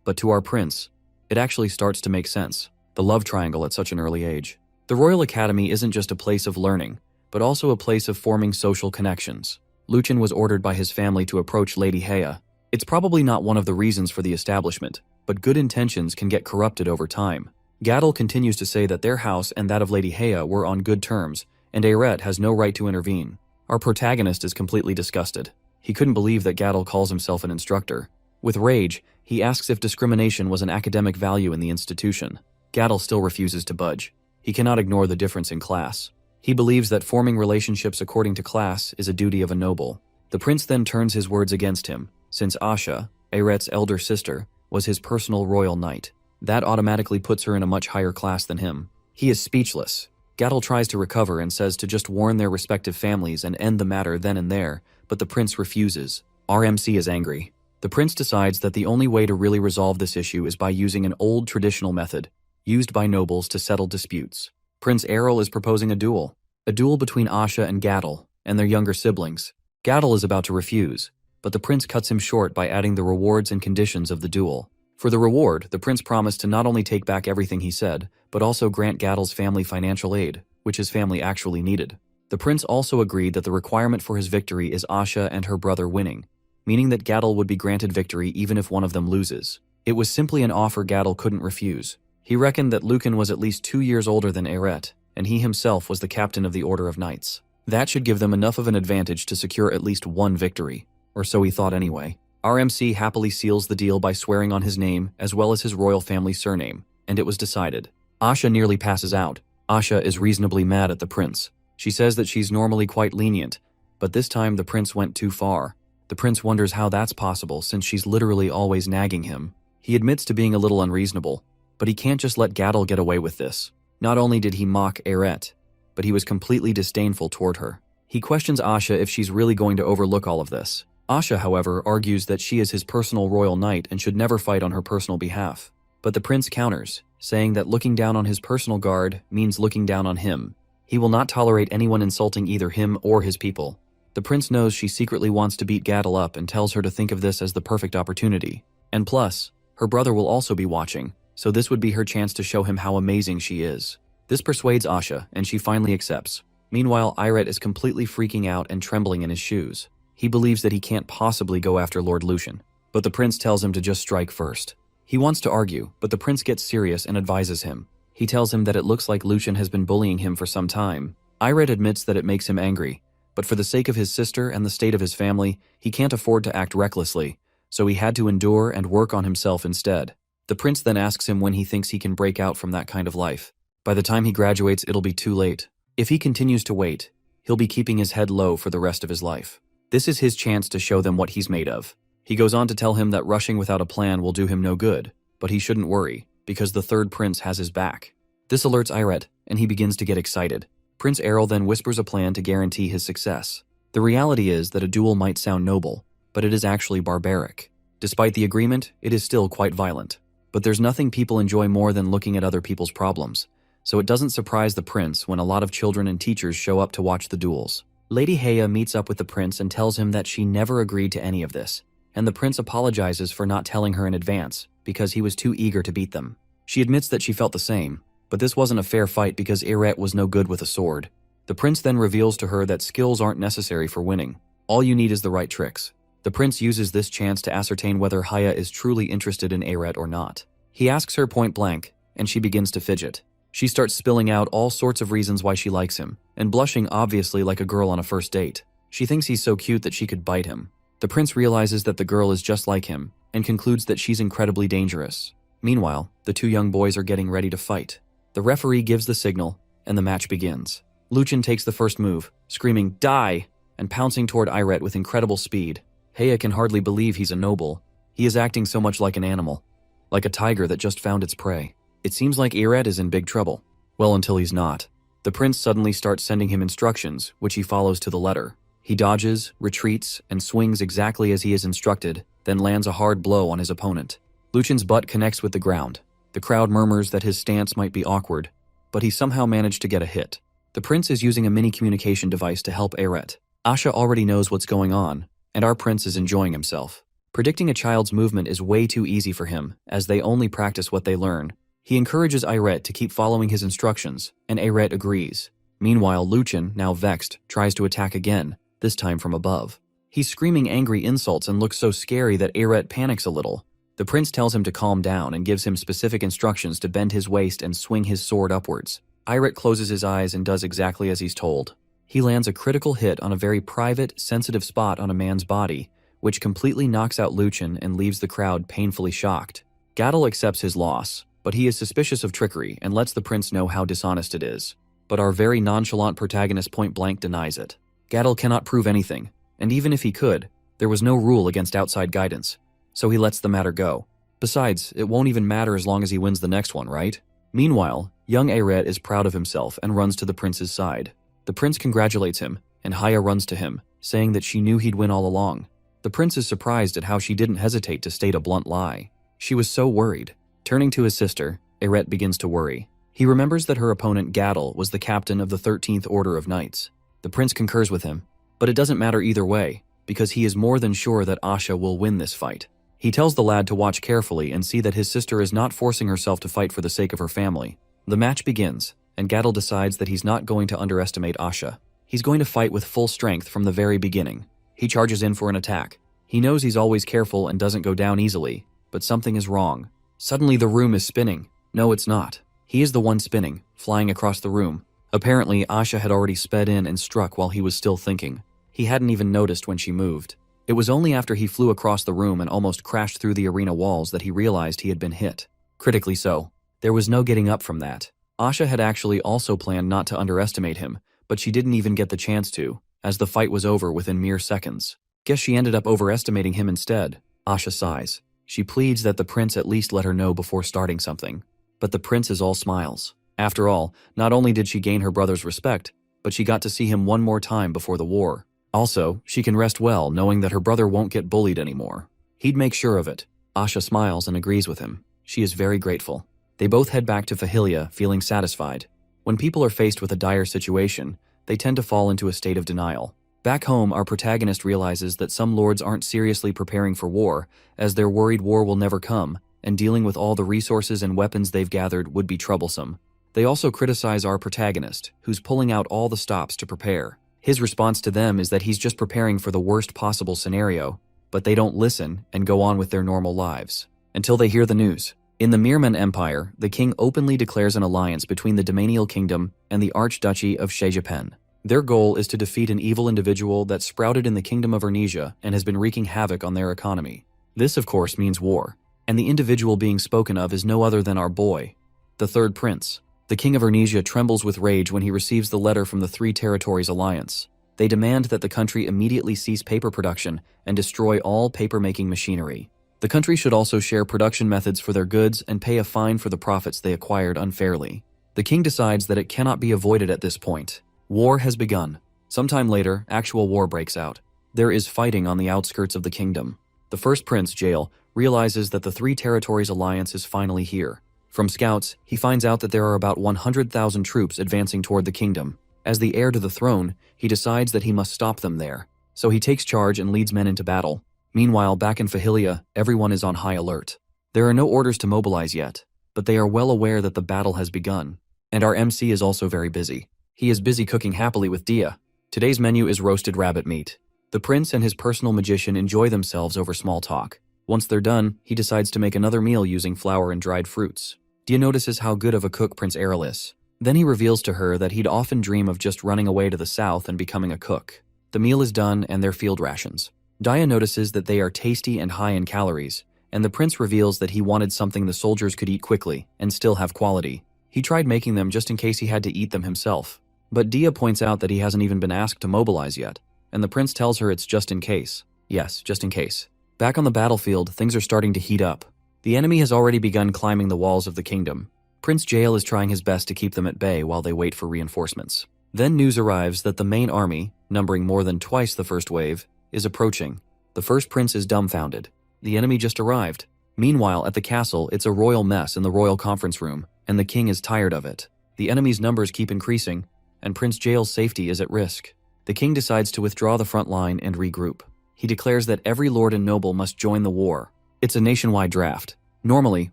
But to our prince, it actually starts to make sense. The love triangle at such an early age. The Royal Academy isn't just a place of learning, but also a place of forming social connections. Lucien was ordered by his family to approach Lady Haya. It's probably not one of the reasons for the establishment, but good intentions can get corrupted over time. Gattel continues to say that their house and that of Lady Haya were on good terms, and Aret has no right to intervene. Our protagonist is completely disgusted. He couldn't believe that Gattel calls himself an instructor. With rage, he asks if discrimination was an academic value in the institution. Gattel still refuses to budge. He cannot ignore the difference in class. He believes that forming relationships according to class is a duty of a noble. The prince then turns his words against him, since Asha, Aret's elder sister, was his personal royal knight. That automatically puts her in a much higher class than him. He is speechless. Gattel tries to recover and says to just warn their respective families and end the matter then and there, but the prince refuses. RMC is angry. The prince decides that the only way to really resolve this issue is by using an old traditional method, used by nobles to settle disputes. Prince Errol is proposing a duel between Asha and Gattel, and their younger siblings. Gattel is about to refuse, but the prince cuts him short by adding the rewards and conditions of the duel. For the reward, the prince promised to not only take back everything he said, but also grant Gattel's family financial aid, which his family actually needed. The prince also agreed that the requirement for his victory is Asha and her brother winning, meaning that Gattel would be granted victory even if one of them loses. It was simply an offer Gattel couldn't refuse. He reckoned that Lucien was at least 2 years older than Aret, and he himself was the captain of the Order of Knights. That should give them enough of an advantage to secure at least one victory, or so he thought anyway. RMC happily seals the deal by swearing on his name as well as his royal family surname, and it was decided. Asha nearly passes out. Asha is reasonably mad at the prince. She says that she's normally quite lenient, but this time the prince went too far. The prince wonders how that's possible since she's literally always nagging him. He admits to being a little unreasonable, but he can't just let Gattel get away with this. Not only did he mock Aret, but he was completely disdainful toward her. He questions Asha if she's really going to overlook all of this. Asha, however, argues that she is his personal royal knight and should never fight on her personal behalf. But the prince counters, saying that looking down on his personal guard means looking down on him. He will not tolerate anyone insulting either him or his people. The prince knows she secretly wants to beat Gattel up and tells her to think of this as the perfect opportunity. And plus, her brother will also be watching, so this would be her chance to show him how amazing she is. This persuades Asha, and she finally accepts. Meanwhile, Aret is completely freaking out and trembling in his shoes. He believes that he can't possibly go after Lord Lucien, but the prince tells him to just strike first. He wants to argue, but the prince gets serious and advises him. He tells him that it looks like Lucien has been bullying him for some time. Aret admits that it makes him angry, but for the sake of his sister and the state of his family, he can't afford to act recklessly, so he had to endure and work on himself instead. The prince then asks him when he thinks he can break out from that kind of life. By the time he graduates, it'll be too late. If he continues to wait, he'll be keeping his head low for the rest of his life. This is his chance to show them what he's made of. He goes on to tell him that rushing without a plan will do him no good, but he shouldn't worry, because the third prince has his back. This alerts Aret, and he begins to get excited. Prince Errol then whispers a plan to guarantee his success. The reality is that a duel might sound noble, but it is actually barbaric. Despite the agreement, it is still quite violent. But there's nothing people enjoy more than looking at other people's problems, so it doesn't surprise the prince when a lot of children and teachers show up to watch the duels. Lady Heya meets up with the prince and tells him that she never agreed to any of this, and the prince apologizes for not telling her in advance because he was too eager to beat them. She admits that she felt the same, but this wasn't a fair fight because Eret was no good with a sword. The prince then reveals to her that skills aren't necessary for winning. All you need is the right tricks. The prince uses this chance to ascertain whether Heya is truly interested in Eret or not. He asks her point blank, and she begins to fidget. She starts spilling out all sorts of reasons why she likes him, and blushing obviously like a girl on a first date. She thinks he's so cute that she could bite him. The prince realizes that the girl is just like him, and concludes that she's incredibly dangerous. Meanwhile, the two young boys are getting ready to fight. The referee gives the signal, and the match begins. Luchin takes the first move, screaming, "Die!" and pouncing toward Eret with incredible speed. Heya can hardly believe he's a noble. He is acting so much like an animal, like a tiger that just found its prey. It seems like Eret is in big trouble. Well, until he's not. The prince suddenly starts sending him instructions, which he follows to the letter. He dodges, retreats, and swings exactly as he is instructed, then lands a hard blow on his opponent. Luchin's butt connects with the ground. The crowd murmurs that his stance might be awkward, but he somehow managed to get a hit. The prince is using a mini communication device to help Eret. Asha already knows what's going on, and our prince is enjoying himself. Predicting a child's movement is way too easy for him, as they only practice what they learn. He encourages Eret to keep following his instructions, and Eret agrees. Meanwhile, Luchin, now vexed, tries to attack again, this time from above. He's screaming angry insults and looks so scary that Eret panics a little. The prince tells him to calm down and gives him specific instructions to bend his waist and swing his sword upwards. Eret closes his eyes and does exactly as he's told. He lands a critical hit on a very private, sensitive spot on a man's body, which completely knocks out Luchin and leaves the crowd painfully shocked. Gattel accepts his loss, but he is suspicious of trickery and lets the prince know how dishonest it is. But our very nonchalant protagonist point-blank denies it. Gattel cannot prove anything, and even if he could, there was no rule against outside guidance, so he lets the matter go. Besides, it won't even matter as long as he wins the next one, right? Meanwhile, young Eret is proud of himself and runs to the prince's side. The prince congratulates him, and Heya runs to him, saying that she knew he'd win all along. The prince is surprised at how she didn't hesitate to state a blunt lie. She was so worried. Turning to his sister, Eret begins to worry. He remembers that her opponent Gattel was the captain of the 13th Order of Knights. The prince concurs with him, but it doesn't matter either way, because he is more than sure that Asha will win this fight. He tells the lad to watch carefully and see that his sister is not forcing herself to fight for the sake of her family. The match begins, and Gattel decides that he's not going to underestimate Asha. He's going to fight with full strength from the very beginning. He charges in for an attack. He knows he's always careful and doesn't go down easily, but something is wrong. Suddenly the room is spinning. No, it's not. He is the one spinning, flying across the room. Apparently, Asha had already sped in and struck while he was still thinking. He hadn't even noticed when she moved. It was only after he flew across the room and almost crashed through the arena walls that he realized he had been hit. Critically so. There was no getting up from that. Asha had actually also planned not to underestimate him, but she didn't even get the chance to, as the fight was over within mere seconds. Guess she ended up overestimating him instead. Asha sighs. She pleads that the prince at least let her know before starting something. But the prince is all smiles. After all, not only did she gain her brother's respect, but she got to see him one more time before the war. Also, she can rest well knowing that her brother won't get bullied anymore. He'd make sure of it. Asha smiles and agrees with him. She is very grateful. They both head back to Fahilia, feeling satisfied. When people are faced with a dire situation, they tend to fall into a state of denial. Back home, our protagonist realizes that some lords aren't seriously preparing for war, as they're worried war will never come, and dealing with all the resources and weapons they've gathered would be troublesome. They also criticize our protagonist, who's pulling out all the stops to prepare. His response to them is that he's just preparing for the worst possible scenario, but they don't listen and go on with their normal lives. Until they hear the news. In the Mirman Empire, the king openly declares an alliance between the Domanial Kingdom and the Archduchy of Shejapen. Their goal is to defeat an evil individual that sprouted in the Kingdom of Arnesia and has been wreaking havoc on their economy. This, of course, means war, and the individual being spoken of is no other than our boy, the third prince. The King of Arnesia trembles with rage when he receives the letter from the Three Territories Alliance. They demand that the country immediately cease paper production and destroy all paper-making machinery. The country should also share production methods for their goods and pay a fine for the profits they acquired unfairly. The king decides that it cannot be avoided at this point. War has begun. Sometime later, actual war breaks out. There is fighting on the outskirts of the kingdom. The first prince, Yahello, realizes that the Three Territories Alliance is finally here. From scouts, he finds out that there are about 100,000 troops advancing toward the kingdom. As the heir to the throne, he decides that he must stop them there. So he takes charge and leads men into battle. Meanwhile, back in Yahello, everyone is on high alert. There are no orders to mobilize yet, but they are well aware that the battle has begun. And our MC is also very busy. He is busy cooking happily with Dia. Today's menu is roasted rabbit meat. The prince and his personal magician enjoy themselves over small talk. Once they're done, he decides to make another meal using flour and dried fruits. Dia notices how good of a cook Prince Errol is. Then he reveals to her that he'd often dream of just running away to the south and becoming a cook. The meal is done and they're field rations. Dia notices that they are tasty and high in calories, and the prince reveals that he wanted something the soldiers could eat quickly and still have quality. He tried making them just in case he had to eat them himself. But Dia points out that he hasn't even been asked to mobilize yet, and the prince tells her it's just in case. Yes, just in case. Back on the battlefield, things are starting to heat up. The enemy has already begun climbing the walls of the kingdom. Prince Yahello is trying his best to keep them at bay while they wait for reinforcements. Then news arrives that the main army, numbering more than twice the first wave, is approaching. The first prince is dumbfounded. The enemy just arrived. Meanwhile, at the castle, it's a royal mess in the royal conference room, and the king is tired of it. The enemy's numbers keep increasing, and Prince Yahello's safety is at risk. The king decides to withdraw the front line and regroup. He declares that every lord and noble must join the war. It's a nationwide draft. Normally,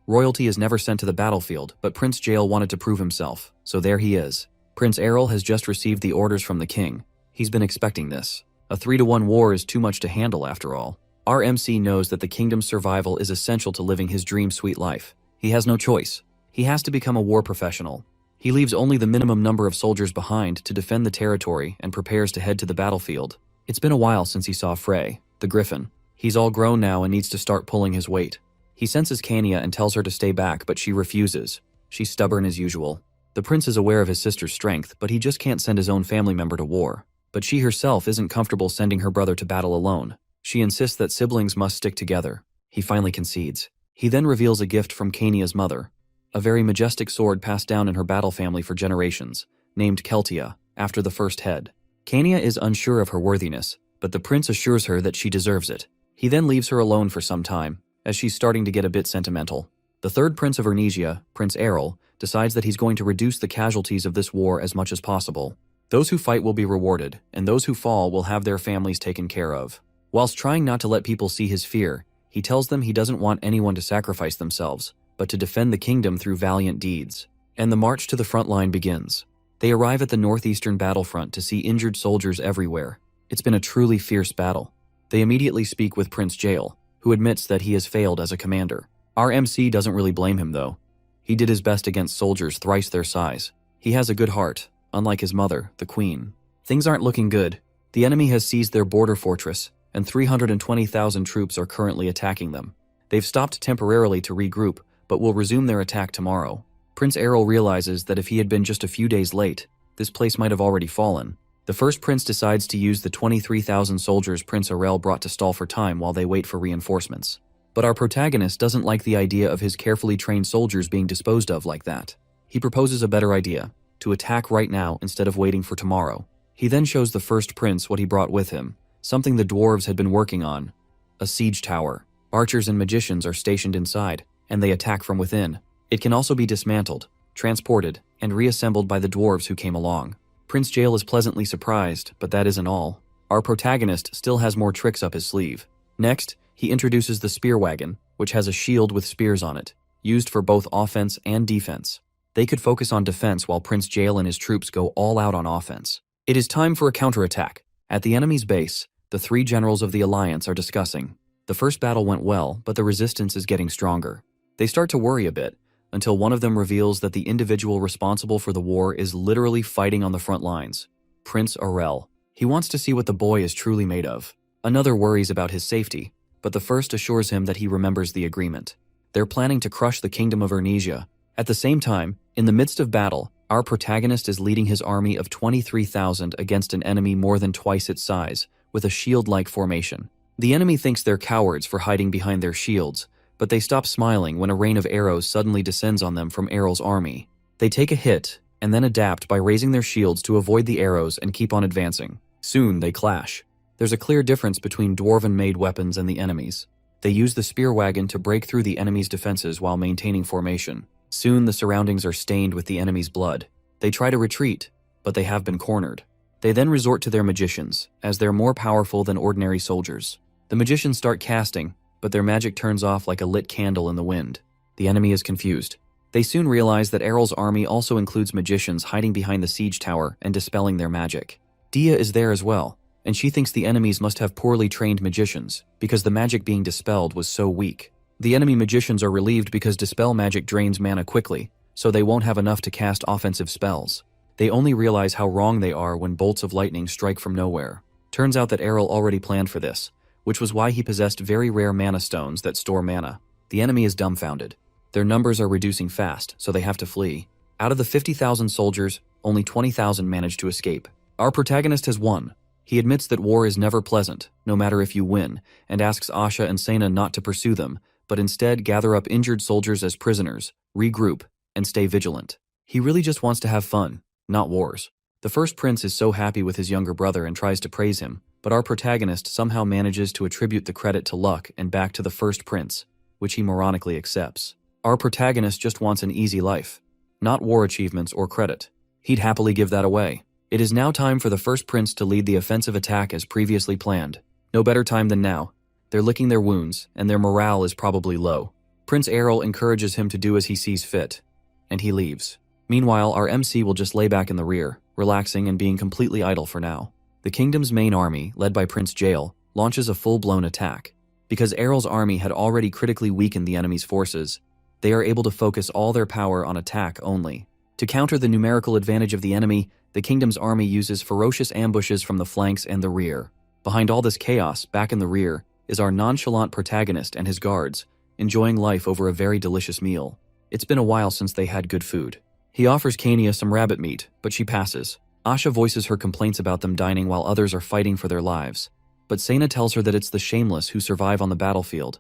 royalty is never sent to the battlefield, but Prince Yahello wanted to prove himself, so there he is. Prince Errol has just received the orders from the king. He's been expecting this. A 3-to-1 war is too much to handle after all. Our MC knows that the kingdom's survival is essential to living his dream sweet life. He has no choice. He has to become a war professional. He leaves only the minimum number of soldiers behind to defend the territory and prepares to head to the battlefield. It's been a while since he saw Frey, the griffin. He's all grown now and needs to start pulling his weight. He senses Kania and tells her to stay back, but she refuses. She's stubborn as usual. The prince is aware of his sister's strength, but he just can't send his own family member to war. But she herself isn't comfortable sending her brother to battle alone. She insists that siblings must stick together. He finally concedes. He then reveals a gift from Kania's mother, a very majestic sword passed down in her battle family for generations, named Keltia, after the first head. Kania is unsure of her worthiness, but the prince assures her that she deserves it. He then leaves her alone for some time, as she's starting to get a bit sentimental. The third prince of Ernesia, Prince Errol, decides that he's going to reduce the casualties of this war as much as possible. Those who fight will be rewarded, and those who fall will have their families taken care of. Whilst trying not to let people see his fear, he tells them he doesn't want anyone to sacrifice themselves, but to defend the kingdom through valiant deeds. And the march to the front line begins. They arrive at the northeastern battlefront to see injured soldiers everywhere. It's been a truly fierce battle. They immediately speak with Prince Yahello, who admits that he has failed as a commander. Our MC doesn't really blame him though. He did his best against soldiers thrice their size. He has a good heart, unlike his mother, the queen. Things aren't looking good. The enemy has seized their border fortress, and 320,000 troops are currently attacking them. They've stopped temporarily to regroup, but will resume their attack tomorrow. Prince Errol realizes that if he had been just a few days late, this place might have already fallen. The first prince decides to use the 23,000 soldiers Prince Errol brought to stall for time while they wait for reinforcements. But our protagonist doesn't like the idea of his carefully trained soldiers being disposed of like that. He proposes a better idea, to attack right now instead of waiting for tomorrow. He then shows the first prince what he brought with him, something the dwarves had been working on, a siege tower. Archers and magicians are stationed inside, and they attack from within. It can also be dismantled, transported, and reassembled by the dwarves who came along. Prince Yahello is pleasantly surprised, but that isn't all. Our protagonist still has more tricks up his sleeve. Next, he introduces the spear wagon, which has a shield with spears on it, used for both offense and defense. They could focus on defense while Prince Yahello and his troops go all out on offense. It is time for a counterattack. At the enemy's base, the three generals of the alliance are discussing. The first battle went well, but the resistance is getting stronger. They start to worry a bit, until one of them reveals that the individual responsible for the war is literally fighting on the front lines, Prince Errol. He wants to see what the boy is truly made of. Another worries about his safety, but the first assures him that he remembers the agreement. They're planning to crush the kingdom of Ernesia. At the same time, in the midst of battle, our protagonist is leading his army of 23,000 against an enemy more than twice its size, with a shield-like formation. The enemy thinks they're cowards for hiding behind their shields, but they stop smiling when a rain of arrows suddenly descends on them from Errol's army. They take a hit, and then adapt by raising their shields to avoid the arrows and keep on advancing. Soon, they clash. There's a clear difference between dwarven-made weapons and the enemies. They use the spear wagon to break through the enemy's defenses while maintaining formation. Soon, the surroundings are stained with the enemy's blood. They try to retreat, but they have been cornered. They then resort to their magicians, as they're more powerful than ordinary soldiers. The magicians start casting, but their magic turns off like a lit candle in the wind. The enemy is confused. They soon realize that Errol's army also includes magicians hiding behind the siege tower and dispelling their magic. Dia is there as well, and she thinks the enemies must have poorly trained magicians because the magic being dispelled was so weak. The enemy magicians are relieved because dispel magic drains mana quickly, so they won't have enough to cast offensive spells. They only realize how wrong they are when bolts of lightning strike from nowhere. Turns out that Errol already planned for this, which was why he possessed very rare mana stones that store mana. The enemy is dumbfounded. Their numbers are reducing fast, so they have to flee. Out of the 50,000 soldiers, only 20,000 manage to escape. Our protagonist has won. He admits that war is never pleasant, no matter if you win, and asks Asha and Sena not to pursue them, but instead gather up injured soldiers as prisoners, regroup, and stay vigilant. He really just wants to have fun, not wars. The first prince is so happy with his younger brother and tries to praise him, but our protagonist somehow manages to attribute the credit to luck and back to the first prince, which he moronically accepts. Our protagonist just wants an easy life, not war achievements or credit. He'd happily give that away. It is now time for the first prince to lead the offensive attack as previously planned. No better time than now. They're licking their wounds, and their morale is probably low. Prince Errol encourages him to do as he sees fit, and he leaves. Meanwhile, our MC will just lay back in the rear, relaxing and being completely idle for now. The kingdom's main army, led by Prince Jael, launches a full-blown attack. Because Errol's army had already critically weakened the enemy's forces, they are able to focus all their power on attack only. To counter the numerical advantage of the enemy, the kingdom's army uses ferocious ambushes from the flanks and the rear. Behind all this chaos, back in the rear, is our nonchalant protagonist and his guards, enjoying life over a very delicious meal. It's been a while since they had good food. He offers Kania some rabbit meat, but she passes. Asha voices her complaints about them dining while others are fighting for their lives. But Sena tells her that it's the shameless who survive on the battlefield,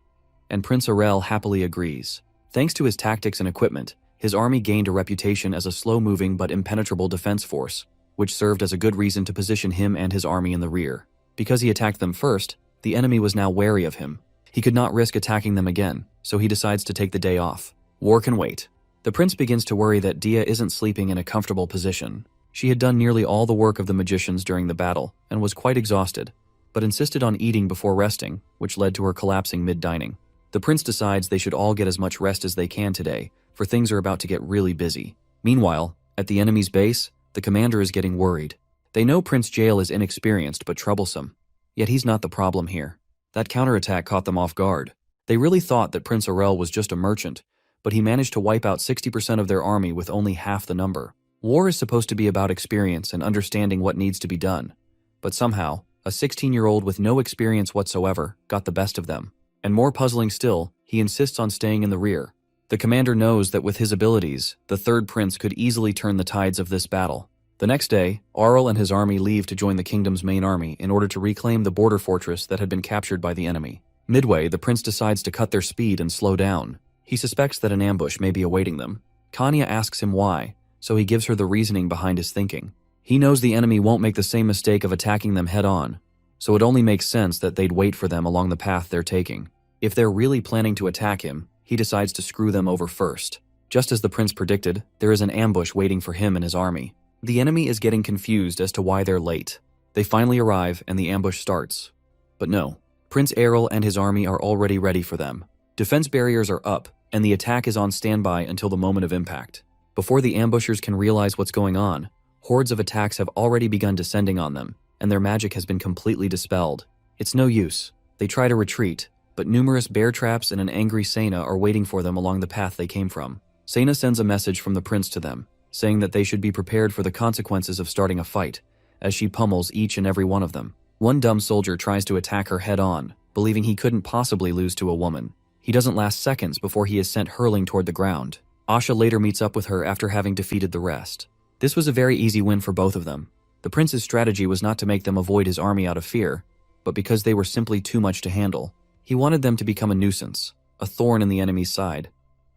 and Prince Errol happily agrees. Thanks to his tactics and equipment, his army gained a reputation as a slow-moving but impenetrable defense force, which served as a good reason to position him and his army in the rear. Because he attacked them first, the enemy was now wary of him. He could not risk attacking them again, so he decides to take the day off. War can wait. The prince begins to worry that Dia isn't sleeping in a comfortable position. She had done nearly all the work of the magicians during the battle and was quite exhausted, but insisted on eating before resting, which led to her collapsing mid-dining. The prince decides they should all get as much rest as they can today, for things are about to get really busy. Meanwhile, at the enemy's base, the commander is getting worried. They know Prince Jael is inexperienced but troublesome, yet he's not the problem here. That counterattack caught them off guard. They really thought that Prince Errol was just a merchant, but he managed to wipe out 60% of their army with only half the number. War is supposed to be about experience and understanding what needs to be done, but somehow, a 16-year-old with no experience whatsoever got the best of them. And more puzzling still, he insists on staying in the rear. The commander knows that with his abilities, the third prince could easily turn the tides of this battle. The next day, Arl and his army leave to join the kingdom's main army in order to reclaim the border fortress that had been captured by the enemy. Midway, the prince decides to cut their speed and slow down. He suspects that an ambush may be awaiting them. Kanya asks him why, so he gives her the reasoning behind his thinking. He knows the enemy won't make the same mistake of attacking them head-on, so it only makes sense that they'd wait for them along the path they're taking. If they're really planning to attack him, he decides to screw them over first. Just as the prince predicted, there is an ambush waiting for him and his army. The enemy is getting confused as to why they're late. They finally arrive and the ambush starts. But no, Prince Errol and his army are already ready for them. Defense barriers are up, and the attack is on standby until the moment of impact. Before the ambushers can realize what's going on, hordes of attacks have already begun descending on them, and their magic has been completely dispelled. It's no use. They try to retreat, but numerous bear traps and an angry Sena are waiting for them along the path they came from. Sena sends a message from the prince to them, saying that they should be prepared for the consequences of starting a fight, as she pummels each and every one of them. One dumb soldier tries to attack her head-on, believing he couldn't possibly lose to a woman. He doesn't last seconds before he is sent hurling toward the ground. Asha later meets up with her after having defeated the rest. This was a very easy win for both of them. The prince's strategy was not to make them avoid his army out of fear, but because they were simply too much to handle. He wanted them to become a nuisance, a thorn in the enemy's side.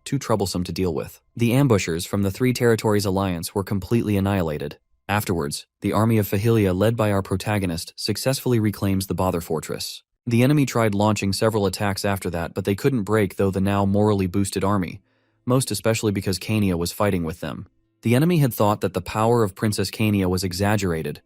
too troublesome to deal with. The ambushers from the Three Territories Alliance were completely annihilated. Afterwards, the army of Fahilia led by our protagonist successfully reclaims the Bother Fortress. The enemy tried launching several attacks after that, but they couldn't break the now morally boosted army, most especially because Kania was fighting with them. The enemy had thought that the power of Princess Kania was exaggerated,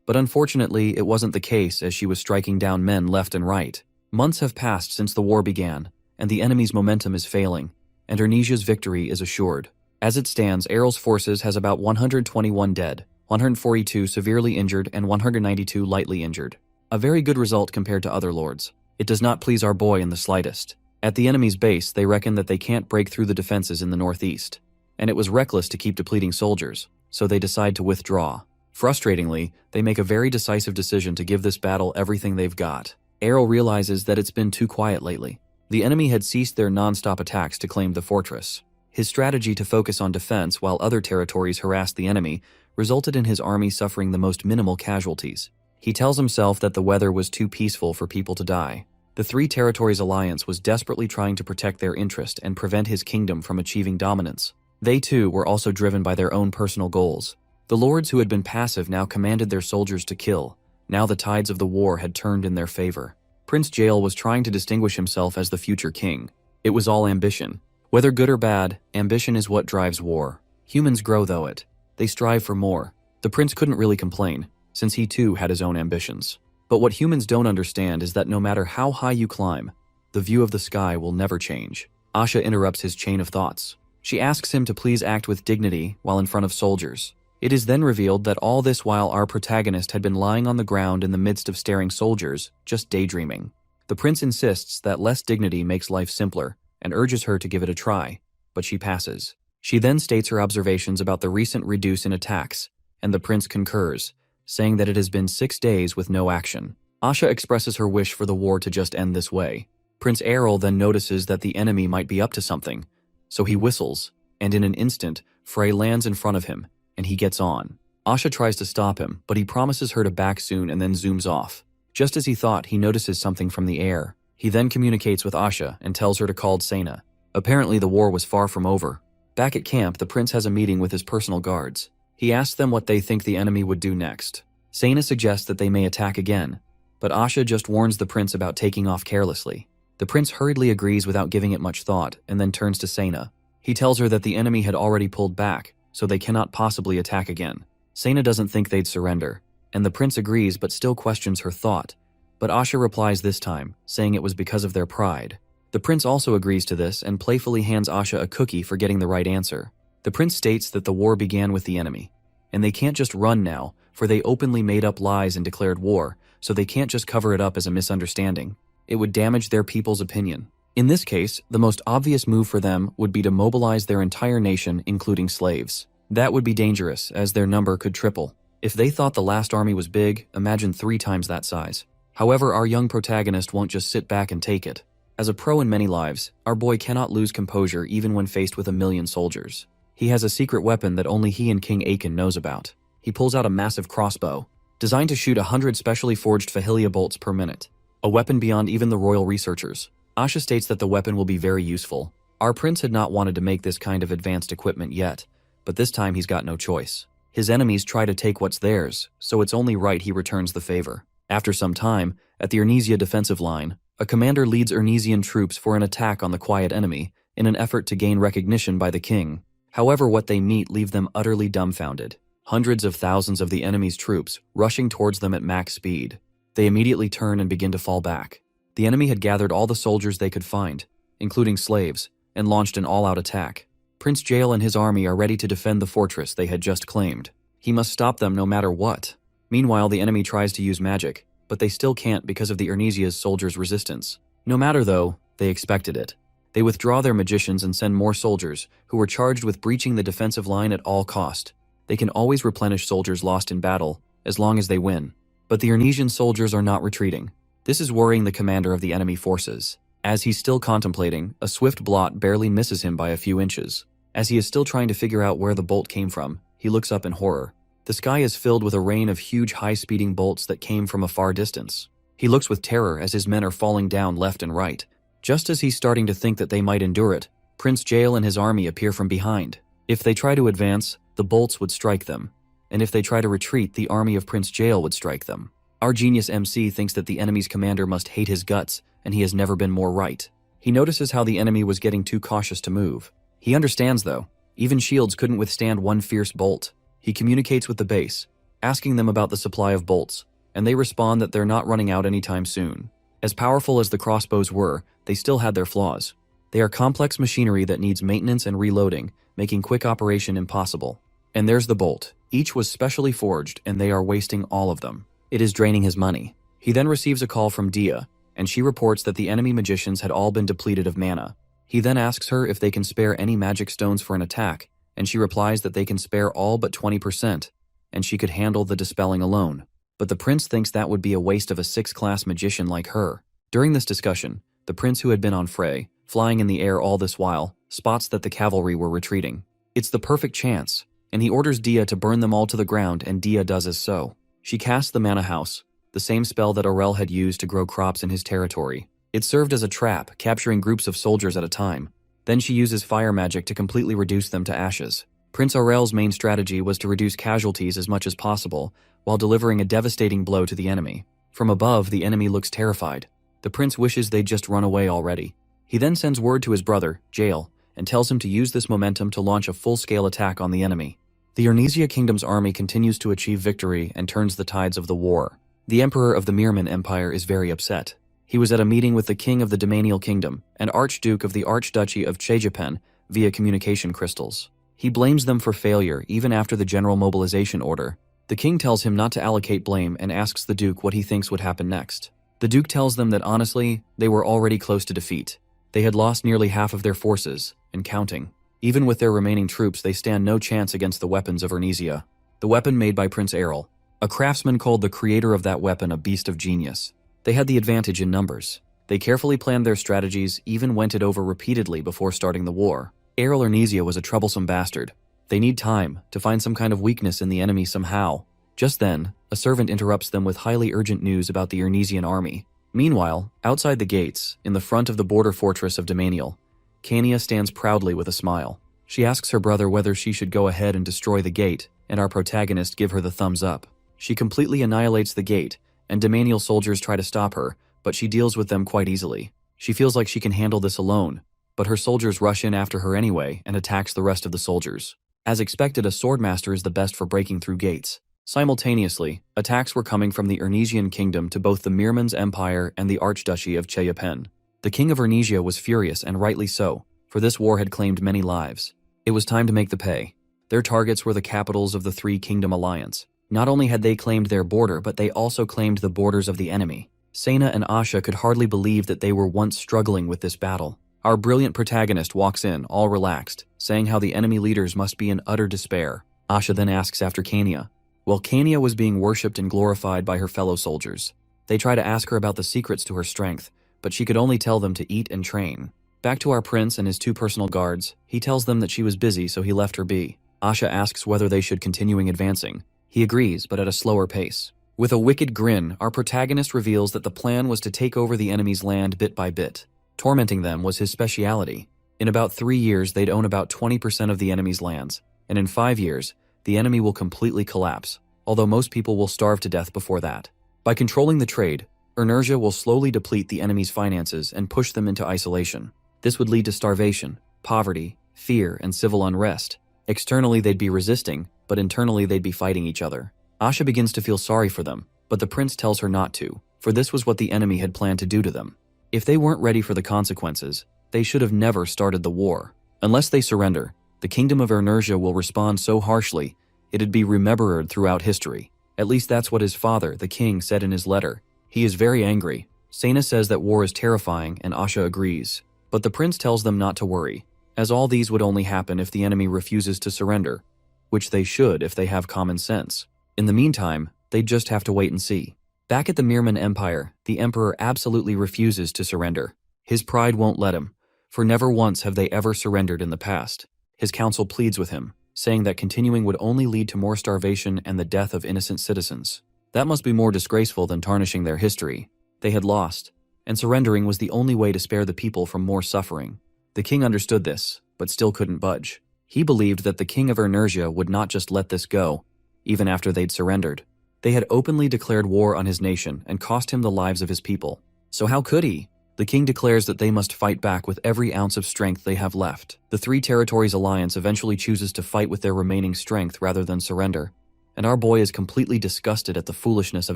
but unfortunately it wasn't the case, as she was striking down men left and right. Months have passed since the war began, and the enemy's momentum is failing, and Ernesia's victory is assured. As it stands, Errol's forces has about 121 dead, 142 severely injured, and 192 lightly injured. A very good result compared to other lords. It does not please our boy in the slightest. At the enemy's base, they reckon that they can't break through the defenses in the northeast, and it was reckless to keep depleting soldiers, so they decide to withdraw. Frustratingly, they make a very decisive decision to give this battle everything they've got. Errol realizes that it's been too quiet lately. The enemy had ceased their non-stop attacks to claim the fortress. His strategy to focus on defense while other territories harassed the enemy resulted in his army suffering the most minimal casualties. He tells himself that the weather was too peaceful for people to die. The Three Territories Alliance was desperately trying to protect their interest and prevent his kingdom from achieving dominance. They too were also driven by their own personal goals. The lords who had been passive now commanded their soldiers to kill. Now the tides of the war had turned in their favor. Prince Jael was trying to distinguish himself as the future king. It was all ambition. Whether good or bad, ambition is what drives war. Humans grow though it. They strive for more. The prince couldn't really complain, since he too had his own ambitions. But what humans don't understand is that no matter how high you climb, the view of the sky will never change. Asha interrupts his chain of thoughts. She asks him to please act with dignity while in front of soldiers. It is then revealed that all this while our protagonist had been lying on the ground in the midst of staring soldiers, just daydreaming. The prince insists that less dignity makes life simpler and urges her to give it a try, but she passes. She then states her observations about the recent reduce in attacks, and the prince concurs, saying that it has been 6 days with no action. Asha expresses her wish for the war to just end this way. Prince Errol then notices that the enemy might be up to something, so he whistles, and in an instant, Frey lands in front of him, and he gets on. Asha tries to stop him, but he promises her to back soon and then zooms off. Just as he thought, he notices something from the air. He then communicates with Asha and tells her to call Sena. Apparently the war was far from over. Back at camp, the prince has a meeting with his personal guards. He asks them what they think the enemy would do next. Sena suggests that they may attack again, but Asha just warns the prince about taking off carelessly. The prince hurriedly agrees without giving it much thought and then turns to Sena. He tells her that the enemy had already pulled back, so they cannot possibly attack again. Sena doesn't think they'd surrender, and the prince agrees but still questions her thought. But Asha replies this time, saying it was because of their pride. The prince also agrees to this and playfully hands Asha a cookie for getting the right answer. The prince states that the war began with the enemy, and they can't just run now, for they openly made up lies and declared war, so they can't just cover it up as a misunderstanding. It would damage their people's opinion. In this case, the most obvious move for them would be to mobilize their entire nation, including slaves. That would be dangerous, as their number could triple. If they thought the last army was big, imagine 3 times that size. However, our young protagonist won't just sit back and take it. As a pro in many lives, our boy cannot lose composure even when faced with 1,000,000 soldiers. He has a secret weapon that only he and King Akin knows about. He pulls out a massive crossbow, designed to shoot 100 specially forged Fahilia bolts per minute. A weapon beyond even the royal researchers. Asha states that the weapon will be very useful. Our prince had not wanted to make this kind of advanced equipment yet, but this time he's got no choice. His enemies try to take what's theirs, so it's only right he returns the favor. After some time, at the Ernesia defensive line, a commander leads Ernesian troops for an attack on the quiet enemy in an effort to gain recognition by the king. However, what they meet leave them utterly dumbfounded. Hundreds of thousands of the enemy's troops rushing towards them at max speed. They immediately turn and begin to fall back. The enemy had gathered all the soldiers they could find, including slaves, and launched an all-out attack. Prince Jael and his army are ready to defend the fortress they had just claimed. He must stop them no matter what. Meanwhile, the enemy tries to use magic, but they still can't because of the Ernesia's soldiers' resistance. No matter though, they expected it. They withdraw their magicians and send more soldiers, who were charged with breaching the defensive line at all cost. They can always replenish soldiers lost in battle, as long as they win. But the Ernesian soldiers are not retreating. This is worrying the commander of the enemy forces. As he's still contemplating, a swift blot barely misses him by a few inches. As he is still trying to figure out where the bolt came from, he looks up in horror. The sky is filled with a rain of huge high-speeding bolts that came from a far distance. He looks with terror as his men are falling down left and right. Just as he's starting to think that they might endure it, Prince Jael and his army appear from behind. If they try to advance, the bolts would strike them, and if they try to retreat, the army of Prince Jael would strike them. Our genius MC thinks that the enemy's commander must hate his guts, and he has never been more right. He notices how the enemy was getting too cautious to move. He understands, though. Even shields couldn't withstand one fierce bolt. He communicates with the base, asking them about the supply of bolts, and they respond that they're not running out anytime soon. As powerful as the crossbows were, they still had their flaws. They are complex machinery that needs maintenance and reloading, making quick operation impossible. And there's the bolt. Each was specially forged, and they are wasting all of them. It is draining his money. He then receives a call from Dia, and she reports that the enemy magicians had all been depleted of mana. He then asks her if they can spare any magic stones for an attack, and she replies that they can spare all but 20%, and she could handle the dispelling alone. But the prince thinks that would be a waste of a 6th-class magician like her. During this discussion, the prince, who had been on Frey, flying in the air all this while, spots that the cavalry were retreating. It's the perfect chance, and he orders Dia to burn them all to the ground, and Dia does as so. She casts the Mana House, the same spell that Aurel had used to grow crops in his territory. It served as a trap, capturing groups of soldiers at a time. Then she uses fire magic to completely reduce them to ashes. Prince Aurel's main strategy was to reduce casualties as much as possible, while delivering a devastating blow to the enemy. From above, the enemy looks terrified. The prince wishes they'd just run away already. He then sends word to his brother, Jael, and tells him to use this momentum to launch a full-scale attack on the enemy. The Urnesia Kingdom's army continues to achieve victory and turns the tides of the war. The emperor of the Mirman Empire is very upset. He was at a meeting with the king of the Domanial Kingdom and archduke of the Archduchy of Chejapen via communication crystals. He blames them for failure even after the general mobilization order. The king tells him not to allocate blame and asks the duke what he thinks would happen next. The duke tells them that honestly, they were already close to defeat. They had lost nearly half of their forces, and counting. Even with their remaining troops, they stand no chance against the weapons of Urnesia. The weapon made by Prince Errol. A craftsman called the creator of that weapon a beast of genius. They had the advantage in numbers. They carefully planned their strategies, even went it over repeatedly before starting the war. Errol Urnesia was a troublesome bastard. They need time to find some kind of weakness in the enemy somehow. Just then, a servant interrupts them with highly urgent news about the Urnesian army. Meanwhile, outside the gates, in the front of the border fortress of Domanial, Kania stands proudly with a smile. She asks her brother whether she should go ahead and destroy the gate, and our protagonist give her the thumbs up. She completely annihilates the gate, and Domanial soldiers try to stop her, but she deals with them quite easily. She feels like she can handle this alone, but her soldiers rush in after her anyway and attacks the rest of the soldiers. As expected, a swordmaster is the best for breaking through gates. Simultaneously, attacks were coming from the Urnesian kingdom to both the Mirman's empire and the Archduchy of Chejapen. The king of Urnesia was furious, and rightly so, for this war had claimed many lives. It was time to make the pay. Their targets were the capitals of the Three Kingdom Alliance. Not only had they claimed their border, but they also claimed the borders of the enemy. Sena and Asha could hardly believe that they were once struggling with this battle. Our brilliant protagonist walks in, all relaxed, saying how the enemy leaders must be in utter despair. Asha then asks after Kania. Well, Kania was being worshipped and glorified by her fellow soldiers. They try to ask her about the secrets to her strength, but she could only tell them to eat and train. Back to our prince and his 2 personal guards, he tells them that she was busy, so he left her be. Asha asks whether they should continuing advancing. He agrees, but at a slower pace. With a wicked grin, our protagonist reveals that the plan was to take over the enemy's land bit by bit. Tormenting them was his speciality. In about 3 years, they'd own about 20% of the enemy's lands, and in 5 years, the enemy will completely collapse, although most people will starve to death before that. By controlling the trade, Urnesia will slowly deplete the enemy's finances and push them into isolation. This would lead to starvation, poverty, fear, and civil unrest. Externally, they'd be resisting, but internally they'd be fighting each other. Asha begins to feel sorry for them, but the prince tells her not to, for this was what the enemy had planned to do to them. If they weren't ready for the consequences, they should have never started the war. Unless they surrender, the kingdom of Urnesia will respond so harshly, it'd be remembered throughout history. At least that's what his father, the king, said in his letter. He is very angry. Sena says that war is terrifying, and Asha agrees. But the prince tells them not to worry, as all these would only happen if the enemy refuses to surrender, which they should if they have common sense. In the meantime, they'd just have to wait and see. Back at the Mirman Empire, the emperor absolutely refuses to surrender. His pride won't let him, for never once have they ever surrendered in the past. His council pleads with him, saying that continuing would only lead to more starvation and the death of innocent citizens. That must be more disgraceful than tarnishing their history. They had lost, and surrendering was the only way to spare the people from more suffering. The king understood this, but still couldn't budge. He believed that the king of Enersia would not just let this go, even after they'd surrendered. They had openly declared war on his nation and cost him the lives of his people. So how could he? The king declares that they must fight back with every ounce of strength they have left. The Three Territories Alliance eventually chooses to fight with their remaining strength rather than surrender, and our boy is completely disgusted at the foolishness of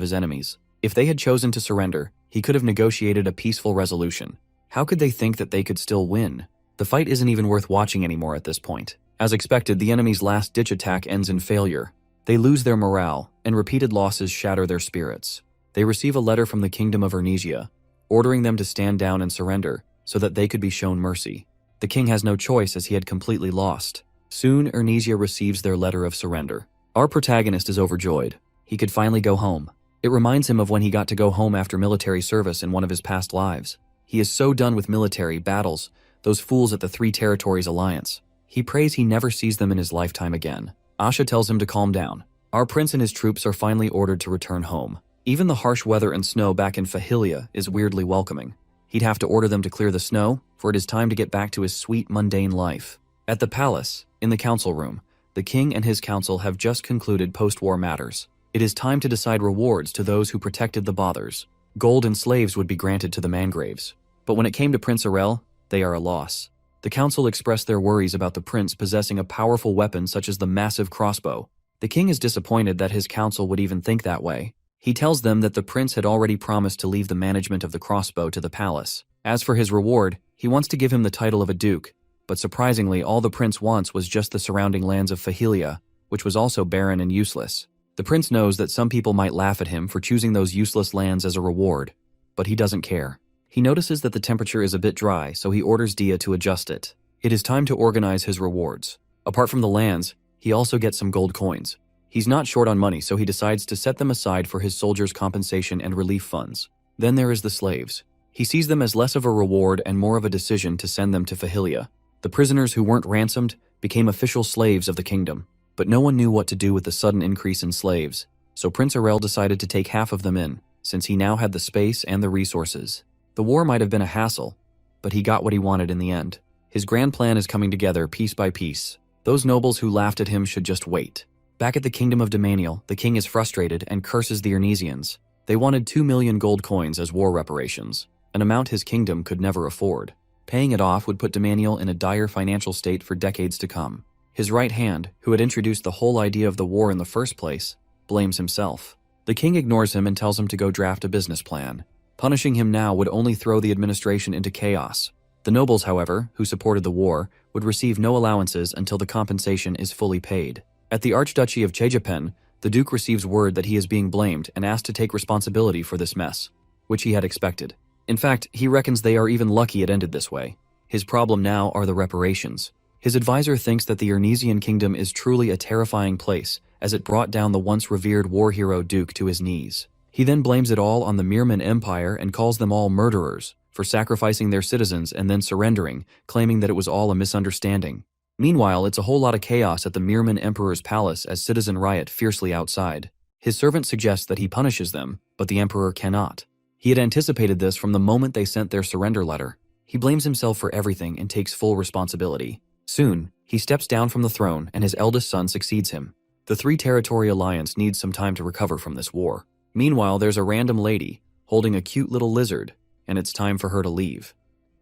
his enemies. If they had chosen to surrender, he could have negotiated a peaceful resolution. How could they think that they could still win? The fight isn't even worth watching anymore at this point. As expected, the enemy's last-ditch attack ends in failure. They lose their morale, and repeated losses shatter their spirits. They receive a letter from the Kingdom of Enersia, ordering them to stand down and surrender so that they could be shown mercy. The king has no choice as he had completely lost. Soon, Enersia receives their letter of surrender. Our protagonist is overjoyed. He could finally go home. It reminds him of when he got to go home after military service in one of his past lives. He is so done with military battles, those fools at the Three Territories Alliance. He prays he never sees them in his lifetime again. Asha tells him to calm down. Our prince and his troops are finally ordered to return home. Even the harsh weather and snow back in Fahilia is weirdly welcoming. He'd have to order them to clear the snow, for it is time to get back to his sweet, mundane life. At the palace, in the council room, the king and his council have just concluded post-war matters. It is time to decide rewards to those who protected the Bothers. Gold and slaves would be granted to the Mangraves. But when it came to Prince Arel, they are a loss. The council expressed their worries about the prince possessing a powerful weapon such as the massive crossbow. The king is disappointed that his council would even think that way. He tells them that the prince had already promised to leave the management of the crossbow to the palace. As for his reward, he wants to give him the title of a duke, but surprisingly all the prince wants was just the surrounding lands of Fahilia, which was also barren and useless. The prince knows that some people might laugh at him for choosing those useless lands as a reward, but he doesn't care. He notices that the temperature is a bit dry, so he orders Dia to adjust it. It is time to organize his rewards. Apart from the lands, he also gets some gold coins. He's not short on money, so he decides to set them aside for his soldiers' compensation and relief funds. Then there is the slaves. He sees them as less of a reward and more of a decision to send them to Fahilia. The prisoners who weren't ransomed became official slaves of the kingdom, but no one knew what to do with the sudden increase in slaves, so Prince Arel decided to take half of them in, since he now had the space and the resources. The war might have been a hassle, but he got what he wanted in the end. His grand plan is coming together piece by piece. Those nobles who laughed at him should just wait. Back at the kingdom of Domanial, the king is frustrated and curses the Ernesians. They wanted 2 million gold coins as war reparations, an amount his kingdom could never afford. Paying it off would put Domanial in a dire financial state for decades to come. His right hand, who had introduced the whole idea of the war in the first place, blames himself. The king ignores him and tells him to go draft a business plan. Punishing him now would only throw the administration into chaos. The nobles, however, who supported the war, would receive no allowances until the compensation is fully paid. At the Archduchy of Chejapen, the Duke receives word that he is being blamed and asked to take responsibility for this mess, which he had expected. In fact, he reckons they are even lucky it ended this way. His problem now are the reparations. His advisor thinks that the Ernesian kingdom is truly a terrifying place, as it brought down the once revered war hero Duke to his knees. He then blames it all on the Mirman Empire and calls them all murderers for sacrificing their citizens and then surrendering, claiming that it was all a misunderstanding. Meanwhile, it's a whole lot of chaos at the Mirman Emperor's palace as citizen riot fiercely outside. His servant suggests that he punishes them, but the emperor cannot. He had anticipated this from the moment they sent their surrender letter. He blames himself for everything and takes full responsibility. Soon, he steps down from the throne and his eldest son succeeds him. The Three Territory Alliance needs some time to recover from this war. Meanwhile, there's a random lady holding a cute little lizard, and it's time for her to leave.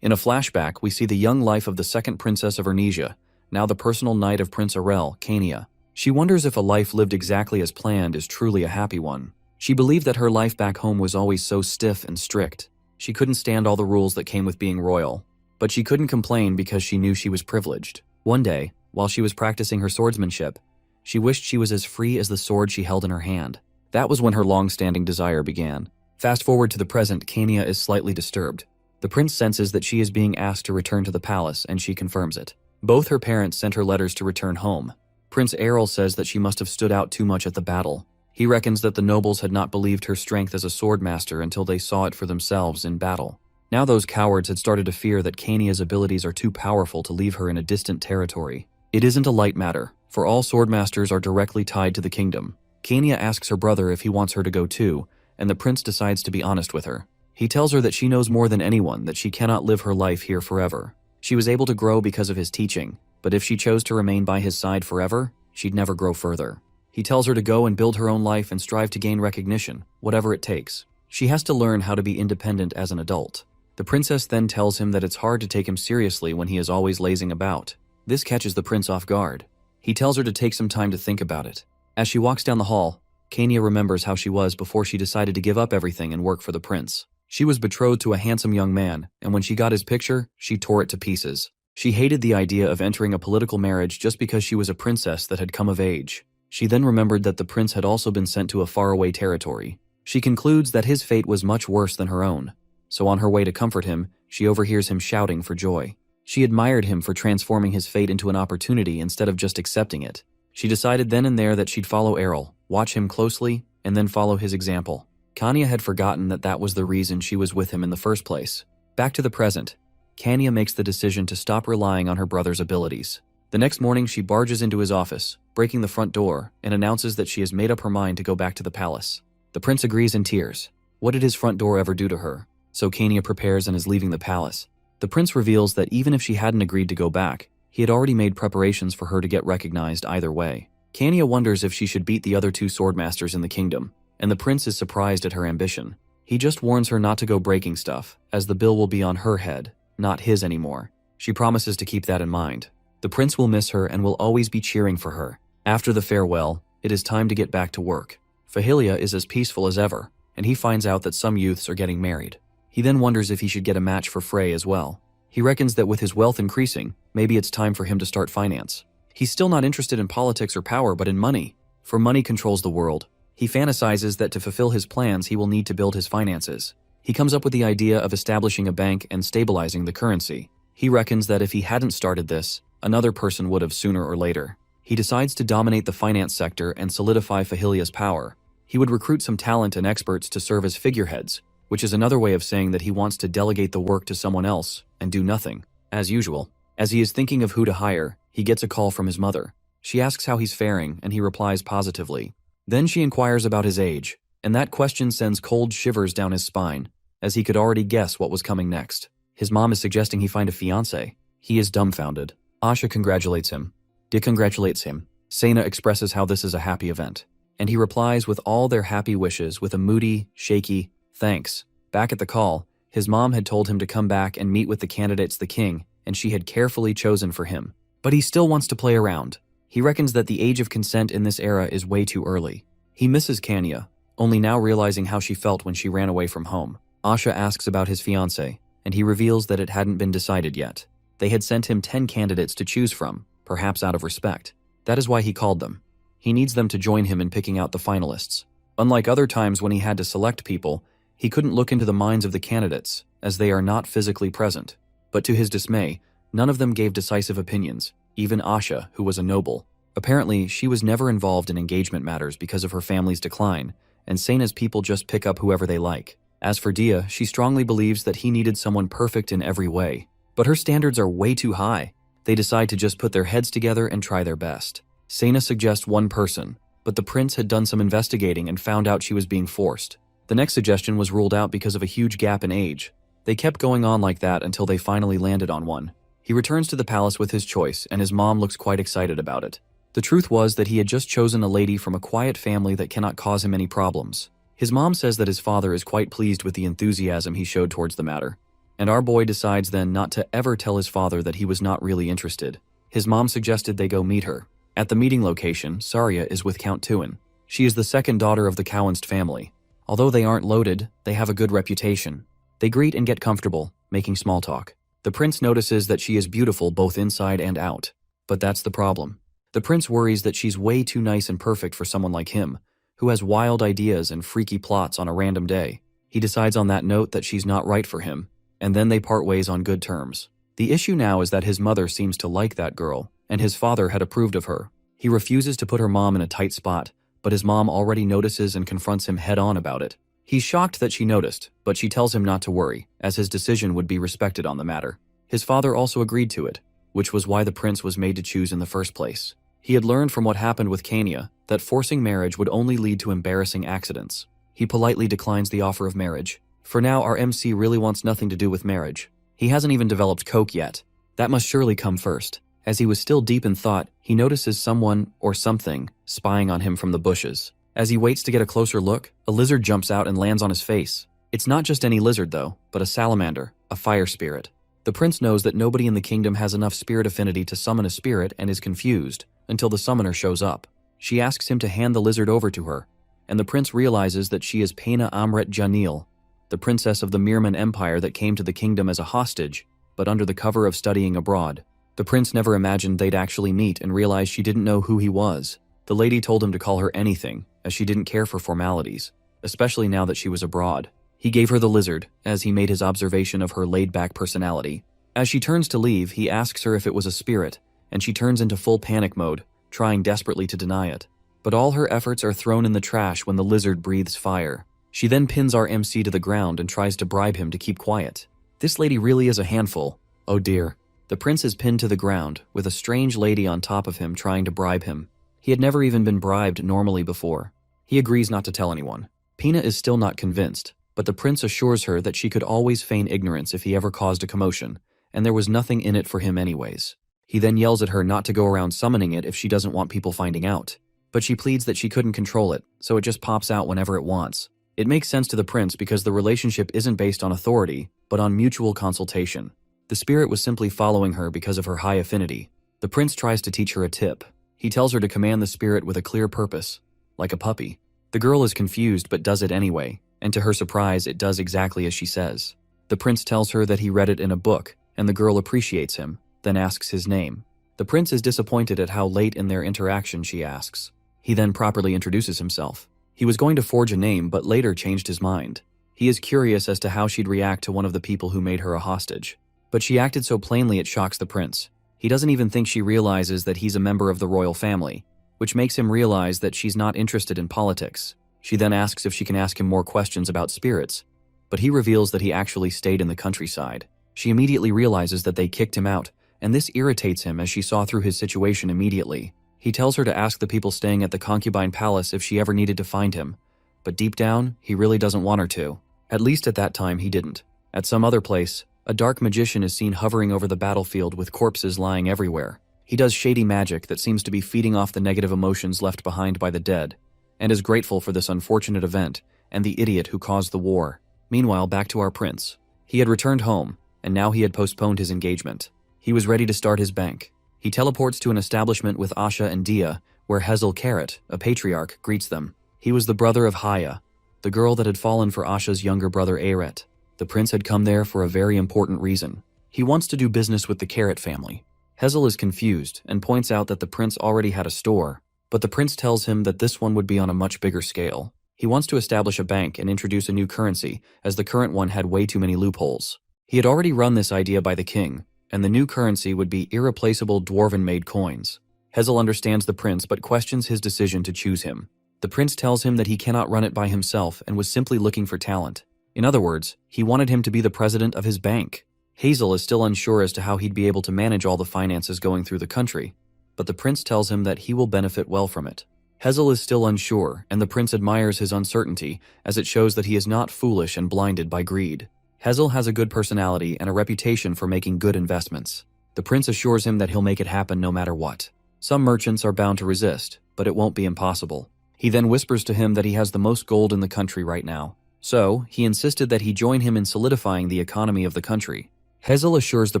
In a flashback, we see the young life of the second princess of Ernesia, now the personal knight of Prince Arel, Kania. She wonders if a life lived exactly as planned is truly a happy one. She believed that her life back home was always so stiff and strict. She couldn't stand all the rules that came with being royal. But she couldn't complain because she knew she was privileged. One day, while she was practicing her swordsmanship, she wished she was as free as the sword she held in her hand. That was when her long-standing desire began. Fast forward to the present, Kania is slightly disturbed. The prince senses that she is being asked to return to the palace, and she confirms it. Both her parents sent her letters to return home. Prince Errol says that she must have stood out too much at the battle. He reckons that the nobles had not believed her strength as a swordmaster until they saw it for themselves in battle. Now those cowards had started to fear that Kania's abilities are too powerful to leave her in a distant territory. It isn't a light matter, for all swordmasters are directly tied to the kingdom. Kania asks her brother if he wants her to go too, and the prince decides to be honest with her. He tells her that she knows more than anyone that she cannot live her life here forever. She was able to grow because of his teaching, but if she chose to remain by his side forever, she'd never grow further. He tells her to go and build her own life and strive to gain recognition, whatever it takes. She has to learn how to be independent as an adult. The princess then tells him that it's hard to take him seriously when he is always lazing about. This catches the prince off guard. He tells her to take some time to think about it. As she walks down the hall, Kania remembers how she was before she decided to give up everything and work for the prince. She was betrothed to a handsome young man, and when she got his picture, she tore it to pieces. She hated the idea of entering a political marriage just because she was a princess that had come of age. She then remembered that the prince had also been sent to a faraway territory. She concludes that his fate was much worse than her own. So on her way to comfort him, she overhears him shouting for joy. She admired him for transforming his fate into an opportunity instead of just accepting it. She decided then and there that she'd follow Errol, watch him closely, and then follow his example. Kania had forgotten that that was the reason she was with him in the first place. Back to the present, Kania makes the decision to stop relying on her brother's abilities. The next morning, she barges into his office, breaking the front door, and announces that she has made up her mind to go back to the palace. The prince agrees in tears. What did his front door ever do to her? So Kania prepares and is leaving the palace. The prince reveals that even if she hadn't agreed to go back, he had already made preparations for her to get recognized either way. Kania wonders if she should beat the other two swordmasters in the kingdom, and the prince is surprised at her ambition. He just warns her not to go breaking stuff, as the bill will be on her head, not his anymore. She promises to keep that in mind. The prince will miss her and will always be cheering for her. After the farewell, it is time to get back to work. Fahilia is as peaceful as ever, and he finds out that some youths are getting married. He then wonders if he should get a match for Frey as well. He reckons that with his wealth increasing, maybe it's time for him to start finance. He's still not interested in politics or power, but in money. For money controls the world. He fantasizes that to fulfill his plans, he will need to build his finances. He comes up with the idea of establishing a bank and stabilizing the currency. He reckons that if he hadn't started this, another person would have sooner or later. He decides to dominate the finance sector and solidify Fahilia's power. He would recruit some talent and experts to serve as figureheads, which is another way of saying that he wants to delegate the work to someone else and do nothing. As usual, as he is thinking of who to hire, he gets a call from his mother. She asks how he's faring, and he replies positively. Then she inquires about his age, and that question sends cold shivers down his spine, as he could already guess what was coming next. His mom is suggesting he find a fiancé. He is dumbfounded. Asha congratulates him. Dick congratulates him. Sena expresses how this is a happy event, and he replies with all their happy wishes with a moody, shaky, thanks. Back at the call, his mom had told him to come back and meet with the candidates the king, and she had carefully chosen for him. But he still wants to play around. He reckons that the age of consent in this era is way too early. He misses Kania, only now realizing how she felt when she ran away from home. Asha asks about his fiancé, and he reveals that it hadn't been decided yet. They had sent him 10 candidates to choose from, perhaps out of respect. That is why he called them. He needs them to join him in picking out the finalists. Unlike other times when he had to select people, he couldn't look into the minds of the candidates, as they are not physically present. But to his dismay, none of them gave decisive opinions, even Asha, who was a noble. Apparently, she was never involved in engagement matters because of her family's decline, and Sena's people just pick up whoever they like. As for Dia, she strongly believes that he needed someone perfect in every way. But her standards are way too high. They decide to just put their heads together and try their best. Sena suggests one person, but the prince had done some investigating and found out she was being forced. The next suggestion was ruled out because of a huge gap in age. They kept going on like that until they finally landed on one. He returns to the palace with his choice, and his mom looks quite excited about it. The truth was that he had just chosen a lady from a quiet family that cannot cause him any problems. His mom says that his father is quite pleased with the enthusiasm he showed towards the matter. And our boy decides then not to ever tell his father that he was not really interested. His mom suggested they go meet her. At the meeting location, Saria is with Count Tuin. She is the second daughter of the Cowanst family. Although they aren't loaded, they have a good reputation. They greet and get comfortable, making small talk. The prince notices that she is beautiful both inside and out. But that's the problem. The prince worries that she's way too nice and perfect for someone like him, who has wild ideas and freaky plots on a random day. He decides on that note that she's not right for him, and then they part ways on good terms. The issue now is that his mother seems to like that girl, and his father had approved of her. He refuses to put her mom in a tight spot, but his mom already notices and confronts him head-on about it. He's shocked that she noticed, but she tells him not to worry, as his decision would be respected on the matter. His father also agreed to it, which was why the prince was made to choose in the first place. He had learned from what happened with Kania that forcing marriage would only lead to embarrassing accidents. He politely declines the offer of marriage. For now, our MC really wants nothing to do with marriage. He hasn't even developed coke yet. That must surely come first. As he was still deep in thought, he notices someone or something spying on him from the bushes. As he waits to get a closer look, a lizard jumps out and lands on his face. It's not just any lizard though, but a salamander, a fire spirit. The prince knows that nobody in the kingdom has enough spirit affinity to summon a spirit and is confused until the summoner shows up. She asks him to hand the lizard over to her, and the prince realizes that she is Pena Amret Janil, the princess of the Mirman Empire that came to the kingdom as a hostage, but under the cover of studying abroad. The prince never imagined they'd actually meet and realized she didn't know who he was. The lady told him to call her anything, as she didn't care for formalities, especially now that she was abroad. He gave her the lizard, as he made his observation of her laid-back personality. As she turns to leave, he asks her if it was a spirit, and she turns into full panic mode, trying desperately to deny it. But all her efforts are thrown in the trash when the lizard breathes fire. She then pins our MC to the ground and tries to bribe him to keep quiet. This lady really is a handful. Oh dear. The prince is pinned to the ground, with a strange lady on top of him trying to bribe him. He had never even been bribed normally before. He agrees not to tell anyone. Pina is still not convinced, but the prince assures her that she could always feign ignorance if he ever caused a commotion, and there was nothing in it for him anyways. He then yells at her not to go around summoning it if she doesn't want people finding out. But she pleads that she couldn't control it, so it just pops out whenever it wants. It makes sense to the prince because the relationship isn't based on authority, but on mutual consultation. The spirit was simply following her because of her high affinity. The prince tries to teach her a tip. He tells her to command the spirit with a clear purpose, like a puppy. The girl is confused but does it anyway, and to her surprise, it does exactly as she says. The prince tells her that he read it in a book, and the girl appreciates him, then asks his name. The prince is disappointed at how late in their interaction she asks. He then properly introduces himself. He was going to forge a name but later changed his mind. He is curious as to how she'd react to one of the people who made her a hostage. But she acted so plainly it shocks the prince. He doesn't even think she realizes that he's a member of the royal family, which makes him realize that she's not interested in politics. She then asks if she can ask him more questions about spirits, but he reveals that he actually stayed in the countryside. She immediately realizes that they kicked him out, and this irritates him as she saw through his situation immediately. He tells her to ask the people staying at the concubine palace if she ever needed to find him, but deep down, he really doesn't want her to. At least at that time he didn't. At some other place, a dark magician is seen hovering over the battlefield with corpses lying everywhere. He does shady magic that seems to be feeding off the negative emotions left behind by the dead, and is grateful for this unfortunate event and the idiot who caused the war. Meanwhile, back to our prince. He had returned home, and now he had postponed his engagement. He was ready to start his bank. He teleports to an establishment with Asha and Dia, where Hazel Carrot, a patriarch, greets them. He was the brother of Haya, the girl that had fallen for Asha's younger brother Aret. The prince had come there for a very important reason. He wants to do business with the Carrot family. Hazel is confused and points out that the prince already had a store, but the prince tells him that this one would be on a much bigger scale. He wants to establish a bank and introduce a new currency, as the current one had way too many loopholes. He had already run this idea by the king, and the new currency would be irreplaceable dwarven-made coins. Hazel understands the prince but questions his decision to choose him. The prince tells him that he cannot run it by himself and was simply looking for talent. In other words, he wanted him to be the president of his bank. Hazel is still unsure as to how he'd be able to manage all the finances going through the country, but the prince tells him that he will benefit well from it. Hazel is still unsure, and the prince admires his uncertainty as it shows that he is not foolish and blinded by greed. Hazel has a good personality and a reputation for making good investments. The prince assures him that he'll make it happen no matter what. Some merchants are bound to resist, but it won't be impossible. He then whispers to him that he has the most gold in the country right now. So, he insisted that he join him in solidifying the economy of the country. Hazel assures the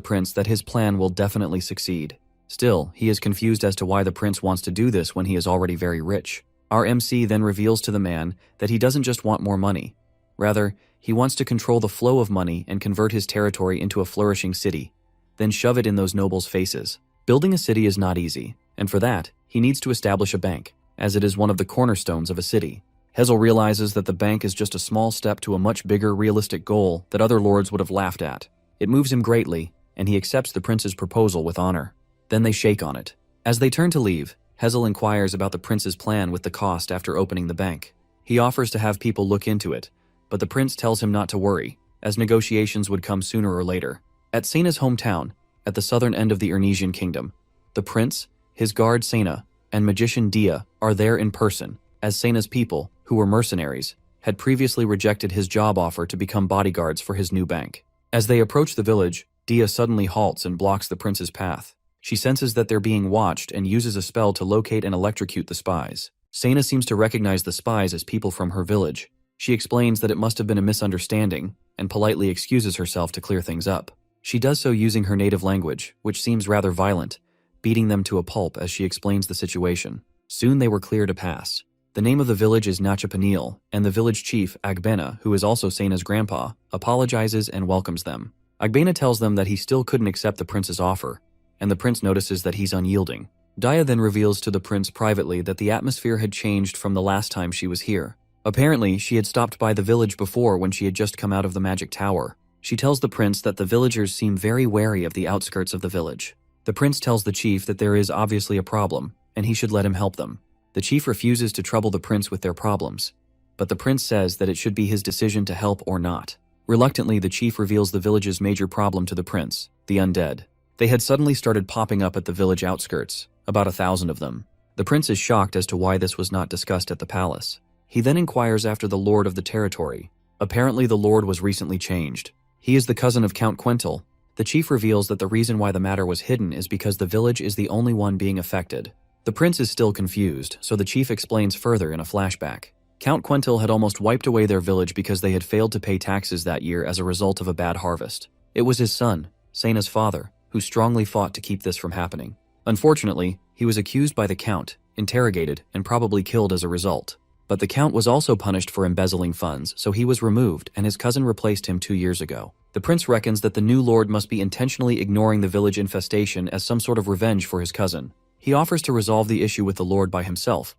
prince that his plan will definitely succeed. Still, he is confused as to why the prince wants to do this when he is already very rich. Our MC then reveals to the man that he doesn't just want more money. Rather, he wants to control the flow of money and convert his territory into a flourishing city, then shove it in those nobles' faces. Building a city is not easy, and for that, he needs to establish a bank, as it is one of the cornerstones of a city. Hazel realizes that the bank is just a small step to a much bigger, realistic goal that other lords would have laughed at. It moves him greatly, and he accepts the prince's proposal with honor. Then they shake on it. As they turn to leave, Hazel inquires about the prince's plan with the cost after opening the bank. He offers to have people look into it, but the prince tells him not to worry, as negotiations would come sooner or later. At Sena's hometown, at the southern end of the Ernesian kingdom, the prince, his guard Sena, and magician Dia are there in person, as Sena's people, who were mercenaries, had previously rejected his job offer to become bodyguards for his new bank. As they approach the village, Dia suddenly halts and blocks the prince's path. She senses that they're being watched and uses a spell to locate and electrocute the spies. Sena seems to recognize the spies as people from her village. She explains that it must have been a misunderstanding and politely excuses herself to clear things up. She does so using her native language, which seems rather violent, beating them to a pulp as she explains the situation. Soon they were clear to pass. The name of the village is Nachapanil, and the village chief, Agbena, who is also Sena's grandpa, apologizes and welcomes them. Agbena tells them that he still couldn't accept the prince's offer, and the prince notices that he's unyielding. Dia then reveals to the prince privately that the atmosphere had changed from the last time she was here. Apparently, she had stopped by the village before when she had just come out of the magic tower. She tells the prince that the villagers seem very wary of the outskirts of the village. The prince tells the chief that there is obviously a problem, and he should let him help them. The chief refuses to trouble the prince with their problems, but the prince says that it should be his decision to help or not. Reluctantly, the chief reveals the village's major problem to the prince, the undead. They had suddenly started popping up at the village outskirts, about 1,000 of them. The prince is shocked as to why this was not discussed at the palace. He then inquires after the lord of the territory. Apparently the lord was recently changed. He is the cousin of Count Quentil. The chief reveals that the reason why the matter was hidden is because the village is the only one being affected. The prince is still confused, so the chief explains further in a flashback. Count Quentil had almost wiped away their village because they had failed to pay taxes that year as a result of a bad harvest. It was his son, Sena's father, who strongly fought to keep this from happening. Unfortunately, he was accused by the count, interrogated, and probably killed as a result. But the count was also punished for embezzling funds, so he was removed and his cousin replaced him 2 years ago. The prince reckons that the new lord must be intentionally ignoring the village infestation as some sort of revenge for his cousin. He offers to resolve the issue with the lord by himself,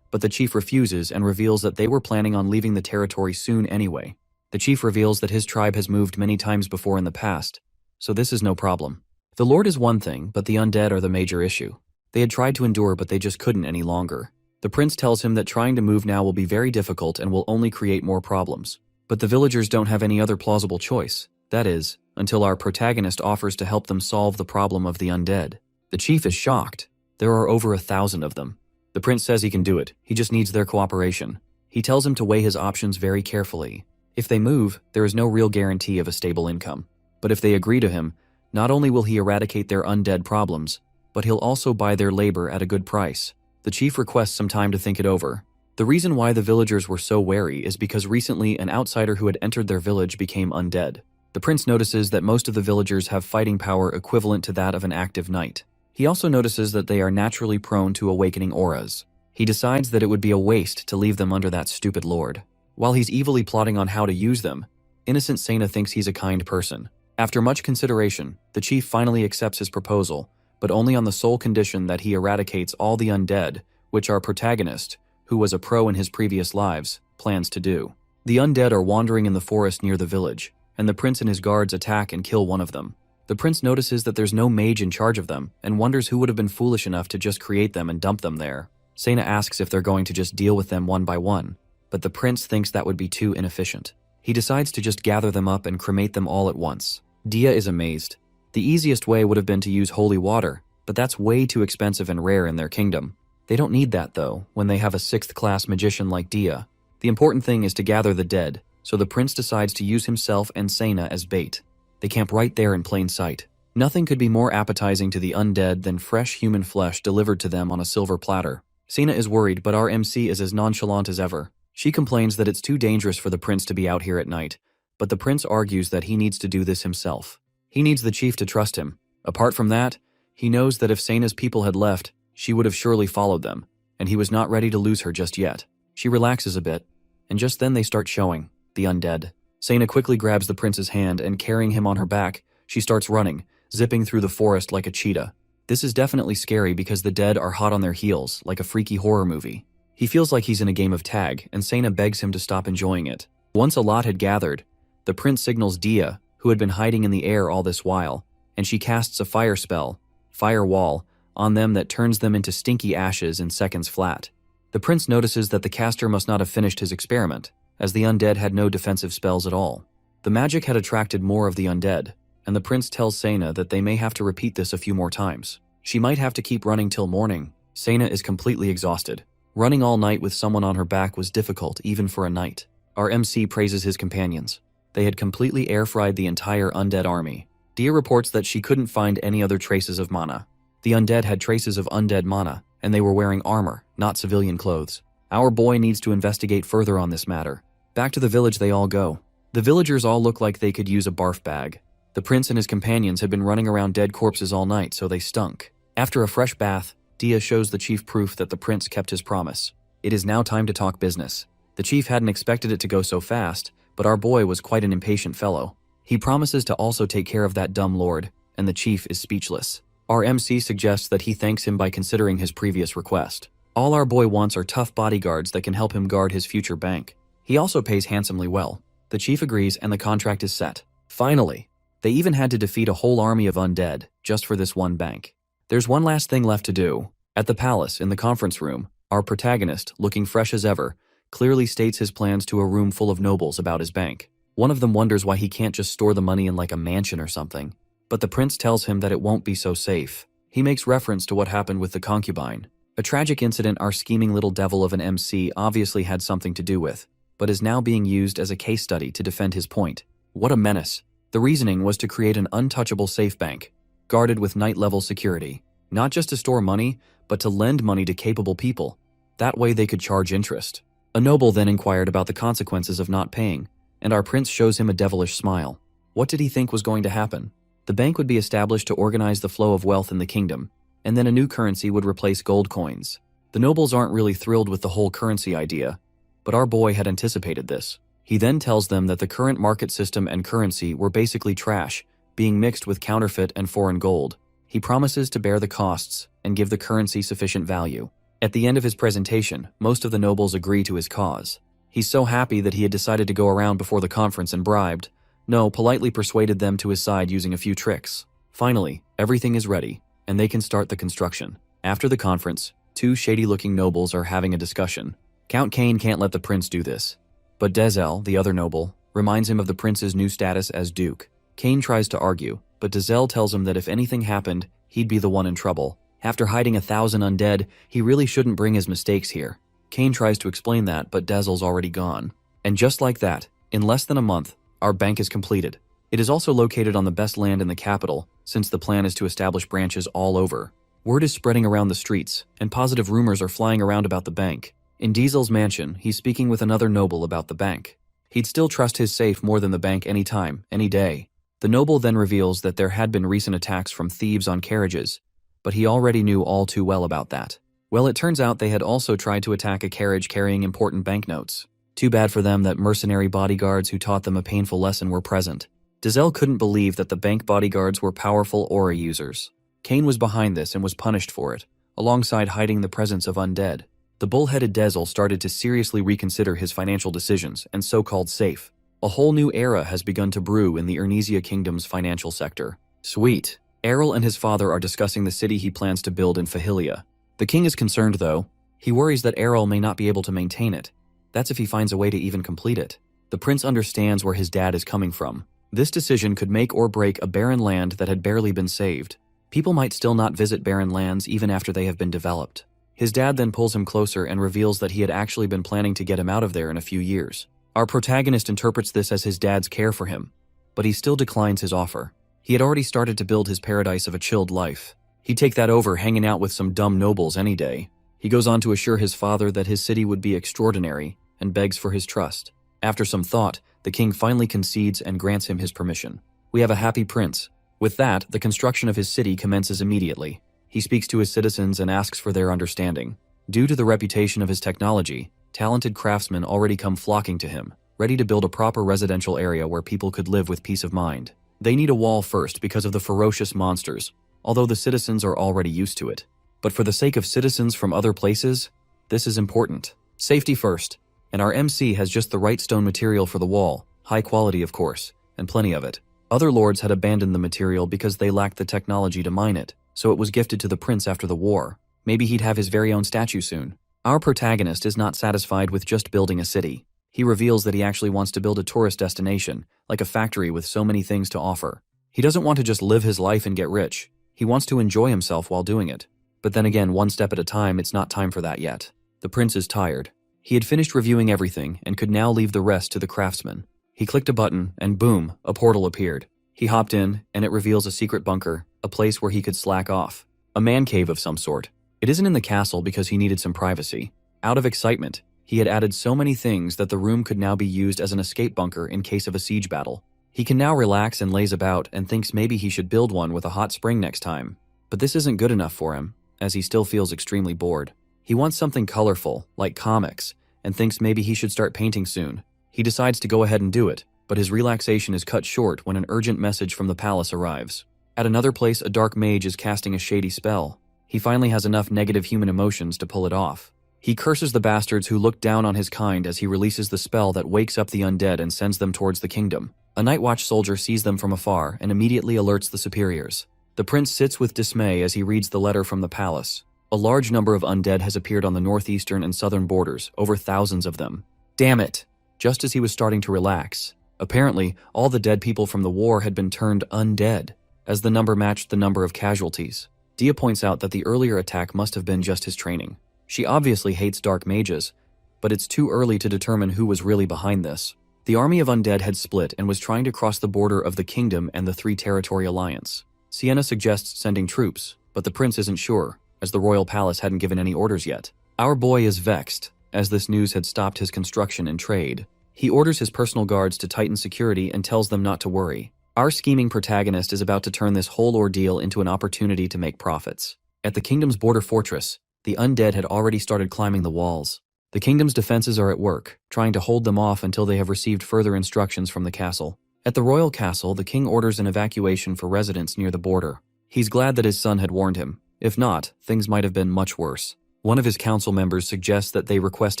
but the chief refuses and reveals that they were planning on leaving the territory soon anyway. The chief reveals that his tribe has moved many times before in the past, so this is no problem. The lord is one thing, but the undead are the major issue. They had tried to endure, but they just couldn't any longer. The prince tells him that trying to move now will be very difficult and will only create more problems. But the villagers don't have any other plausible choice. That is, until our protagonist offers to help them solve the problem of the undead. The chief is shocked. There are over 1,000 of them. The prince says he can do it. He just needs their cooperation. He tells him to weigh his options very carefully. If they move, there is no real guarantee of a stable income. But if they agree to him, not only will he eradicate their undead problems, but he'll also buy their labor at a good price. The chief requests some time to think it over. The reason why the villagers were so wary is because recently an outsider who had entered their village became undead. The prince notices that most of the villagers have fighting power equivalent to that of an active knight. He also notices that they are naturally prone to awakening auras. He decides that it would be a waste to leave them under that stupid lord. While he's evilly plotting on how to use them, innocent Sena thinks he's a kind person. After much consideration, the chief finally accepts his proposal, but only on the sole condition that he eradicates all the undead, which our protagonist, who was a pro in his previous lives, plans to do. The undead are wandering in the forest near the village, and the prince and his guards attack and kill one of them. The prince notices that there's no mage in charge of them, and wonders who would have been foolish enough to just create them and dump them there. Sena asks if they're going to just deal with them one by one, but the prince thinks that would be too inefficient. He decides to just gather them up and cremate them all at once. Dia is amazed. The easiest way would have been to use holy water, but that's way too expensive and rare in their kingdom. They don't need that though, when they have a 6th-class magician like Dia. The important thing is to gather the dead, so the prince decides to use himself and Sena as bait. They camp right there in plain sight. Nothing could be more appetizing to the undead than fresh human flesh delivered to them on a silver platter. Sena is worried, but our MC is as nonchalant as ever. She complains that it's too dangerous for the prince to be out here at night, but the prince argues that he needs to do this himself. He needs the chief to trust him. Apart from that, he knows that if Sena's people had left, she would have surely followed them, and he was not ready to lose her just yet. She relaxes a bit, and just then they start showing, the undead. Sena quickly grabs the prince's hand and carrying him on her back, she starts running, zipping through the forest like a cheetah. This is definitely scary because the dead are hot on their heels, like a freaky horror movie. He feels like he's in a game of tag, and Sena begs him to stop enjoying it. Once a lot had gathered, the prince signals Dia, who had been hiding in the air all this while, and she casts a fire spell, fire wall, on them that turns them into stinky ashes in seconds flat. The prince notices that the caster must not have finished his experiment, as the undead had no defensive spells at all. The magic had attracted more of the undead, and the prince tells Sena that they may have to repeat this a few more times. She might have to keep running till morning. Sena is completely exhausted. Running all night with someone on her back was difficult even for a knight. Our MC praises his companions. They had completely air-fried the entire undead army. Dia reports that she couldn't find any other traces of mana. The undead had traces of undead mana, and they were wearing armor, not civilian clothes. Our boy needs to investigate further on this matter. Back to the village they all go. The villagers all look like they could use a barf bag. The prince and his companions had been running around dead corpses all night, so they stunk. After a fresh bath, Dia shows the chief proof that the prince kept his promise. It is now time to talk business. The chief hadn't expected it to go so fast, but our boy was quite an impatient fellow. He promises to also take care of that dumb lord, and the chief is speechless. Our MC suggests that he thanks him by considering his previous request. All our boy wants are tough bodyguards that can help him guard his future bank. He also pays handsomely well. The chief agrees and the contract is set. Finally, they even had to defeat a whole army of undead just for this one bank. There's one last thing left to do. At the palace, in the conference room, our protagonist, looking fresh as ever, clearly states his plans to a room full of nobles about his bank. One of them wonders why he can't just store the money in like a mansion or something. But the prince tells him that it won't be so safe. He makes reference to what happened with the concubine. A tragic incident our scheming little devil of an MC obviously had something to do with, but is now being used as a case study to defend his point. What a menace. The reasoning was to create an untouchable safe bank, guarded with night-level security, not just to store money, but to lend money to capable people. That way they could charge interest. A noble then inquired about the consequences of not paying, and our prince shows him a devilish smile. What did he think was going to happen? The bank would be established to organize the flow of wealth in the kingdom, and then a new currency would replace gold coins. The nobles aren't really thrilled with the whole currency idea, but our boy had anticipated this. He then tells them that the current market system and currency were basically trash, being mixed with counterfeit and foreign gold. He promises to bear the costs and give the currency sufficient value. At the end of his presentation, most of the nobles agree to his cause. He's so happy that he had decided to go around before the conference and politely persuaded them to his side using a few tricks. Finally, everything is ready, and they can start the construction. After the conference, two shady-looking nobles are having a discussion. Count Cain can't let the prince do this, but Dezel, the other noble, reminds him of the prince's new status as duke. Cain tries to argue, but Dezel tells him that if anything happened, he'd be the one in trouble. After hiding 1,000 undead, he really shouldn't bring his mistakes here. Cain tries to explain that, but Dezel's already gone. And just like that, in less than a month, our bank is completed. It is also located on the best land in the capital, since the plan is to establish branches all over. Word is spreading around the streets, and positive rumors are flying around about the bank. In Diesel's mansion, he's speaking with another noble about the bank. He'd still trust his safe more than the bank any time, any day. The noble then reveals that there had been recent attacks from thieves on carriages, but he already knew all too well about that. Well, it turns out they had also tried to attack a carriage carrying important banknotes. Too bad for them that mercenary bodyguards who taught them a painful lesson were present. Diesel couldn't believe that the bank bodyguards were powerful aura users. Cain was behind this and was punished for it, alongside hiding the presence of undead. The bull-headed Dezel started to seriously reconsider his financial decisions and so-called safe. A whole new era has begun to brew in the Ernesia Kingdom's financial sector. Sweet. Errol and his father are discussing the city he plans to build in Fahilia. The king is concerned, though. He worries that Errol may not be able to maintain it. That's if he finds a way to even complete it. The prince understands where his dad is coming from. This decision could make or break a barren land that had barely been saved. People might still not visit barren lands even after they have been developed. His dad then pulls him closer and reveals that he had actually been planning to get him out of there in a few years. Our protagonist interprets this as his dad's care for him, but he still declines his offer. He had already started to build his paradise of a chilled life. He'd take that over hanging out with some dumb nobles any day. He goes on to assure his father that his city would be extraordinary and begs for his trust. After some thought, the king finally concedes and grants him his permission. We have a happy prince. With that, the construction of his city commences immediately. He speaks to his citizens and asks for their understanding. Due to the reputation of his technology, talented craftsmen already come flocking to him, ready to build a proper residential area where people could live with peace of mind. They need a wall first because of the ferocious monsters, although the citizens are already used to it. But for the sake of citizens from other places, this is important. Safety first, and our MC has just the right stone material for the wall, high quality of course, and plenty of it. Other lords had abandoned the material because they lacked the technology to mine it, so it was gifted to the prince after the war. Maybe he'd have his very own statue soon. Our protagonist is not satisfied with just building a city. He reveals that he actually wants to build a tourist destination, like a factory with so many things to offer. He doesn't want to just live his life and get rich. He wants to enjoy himself while doing it. But then again, one step at a time, it's not time for that yet. The prince is tired. He had finished reviewing everything and could now leave the rest to the craftsman. He clicked a button and boom, a portal appeared. He hopped in, and it reveals a secret bunker, a place where he could slack off. A man cave of some sort. It isn't in the castle because he needed some privacy. Out of excitement, he had added so many things that the room could now be used as an escape bunker in case of a siege battle. He can now relax and laze about and thinks maybe he should build one with a hot spring next time. But this isn't good enough for him, as he still feels extremely bored. He wants something colorful, like comics, and thinks maybe he should start painting soon. He decides to go ahead and do it, but his relaxation is cut short when an urgent message from the palace arrives. At another place, a dark mage is casting a shady spell. He finally has enough negative human emotions to pull it off. He curses the bastards who look down on his kind as he releases the spell that wakes up the undead and sends them towards the kingdom. A night watch soldier sees them from afar and immediately alerts the superiors. The prince sits with dismay as he reads the letter from the palace. A large number of undead has appeared on the northeastern and southern borders, over thousands of them. Damn it! Just as he was starting to relax. Apparently, all the dead people from the war had been turned undead, as the number matched the number of casualties. Dia points out that the earlier attack must have been just his training. She obviously hates dark mages, but it's too early to determine who was really behind this. The army of undead had split and was trying to cross the border of the kingdom and the Three Territory Alliance. Sienna suggests sending troops, but the prince isn't sure, as the royal palace hadn't given any orders yet. Our boy is vexed, as this news had stopped his construction and trade. He orders his personal guards to tighten security and tells them not to worry. Our scheming protagonist is about to turn this whole ordeal into an opportunity to make profits. At the kingdom's border fortress, the undead had already started climbing the walls. The kingdom's defenses are at work, trying to hold them off until they have received further instructions from the castle. At the royal castle, the king orders an evacuation for residents near the border. He's glad that his son had warned him. If not, things might have been much worse. One of his council members suggests that they request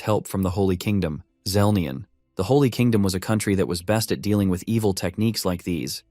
help from the Holy Kingdom, Zelnian. The Holy Kingdom was a country that was best at dealing with evil techniques like these.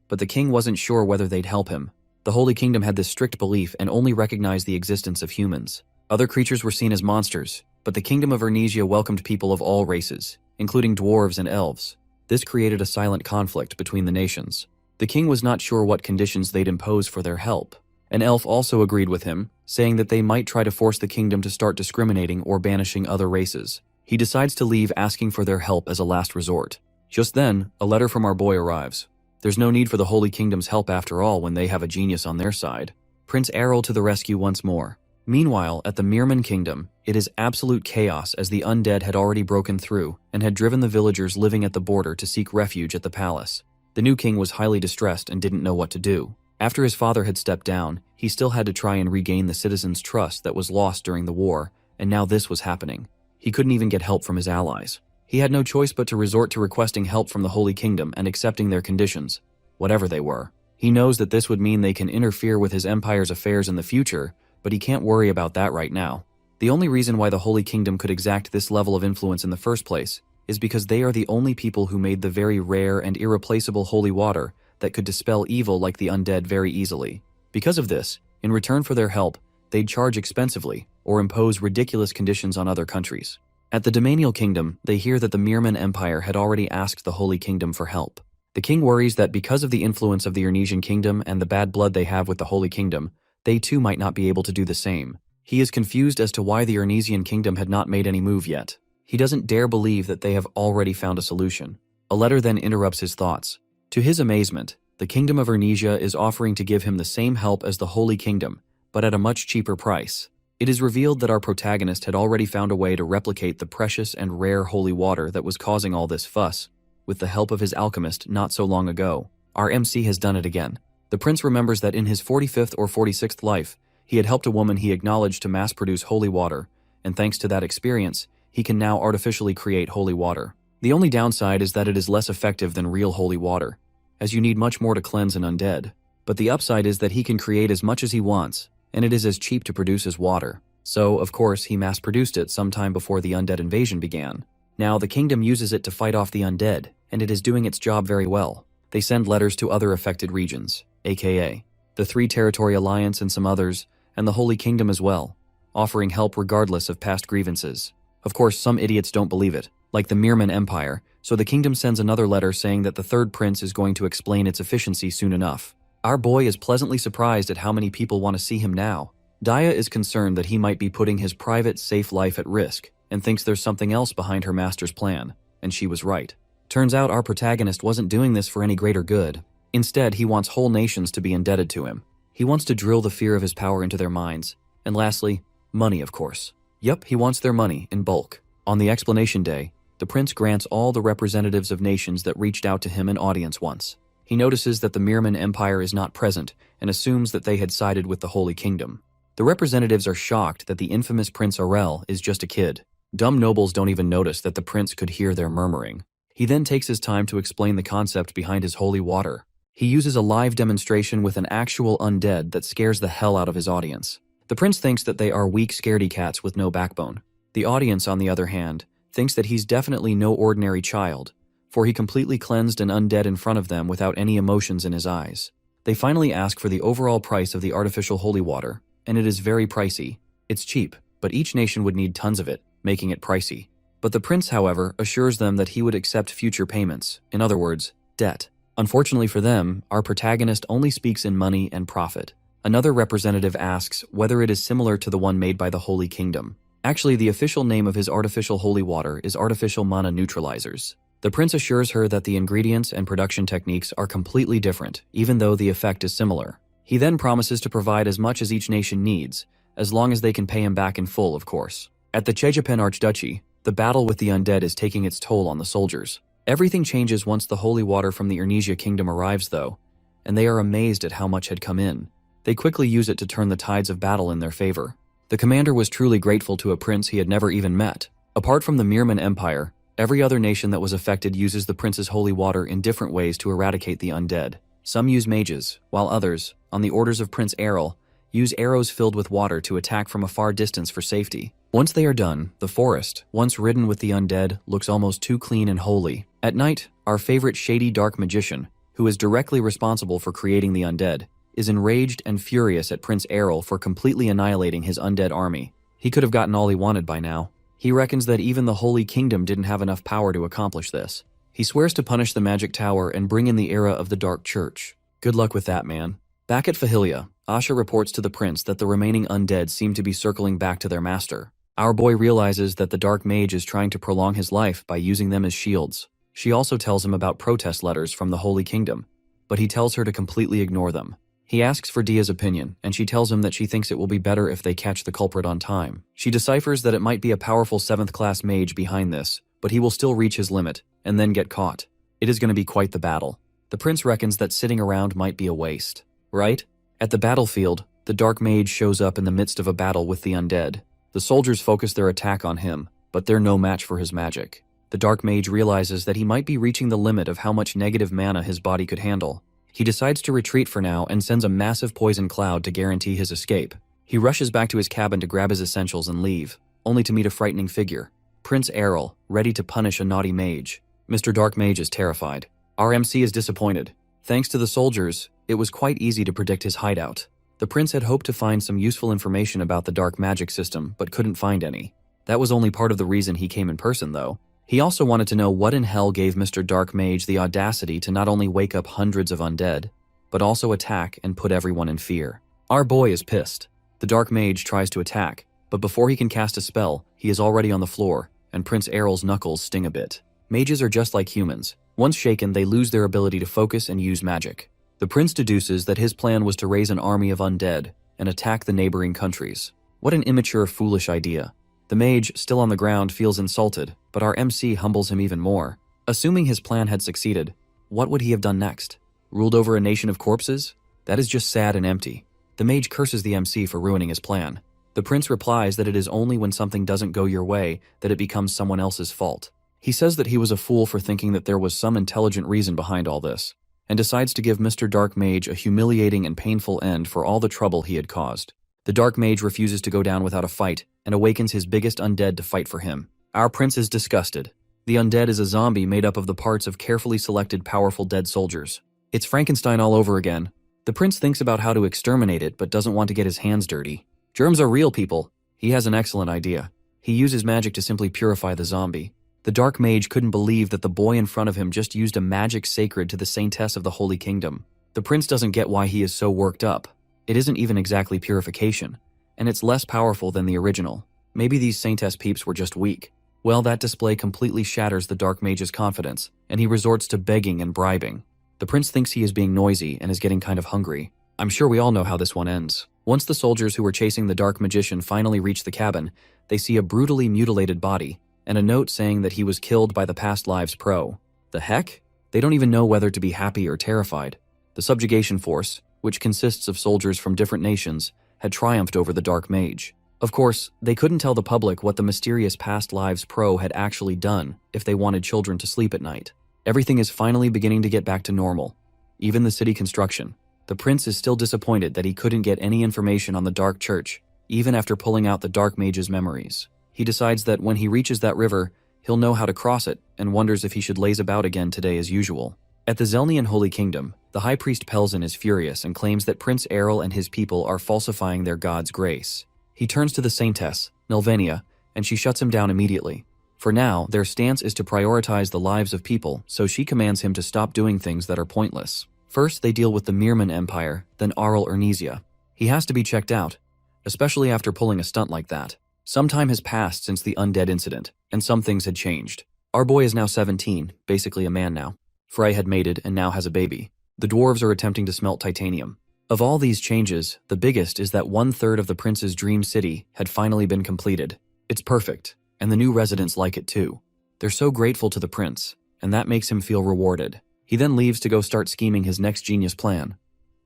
But the king wasn't sure whether they'd help him. The Holy Kingdom had this strict belief and only recognized the existence of humans. Other creatures were seen as monsters, but the Kingdom of Ernesia welcomed people of all races, including dwarves and elves. This created a silent conflict between the nations. The king was not sure what conditions they'd impose for their help. An elf also agreed with him, saying that they might try to force the kingdom to start discriminating or banishing other races. He decides to leave, asking for their help as a last resort. Just then, a letter from our boy arrives. There's no need for the Holy Kingdom's help after all when they have a genius on their side. Prince Errol to the rescue once more. Meanwhile, at the Merman Kingdom, it is absolute chaos as the undead had already broken through and had driven the villagers living at the border to seek refuge at the palace. The new king was highly distressed and didn't know what to do. After his father had stepped down, he still had to try and regain the citizens' trust that was lost during the war, and now this was happening. He couldn't even get help from his allies. He had no choice but to resort to requesting help from the Holy Kingdom and accepting their conditions, whatever they were. He knows that this would mean they can interfere with his empire's affairs in the future, but he can't worry about that right now. The only reason why the Holy Kingdom could exact this level of influence in the first place is because they are the only people who made the very rare and irreplaceable holy water that could dispel evil like the undead very easily. Because of this, in return for their help, they'd charge expensively or impose ridiculous conditions on other countries. At the Domanial Kingdom, they hear that the Merman Empire had already asked the Holy Kingdom for help. The king worries that because of the influence of the Ernesian Kingdom and the bad blood they have with the Holy Kingdom, they too might not be able to do the same. He is confused as to why the Ernesian Kingdom had not made any move yet. He doesn't dare believe that they have already found a solution. A letter then interrupts his thoughts. To his amazement, the Kingdom of Ernesia is offering to give him the same help as the Holy Kingdom, but at a much cheaper price. It is revealed that our protagonist had already found a way to replicate the precious and rare holy water that was causing all this fuss, with the help of his alchemist not so long ago. Our MC has done it again. The prince remembers that in his 45th or 46th life, he had helped a woman he acknowledged to mass-produce holy water, and thanks to that experience, he can now artificially create holy water. The only downside is that it is less effective than real holy water, as you need much more to cleanse an undead. But the upside is that he can create as much as he wants, and it is as cheap to produce as water. So, of course, he mass-produced it sometime before the undead invasion began. Now, the kingdom uses it to fight off the undead, and it is doing its job very well. They send letters to other affected regions, aka the Three Territory Alliance and some others, and the Holy Kingdom as well, offering help regardless of past grievances. Of course, some idiots don't believe it, like the Merman Empire, so the kingdom sends another letter saying that the third prince is going to explain its efficiency soon enough. Our boy is pleasantly surprised at how many people want to see him now. Dia is concerned that he might be putting his private, safe life at risk, and thinks there's something else behind her master's plan, and she was right. Turns out our protagonist wasn't doing this for any greater good. Instead, he wants whole nations to be indebted to him. He wants to drill the fear of his power into their minds. And lastly, money, of course. Yup, he wants their money in bulk. On the explanation day, the prince grants all the representatives of nations that reached out to him an audience once. He notices that the Merman Empire is not present and assumes that they had sided with the Holy Kingdom. The representatives are shocked that the infamous Prince Arel is just a kid. Dumb nobles don't even notice that the prince could hear their murmuring. He then takes his time to explain the concept behind his holy water. He uses a live demonstration with an actual undead that scares the hell out of his audience. The prince thinks that they are weak scaredy cats with no backbone. The audience, on the other hand, thinks that he's definitely no ordinary child, for he completely cleansed an undead in front of them without any emotions in his eyes. They finally ask for the overall price of the artificial holy water, and it is very pricey. It's cheap, but each nation would need tons of it, making it pricey. But the prince, however, assures them that he would accept future payments, in other words, debt. Unfortunately for them, our protagonist only speaks in money and profit. Another representative asks whether it is similar to the one made by the Holy Kingdom. Actually, the official name of his artificial holy water is artificial mana neutralizers. The prince assures her that the ingredients and production techniques are completely different, even though the effect is similar. He then promises to provide as much as each nation needs, as long as they can pay him back in full, of course. At the Chejapen Archduchy, the battle with the undead is taking its toll on the soldiers. Everything changes once the holy water from the Ernesia Kingdom arrives, though, and they are amazed at how much had come in. They quickly use it to turn the tides of battle in their favor. The commander was truly grateful to a prince he had never even met. Apart from the Merman Empire, every other nation that was affected uses the prince's holy water in different ways to eradicate the undead. Some use mages, while others, on the orders of Prince Errol, use arrows filled with water to attack from a far distance for safety. Once they are done, the forest, once ridden with the undead, looks almost too clean and holy. At night, our favorite shady dark magician, who is directly responsible for creating the undead, is enraged and furious at Prince Errol for completely annihilating his undead army. He could have gotten all he wanted by now. He reckons that even the Holy Kingdom didn't have enough power to accomplish this. He swears to punish the Magic Tower and bring in the era of the Dark Church. Good luck with that, man. Back at Fahilia, Asha reports to the prince that the remaining undead seem to be circling back to their master. Our boy realizes that the Dark Mage is trying to prolong his life by using them as shields. She also tells him about protest letters from the Holy Kingdom, but he tells her to completely ignore them. He asks for Dia's opinion, and she tells him that she thinks it will be better if they catch the culprit on time. She deciphers that it might be a powerful 7th-class mage behind this, but he will still reach his limit, and then get caught. It is going to be quite the battle. The prince reckons that sitting around might be a waste. Right? At the battlefield, the Dark Mage shows up in the midst of a battle with the undead. The soldiers focus their attack on him, but they're no match for his magic. The Dark Mage realizes that he might be reaching the limit of how much negative mana his body could handle. He decides to retreat for now and sends a massive poison cloud to guarantee his escape. He rushes back to his cabin to grab his essentials and leave, only to meet a frightening figure. Prince Errol, ready to punish a naughty mage. Mr. Dark Mage is terrified. Our MC is disappointed. Thanks to the soldiers, it was quite easy to predict his hideout. The prince had hoped to find some useful information about the dark magic system, but couldn't find any. That was only part of the reason he came in person, though. He also wanted to know what in hell gave Mr. Dark Mage the audacity to not only wake up hundreds of undead, but also attack and put everyone in fear. Our boy is pissed. The Dark Mage tries to attack, but before he can cast a spell, he is already on the floor, and Prince Errol's knuckles sting a bit. Mages are just like humans. Once shaken, they lose their ability to focus and use magic. The prince deduces that his plan was to raise an army of undead and attack the neighboring countries. What an immature, foolish idea. The mage, still on the ground, feels insulted, but our MC humbles him even more. Assuming his plan had succeeded, what would he have done next? Ruled over a nation of corpses? That is just sad and empty. The mage curses the MC for ruining his plan. The prince replies that it is only when something doesn't go your way that it becomes someone else's fault. He says that he was a fool for thinking that there was some intelligent reason behind all this, and decides to give Mr. Dark Mage a humiliating and painful end for all the trouble he had caused. The Dark Mage refuses to go down without a fight, and awakens his biggest undead to fight for him. Our prince is disgusted. The undead is a zombie made up of the parts of carefully selected powerful dead soldiers. It's Frankenstein all over again. The prince thinks about how to exterminate it, but doesn't want to get his hands dirty. Germs are real, people. He has an excellent idea. He uses magic to simply purify the zombie. The Dark Mage couldn't believe that the boy in front of him just used a magic sacred to the saintess of the Holy Kingdom. The prince doesn't get why he is so worked up. It isn't even exactly purification, and it's less powerful than the original. Maybe these saintess peeps were just weak. Well, that display completely shatters the Dark Mage's confidence, and he resorts to begging and bribing. The prince thinks he is being noisy and is getting kind of hungry. I'm sure we all know how this one ends. Once the soldiers who were chasing the dark magician finally reach the cabin, they see a brutally mutilated body and a note saying that he was killed by the past lives pro. The heck? They don't even know whether to be happy or terrified. The subjugation force, which consists of soldiers from different nations, had triumphed over the dark mage. Of course, they couldn't tell the public what the mysterious past lives pro had actually done if they wanted children to sleep at night. Everything is finally beginning to get back to normal. Even the city construction. The prince is still disappointed that he couldn't get any information on the dark church, even after pulling out the dark mage's memories. He decides that when he reaches that river, he'll know how to cross it and wonders if he should laze about again today as usual. At the Zelnian Holy Kingdom, the High Priest Pelzen is furious and claims that Prince Errol and his people are falsifying their god's grace. He turns to the Saintess, Nelvania, and she shuts him down immediately. For now, their stance is to prioritize the lives of people, so she commands him to stop doing things that are pointless. First, they deal with the Mirman Empire, then Arl Ernesia. He has to be checked out, especially after pulling a stunt like that. Some time has passed since the undead incident, and some things had changed. Our boy is now 17, basically a man now. Frey had mated and now has a baby. The dwarves are attempting to smelt titanium. Of all these changes, the biggest is that 1/3 of the prince's dream city had finally been completed. It's perfect, and the new residents like it too. They're so grateful to the prince, and that makes him feel rewarded. He then leaves to go start scheming his next genius plan.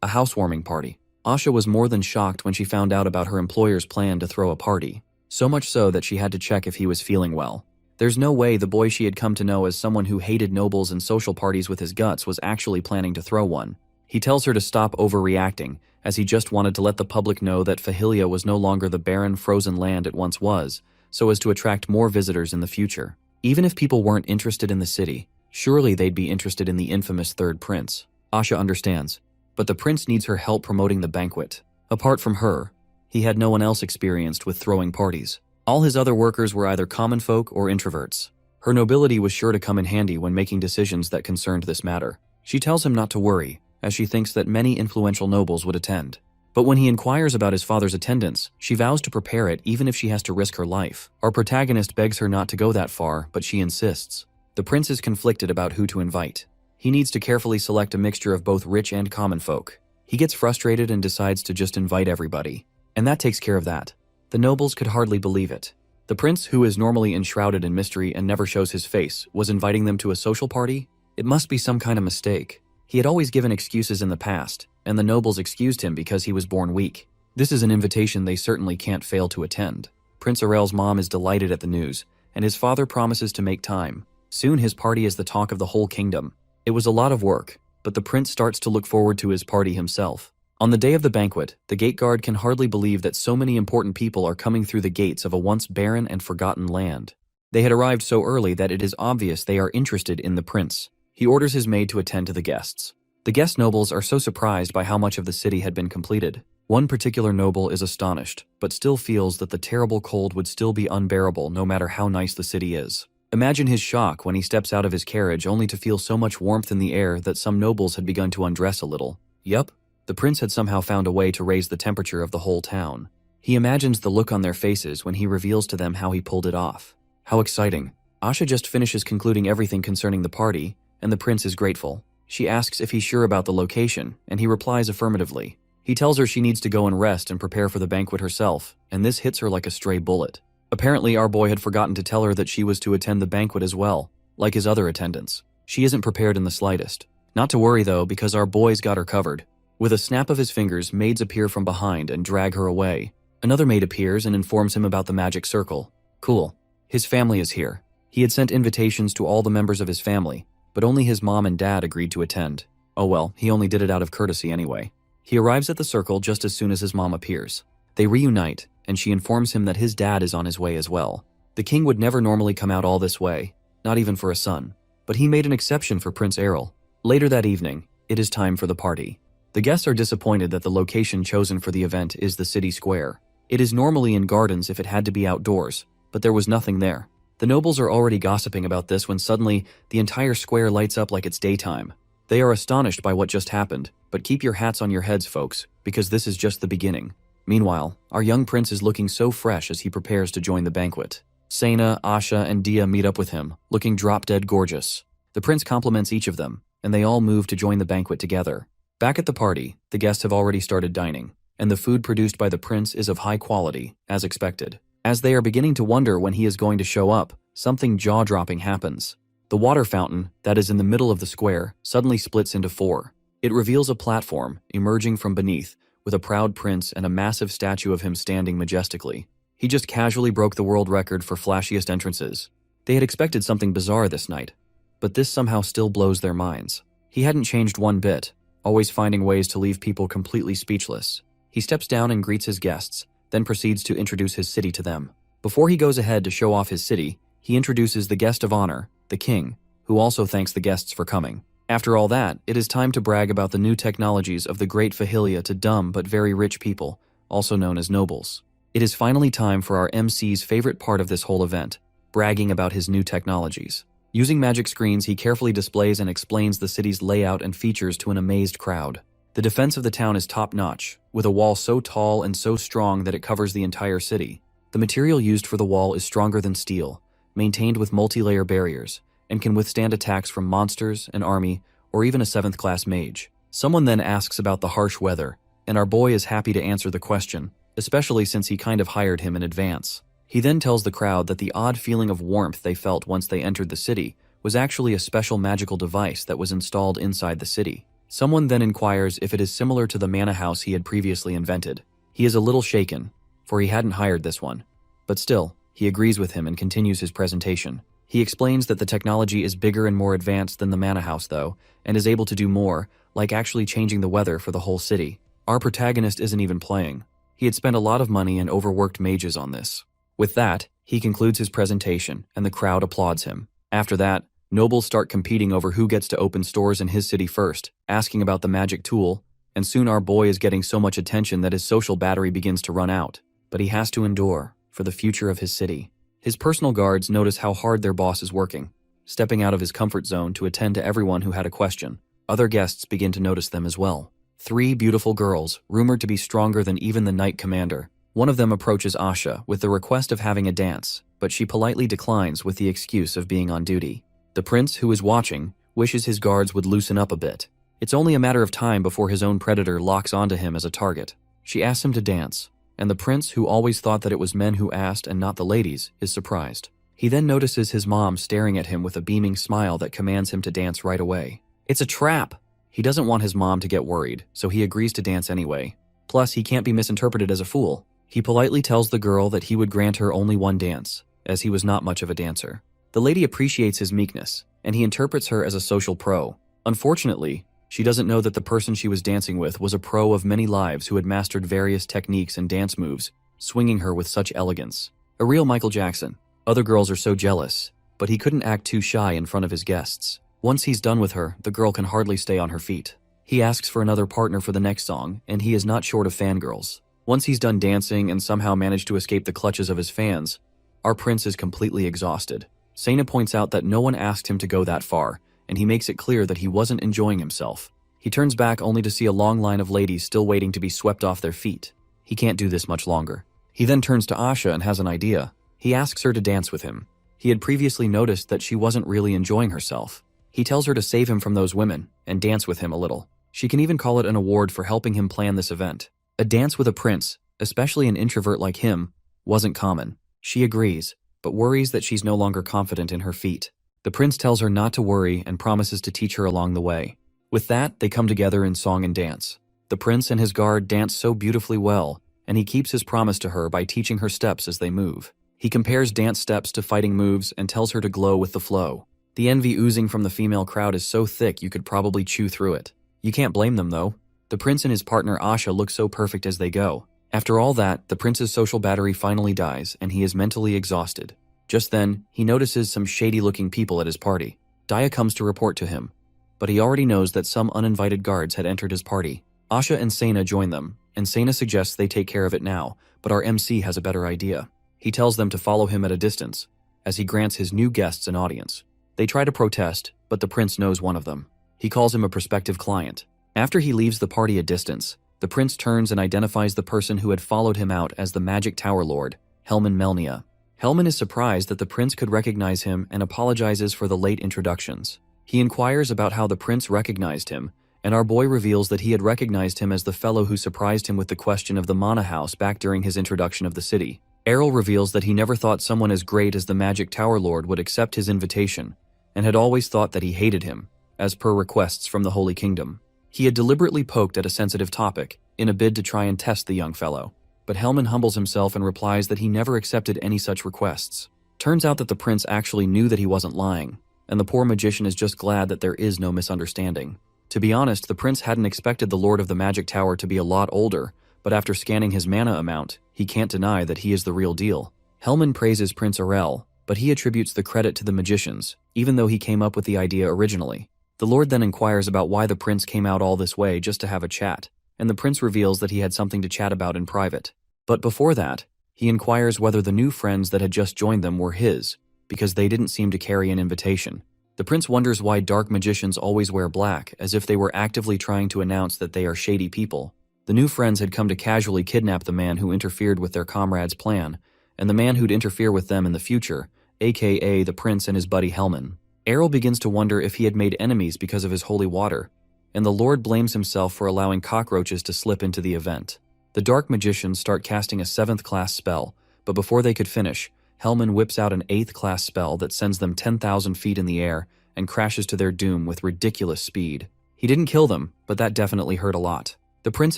A housewarming party. Asha was more than shocked when she found out about her employer's plan to throw a party. So much so that she had to check if he was feeling well. There's no way the boy she had come to know as someone who hated nobles and social parties with his guts was actually planning to throw one. He tells her to stop overreacting, as he just wanted to let the public know that Fahilia was no longer the barren, frozen land it once was, so as to attract more visitors in the future. Even if people weren't interested in the city, surely they'd be interested in the infamous third prince. Asha understands, but the prince needs her help promoting the banquet. Apart from her, he had no one else experienced with throwing parties. All his other workers were either common folk or introverts. Her nobility was sure to come in handy when making decisions that concerned this matter. She tells him not to worry, as she thinks that many influential nobles would attend. But when he inquires about his father's attendance, she vows to prepare it even if she has to risk her life. Our protagonist begs her not to go that far, but she insists. The prince is conflicted about who to invite. He needs to carefully select a mixture of both rich and common folk. He gets frustrated and decides to just invite everybody. And that takes care of that. The nobles could hardly believe it. The prince, who is normally enshrouded in mystery and never shows his face, was inviting them to a social party? It must be some kind of mistake. He had always given excuses in the past, and the nobles excused him because he was born weak. This is an invitation they certainly can't fail to attend. Prince Arel's mom is delighted at the news, and his father promises to make time. Soon his party is the talk of the whole kingdom. It was a lot of work, but the prince starts to look forward to his party himself. On the day of the banquet, the gate guard can hardly believe that so many important people are coming through the gates of a once barren and forgotten land. They had arrived so early that it is obvious they are interested in the prince. He orders his maid to attend to the guests. The guest nobles are so surprised by how much of the city had been completed. One particular noble is astonished, but still feels that the terrible cold would still be unbearable no matter how nice the city is. Imagine his shock when he steps out of his carriage only to feel so much warmth in the air that some nobles had begun to undress a little. Yup. The prince had somehow found a way to raise the temperature of the whole town. He imagines the look on their faces when he reveals to them how he pulled it off. How exciting. Asha just finishes concluding everything concerning the party, and the prince is grateful. She asks if he's sure about the location, and he replies affirmatively. He tells her she needs to go and rest and prepare for the banquet herself, and this hits her like a stray bullet. Apparently, our boy had forgotten to tell her that she was to attend the banquet as well, like his other attendants. She isn't prepared in the slightest. Not to worry though, because our boy's got her covered. With a snap of his fingers, maids appear from behind and drag her away. Another maid appears and informs him about the magic circle. Cool. His family is here. He had sent invitations to all the members of his family, but only his mom and dad agreed to attend. Oh well, he only did it out of courtesy anyway. He arrives at the circle just as soon as his mom appears. They reunite, and she informs him that his dad is on his way as well. The king would never normally come out all this way, not even for a son. But he made an exception for Prince Errol. Later that evening, it is time for the party. The guests are disappointed that the location chosen for the event is the city square. It is normally in gardens if it had to be outdoors, but there was nothing there. The nobles are already gossiping about this when suddenly the entire square lights up like it's daytime. They are astonished by what just happened, but keep your hats on your heads, folks, because this is just the beginning. Meanwhile, our young prince is looking so fresh as he prepares to join the banquet. Sena, Asha, and Dia meet up with him, looking drop-dead gorgeous. The prince compliments each of them. and they all move to join the banquet together. Back at the party, the guests have already started dining, and the food produced by the prince is of high quality, as expected. As they are beginning to wonder when he is going to show up, something jaw-dropping happens. The water fountain, that is in the middle of the square, suddenly splits into 4. It reveals a platform, emerging from beneath, with a proud prince and a massive statue of him standing majestically. He just casually broke the world record for flashiest entrances. They had expected something bizarre this night, but this somehow still blows their minds. He hadn't changed one bit, always finding ways to leave people completely speechless. He steps down and greets his guests, then proceeds to introduce his city to them. Before he goes ahead to show off his city, he introduces the guest of honor, the king, who also thanks the guests for coming. After all that, it is time to brag about the new technologies of the great Yahello to dumb but very rich people, also known as nobles. It is finally time for our MC's favorite part of this whole event, bragging about his new technologies. Using magic screens, he carefully displays and explains the city's layout and features to an amazed crowd. The defense of the town is top-notch, with a wall so tall and so strong that it covers the entire city. The material used for the wall is stronger than steel, maintained with multi-layer barriers, and can withstand attacks from monsters, an army, or even a 7th-class mage. Someone then asks about the harsh weather, and our boy is happy to answer the question, especially since he kind of hired him in advance. He then tells the crowd that the odd feeling of warmth they felt once they entered the city was actually a special magical device that was installed inside the city. Someone then inquires if it is similar to the mana house he had previously invented. He is a little shaken, for he hadn't hired this one. But still, he agrees with him and continues his presentation. He explains that the technology is bigger and more advanced than the mana house though, and is able to do more, like actually changing the weather for the whole city. Our protagonist isn't even playing. He had spent a lot of money and overworked mages on this. With that, he concludes his presentation, and the crowd applauds him. After that, nobles start competing over who gets to open stores in his city first, asking about the magic tool, and soon our boy is getting so much attention that his social battery begins to run out. But he has to endure, for the future of his city. His personal guards notice how hard their boss is working, stepping out of his comfort zone to attend to everyone who had a question. Other guests begin to notice them as well. 3 beautiful girls, rumored to be stronger than even the Knight Commander. One of them approaches Asha with the request of having a dance, but she politely declines with the excuse of being on duty. The prince, who is watching, wishes his guards would loosen up a bit. It's only a matter of time before his own predator locks onto him as a target. She asks him to dance, and the prince, who always thought that it was men who asked and not the ladies, is surprised. He then notices his mom staring at him with a beaming smile that commands him to dance right away. It's a trap! He doesn't want his mom to get worried, so he agrees to dance anyway. Plus, he can't be misinterpreted as a fool. He politely tells the girl that he would grant her only one dance, as he was not much of a dancer. The lady appreciates his meekness, and he interprets her as a social pro. Unfortunately, she doesn't know that the person she was dancing with was a pro of many lives who had mastered various techniques and dance moves, swinging her with such elegance. A real Michael Jackson. Other girls are so jealous, but he couldn't act too shy in front of his guests. Once he's done with her, the girl can hardly stay on her feet. He asks for another partner for the next song, and he is not short of fangirls. Once he's done dancing and somehow managed to escape the clutches of his fans, our prince is completely exhausted. Sena points out that no one asked him to go that far, and he makes it clear that he wasn't enjoying himself. He turns back only to see a long line of ladies still waiting to be swept off their feet. He can't do this much longer. He then turns to Asha and has an idea. He asks her to dance with him. He had previously noticed that she wasn't really enjoying herself. He tells her to save him from those women and dance with him a little. She can even call it an award for helping him plan this event. A dance with a prince, especially an introvert like him, wasn't common. She agrees, but worries that she's no longer confident in her feet. The prince tells her not to worry and promises to teach her along the way. With that, they come together in song and dance. The prince and his guard dance so beautifully well, and he keeps his promise to her by teaching her steps as they move. He compares dance steps to fighting moves and tells her to glow with the flow. The envy oozing from the female crowd is so thick you could probably chew through it. You can't blame them though. The prince and his partner Asha look so perfect as they go. After all that, the prince's social battery finally dies and he is mentally exhausted. Just then, he notices some shady-looking people at his party. Daya comes to report to him, but he already knows that some uninvited guards had entered his party. Asha and Sena join them, and Sena suggests they take care of it now, but our MC has a better idea. He tells them to follow him at a distance, as he grants his new guests an audience. They try to protest, but the prince knows one of them. He calls him a prospective client. After he leaves the party a distance, the prince turns and identifies the person who had followed him out as the Magic Tower Lord, Helman Melnia. Helman is surprised that the prince could recognize him and apologizes for the late introductions. He inquires about how the prince recognized him, and our boy reveals that he had recognized him as the fellow who surprised him with the question of the mana house back during his introduction of the city. Errol reveals that he never thought someone as great as the Magic Tower Lord would accept his invitation, and had always thought that he hated him, as per requests from the Holy Kingdom. He had deliberately poked at a sensitive topic, in a bid to try and test the young fellow. But Hellman humbles himself and replies that he never accepted any such requests. Turns out that the prince actually knew that he wasn't lying, and the poor magician is just glad that there is no misunderstanding. To be honest, the prince hadn't expected the Lord of the Magic Tower to be a lot older, but after scanning his mana amount, he can't deny that he is the real deal. Hellman praises Prince Arel, but he attributes the credit to the magicians, even though he came up with the idea originally. The Lord then inquires about why the prince came out all this way just to have a chat, and the prince reveals that he had something to chat about in private. But before that, he inquires whether the new friends that had just joined them were his, because they didn't seem to carry an invitation. The prince wonders why dark magicians always wear black, as if they were actively trying to announce that they are shady people. The new friends had come to casually kidnap the man who interfered with their comrade's plan, and the man who'd interfere with them in the future, aka the prince and his buddy Hellman. Errol begins to wonder if he had made enemies because of his holy water, and the Lord blames himself for allowing cockroaches to slip into the event. The dark magicians start casting a 7th class spell, but before they could finish, Hellman whips out an 8th class spell that sends them 10,000 feet in the air and crashes to their doom with ridiculous speed. He didn't kill them, but that definitely hurt a lot. The prince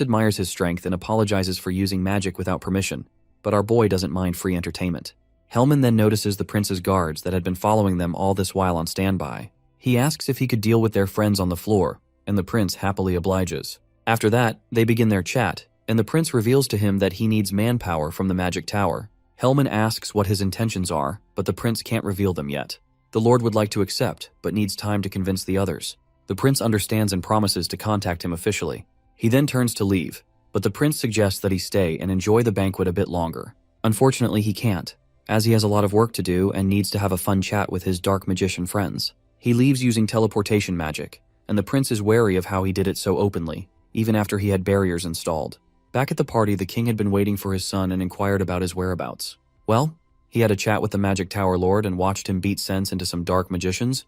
admires his strength and apologizes for using magic without permission, but our boy doesn't mind free entertainment. Hellman then notices the prince's guards that had been following them all this while on standby. He asks if he could deal with their friends on the floor, and the prince happily obliges. After that, they begin their chat, and the prince reveals to him that he needs manpower from the Magic Tower. Hellman asks what his intentions are, but the prince can't reveal them yet. The Lord would like to accept, but needs time to convince the others. The prince understands and promises to contact him officially. He then turns to leave, but the prince suggests that he stay and enjoy the banquet a bit longer. Unfortunately, he can't, as he has a lot of work to do and needs to have a fun chat with his dark magician friends. He leaves using teleportation magic, and the prince is wary of how he did it so openly, even after he had barriers installed. Back at the party, the king had been waiting for his son and inquired about his whereabouts. Well, he had a chat with the Magic Tower Lord and watched him beat sense into some dark magicians,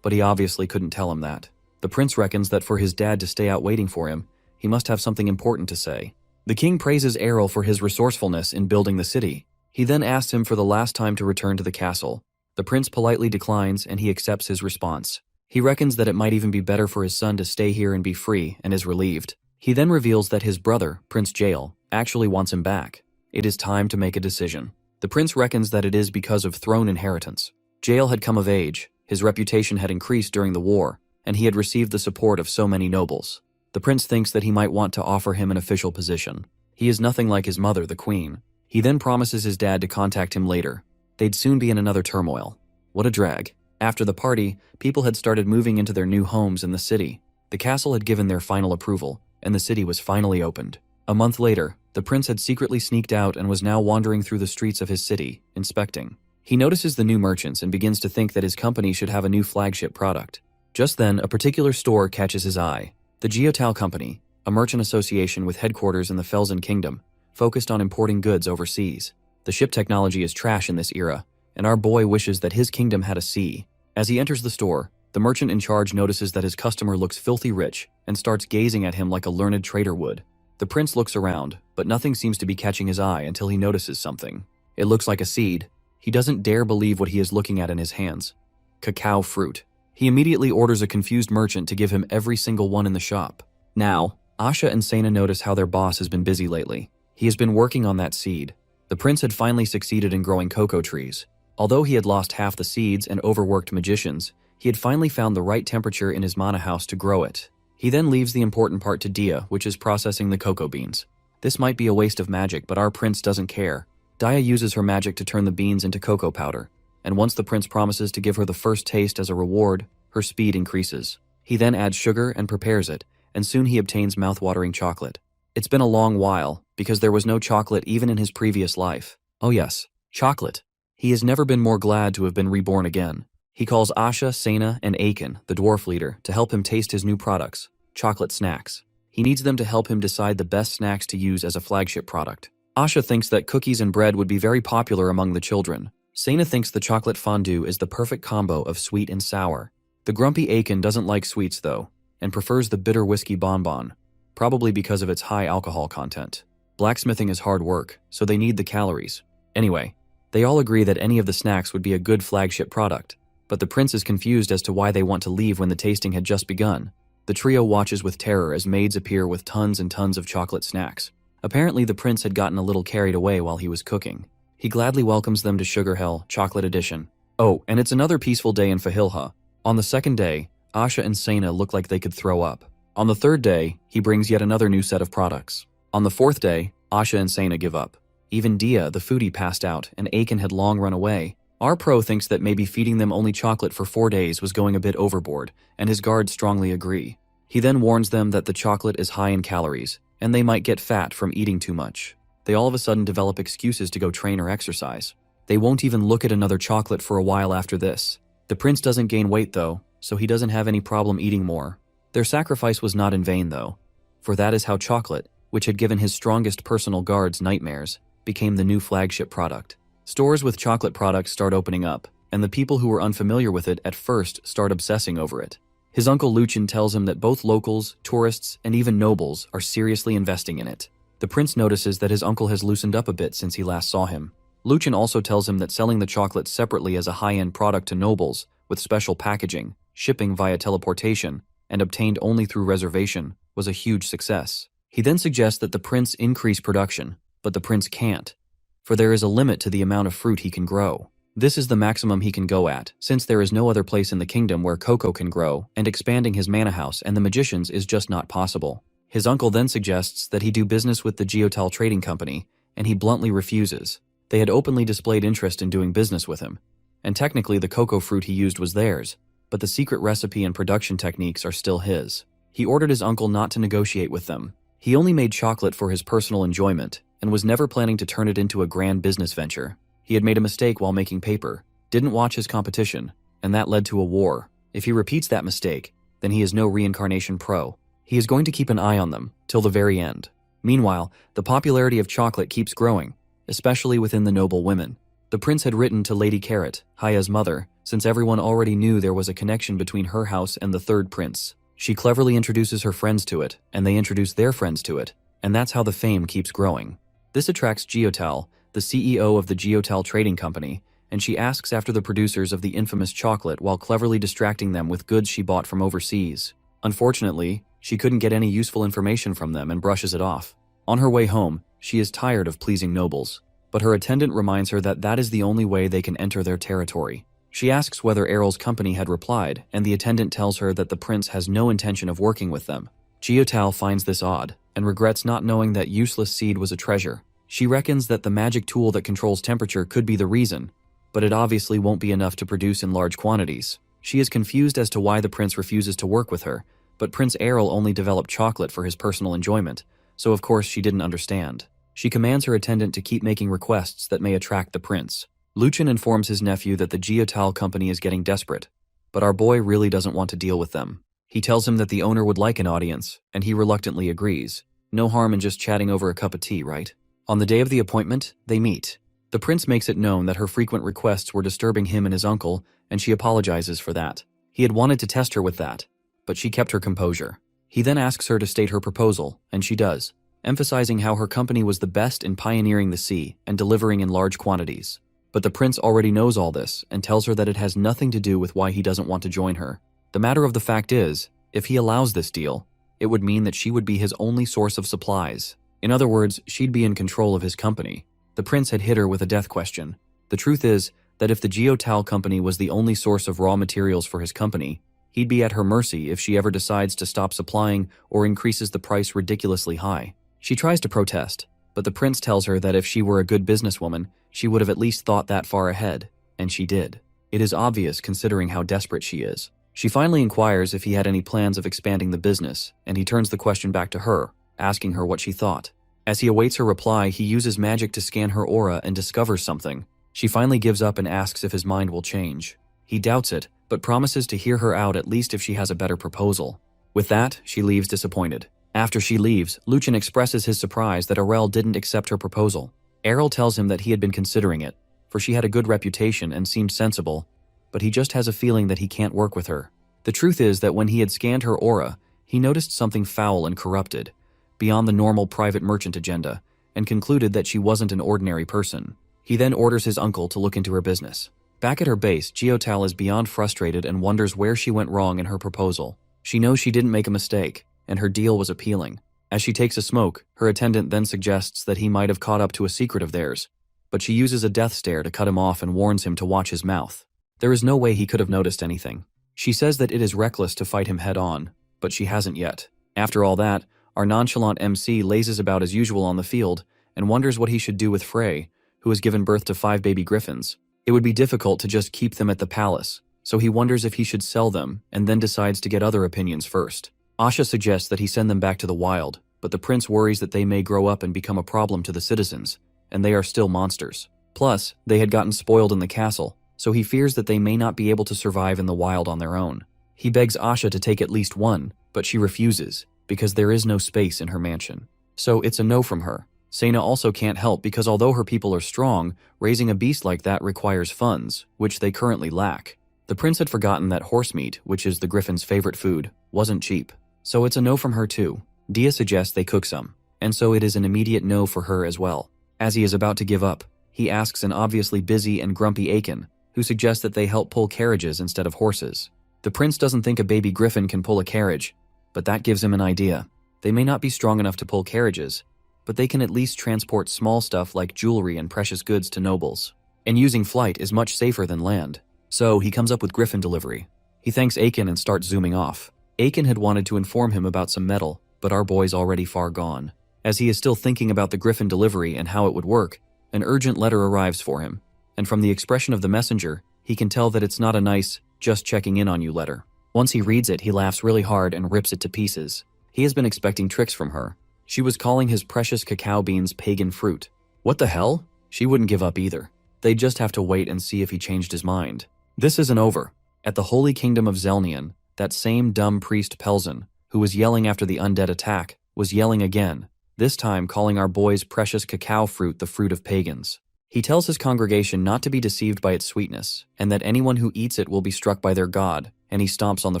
but he obviously couldn't tell him that. The prince reckons that for his dad to stay out waiting for him, he must have something important to say. The king praises Errol for his resourcefulness in building the city. He then asks him for the last time to return to the castle. The prince politely declines and he accepts his response. He reckons that it might even be better for his son to stay here and be free, and is relieved. He then reveals that his brother, Prince Jael, actually wants him back. It is time to make a decision. The prince reckons that it is because of throne inheritance. Jael had come of age, his reputation had increased during the war, and he had received the support of so many nobles. The prince thinks that he might want to offer him an official position. He is nothing like his mother, the queen. He then promises his dad to contact him later. They'd soon be in another turmoil. What a drag. After the party, people had started moving into their new homes in the city. The castle had given their final approval, and the city was finally opened. A month later, the prince had secretly sneaked out and was now wandering through the streets of his city, inspecting. He notices the new merchants and begins to think that his company should have a new flagship product. Just then, a particular store catches his eye. The Geotal Company, a merchant association with headquarters in the Felsen Kingdom, focused on importing goods overseas. The ship technology is trash in this era, and our boy wishes that his kingdom had a sea. As he enters the store, the merchant in charge notices that his customer looks filthy rich and starts gazing at him like a learned trader would. The prince looks around, but nothing seems to be catching his eye until he notices something. It looks like a seed. He doesn't dare believe what he is looking at in his hands. Cacao fruit. He immediately orders a confused merchant to give him every single one in the shop. Now, Asha and Sena notice how their boss has been busy lately. He has been working on that seed. The prince had finally succeeded in growing cocoa trees. Although he had lost half the seeds and overworked magicians, he had finally found the right temperature in his mana house to grow it. He then leaves the important part to Dia, which is processing the cocoa beans. This might be a waste of magic, but our prince doesn't care. Dia uses her magic to turn the beans into cocoa powder, and once the prince promises to give her the first taste as a reward, her speed increases. He then adds sugar and prepares it, and soon he obtains mouth-watering chocolate. It's been a long while, because there was no chocolate even in his previous life. Oh yes, chocolate. He has never been more glad to have been reborn again. He calls Asha, Sena, and Aiken, the dwarf leader, to help him taste his new products, chocolate snacks. He needs them to help him decide the best snacks to use as a flagship product. Asha thinks that cookies and bread would be very popular among the children. Sena thinks the chocolate fondue is the perfect combo of sweet and sour. The grumpy Aiken doesn't like sweets though, and prefers the bitter whiskey bonbon, probably because of its high alcohol content. Blacksmithing is hard work, so they need the calories. Anyway, they all agree that any of the snacks would be a good flagship product, but the prince is confused as to why they want to leave when the tasting had just begun. The trio watches with terror as maids appear with tons and tons of chocolate snacks. Apparently the prince had gotten a little carried away while he was cooking. He gladly welcomes them to Sugar Hell, Chocolate Edition. Oh, and it's another peaceful day in Fahilha. On the second day, Asha and Sena look like they could throw up. On the third day, he brings yet another new set of products. On the fourth day, Asha and Sena give up. Even Dia, the foodie, passed out, and Aiken had long run away. Our pro thinks that maybe feeding them only chocolate for 4 days was going a bit overboard, and his guards strongly agree. He then warns them that the chocolate is high in calories, and they might get fat from eating too much. They all of a sudden develop excuses to go train or exercise. They won't even look at another chocolate for a while after this. The prince doesn't gain weight though, so he doesn't have any problem eating more. Their sacrifice was not in vain though, for that is how chocolate, which had given his strongest personal guards nightmares, became the new flagship product. Stores with chocolate products start opening up, and the people who were unfamiliar with it at first start obsessing over it. His uncle Luchin tells him that both locals, tourists, and even nobles are seriously investing in it. The prince notices that his uncle has loosened up a bit since he last saw him. Luchin also tells him that selling the chocolate separately as a high-end product to nobles, with special packaging, shipping via teleportation, and obtained only through reservation, was a huge success. He then suggests that the prince increase production, but the prince can't, for there is a limit to the amount of fruit he can grow. This is the maximum he can go at, since there is no other place in the kingdom where cocoa can grow, and expanding his mana house and the magicians is just not possible. His uncle then suggests that he do business with the Geotal Trading Company, and he bluntly refuses. They had openly displayed interest in doing business with him, and technically the cocoa fruit he used was theirs, but the secret recipe and production techniques are still his. He ordered his uncle not to negotiate with them. He only made chocolate for his personal enjoyment, and was never planning to turn it into a grand business venture. He had made a mistake while making paper, didn't watch his competition, and that led to a war. If he repeats that mistake, then he is no reincarnation pro. He is going to keep an eye on them, till the very end. Meanwhile, the popularity of chocolate keeps growing, especially within the noble women. The prince had written to Lady Carrot, Haya's mother, since everyone already knew there was a connection between her house and the third prince. She cleverly introduces her friends to it, and they introduce their friends to it, and that's how the fame keeps growing. This attracts Geotal, the CEO of the Geotal Trading Company, and she asks after the producers of the infamous chocolate while cleverly distracting them with goods she bought from overseas. Unfortunately, she couldn't get any useful information from them and brushes it off. On her way home, she is tired of pleasing nobles, but her attendant reminds her that that is the only way they can enter their territory. She asks whether Errol's company had replied, and the attendant tells her that the prince has no intention of working with them. Geotal finds this odd, and regrets not knowing that useless seed was a treasure. She reckons that the magic tool that controls temperature could be the reason, but it obviously won't be enough to produce in large quantities. She is confused as to why the prince refuses to work with her, but Prince Errol only developed chocolate for his personal enjoyment, so of course she didn't understand. She commands her attendant to keep making requests that may attract the prince. Luchin informs his nephew that the Geotal company is getting desperate, but our boy really doesn't want to deal with them. He tells him that the owner would like an audience, and he reluctantly agrees. No harm in just chatting over a cup of tea, right? On the day of the appointment, they meet. The prince makes it known that her frequent requests were disturbing him and his uncle, and she apologizes for that. He had wanted to test her with that, but she kept her composure. He then asks her to state her proposal, and she does, emphasizing how her company was the best in pioneering the sea and delivering in large quantities. But the prince already knows all this and tells her that it has nothing to do with why he doesn't want to join her. The matter of the fact is, if he allows this deal, it would mean that she would be his only source of supplies. In other words, she'd be in control of his company. The prince had hit her with a death question. The truth is that if the Geotal company was the only source of raw materials for his company, he'd be at her mercy if she ever decides to stop supplying or increases the price ridiculously high. She tries to protest, but the prince tells her that if she were a good businesswoman, she would have at least thought that far ahead, and she did. It is obvious considering how desperate she is. She finally inquires if he had any plans of expanding the business, and he turns the question back to her, asking her what she thought. As he awaits her reply, he uses magic to scan her aura and discovers something. She finally gives up and asks if his mind will change. He doubts it, but promises to hear her out at least if she has a better proposal. With that, she leaves disappointed. After she leaves, Luchin expresses his surprise that Errol didn't accept her proposal. Errol tells him that he had been considering it, for she had a good reputation and seemed sensible, but he just has a feeling that he can't work with her. The truth is that when he had scanned her aura, he noticed something foul and corrupted, beyond the normal private merchant agenda, and concluded that she wasn't an ordinary person. He then orders his uncle to look into her business. Back at her base, Geotal is beyond frustrated and wonders where she went wrong in her proposal. She knows she didn't make a mistake, and her deal was appealing. As she takes a smoke, her attendant then suggests that he might have caught up to a secret of theirs, but she uses a death stare to cut him off and warns him to watch his mouth. There is no way he could have noticed anything. She says that it is reckless to fight him head-on, but she hasn't yet. After all that, our nonchalant MC lazes about as usual on the field and wonders what he should do with Frey, who has given birth to 5 baby griffins. It would be difficult to just keep them at the palace, so he wonders if he should sell them and then decides to get other opinions first. Asha suggests that he send them back to the wild, but the prince worries that they may grow up and become a problem to the citizens, and they are still monsters. Plus, they had gotten spoiled in the castle, so he fears that they may not be able to survive in the wild on their own. He begs Asha to take at least one, but she refuses, because there is no space in her mansion. So it's a no from her. Sena also can't help because although her people are strong, raising a beast like that requires funds, which they currently lack. The prince had forgotten that horse meat, which is the griffin's favorite food, wasn't cheap. So it's a no from her too. Dia suggests they cook some, and so it is an immediate no for her as well. As he is about to give up, he asks an obviously busy and grumpy Aiken, who suggests that they help pull carriages instead of horses. The prince doesn't think a baby griffin can pull a carriage, but that gives him an idea. They may not be strong enough to pull carriages, but they can at least transport small stuff like jewelry and precious goods to nobles. And using flight is much safer than land. So he comes up with griffin delivery. He thanks Aiken and starts zooming off. Aiken had wanted to inform him about some metal, but our boy's already far gone. As he is still thinking about the griffin delivery and how it would work, an urgent letter arrives for him, and from the expression of the messenger, he can tell that it's not a nice, just checking in on you letter. Once he reads it, he laughs really hard and rips it to pieces. He has been expecting tricks from her. She was calling his precious cacao beans pagan fruit. What the hell? She wouldn't give up either. They'd just have to wait and see if he changed his mind. This isn't over. At the Holy Kingdom of Zelnian, that same dumb priest Pelzen, who was yelling after the undead attack, was yelling again, this time calling our boy's precious cacao fruit the fruit of pagans. He tells his congregation not to be deceived by its sweetness, and that anyone who eats it will be struck by their god, and he stomps on the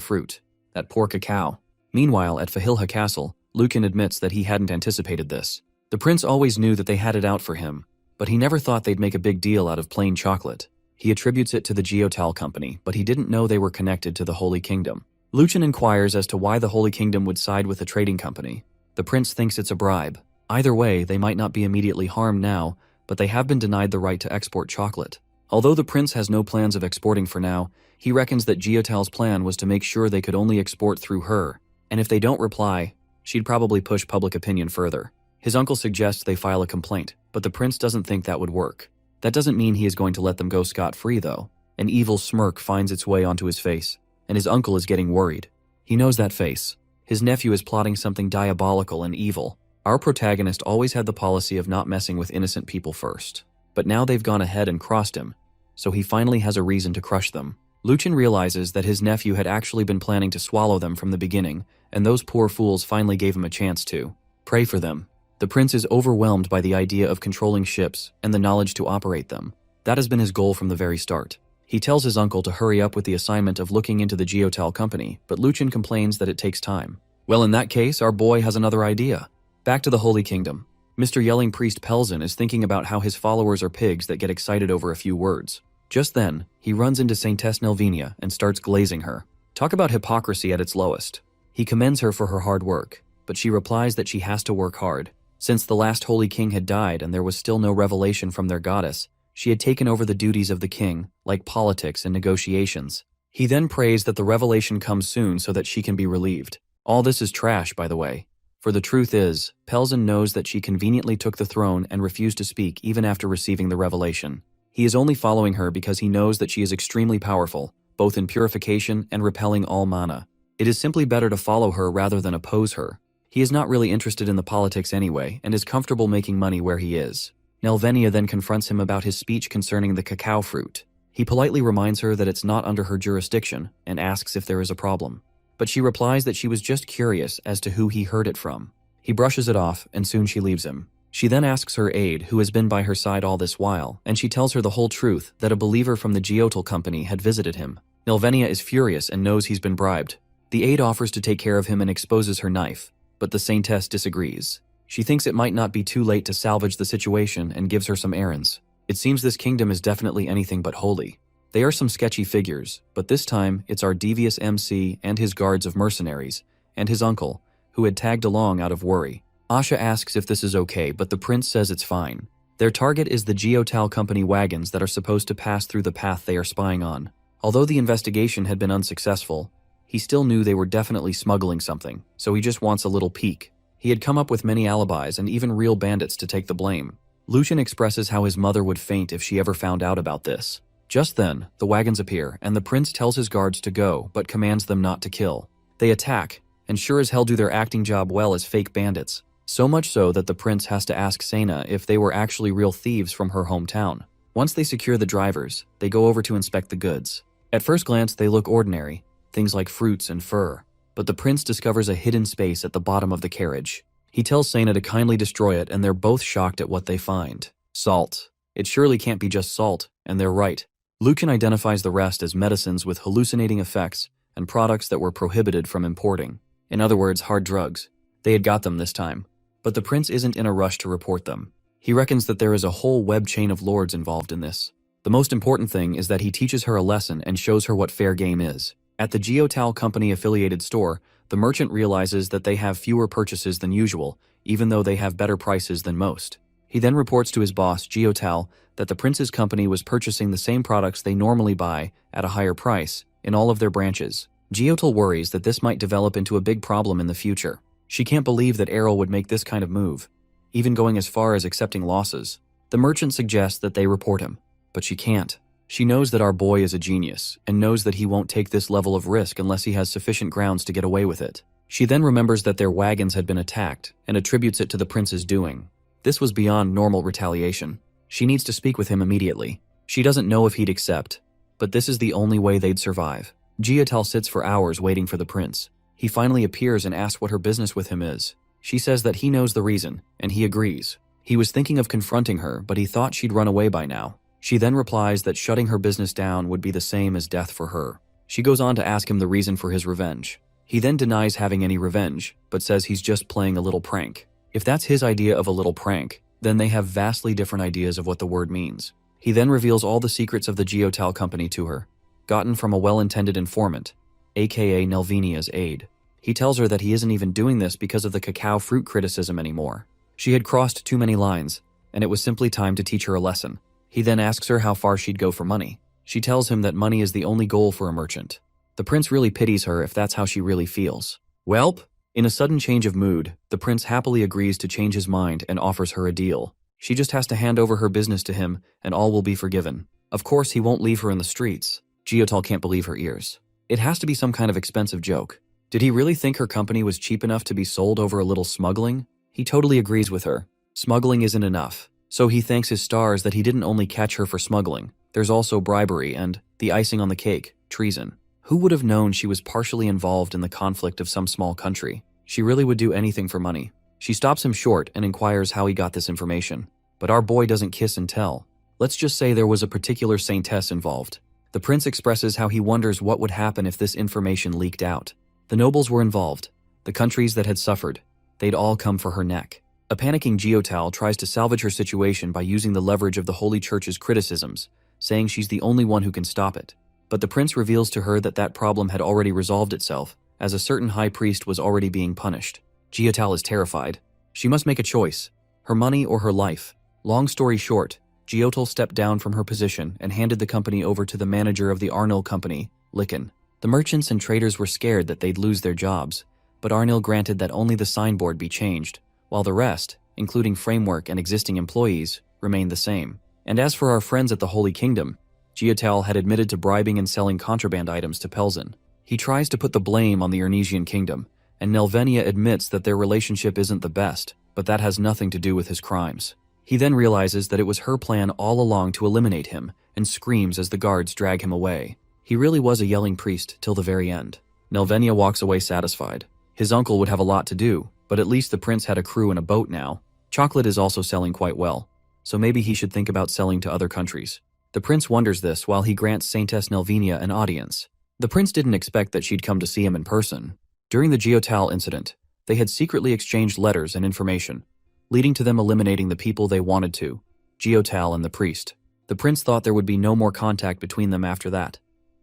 fruit. That poor cacao. Meanwhile, at Fahilha Castle, Lucan admits that he hadn't anticipated this. The prince always knew that they had it out for him, but he never thought they'd make a big deal out of plain chocolate. He attributes it to the Geotal Company, but he didn't know they were connected to the Holy Kingdom. Lucan inquires as to why the Holy Kingdom would side with a trading company. The prince thinks it's a bribe. Either way, they might not be immediately harmed now, but they have been denied the right to export chocolate. Although the prince has no plans of exporting for now, he reckons that Geotal's plan was to make sure they could only export through her, and if they don't reply, she'd probably push public opinion further. His uncle suggests they file a complaint, but the prince doesn't think that would work. That doesn't mean he is going to let them go scot-free, though. An evil smirk finds its way onto his face, and his uncle is getting worried. He knows that face. His nephew is plotting something diabolical and evil. Our protagonist always had the policy of not messing with innocent people first, but now they've gone ahead and crossed him, so he finally has a reason to crush them. Lucian realizes that his nephew had actually been planning to swallow them from the beginning, and those poor fools finally gave him a chance to. Pray for them. The prince is overwhelmed by the idea of controlling ships and the knowledge to operate them. That has been his goal from the very start. He tells his uncle to hurry up with the assignment of looking into the Geotal Company, but Lucian complains that it takes time. Well, in that case, our boy has another idea. Back to the Holy Kingdom. Mr. Yelling Priest Pelzen is thinking about how his followers are pigs that get excited over a few words. Just then, he runs into Saintess Nelvinia and starts glazing her. Talk about hypocrisy at its lowest. He commends her for her hard work, but she replies that she has to work hard. Since the last Holy King had died and there was still no revelation from their goddess, she had taken over the duties of the king, like politics and negotiations. He then prays that the revelation comes soon so that she can be relieved. All this is trash, by the way. For the truth is, Pelzen knows that she conveniently took the throne and refused to speak even after receiving the revelation. He is only following her because he knows that she is extremely powerful, both in purification and repelling all mana. It is simply better to follow her rather than oppose her. He is not really interested in the politics anyway, and is comfortable making money where he is. Nelvenia then confronts him about his speech concerning the cacao fruit. He politely reminds her that it's not under her jurisdiction, and asks if there is a problem. But she replies that she was just curious as to who he heard it from. He brushes it off, and soon she leaves him. She then asks her aide, who has been by her side all this while, and she tells her the whole truth, that a believer from the Geotal Company had visited him. Nelvenia is furious and knows he's been bribed. The aide offers to take care of him and exposes her knife, but the saintess disagrees. She thinks it might not be too late to salvage the situation and gives her some errands. It seems this kingdom is definitely anything but holy. They are some sketchy figures, but this time it's our devious MC and his guards of mercenaries, and his uncle, who had tagged along out of worry. Asha asks if this is okay, but the prince says it's fine. Their target is the Geotal Company wagons that are supposed to pass through the path they are spying on. Although the investigation had been unsuccessful, he still knew they were definitely smuggling something, so he just wants a little peek. He had come up with many alibis and even real bandits to take the blame. Lucian expresses how his mother would faint if she ever found out about this. Just then, the wagons appear, and the prince tells his guards to go, but commands them not to kill. They attack, and sure as hell do their acting job well as fake bandits. So much so that the prince has to ask Sena if they were actually real thieves from her hometown. Once they secure the drivers, they go over to inspect the goods. At first glance, they look ordinary, things like fruits and fur. But the prince discovers a hidden space at the bottom of the carriage. He tells Sena to kindly destroy it, and they're both shocked at what they find. Salt. It surely can't be just salt, and they're right. Lucian identifies the rest as medicines with hallucinating effects and products that were prohibited from importing. In other words, hard drugs. They had got them this time. But the prince isn't in a rush to report them. He reckons that there is a whole web chain of lords involved in this. The most important thing is that he teaches her a lesson and shows her what fair game is. At the Geotal Company affiliated store, the merchant realizes that they have fewer purchases than usual, even though they have better prices than most. He then reports to his boss, Geotal, that the prince's company was purchasing the same products they normally buy at a higher price in all of their branches. Geotal worries that this might develop into a big problem in the future. She can't believe that Errol would make this kind of move, even going as far as accepting losses. The merchant suggests that they report him, but she can't. She knows that our boy is a genius, and knows that he won't take this level of risk unless he has sufficient grounds to get away with it. She then remembers that their wagons had been attacked, and attributes it to the prince's doing. This was beyond normal retaliation. She needs to speak with him immediately. She doesn't know if he'd accept, but this is the only way they'd survive. Geotal sits for hours waiting for the prince. He finally appears and asks what her business with him is. She says that he knows the reason, and he agrees. He was thinking of confronting her, but he thought she'd run away by now. She then replies that shutting her business down would be the same as death for her. She goes on to ask him the reason for his revenge. He then denies having any revenge, but says he's just playing a little prank. If that's his idea of a little prank, then they have vastly different ideas of what the word means. He then reveals all the secrets of the Geotal Company to her, gotten from a well-intended informant, aka Nelvenia's aide. He tells her that he isn't even doing this because of the cacao fruit criticism anymore. She had crossed too many lines, and it was simply time to teach her a lesson. He then asks her how far she'd go for money. She tells him that money is the only goal for a merchant. The prince really pities her if that's how she really feels. Welp! In a sudden change of mood, the prince happily agrees to change his mind and offers her a deal. She just has to hand over her business to him, and all will be forgiven. Of course, he won't leave her in the streets. Geotal can't believe her ears. It has to be some kind of expensive joke. Did he really think her company was cheap enough to be sold over a little smuggling? He totally agrees with her. Smuggling isn't enough. So he thanks his stars that he didn't only catch her for smuggling. There's also bribery and, the icing on the cake, treason. Who would have known she was partially involved in the conflict of some small country? She really would do anything for money. She stops him short and inquires how he got this information. But our boy doesn't kiss and tell. Let's just say there was a particular saintess involved. The prince expresses how he wonders what would happen if this information leaked out. The nobles were involved. The countries that had suffered. They'd all come for her neck. A panicking Geotal tries to salvage her situation by using the leverage of the Holy Church's criticisms, saying she's the only one who can stop it. But the prince reveals to her that that problem had already resolved itself, as a certain high priest was already being punished. Geotal is terrified. She must make a choice, her money or her life. Long story short, Geotal stepped down from her position and handed the company over to the manager of the Arnil company, Licken. The merchants and traders were scared that they'd lose their jobs, but Arnil granted that only the signboard be changed, while the rest, including framework and existing employees, remained the same. And as for our friends at the Holy Kingdom, Geotal had admitted to bribing and selling contraband items to Pelzen. He tries to put the blame on the Ernesian Kingdom, and Nelvenia admits that their relationship isn't the best, but that has nothing to do with his crimes. He then realizes that it was her plan all along to eliminate him, and screams as the guards drag him away. He really was a yelling priest till the very end. Nelvenia walks away satisfied. His uncle would have a lot to do, but at least the prince had a crew and a boat now. Chocolate is also selling quite well, so maybe he should think about selling to other countries. The prince wonders this while he grants Saintess Nelvenia an audience. The prince didn't expect that she'd come to see him in person. During the Geotal incident, they had secretly exchanged letters and information, leading to them eliminating the people they wanted to, Geotal and the priest. The prince thought there would be no more contact between them after that.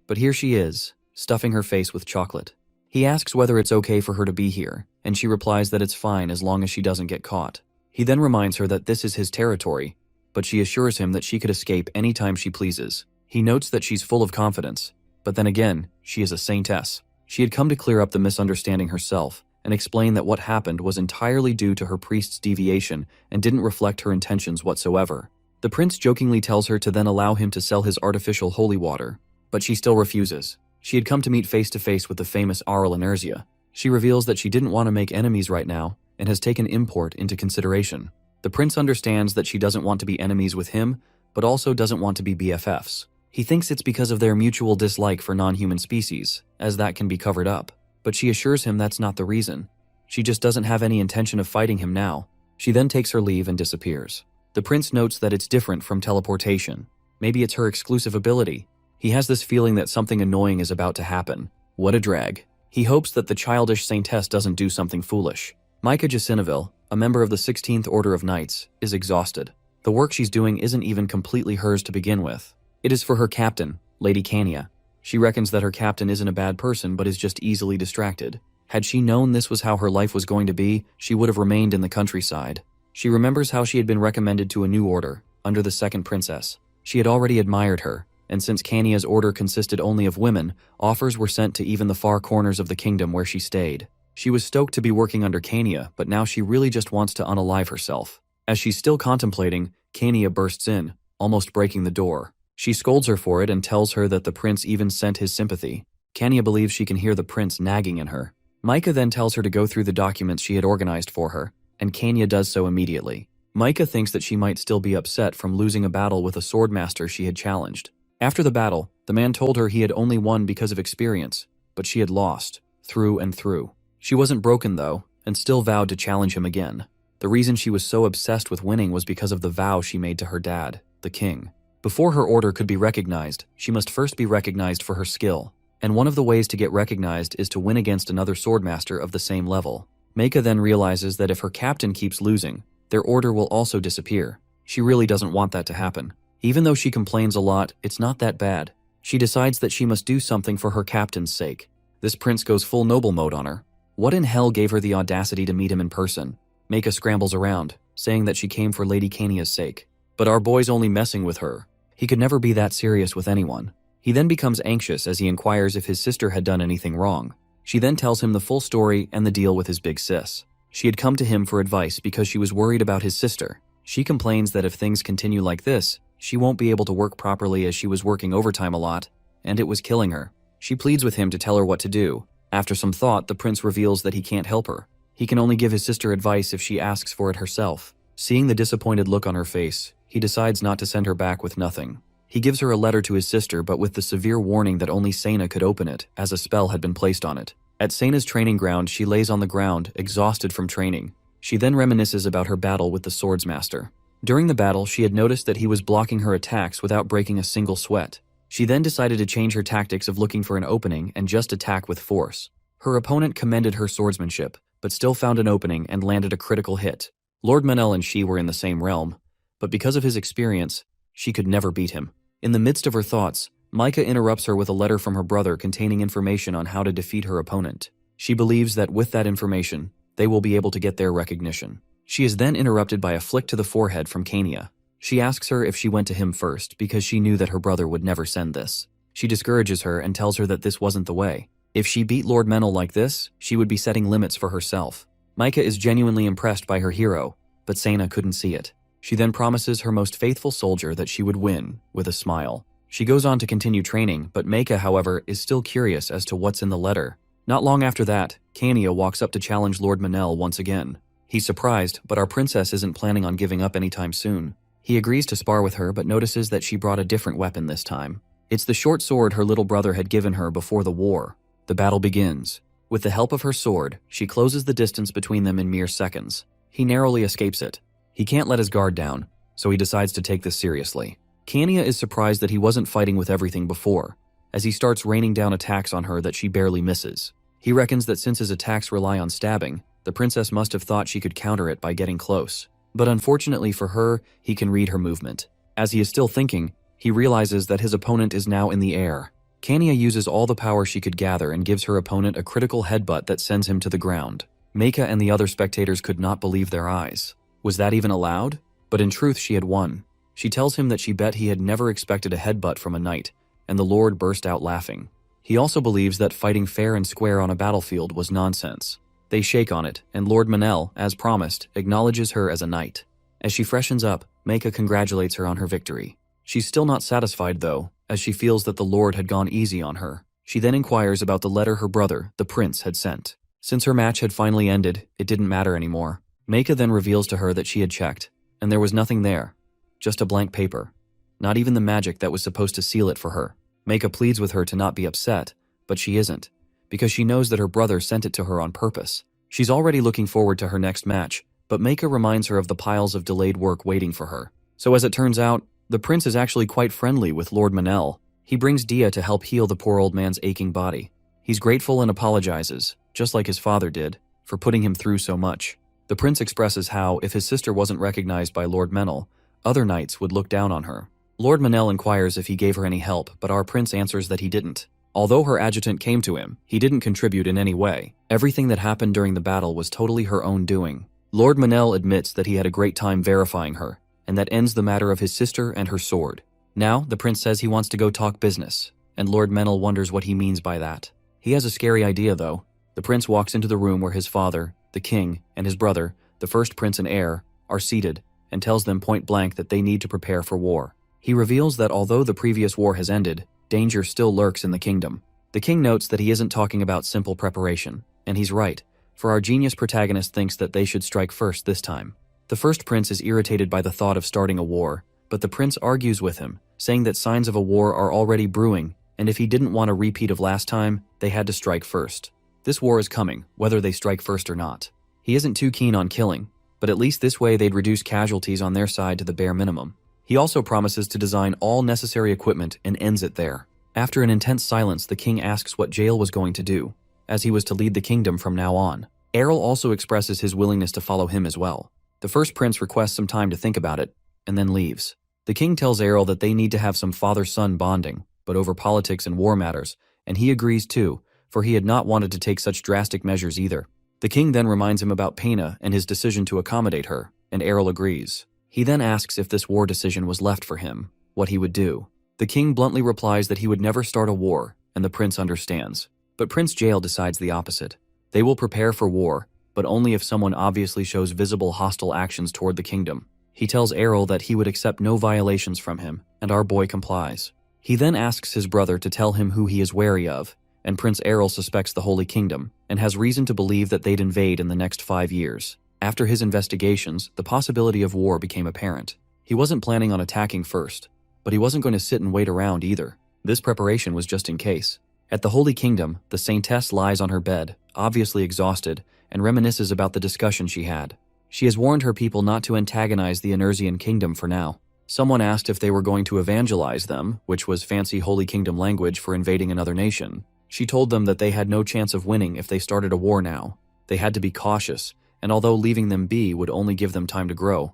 But here she is, stuffing her face with chocolate. He asks whether it's okay for her to be here, and she replies that it's fine as long as she doesn't get caught. He then reminds her that this is his territory, but she assures him that she could escape anytime she pleases. He notes that she's full of confidence, but then again, she is a saintess. She had come to clear up the misunderstanding herself and explain that what happened was entirely due to her priest's deviation and didn't reflect her intentions whatsoever. The prince jokingly tells her to then allow him to sell his artificial holy water, but she still refuses. She had come to meet face-to-face with the famous Arl Inertia. She reveals that she didn't want to make enemies right now and has taken import into consideration. The prince understands that she doesn't want to be enemies with him, but also doesn't want to be BFFs. He thinks it's because of their mutual dislike for non-human species, as that can be covered up. But she assures him that's not the reason. She just doesn't have any intention of fighting him now. She then takes her leave and disappears. The prince notes that it's different from teleportation. Maybe it's her exclusive ability. He has this feeling that something annoying is about to happen. What a drag. He hopes that the childish saintess doesn't do something foolish. Micah Jacineville, a member of the 16th Order of Knights, is exhausted. The work she's doing isn't even completely hers to begin with. It is for her captain, Lady Kania. She reckons that her captain isn't a bad person but is just easily distracted. Had she known this was how her life was going to be, she would have remained in the countryside. She remembers how she had been recommended to a new order, under the second princess. She had already admired her, and since Kania's order consisted only of women, offers were sent to even the far corners of the kingdom where she stayed. She was stoked to be working under Kania, but now she really just wants to unalive herself. As she's still contemplating, Kania bursts in, almost breaking the door. She scolds her for it and tells her that the prince even sent his sympathy. Kania believes she can hear the prince nagging in her. Micah then tells her to go through the documents she had organized for her, and Kania does so immediately. Micah thinks that she might still be upset from losing a battle with a swordmaster she had challenged. After the battle, the man told her he had only won because of experience, but she had lost, through and through. She wasn't broken though, and still vowed to challenge him again. The reason she was so obsessed with winning was because of the vow she made to her dad, the king. Before her order could be recognized, she must first be recognized for her skill, and one of the ways to get recognized is to win against another swordmaster of the same level. Meika then realizes that if her captain keeps losing, their order will also disappear. She really doesn't want that to happen. Even though she complains a lot, it's not that bad. She decides that she must do something for her captain's sake. This prince goes full noble mode on her. What in hell gave her the audacity to meet him in person? Meika scrambles around, saying that she came for Lady Kania's sake. But our boy's only messing with her. He could never be that serious with anyone. He then becomes anxious as he inquires if his sister had done anything wrong. She then tells him the full story and the deal with his big sis. She had come to him for advice because she was worried about his sister. She complains that if things continue like this, she won't be able to work properly as she was working overtime a lot, and it was killing her. She pleads with him to tell her what to do. After some thought, the prince reveals that he can't help her. He can only give his sister advice if she asks for it herself. Seeing the disappointed look on her face, he decides not to send her back with nothing. He gives her a letter to his sister, but with the severe warning that only Sena could open it, as a spell had been placed on it. At Sena's training ground, she lays on the ground, exhausted from training. She then reminisces about her battle with the swordsmaster. During the battle, she had noticed that he was blocking her attacks without breaking a single sweat. She then decided to change her tactics of looking for an opening and just attack with force. Her opponent commended her swordsmanship, but still found an opening and landed a critical hit. Lord Manel and she were in the same realm, but because of his experience, she could never beat him. In the midst of her thoughts, Micah interrupts her with a letter from her brother containing information on how to defeat her opponent. She believes that with that information, they will be able to get their recognition. She is then interrupted by a flick to the forehead from Kania. She asks her if she went to him first because she knew that her brother would never send this. She discourages her and tells her that this wasn't the way. If she beat Lord Menel like this, she would be setting limits for herself. Micah is genuinely impressed by her hero, but Sena couldn't see it. She then promises her most faithful soldier that she would win, with a smile. She goes on to continue training, but Meika, however, is still curious as to what's in the letter. Not long after that, Kania walks up to challenge Lord Manel once again. He's surprised, but our princess isn't planning on giving up anytime soon. He agrees to spar with her, but notices that she brought a different weapon this time. It's the short sword her little brother had given her before the war. The battle begins. With the help of her sword, she closes the distance between them in mere seconds. He narrowly escapes it. He can't let his guard down, so he decides to take this seriously. Kania is surprised that he wasn't fighting with everything before. as he starts raining down attacks on her that she barely misses. He reckons that since his attacks rely on stabbing, the princess must have thought she could counter it by getting close. But unfortunately for her, he can read her movement. As he is still thinking, he realizes that his opponent is now in the air. Kania uses all the power she could gather and gives her opponent a critical headbutt that sends him to the ground. Meika and the other spectators could not believe their eyes. Was that even allowed? But in truth, she had won. She tells him that she bet he had never expected a headbutt from a knight, and the Lord burst out laughing. He also believes that fighting fair and square on a battlefield was nonsense. They shake on it, and Lord Manel, as promised, acknowledges her as a knight. As she freshens up, Meika congratulates her on her victory. She's still not satisfied, though, as she feels that the Lord had gone easy on her. She then inquires about the letter her brother, the prince, had sent. Since her match had finally ended, it didn't matter anymore. Meika then reveals to her that she had checked, and there was nothing there. Just a blank paper. Not even the magic that was supposed to seal it for her. Meika pleads with her to not be upset, but she isn't, because she knows that her brother sent it to her on purpose. She's already looking forward to her next match, but Meika reminds her of the piles of delayed work waiting for her. So as it turns out, the prince is actually quite friendly with Lord Manel. He brings Dia to help heal the poor old man's aching body. He's grateful and apologizes, just like his father did, for putting him through so much. The prince expresses how, if his sister wasn't recognized by Lord Manel, other knights would look down on her. Lord Manel inquires if he gave her any help, but our prince answers that he didn't. Although her adjutant came to him, he didn't contribute in any way. Everything that happened during the battle was totally her own doing. Lord Manel admits that he had a great time verifying her, and that ends the matter of his sister and her sword. Now, the prince says he wants to go talk business, and Lord Manel wonders what he means by that. He has a scary idea, though. The prince walks into the room where his father, the king, and his brother, the first prince and heir, are seated, and tells them point blank that they need to prepare for war. He reveals that although the previous war has ended, danger still lurks in the kingdom. The king notes that he isn't talking about simple preparation, and he's right, for our genius protagonist thinks that they should strike first this time. The first prince is irritated by the thought of starting a war, but the prince argues with him, saying that signs of a war are already brewing, and if he didn't want a repeat of last time, they had to strike first. This war is coming, whether they strike first or not. He isn't too keen on killing, but at least this way they'd reduce casualties on their side to the bare minimum. He also promises to design all necessary equipment and ends it there. After an intense silence, the king asks what Jael was going to do, as he was to lead the kingdom from now on. Errol also expresses his willingness to follow him as well. The first prince requests some time to think about it, and then leaves. The king tells Errol that they need to have some father-son bonding, but over politics and war matters, and he agrees too, for he had not wanted to take such drastic measures either. The king then reminds him about Pena and his decision to accommodate her, and Errol agrees. He then asks if this war decision was left for him, what he would do. The king bluntly replies that he would never start a war, and the prince understands. But Prince Jael decides the opposite. They will prepare for war, but only if someone obviously shows visible hostile actions toward the kingdom. He tells Errol that he would accept no violations from him, and our boy complies. He then asks his brother to tell him who he is wary of, and Prince Errol suspects the Holy Kingdom, and has reason to believe that they'd invade in the next 5 years. After his investigations, the possibility of war became apparent. He wasn't planning on attacking first, but he wasn't going to sit and wait around either. This preparation was just in case. At the Holy Kingdom, the Saintess lies on her bed, obviously exhausted, and reminisces about the discussion she had. She has warned her people not to antagonize the Enersian Kingdom for now. Someone asked if they were going to evangelize them, which was fancy Holy Kingdom language for invading another nation. She told them that they had no chance of winning if they started a war now. They had to be cautious, and although leaving them be would only give them time to grow,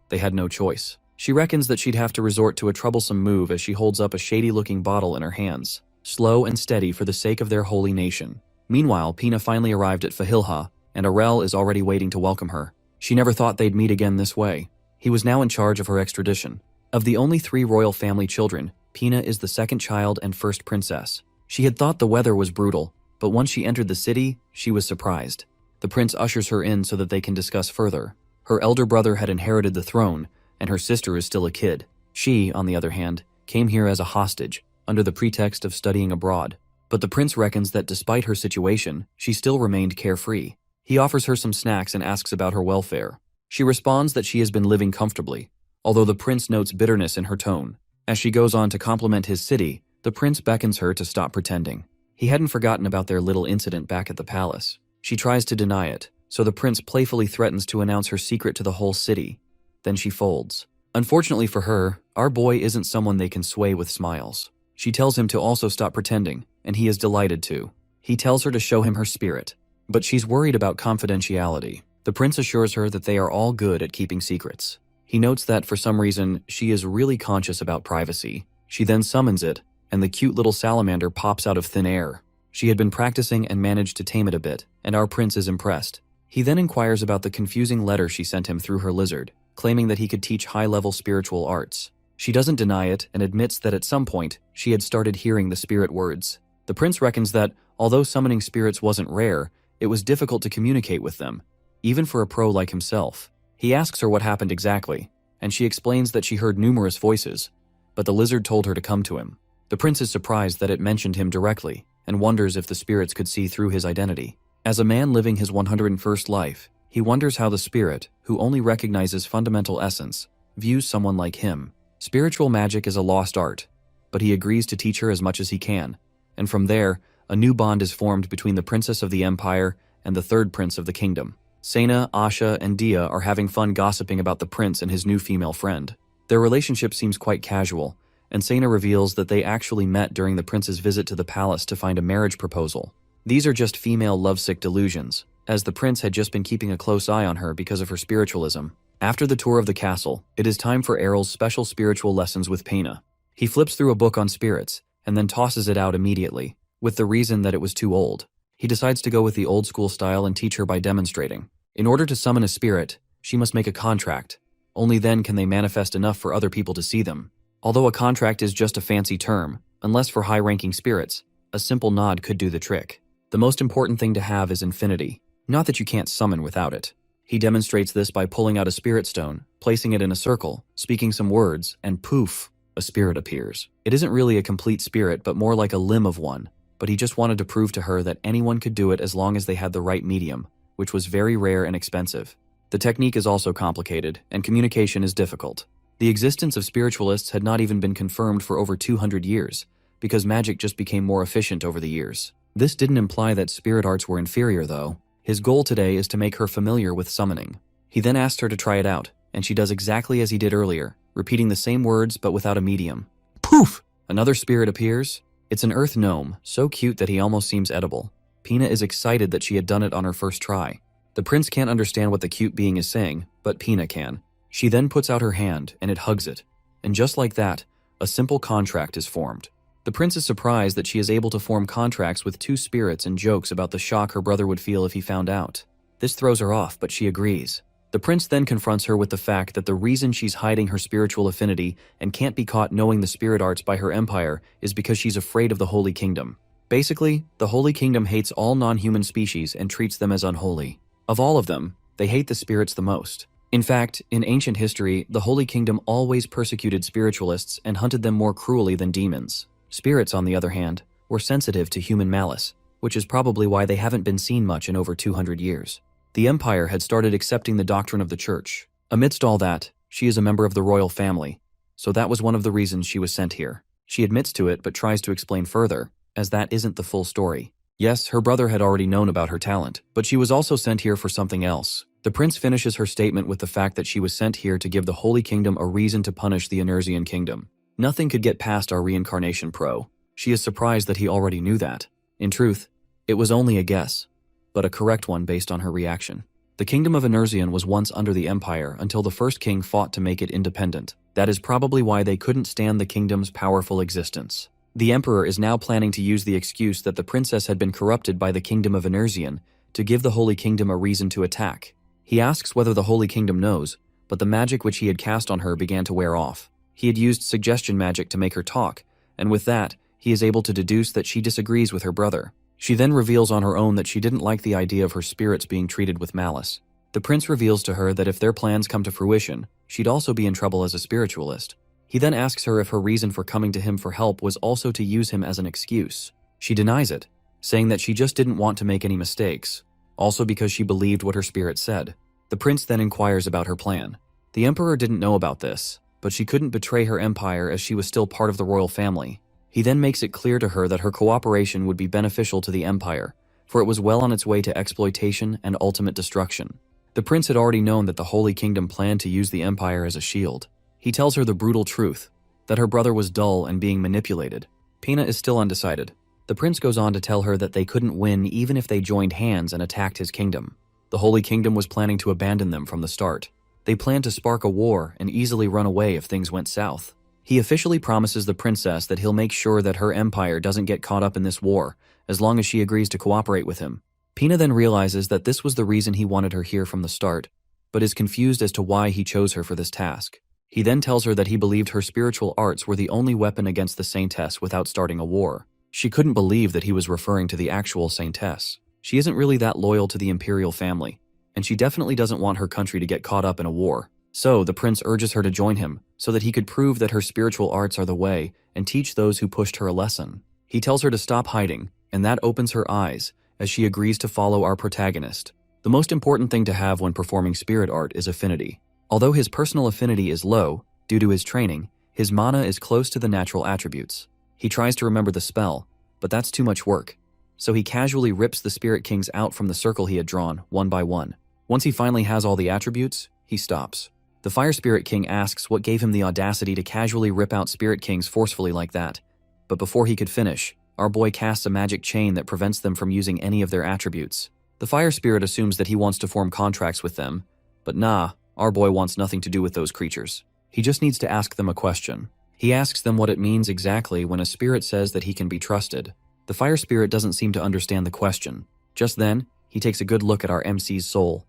they had no choice. She reckons that she'd have to resort to a troublesome move as she holds up a shady-looking bottle in her hands, slow and steady for the sake of their holy nation. Meanwhile, Pina finally arrived at Fahilha, and Arel is already waiting to welcome her. She never thought they'd meet again this way. He was now in charge of her extradition. Of the only 3 royal family children, Pina is the second child and first princess. She had thought the weather was brutal, but once she entered the city, she was surprised. The prince ushers her in so that they can discuss further. Her elder brother had inherited the throne, and her sister is still a kid. She, on the other hand, came here as a hostage, under the pretext of studying abroad. But the prince reckons that despite her situation, she still remained carefree. He offers her some snacks and asks about her welfare. She responds that she has been living comfortably, although the prince notes bitterness in her tone. As she goes on to compliment his city, the prince beckons her to stop pretending. He hadn't forgotten about their little incident back at the palace. She tries to deny it, so the prince playfully threatens to announce her secret to the whole city. Then she folds. Unfortunately for her, our boy isn't someone they can sway with smiles. She tells him to also stop pretending, and he is delighted to. He tells her to show him her spirit, but she's worried about confidentiality. The prince assures her that they are all good at keeping secrets. He notes that for some reason, she is really conscious about privacy. She then summons it, and the cute little salamander pops out of thin air. She had been practicing and managed to tame it a bit, and our prince is impressed. He then inquires about the confusing letter she sent him through her lizard, claiming that he could teach high-level spiritual arts. She doesn't deny it and admits that at some point, she had started hearing the spirit words. The prince reckons that, although summoning spirits wasn't rare, it was difficult to communicate with them, even for a pro like himself. He asks her what happened exactly, and she explains that she heard numerous voices, but the lizard told her to come to him. The prince is surprised that it mentioned him directly, and wonders if the spirits could see through his identity. As a man living his 101st life, he wonders how the spirit, who only recognizes fundamental essence, views someone like him. Spiritual magic is a lost art, but he agrees to teach her as much as he can, and from there, a new bond is formed between the princess of the empire and the third prince of the kingdom. Sena, Asha, and Dia are having fun gossiping about the prince and his new female friend. Their relationship seems quite casual, and Sena reveals that they actually met during the prince's visit to the palace to find a marriage proposal. These are just female lovesick delusions, as the prince had just been keeping a close eye on her because of her spiritualism. After the tour of the castle, it is time for Errol's special spiritual lessons with Pena. He flips through a book on spirits, and then tosses it out immediately, with the reason that it was too old. He decides to go with the old school style and teach her by demonstrating. In order to summon a spirit, she must make a contract. Only then can they manifest enough for other people to see them. Although a contract is just a fancy term, unless for high-ranking spirits, a simple nod could do the trick. The most important thing to have is infinity, not that you can't summon without it. He demonstrates this by pulling out a spirit stone, placing it in a circle, speaking some words, and poof, a spirit appears. It isn't really a complete spirit, but more like a limb of one, but he just wanted to prove to her that anyone could do it as long as they had the right medium, which was very rare and expensive. The technique is also complicated, and communication is difficult. The existence of spiritualists had not even been confirmed for over 200 years, because magic just became more efficient over the years. This didn't imply that spirit arts were inferior, though. His goal today is to make her familiar with summoning. He then asked her to try it out, and she does exactly as he did earlier, repeating the same words but without a medium. Poof! Another spirit appears. It's an earth gnome, so cute that he almost seems edible. Pina is excited that she had done it on her first try. The prince can't understand what the cute being is saying, but Pina can. She then puts out her hand, and it hugs it. And just like that, a simple contract is formed. The prince is surprised that she is able to form contracts with two spirits and jokes about the shock her brother would feel if he found out. This throws her off, but she agrees. The prince then confronts her with the fact that the reason she's hiding her spiritual affinity and can't be caught knowing the spirit arts by her empire is because she's afraid of the Holy Kingdom. Basically, the Holy Kingdom hates all non-human species and treats them as unholy. Of all of them, they hate the spirits the most. In fact, in ancient history, the Holy Kingdom always persecuted spiritualists and hunted them more cruelly than demons. Spirits, on the other hand, were sensitive to human malice, which is probably why they haven't been seen much in over 200 years. The Empire had started accepting the doctrine of the Church. Amidst all that, she is a member of the royal family, so that was one of the reasons she was sent here. She admits to it but tries to explain further, as that isn't the full story. Yes, her brother had already known about her talent, but she was also sent here for something else. The prince finishes her statement with the fact that she was sent here to give the Holy Kingdom a reason to punish the Enersian Kingdom. Nothing could get past our reincarnation pro. She is surprised that he already knew that. In truth, it was only a guess, but a correct one based on her reaction. The kingdom of Enersian was once under the empire until the first king fought to make it independent. That is probably why they couldn't stand the kingdom's powerful existence. The emperor is now planning to use the excuse that the princess had been corrupted by the kingdom of Enersian to give the Holy Kingdom a reason to attack. He asks whether the Holy Kingdom knows, but the magic which he had cast on her began to wear off. He had used suggestion magic to make her talk, and with that, he is able to deduce that she disagrees with her brother. She then reveals on her own that she didn't like the idea of her spirits being treated with malice. The prince reveals to her that if their plans come to fruition, she'd also be in trouble as a spiritualist. He then asks her if her reason for coming to him for help was also to use him as an excuse. She denies it, saying that she just didn't want to make any mistakes, also because she believed what her spirit said. The prince then inquires about her plan. The emperor didn't know about this, but she couldn't betray her empire as she was still part of the royal family. He then makes it clear to her that her cooperation would be beneficial to the empire, for it was well on its way to exploitation and ultimate destruction. The prince had already known that the Holy Kingdom planned to use the empire as a shield. He tells her the brutal truth, that her brother was dull and being manipulated. Pina is still undecided. The prince goes on to tell her that they couldn't win even if they joined hands and attacked his kingdom. The Holy Kingdom was planning to abandon them from the start. They planned to spark a war and easily run away if things went south. He officially promises the princess that he'll make sure that her empire doesn't get caught up in this war, as long as she agrees to cooperate with him. Pina then realizes that this was the reason he wanted her here from the start, but is confused as to why he chose her for this task. He then tells her that he believed her spiritual arts were the only weapon against the saintess without starting a war. She couldn't believe that he was referring to the actual saintess. She isn't really that loyal to the imperial family, and she definitely doesn't want her country to get caught up in a war. So the prince urges her to join him so that he could prove that her spiritual arts are the way and teach those who pushed her a lesson. He tells her to stop hiding, and that opens her eyes as she agrees to follow our protagonist. The most important thing to have when performing spirit art is affinity. Although his personal affinity is low, due to his training, his mana is close to the natural attributes. He tries to remember the spell, but that's too much work. So he casually rips the spirit kings out from the circle he had drawn, one by one. Once he finally has all the attributes, he stops. The Fire Spirit King asks what gave him the audacity to casually rip out Spirit Kings forcefully like that. But before he could finish, our boy casts a magic chain that prevents them from using any of their attributes. The Fire Spirit assumes that he wants to form contracts with them, but nah, our boy wants nothing to do with those creatures. He just needs to ask them a question. He asks them what it means exactly when a spirit says that he can be trusted. The Fire Spirit doesn't seem to understand the question. Just then, he takes a good look at our MC's soul.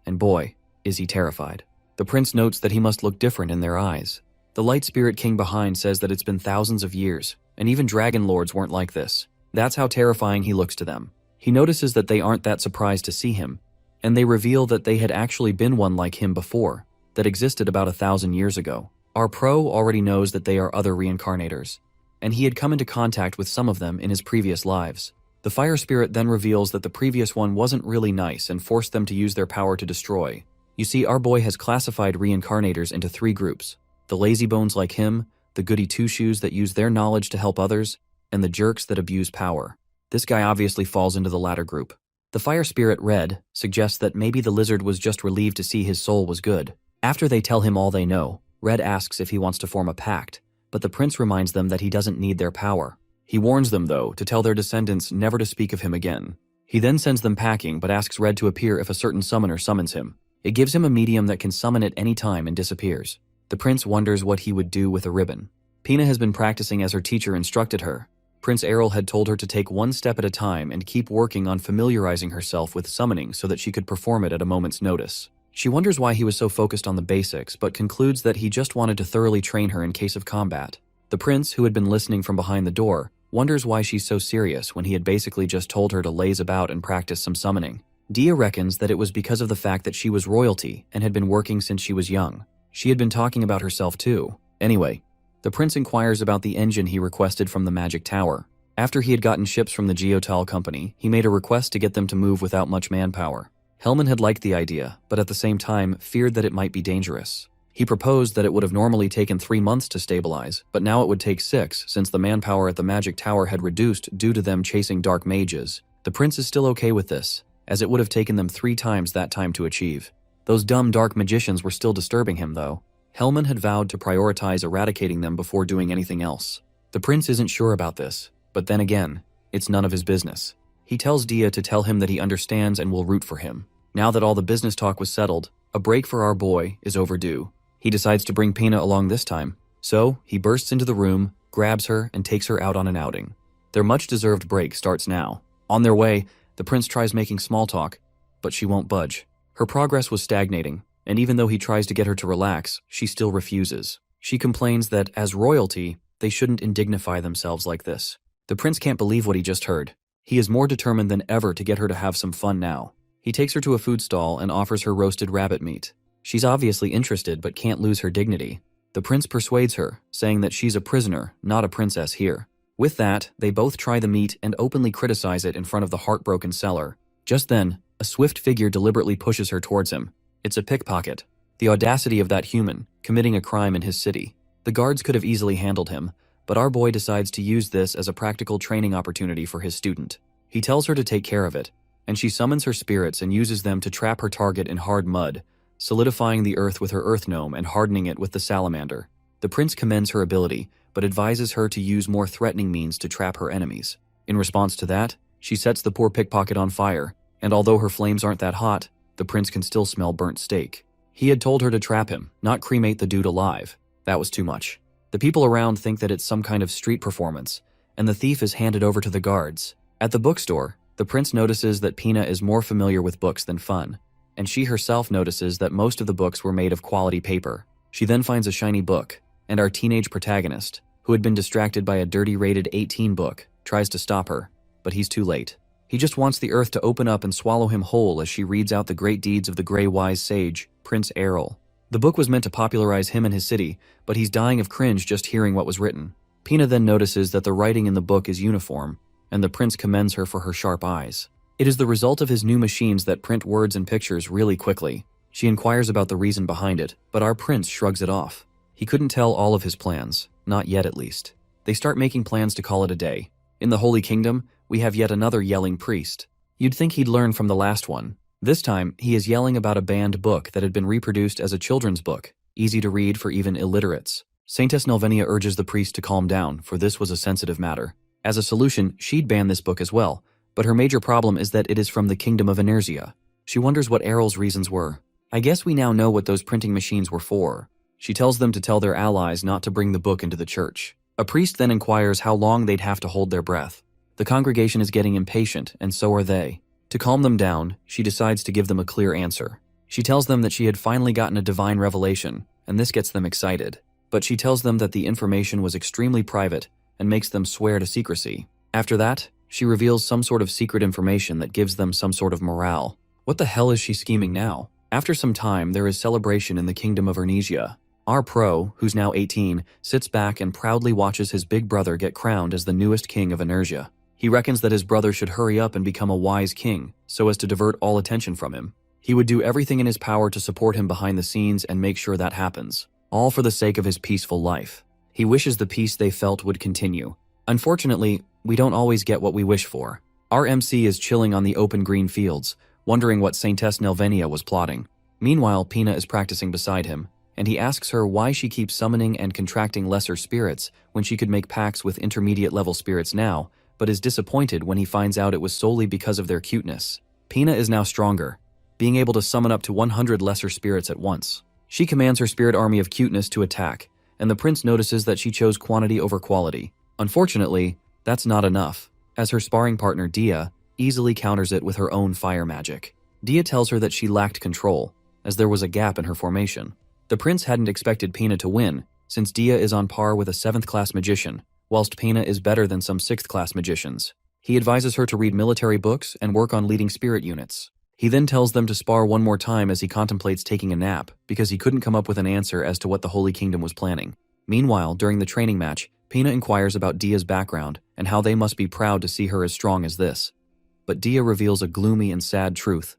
And boy, is he terrified. The prince notes that he must look different in their eyes. The Light Spirit King behind says that it's been thousands of years, and even dragon lords weren't like this. That's how terrifying he looks to them. He notices that they aren't that surprised to see him, and they reveal that they had actually been one like him before, that existed about 1,000 years ago. Our pro already knows that they are other reincarnators, and he had come into contact with some of them in his previous lives. The Fire Spirit then reveals that the previous one wasn't really nice and forced them to use their power to destroy. You see, our boy has classified reincarnators into 3 groups: the lazy bones like him, the goody two-shoes that use their knowledge to help others, and the jerks that abuse power. This guy obviously falls into the latter group. The Fire Spirit Red suggests that maybe the lizard was just relieved to see his soul was good. After they tell him all they know, Red asks if he wants to form a pact, but the prince reminds them that he doesn't need their power. He warns them, though, to tell their descendants never to speak of him again. He then sends them packing but asks Red to appear if a certain summoner summons him. It gives him a medium that can summon at any time and disappears. The prince wonders what he would do with a ribbon. Pina has been practicing as her teacher instructed her. Prince Errol had told her to take one step at a time and keep working on familiarizing herself with summoning so that she could perform it at a moment's notice. She wonders why he was so focused on the basics, but concludes that he just wanted to thoroughly train her in case of combat. The prince, who had been listening from behind the door, wonders why she's so serious when he had basically just told her to laze about and practice some summoning. Dia reckons that it was because of the fact that she was royalty and had been working since she was young. She had been talking about herself too. Anyway, the prince inquires about the engine he requested from the magic tower. After he had gotten ships from the Geotal company, he made a request to get them to move without much manpower. Hellman had liked the idea, but at the same time feared that it might be dangerous. He proposed that it would have normally taken 3 months to stabilize, but now it would take 6 since the manpower at the magic tower had reduced due to them chasing dark mages. The prince is still okay with this, as it would have taken them 3 times that time to achieve. Those dumb dark magicians were still disturbing him, though. Hellman had vowed to prioritize eradicating them before doing anything else. The prince isn't sure about this, but then again, it's none of his business. He tells Dia to tell him that he understands and will root for him. Now that all the business talk was settled, a break for our boy is overdue. He decides to bring Pina along this time, so he bursts into the room, grabs her, and takes her out on an outing. Their much-deserved break starts now. On their way, the prince tries making small talk, but she won't budge. Her progress was stagnating, and even though he tries to get her to relax, she still refuses. She complains that, as royalty, they shouldn't indignify themselves like this. The prince can't believe what he just heard. He is more determined than ever to get her to have some fun now. He takes her to a food stall and offers her roasted rabbit meat. She's obviously interested but can't lose her dignity. The prince persuades her, saying that she's a prisoner, not a princess here. With that, they both try the meat and openly criticize it in front of the heartbroken seller. Just then, a swift figure deliberately pushes her towards him. It's a pickpocket. The audacity of that human, committing a crime in his city. The guards could have easily handled him, but our boy decides to use this as a practical training opportunity for his student. He tells her to take care of it, and she summons her spirits and uses them to trap her target in hard mud, solidifying the earth with her earth gnome and hardening it with the salamander. The prince commends her ability, but advises her to use more threatening means to trap her enemies. In response to that, she sets the poor pickpocket on fire, and although her flames aren't that hot, the prince can still smell burnt steak. He had told her to trap him, not cremate the dude alive. That was too much. The people around think that it's some kind of street performance, and the thief is handed over to the guards. At the bookstore, the prince notices that Pina is more familiar with books than fun, and she herself notices that most of the books were made of quality paper. She then finds a shiny book, and our teenage protagonist, who had been distracted by a dirty rated 18 book, tries to stop her, but he's too late. He just wants the earth to open up and swallow him whole as she reads out the great deeds of the Grey Wise Sage, Prince Errol. The book was meant to popularize him and his city, but he's dying of cringe just hearing what was written. Pina then notices that the writing in the book is uniform, and the prince commends her for her sharp eyes. It is the result of his new machines that print words and pictures really quickly. She inquires about the reason behind it, but our prince shrugs it off. He couldn't tell all of his plans, not yet at least. They start making plans to call it a day. In the Holy Kingdom, we have yet another yelling priest. You'd think he'd learn from the last one. This time, he is yelling about a banned book that had been reproduced as a children's book, easy to read for even illiterates. Saintess Nelvenia urges the priest to calm down, for this was a sensitive matter. As a solution, she'd ban this book as well, but her major problem is that it is from the kingdom of Energia. She wonders what Errol's reasons were. I guess we now know what those printing machines were for. She tells them to tell their allies not to bring the book into the church. A priest then inquires how long they'd have to hold their breath. The congregation is getting impatient, and so are they. To calm them down, she decides to give them a clear answer. She tells them that she had finally gotten a divine revelation, and this gets them excited. But she tells them that the information was extremely private and makes them swear to secrecy. After that, she reveals some sort of secret information that gives them some sort of morale. What the hell is she scheming now? After some time, there is celebration in the kingdom of Energia. Our pro, who's now 18, sits back and proudly watches his big brother get crowned as the newest king of Energia. He reckons that his brother should hurry up and become a wise king, so as to divert all attention from him. He would do everything in his power to support him behind the scenes and make sure that happens, all for the sake of his peaceful life. He wishes the peace they felt would continue. Unfortunately, we don't always get what we wish for. Our MC is chilling on the open green fields, wondering what Saintess Nelvenia was plotting. Meanwhile, Pina is practicing beside him, and he asks her why she keeps summoning and contracting lesser spirits when she could make pacts with intermediate level spirits now, but is disappointed when he finds out it was solely because of their cuteness. Pina is now stronger, being able to summon up to 100 lesser spirits at once. She commands her spirit army of cuteness to attack, and the prince notices that she chose quantity over quality. Unfortunately, that's not enough, as her sparring partner Dia easily counters it with her own fire magic. Dia tells her that she lacked control, as there was a gap in her formation. The prince hadn't expected Pina to win, since Dia is on par with a 7th class magician, whilst Pina is better than some 6th class magicians. He advises her to read military books and work on leading spirit units. He then tells them to spar one more time as he contemplates taking a nap, because he couldn't come up with an answer as to what the Holy Kingdom was planning. Meanwhile, during the training match, Pina inquires about Dia's background and how they must be proud to see her as strong as this. But Dia reveals a gloomy and sad truth.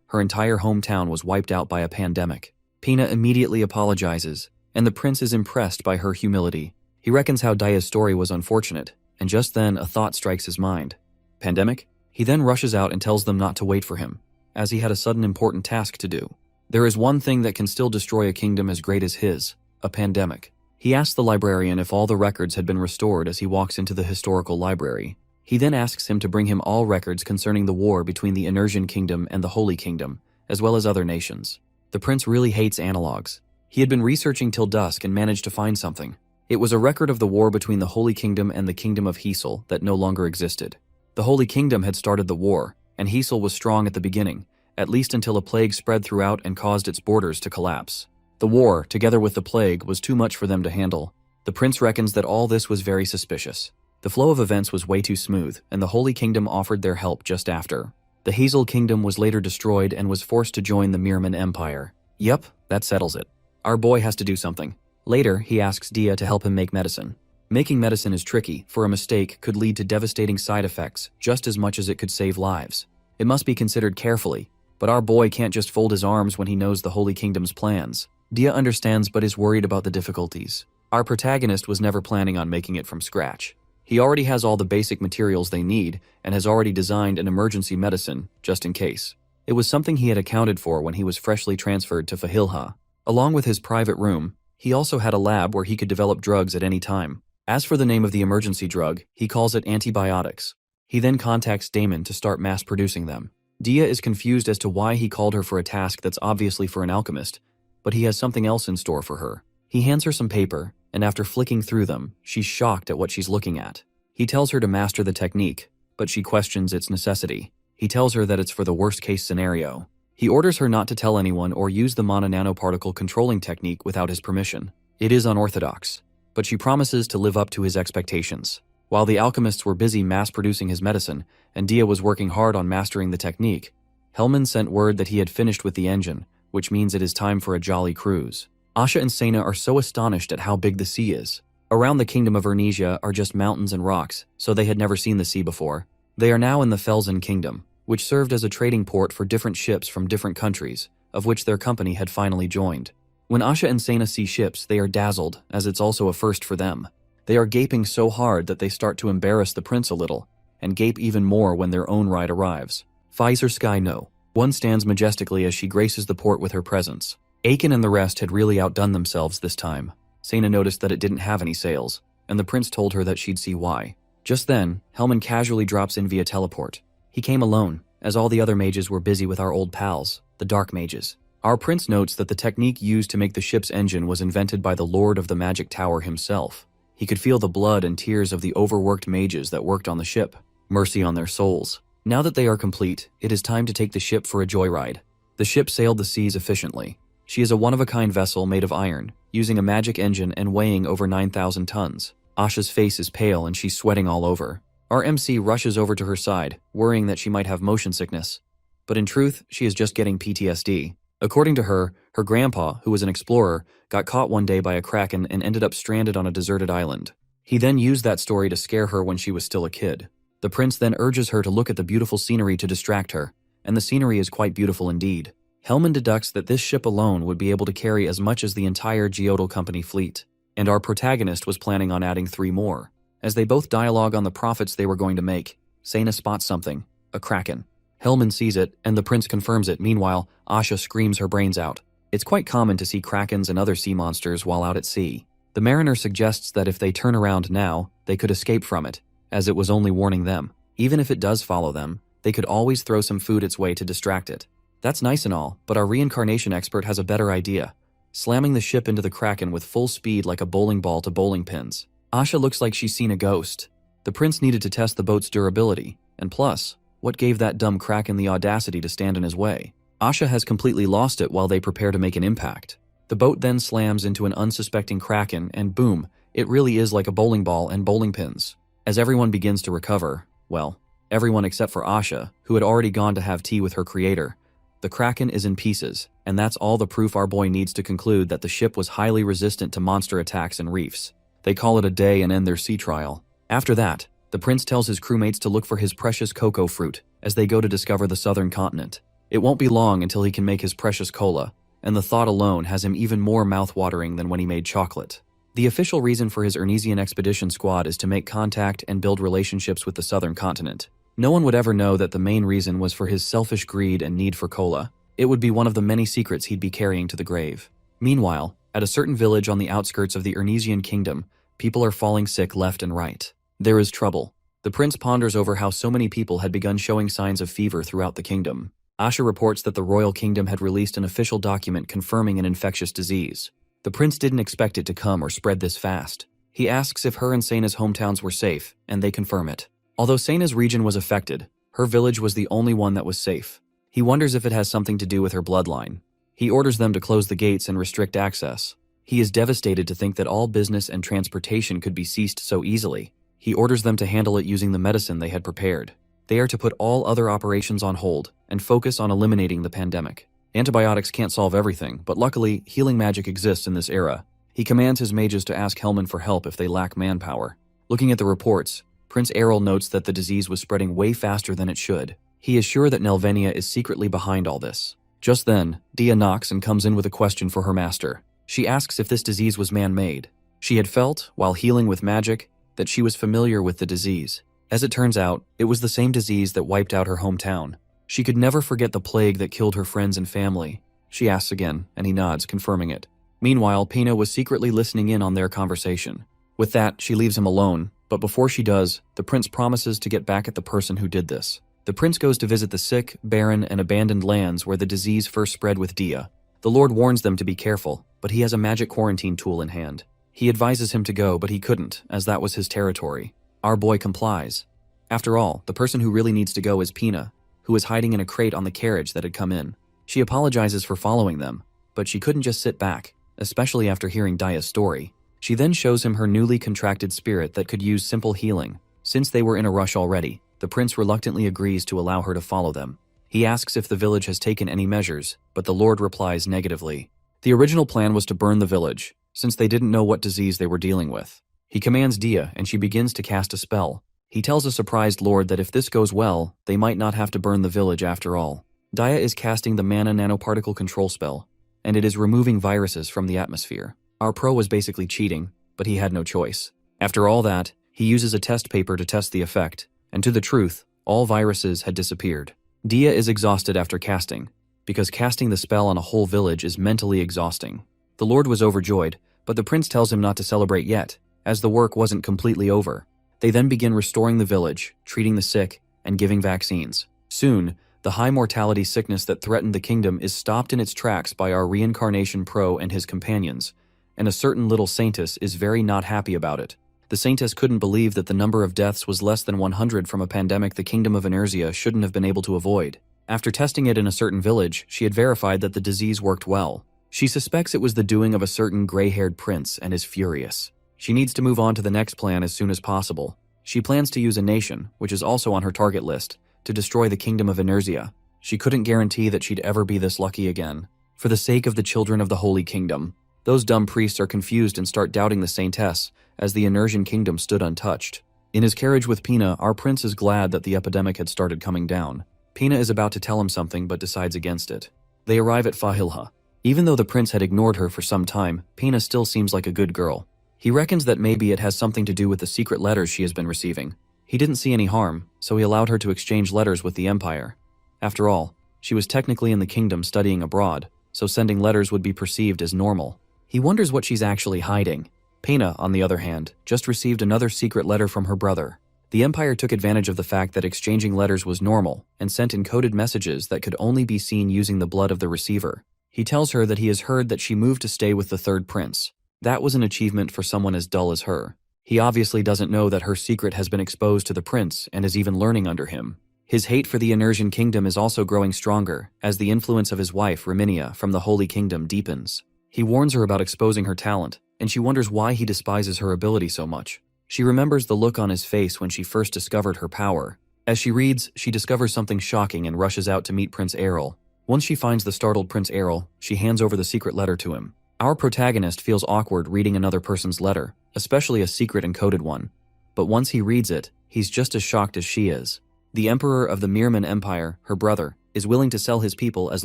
Her entire hometown was wiped out by a pandemic. Pina immediately apologizes, and the prince is impressed by her humility. He reckons how Dia's story was unfortunate, and just then a thought strikes his mind. Pandemic? He then rushes out and tells them not to wait for him, as he had a sudden important task to do. There is one thing that can still destroy a kingdom as great as his, a pandemic. He asks the librarian if all the records had been restored as he walks into the historical library. He then asks him to bring him all records concerning the war between the Energian Kingdom and the Holy Kingdom, as well as other nations. The prince really hates analogs. He had been researching till dusk and managed to find something. It was a record of the war between the Holy Kingdom and the Kingdom of Heesel that no longer existed. The Holy Kingdom had started the war, and Heesel was strong at the beginning, at least until a plague spread throughout and caused its borders to collapse. The war, together with the plague, was too much for them to handle. The prince reckons that all this was very suspicious. The flow of events was way too smooth, and the Holy Kingdom offered their help just after. The Heesel Kingdom was later destroyed and was forced to join the Mirman Empire. Yup, that settles it. Our boy has to do something. Later, he asks Dia to help him make medicine. Making medicine is tricky, for a mistake could lead to devastating side effects just as much as it could save lives. It must be considered carefully, but our boy can't just fold his arms when he knows the Holy Kingdom's plans. Dia understands but is worried about the difficulties. Our protagonist was never planning on making it from scratch. He already has all the basic materials they need and has already designed an emergency medicine, just in case. It was something he had accounted for when he was freshly transferred to Fahilha. Along with his private room, he also had a lab where he could develop drugs at any time. As for the name of the emergency drug, he calls it antibiotics. He then contacts Damon to start mass-producing them. Dia is confused as to why he called her for a task that's obviously for an alchemist, but he has something else in store for her. He hands her some paper, and after flicking through them, she's shocked at what she's looking at. He tells her to master the technique, but she questions its necessity. He tells her that it's for the worst-case scenario. He orders her not to tell anyone or use the mana nanoparticle controlling technique without his permission. It is unorthodox, but she promises to live up to his expectations. While the alchemists were busy mass-producing his medicine, and Dia was working hard on mastering the technique, Hellman sent word that he had finished with the engine, which means it is time for a jolly cruise. Asha and Sena are so astonished at how big the sea is. Around the kingdom of Ernesia are just mountains and rocks, so they had never seen the sea before. They are now in the Felsen Kingdom, which served as a trading port for different ships from different countries, of which their company had finally joined. When Asha and Sena see ships, they are dazzled, as it's also a first for them. They are gaping so hard that they start to embarrass the prince a little, and gape even more when their own ride arrives. Pfizer Sky No. One stands majestically as she graces the port with her presence. Aiken and the rest had really outdone themselves this time. Sena noticed that it didn't have any sails, and the prince told her that she'd see why. Just then, Hellman casually drops in via teleport. He came alone, as all the other mages were busy with our old pals, the Dark Mages. Our prince notes that the technique used to make the ship's engine was invented by the Lord of the Magic Tower himself. He could feel the blood and tears of the overworked mages that worked on the ship. Mercy on their souls. Now that they are complete, it is time to take the ship for a joyride. The ship sailed the seas efficiently. She is a one-of-a-kind vessel made of iron, using a magic engine and weighing over 9,000 tons. Asha's face is pale and she's sweating all over. Our MC rushes over to her side, worrying that she might have motion sickness. But in truth, she is just getting PTSD. According to her, her grandpa, who was an explorer, got caught one day by a kraken and ended up stranded on a deserted island. He then used that story to scare her when she was still a kid. The prince then urges her to look at the beautiful scenery to distract her, and the scenery is quite beautiful indeed. Hellman deducts that this ship alone would be able to carry as much as the entire Geodal Company fleet, and our protagonist was planning on adding 3 more. As they both dialogue on the profits they were going to make, Sena spots something, a kraken. Hellman sees it, and the prince confirms it. Meanwhile, Asha screams her brains out. It's quite common to see krakens and other sea monsters while out at sea. The mariner suggests that if they turn around now, they could escape from it, as it was only warning them. Even if it does follow them, they could always throw some food its way to distract it. That's nice and all, but our reincarnation expert has a better idea, slamming the ship into the kraken with full speed like a bowling ball to bowling pins. Asha looks like she's seen a ghost. The prince needed to test the boat's durability, and plus, what gave that dumb kraken the audacity to stand in his way? Asha has completely lost it while they prepare to make an impact. The boat then slams into an unsuspecting kraken, and boom, it really is like a bowling ball and bowling pins. As everyone begins to recover, well, everyone except for Asha, who had already gone to have tea with her creator, the kraken is in pieces, and that's all the proof our boy needs to conclude that the ship was highly resistant to monster attacks and reefs. They call it a day and end their sea trial. After that, the prince tells his crewmates to look for his precious cocoa fruit as they go to discover the southern continent. It won't be long until he can make his precious cola, and the thought alone has him even more mouth-watering than when he made chocolate. The official reason for his Ernesian expedition squad is to make contact and build relationships with the southern continent. No one would ever know that the main reason was for his selfish greed and need for cola. It would be one of the many secrets he'd be carrying to the grave. Meanwhile, at a certain village on the outskirts of the Ernesian kingdom, people are falling sick left and right. There is trouble. The prince ponders over how so many people had begun showing signs of fever throughout the kingdom. Asha reports that the royal kingdom had released an official document confirming an infectious disease. The prince didn't expect it to come or spread this fast. He asks if her and Sena's hometowns were safe, and they confirm it. Although Sena's region was affected, her village was the only one that was safe. He wonders if it has something to do with her bloodline. He orders them to close the gates and restrict access. He is devastated to think that all business and transportation could be ceased so easily. He orders them to handle it using the medicine they had prepared. They are to put all other operations on hold and focus on eliminating the pandemic. Antibiotics can't solve everything, but luckily, healing magic exists in this era. He commands his mages to ask Hellman for help if they lack manpower. Looking at the reports, Prince Errol notes that the disease was spreading way faster than it should. He is sure that Nelvenia is secretly behind all this. Just then, Dia knocks and comes in with a question for her master. She asks if this disease was man-made. She had felt, while healing with magic, that she was familiar with the disease. As it turns out, it was the same disease that wiped out her hometown. She could never forget the plague that killed her friends and family. She asks again, and he nods, confirming it. Meanwhile, Pino was secretly listening in on their conversation. With that, she leaves him alone, but before she does, the prince promises to get back at the person who did this. The prince goes to visit the sick, barren, and abandoned lands where the disease first spread with Dia. The Lord warns them to be careful, but he has a magic quarantine tool in hand. He advises him to go, but he couldn't, as that was his territory. Our boy complies. After all, the person who really needs to go is Pina, who is hiding in a crate on the carriage that had come in. She apologizes for following them, but she couldn't just sit back, especially after hearing Dia's story. She then shows him her newly contracted spirit that could use simple healing. Since they were in a rush already, the prince reluctantly agrees to allow her to follow them. He asks if the village has taken any measures, but the Lord replies negatively. The original plan was to burn the village, since they didn't know what disease they were dealing with. He commands Dia, and she begins to cast a spell. He tells a surprised Lord that if this goes well, they might not have to burn the village after all. Dia is casting the mana nanoparticle control spell, and it is removing viruses from the atmosphere. Our pro was basically cheating, but he had no choice. After all that, he uses a test paper to test the effect, and to the truth, all viruses had disappeared. Dia is exhausted after casting, because casting the spell on a whole village is mentally exhausting. The Lord was overjoyed, but the prince tells him not to celebrate yet, as the work wasn't completely over. They then begin restoring the village, treating the sick, and giving vaccines. Soon, the high mortality sickness that threatened the kingdom is stopped in its tracks by our reincarnation pro and his companions, and a certain little saintess is very not happy about it. The saintess couldn't believe that the number of deaths was less than 100 from a pandemic the kingdom of Inertia shouldn't have been able to avoid. After testing it in a certain village, she had verified that the disease worked well. She suspects it was the doing of a certain gray-haired prince and is furious. She needs to move on to the next plan as soon as possible. She plans to use a nation, which is also on her target list, to destroy the kingdom of Inertia. She couldn't guarantee that she'd ever be this lucky again. For the sake of the children of the Holy Kingdom, those dumb priests are confused and start doubting the saintess, as the Inertian kingdom stood untouched. In his carriage with Pina, our prince is glad that the epidemic had started coming down. Pina is about to tell him something but decides against it. They arrive at Fahilha. Even though the prince had ignored her for some time, Pina still seems like a good girl. He reckons that maybe it has something to do with the secret letters she has been receiving. He didn't see any harm, so he allowed her to exchange letters with the Empire. After all, she was technically in the kingdom studying abroad, so sending letters would be perceived as normal. He wonders what she's actually hiding. Pina, on the other hand, just received another secret letter from her brother. The Empire took advantage of the fact that exchanging letters was normal and sent encoded messages that could only be seen using the blood of the receiver. He tells her that he has heard that she moved to stay with the third prince. That was an achievement for someone as dull as her. He obviously doesn't know that her secret has been exposed to the prince and is even learning under him. His hate for the Inertian kingdom is also growing stronger as the influence of his wife, Raminia, from the Holy Kingdom deepens. He warns her about exposing her talent, and she wonders why he despises her ability so much. She remembers the look on his face when she first discovered her power. As she reads, she discovers something shocking and rushes out to meet Prince Errol. Once she finds the startled Prince Errol, she hands over the secret letter to him. Our protagonist feels awkward reading another person's letter, especially a secret encoded one. But once he reads it, he's just as shocked as she is. The Emperor of the Mirman Empire, her brother, is willing to sell his people as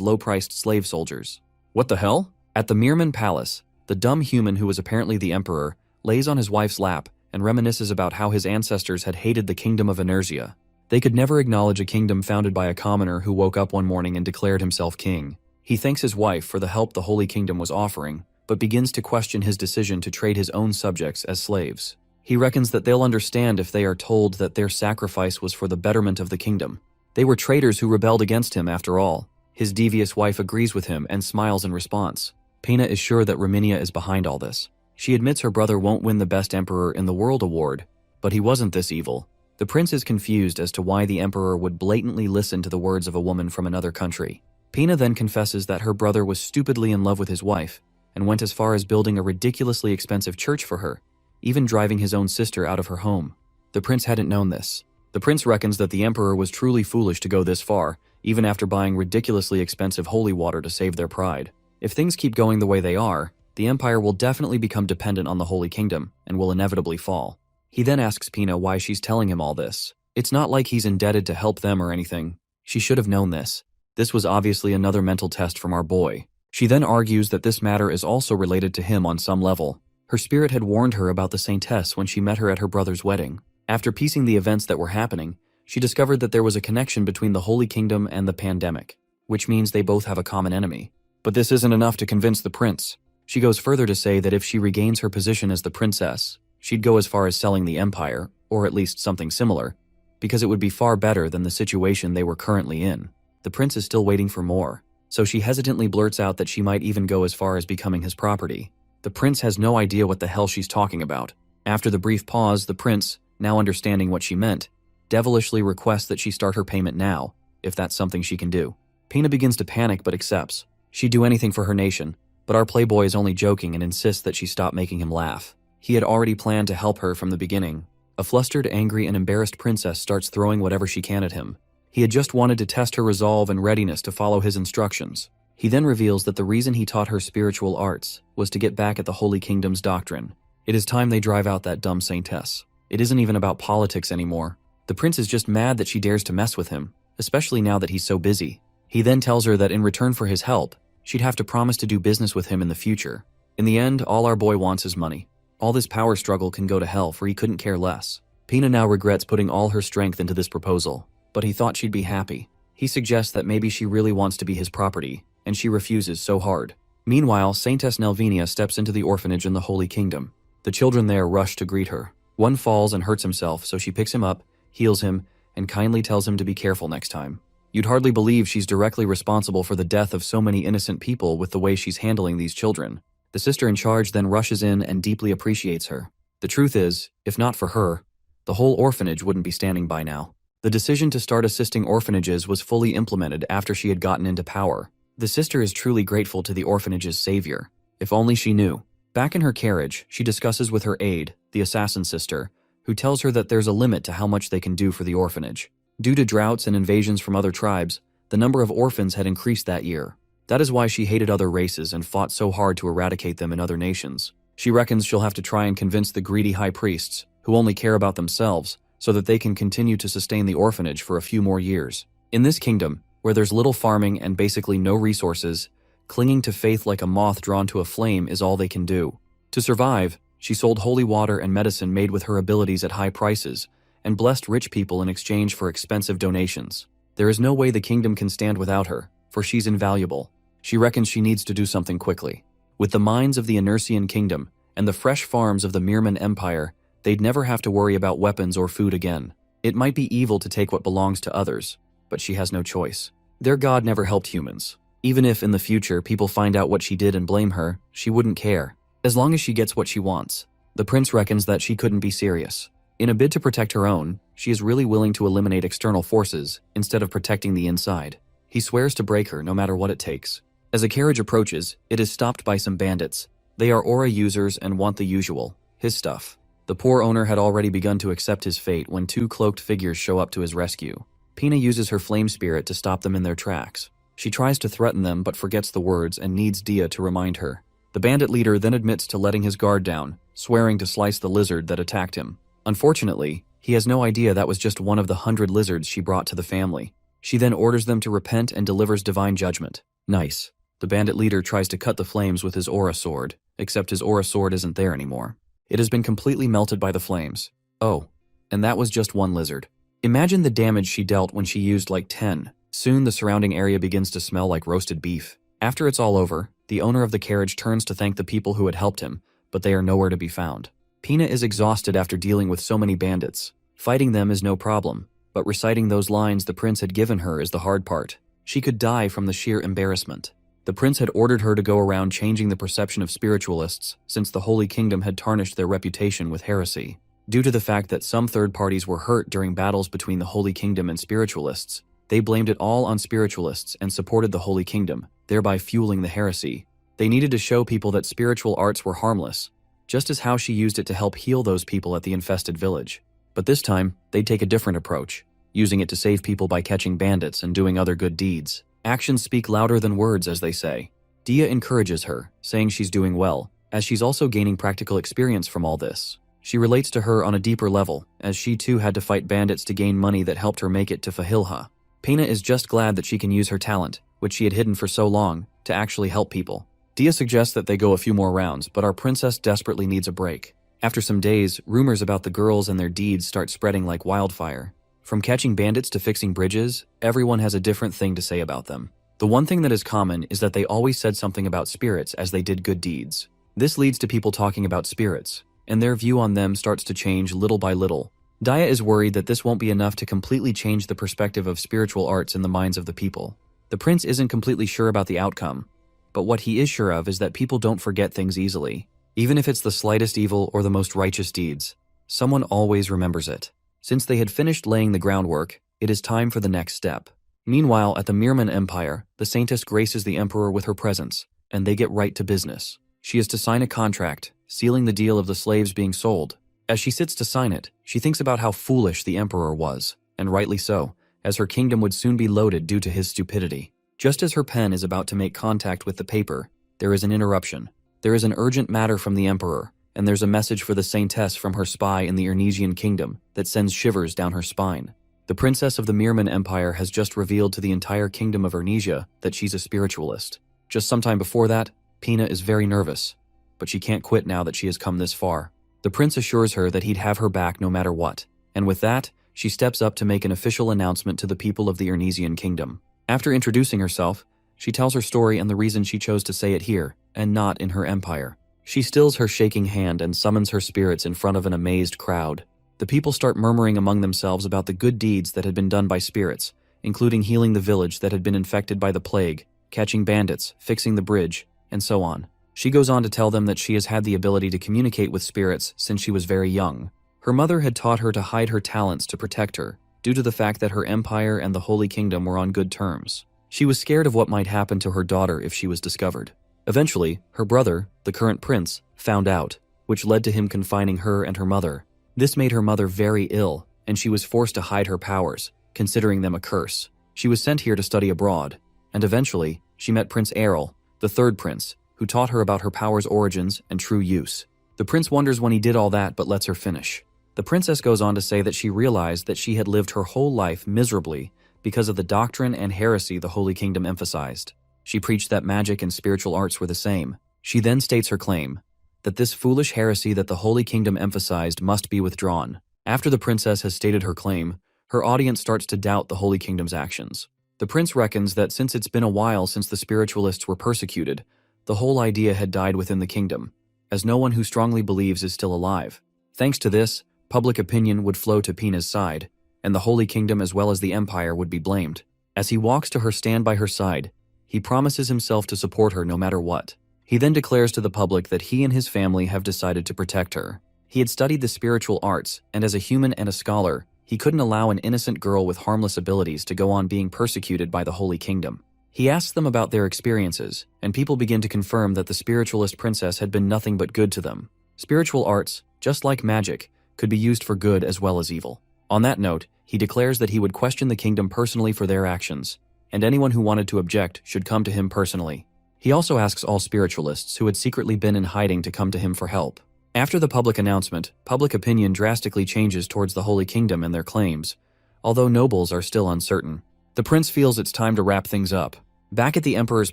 low-priced slave soldiers. What the hell? At the Mirman Palace, the dumb human who was apparently the Emperor lays on his wife's lap and reminisces about how his ancestors had hated the kingdom of Inertia. They could never acknowledge a kingdom founded by a commoner who woke up one morning and declared himself king. He thanks his wife for the help the Holy Kingdom was offering, but begins to question his decision to trade his own subjects as slaves. He reckons that they'll understand if they are told that their sacrifice was for the betterment of the kingdom. They were traitors who rebelled against him after all. His devious wife agrees with him and smiles in response. Pina is sure that Raminia is behind all this. She admits her brother won't win the Best Emperor in the World award, but he wasn't this evil. The prince is confused as to why the Emperor would blatantly listen to the words of a woman from another country. Pina then confesses that her brother was stupidly in love with his wife, and went as far as building a ridiculously expensive church for her, even driving his own sister out of her home. The prince hadn't known this. The prince reckons that the Emperor was truly foolish to go this far, even after buying ridiculously expensive holy water to save their pride. If things keep going the way they are, the Empire will definitely become dependent on the Holy Kingdom and will inevitably fall. He then asks Pina why she's telling him all this. It's not like he's indebted to help them or anything. She should have known this. This was obviously another mental test from our boy. She then argues that this matter is also related to him on some level. Her spirit had warned her about the Saintess when she met her at her brother's wedding. After piecing the events that were happening, she discovered that there was a connection between the Holy Kingdom and the pandemic, which means they both have a common enemy. But this isn't enough to convince the prince. She goes further to say that if she regains her position as the princess, She'd go as far as selling the empire, or at least something similar, because it would be far better than the situation they were currently in. The prince is still waiting for more, so she hesitantly blurts out that she might even go as far as becoming his property. The prince has no idea what the hell she's talking about. After the brief pause, the prince, now understanding what she meant, devilishly requests that she start her payment now, if that's something she can do. Pina begins to panic but accepts. She'd do anything for her nation, but our playboy is only joking and insists that she stop making him laugh. He had already planned to help her from the beginning. A flustered, angry, and embarrassed princess starts throwing whatever she can at him. He had just wanted to test her resolve and readiness to follow his instructions. He then reveals that the reason he taught her spiritual arts was to get back at the Holy Kingdom's doctrine. It is time they drive out that dumb saintess. It isn't even about politics anymore. The prince is just mad that she dares to mess with him, especially now that he's so busy. He then tells her that in return for his help, she'd have to promise to do business with him in the future. In the end, all our boy wants is money. All this power struggle can go to hell, for he couldn't care less. Pina now regrets putting all her strength into this proposal, but he thought she'd be happy. He suggests that maybe she really wants to be his property, and she refuses so hard. Meanwhile, Saintess Nelvinia steps into the orphanage in the Holy Kingdom. The children there rush to greet her. One falls and hurts himself, so she picks him up, heals him, and kindly tells him to be careful next time. You'd hardly believe she's directly responsible for the death of so many innocent people with the way she's handling these children. The sister in charge then rushes in and deeply appreciates her. The truth is, if not for her, the whole orphanage wouldn't be standing by now. The decision to start assisting orphanages was fully implemented after she had gotten into power. The sister is truly grateful to the orphanage's savior. If only she knew. Back in her carriage, she discusses with her aide, the assassin sister, who tells her that there's a limit to how much they can do for the orphanage. Due to droughts and invasions from other tribes, the number of orphans had increased that year. That is why she hated other races and fought so hard to eradicate them in other nations. She reckons she'll have to try and convince the greedy high priests, who only care about themselves, so that they can continue to sustain the orphanage for a few more years. In this kingdom, where there's little farming and basically no resources, clinging to faith like a moth drawn to a flame is all they can do. To survive, she sold holy water and medicine made with her abilities at high prices, and blessed rich people in exchange for expensive donations. There is no way the kingdom can stand without her, for she's invaluable. She reckons she needs to do something quickly. With the mines of the Inersian kingdom and the fresh farms of the Mirman Empire, they'd never have to worry about weapons or food again. It might be evil to take what belongs to others, but she has no choice. Their god never helped humans. Even if in the future people find out what she did and blame her, she wouldn't care, as long as she gets what she wants. The prince reckons that she couldn't be serious. In a bid to protect her own, she is really willing to eliminate external forces instead of protecting the inside. He swears to break her no matter what it takes. As a carriage approaches, it is stopped by some bandits. They are aura users and want the usual, his stuff. The poor owner had already begun to accept his fate when two cloaked figures show up to his rescue. Pina uses her flame spirit to stop them in their tracks. She tries to threaten them but forgets the words and needs Dia to remind her. The bandit leader then admits to letting his guard down, swearing to slice the lizard that attacked him. Unfortunately, he has no idea that was just one of the 100 lizards she brought to the family. She then orders them to repent and delivers divine judgment. Nice. The bandit leader tries to cut the flames with his aura sword, except his aura sword isn't there anymore. It has been completely melted by the flames. Oh, and that was just one lizard. Imagine the damage she dealt when she used like 10. Soon the surrounding area begins to smell like roasted beef. After it's all over, the owner of the carriage turns to thank the people who had helped him, but they are nowhere to be found. Pina is exhausted after dealing with so many bandits. Fighting them is no problem, but reciting those lines the prince had given her is the hard part. She could die from the sheer embarrassment. The prince had ordered her to go around changing the perception of spiritualists, since the Holy Kingdom had tarnished their reputation with heresy. Due to the fact that some third parties were hurt during battles between the Holy Kingdom and spiritualists, they blamed it all on spiritualists and supported the Holy Kingdom, thereby fueling the heresy. They needed to show people that spiritual arts were harmless, just as how she used it to help heal those people at the infested village. But this time, they'd take a different approach, using it to save people by catching bandits and doing other good deeds. Actions speak louder than words, as they say. Dia encourages her, saying she's doing well, as she's also gaining practical experience from all this. She relates to her on a deeper level, as she too had to fight bandits to gain money that helped her make it to Fahilha. Pina is just glad that she can use her talent, which she had hidden for so long, to actually help people. Dia suggests that they go a few more rounds, but our princess desperately needs a break. After some days, rumors about the girls and their deeds start spreading like wildfire. From catching bandits to fixing bridges, everyone has a different thing to say about them. The one thing that is common is that they always said something about spirits as they did good deeds. This leads to people talking about spirits. and their view on them starts to change little by little. Daya is worried that this won't be enough to completely change the perspective of spiritual arts in the minds of the people. The prince isn't completely sure about the outcome, but what he is sure of is that people don't forget things easily. Even if it's the slightest evil or the most righteous deeds, someone always remembers it. Since they had finished laying the groundwork, it is time for the next step. Meanwhile, at the Merman Empire, the Saintess graces the Emperor with her presence, and they get right to business. She is to sign a contract, sealing the deal of the slaves being sold. As she sits to sign it, she thinks about how foolish the Emperor was, and rightly so, as her kingdom would soon be loaded due to his stupidity. Just as her pen is about to make contact with the paper, there is an interruption. There is an urgent matter from the Emperor, and there's a message for the Saintess from her spy in the Ernesian kingdom that sends shivers down her spine. The princess of the Merman Empire has just revealed to the entire kingdom of Ernesia that she's a spiritualist. Just sometime before that, Pina is very nervous, but she can't quit now that she has come this far. The prince assures her that he'd have her back no matter what, and with that, she steps up to make an official announcement to the people of the Ernesian kingdom. After introducing herself, she tells her story and the reason she chose to say it here, and not in her empire. She stills her shaking hand and summons her spirits in front of an amazed crowd. The people start murmuring among themselves about the good deeds that had been done by spirits, including healing the village that had been infected by the plague, catching bandits, fixing the bridge, and so on. She goes on to tell them that she has had the ability to communicate with spirits since she was very young. Her mother had taught her to hide her talents to protect her, due to the fact that her empire and the Holy Kingdom were on good terms. She was scared of what might happen to her daughter if she was discovered. Eventually, her brother, the current prince, found out, which led to him confining her and her mother. This made her mother very ill, and she was forced to hide her powers, considering them a curse. She was sent here to study abroad, and eventually, she met Prince Errol, the third prince, who taught her about her powers' origins and true use. The prince wonders when he did all that but lets her finish. The princess goes on to say that she realized that she had lived her whole life miserably because of the doctrine and heresy the Holy Kingdom emphasized. She preached that magic and spiritual arts were the same. She then states her claim, that this foolish heresy that the Holy Kingdom emphasized must be withdrawn. After the princess has stated her claim, her audience starts to doubt the Holy Kingdom's actions. The prince reckons that since it's been a while since the spiritualists were persecuted, the whole idea had died within the kingdom, as no one who strongly believes is still alive. Thanks to this, public opinion would flow to Pina's side, and the Holy Kingdom as well as the Empire would be blamed. As he walks to her stand by her side, he promises himself to support her no matter what. He then declares to the public that he and his family have decided to protect her. He had studied the spiritual arts, and as a human and a scholar, he couldn't allow an innocent girl with harmless abilities to go on being persecuted by the Holy Kingdom. He asks them about their experiences, and people begin to confirm that the spiritualist princess had been nothing but good to them. Spiritual arts, just like magic, could be used for good as well as evil. On that note, he declares that he would question the kingdom personally for their actions, and anyone who wanted to object should come to him personally. He also asks all spiritualists who had secretly been in hiding to come to him for help. After the public announcement, public opinion drastically changes towards the Holy Kingdom and their claims, although nobles are still uncertain. The prince feels it's time to wrap things up. Back at the Emperor's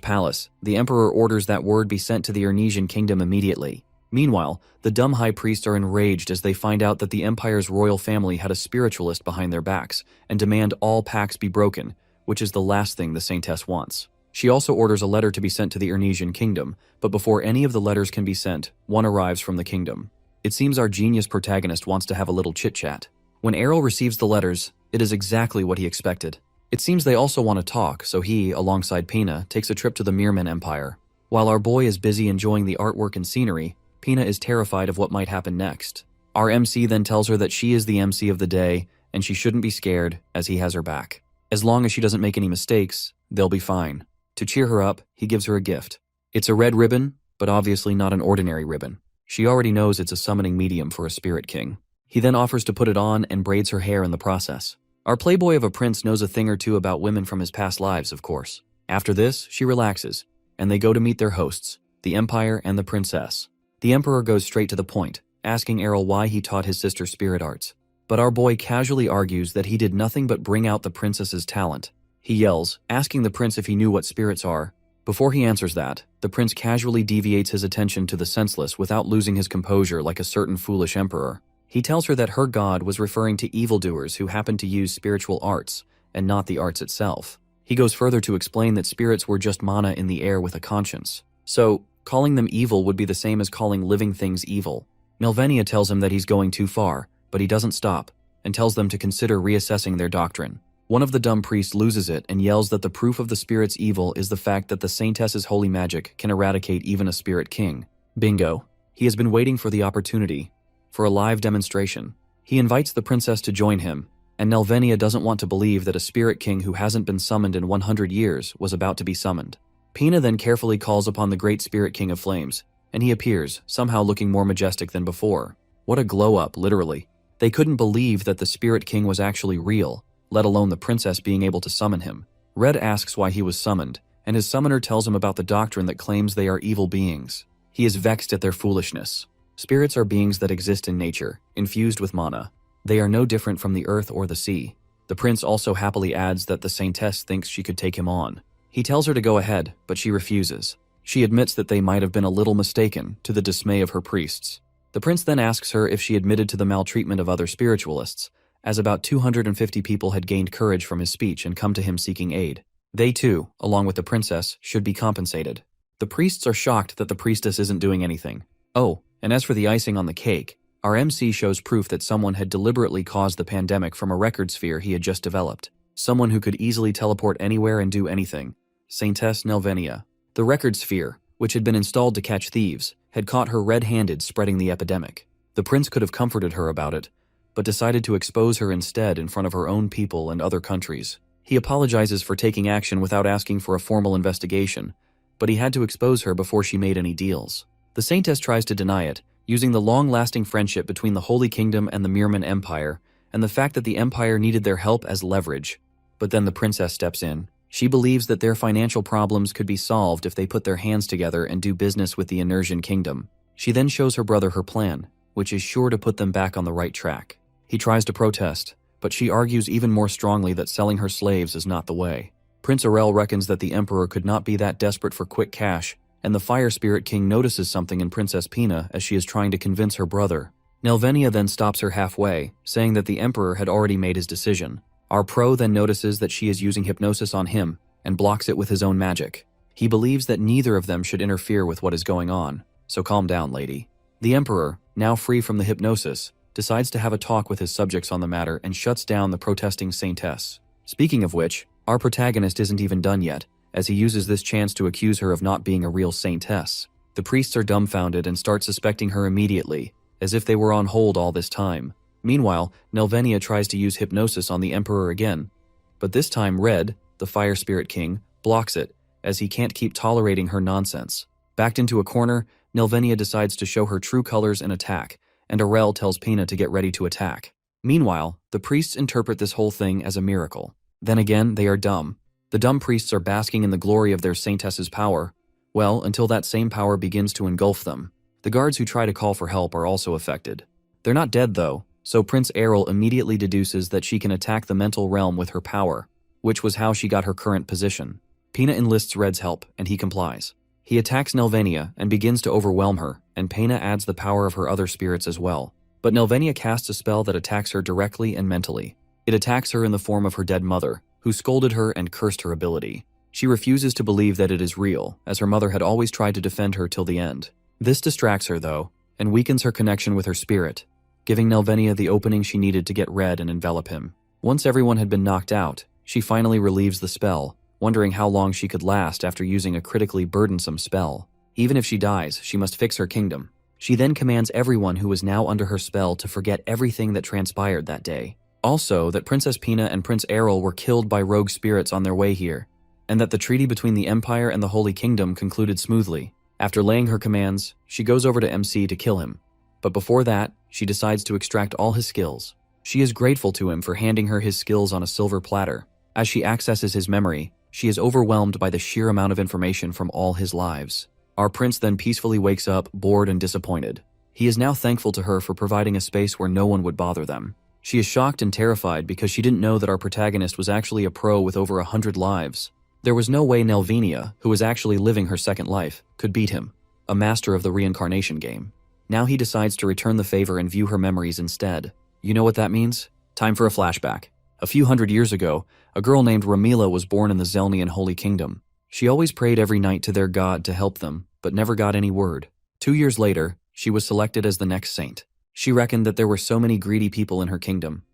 palace, the Emperor orders that word be sent to the Ernesian kingdom immediately. Meanwhile, the dumb high priests are enraged as they find out that the Empire's royal family had a spiritualist behind their backs and demand all pacts be broken, which is the last thing the Saintess wants. She also orders a letter to be sent to the Ernesian kingdom, but before any of the letters can be sent, one arrives from the kingdom. It seems our genius protagonist wants to have a little chit-chat. When Errol receives the letters, it is exactly what he expected. It seems they also want to talk, so he, alongside Pina, takes a trip to the Merman Empire. While our boy is busy enjoying the artwork and scenery, Pina is terrified of what might happen next. Our MC then tells her that she is the MC of the day, and she shouldn't be scared, as he has her back. As long as she doesn't make any mistakes, they'll be fine. To cheer her up, he gives her a gift. It's a red ribbon, but obviously not an ordinary ribbon. She already knows it's a summoning medium for a spirit king. He then offers to put it on and braids her hair in the process. Our playboy of a prince knows a thing or two about women from his past lives, of course. After this, she relaxes, and they go to meet their hosts, the Empire and the princess. The Emperor goes straight to the point, asking Errol why he taught his sister spirit arts. But our boy casually argues that he did nothing but bring out the princess's talent. He yells, asking the prince if he knew what spirits are. Before he answers that, the prince casually deviates his attention to the senseless without losing his composure like a certain foolish emperor. He tells her that her god was referring to evildoers who happened to use spiritual arts, and not the arts itself. He goes further to explain that spirits were just mana in the air with a conscience. So, calling them evil would be the same as calling living things evil. Nelvenia tells him that he's going too far, but he doesn't stop, and tells them to consider reassessing their doctrine. One of the dumb priests loses it and yells that the proof of the spirit's evil is the fact that the saintess's holy magic can eradicate even a spirit king. Bingo. He has been waiting for the opportunity, for a live demonstration. He invites the princess to join him, and Nelvenia doesn't want to believe that a spirit king who hasn't been summoned in 100 years was about to be summoned. Pina then carefully calls upon the great spirit king of flames, and he appears, somehow looking more majestic than before. What a glow-up, literally. They couldn't believe that the spirit king was actually real, let alone the princess being able to summon him. Red asks why he was summoned, and his summoner tells him about the doctrine that claims they are evil beings. He is vexed at their foolishness. Spirits are beings that exist in nature, infused with mana. They are no different from the earth or the sea. The prince also happily adds that the saintess thinks she could take him on. He tells her to go ahead, but she refuses. She admits that they might have been a little mistaken, to the dismay of her priests. The prince then asks her if she admitted to the maltreatment of other spiritualists, as about 250 people had gained courage from his speech and come to him seeking aid. They too, along with the princess, should be compensated. The priests are shocked that the priestess isn't doing anything. Oh, and as for the icing on the cake, our MC shows proof that someone had deliberately caused the pandemic from a record sphere he had just developed. Someone who could easily teleport anywhere and do anything. Saintess Nelvenia. The record sphere, which had been installed to catch thieves, had caught her red-handed spreading the epidemic. The prince could have comforted her about it, but decided to expose her instead in front of her own people and other countries. He apologizes for taking action without asking for a formal investigation, but he had to expose her before she made any deals. The saintess tries to deny it, using the long-lasting friendship between the Holy Kingdom and the Merman Empire, and the fact that the Empire needed their help as leverage. But then the princess steps in. She believes that their financial problems could be solved if they put their hands together and do business with the Energian Kingdom. She then shows her brother her plan, which is sure to put them back on the right track. He tries to protest, but she argues even more strongly that selling her slaves is not the way. Prince Arel reckons that the Emperor could not be that desperate for quick cash, and the Fire Spirit King notices something in Princess Pina as she is trying to convince her brother. Nelvenia then stops her halfway, saying that the Emperor had already made his decision. Our pro then notices that she is using hypnosis on him and blocks it with his own magic. He believes that neither of them should interfere with what is going on, so calm down, lady. The Emperor, now free from the hypnosis, decides to have a talk with his subjects on the matter and shuts down the protesting saintess. Speaking of which, our protagonist isn't even done yet, as he uses this chance to accuse her of not being a real saintess. The priests are dumbfounded and start suspecting her immediately, as if they were on hold all this time. Meanwhile, Nelvenia tries to use hypnosis on the Emperor again, but this time Red, the Fire Spirit King, blocks it, as he can't keep tolerating her nonsense. Backed into a corner, Nelvenia decides to show her true colors and attack, and Arel tells Pina to get ready to attack. Meanwhile, the priests interpret this whole thing as a miracle. Then again, they are dumb. The dumb priests are basking in the glory of their saintess's power, well, until that same power begins to engulf them. The guards who try to call for help are also affected. They're not dead though, so Prince Errol immediately deduces that she can attack the mental realm with her power, which was how she got her current position. Pina enlists Red's help, and he complies. He attacks Nelvenia and begins to overwhelm her, and Pina adds the power of her other spirits as well. But Nelvenia casts a spell that attacks her directly and mentally. It attacks her in the form of her dead mother, who scolded her and cursed her ability. She refuses to believe that it is real, as her mother had always tried to defend her till the end. This distracts her, though, and weakens her connection with her spirit, giving Nelvenia the opening she needed to get Red and envelop him. Once everyone had been knocked out, she finally relieves the spell, wondering how long she could last after using a critically burdensome spell. Even if she dies, she must fix her kingdom. She then commands everyone who was now under her spell to forget everything that transpired that day. Also, that Princess Pina and Prince Errol were killed by rogue spirits on their way here, and that the treaty between the Empire and the Holy Kingdom concluded smoothly. After laying her commands, she goes over to MC to kill him. But before that, she decides to extract all his skills. She is grateful to him for handing her his skills on a silver platter. As she accesses his memory, she is overwhelmed by the sheer amount of information from all his lives. Our prince then peacefully wakes up, bored and disappointed. He is now thankful to her for providing a space where no one would bother them. She is shocked and terrified because she didn't know that our protagonist was actually a pro with over 100 lives. There was no way Nelvenia, who was actually living her second life, could beat him, a master of the reincarnation game. Now he decides to return the favor and view her memories instead. You know what that means? Time for a flashback. A few hundred years ago, a girl named Ramila was born in the Zelnian Holy Kingdom. She always prayed every night to their god to help them, but never got any word. 2 years later, she was selected as the next saint. She reckoned that there were so many greedy people in her kingdom,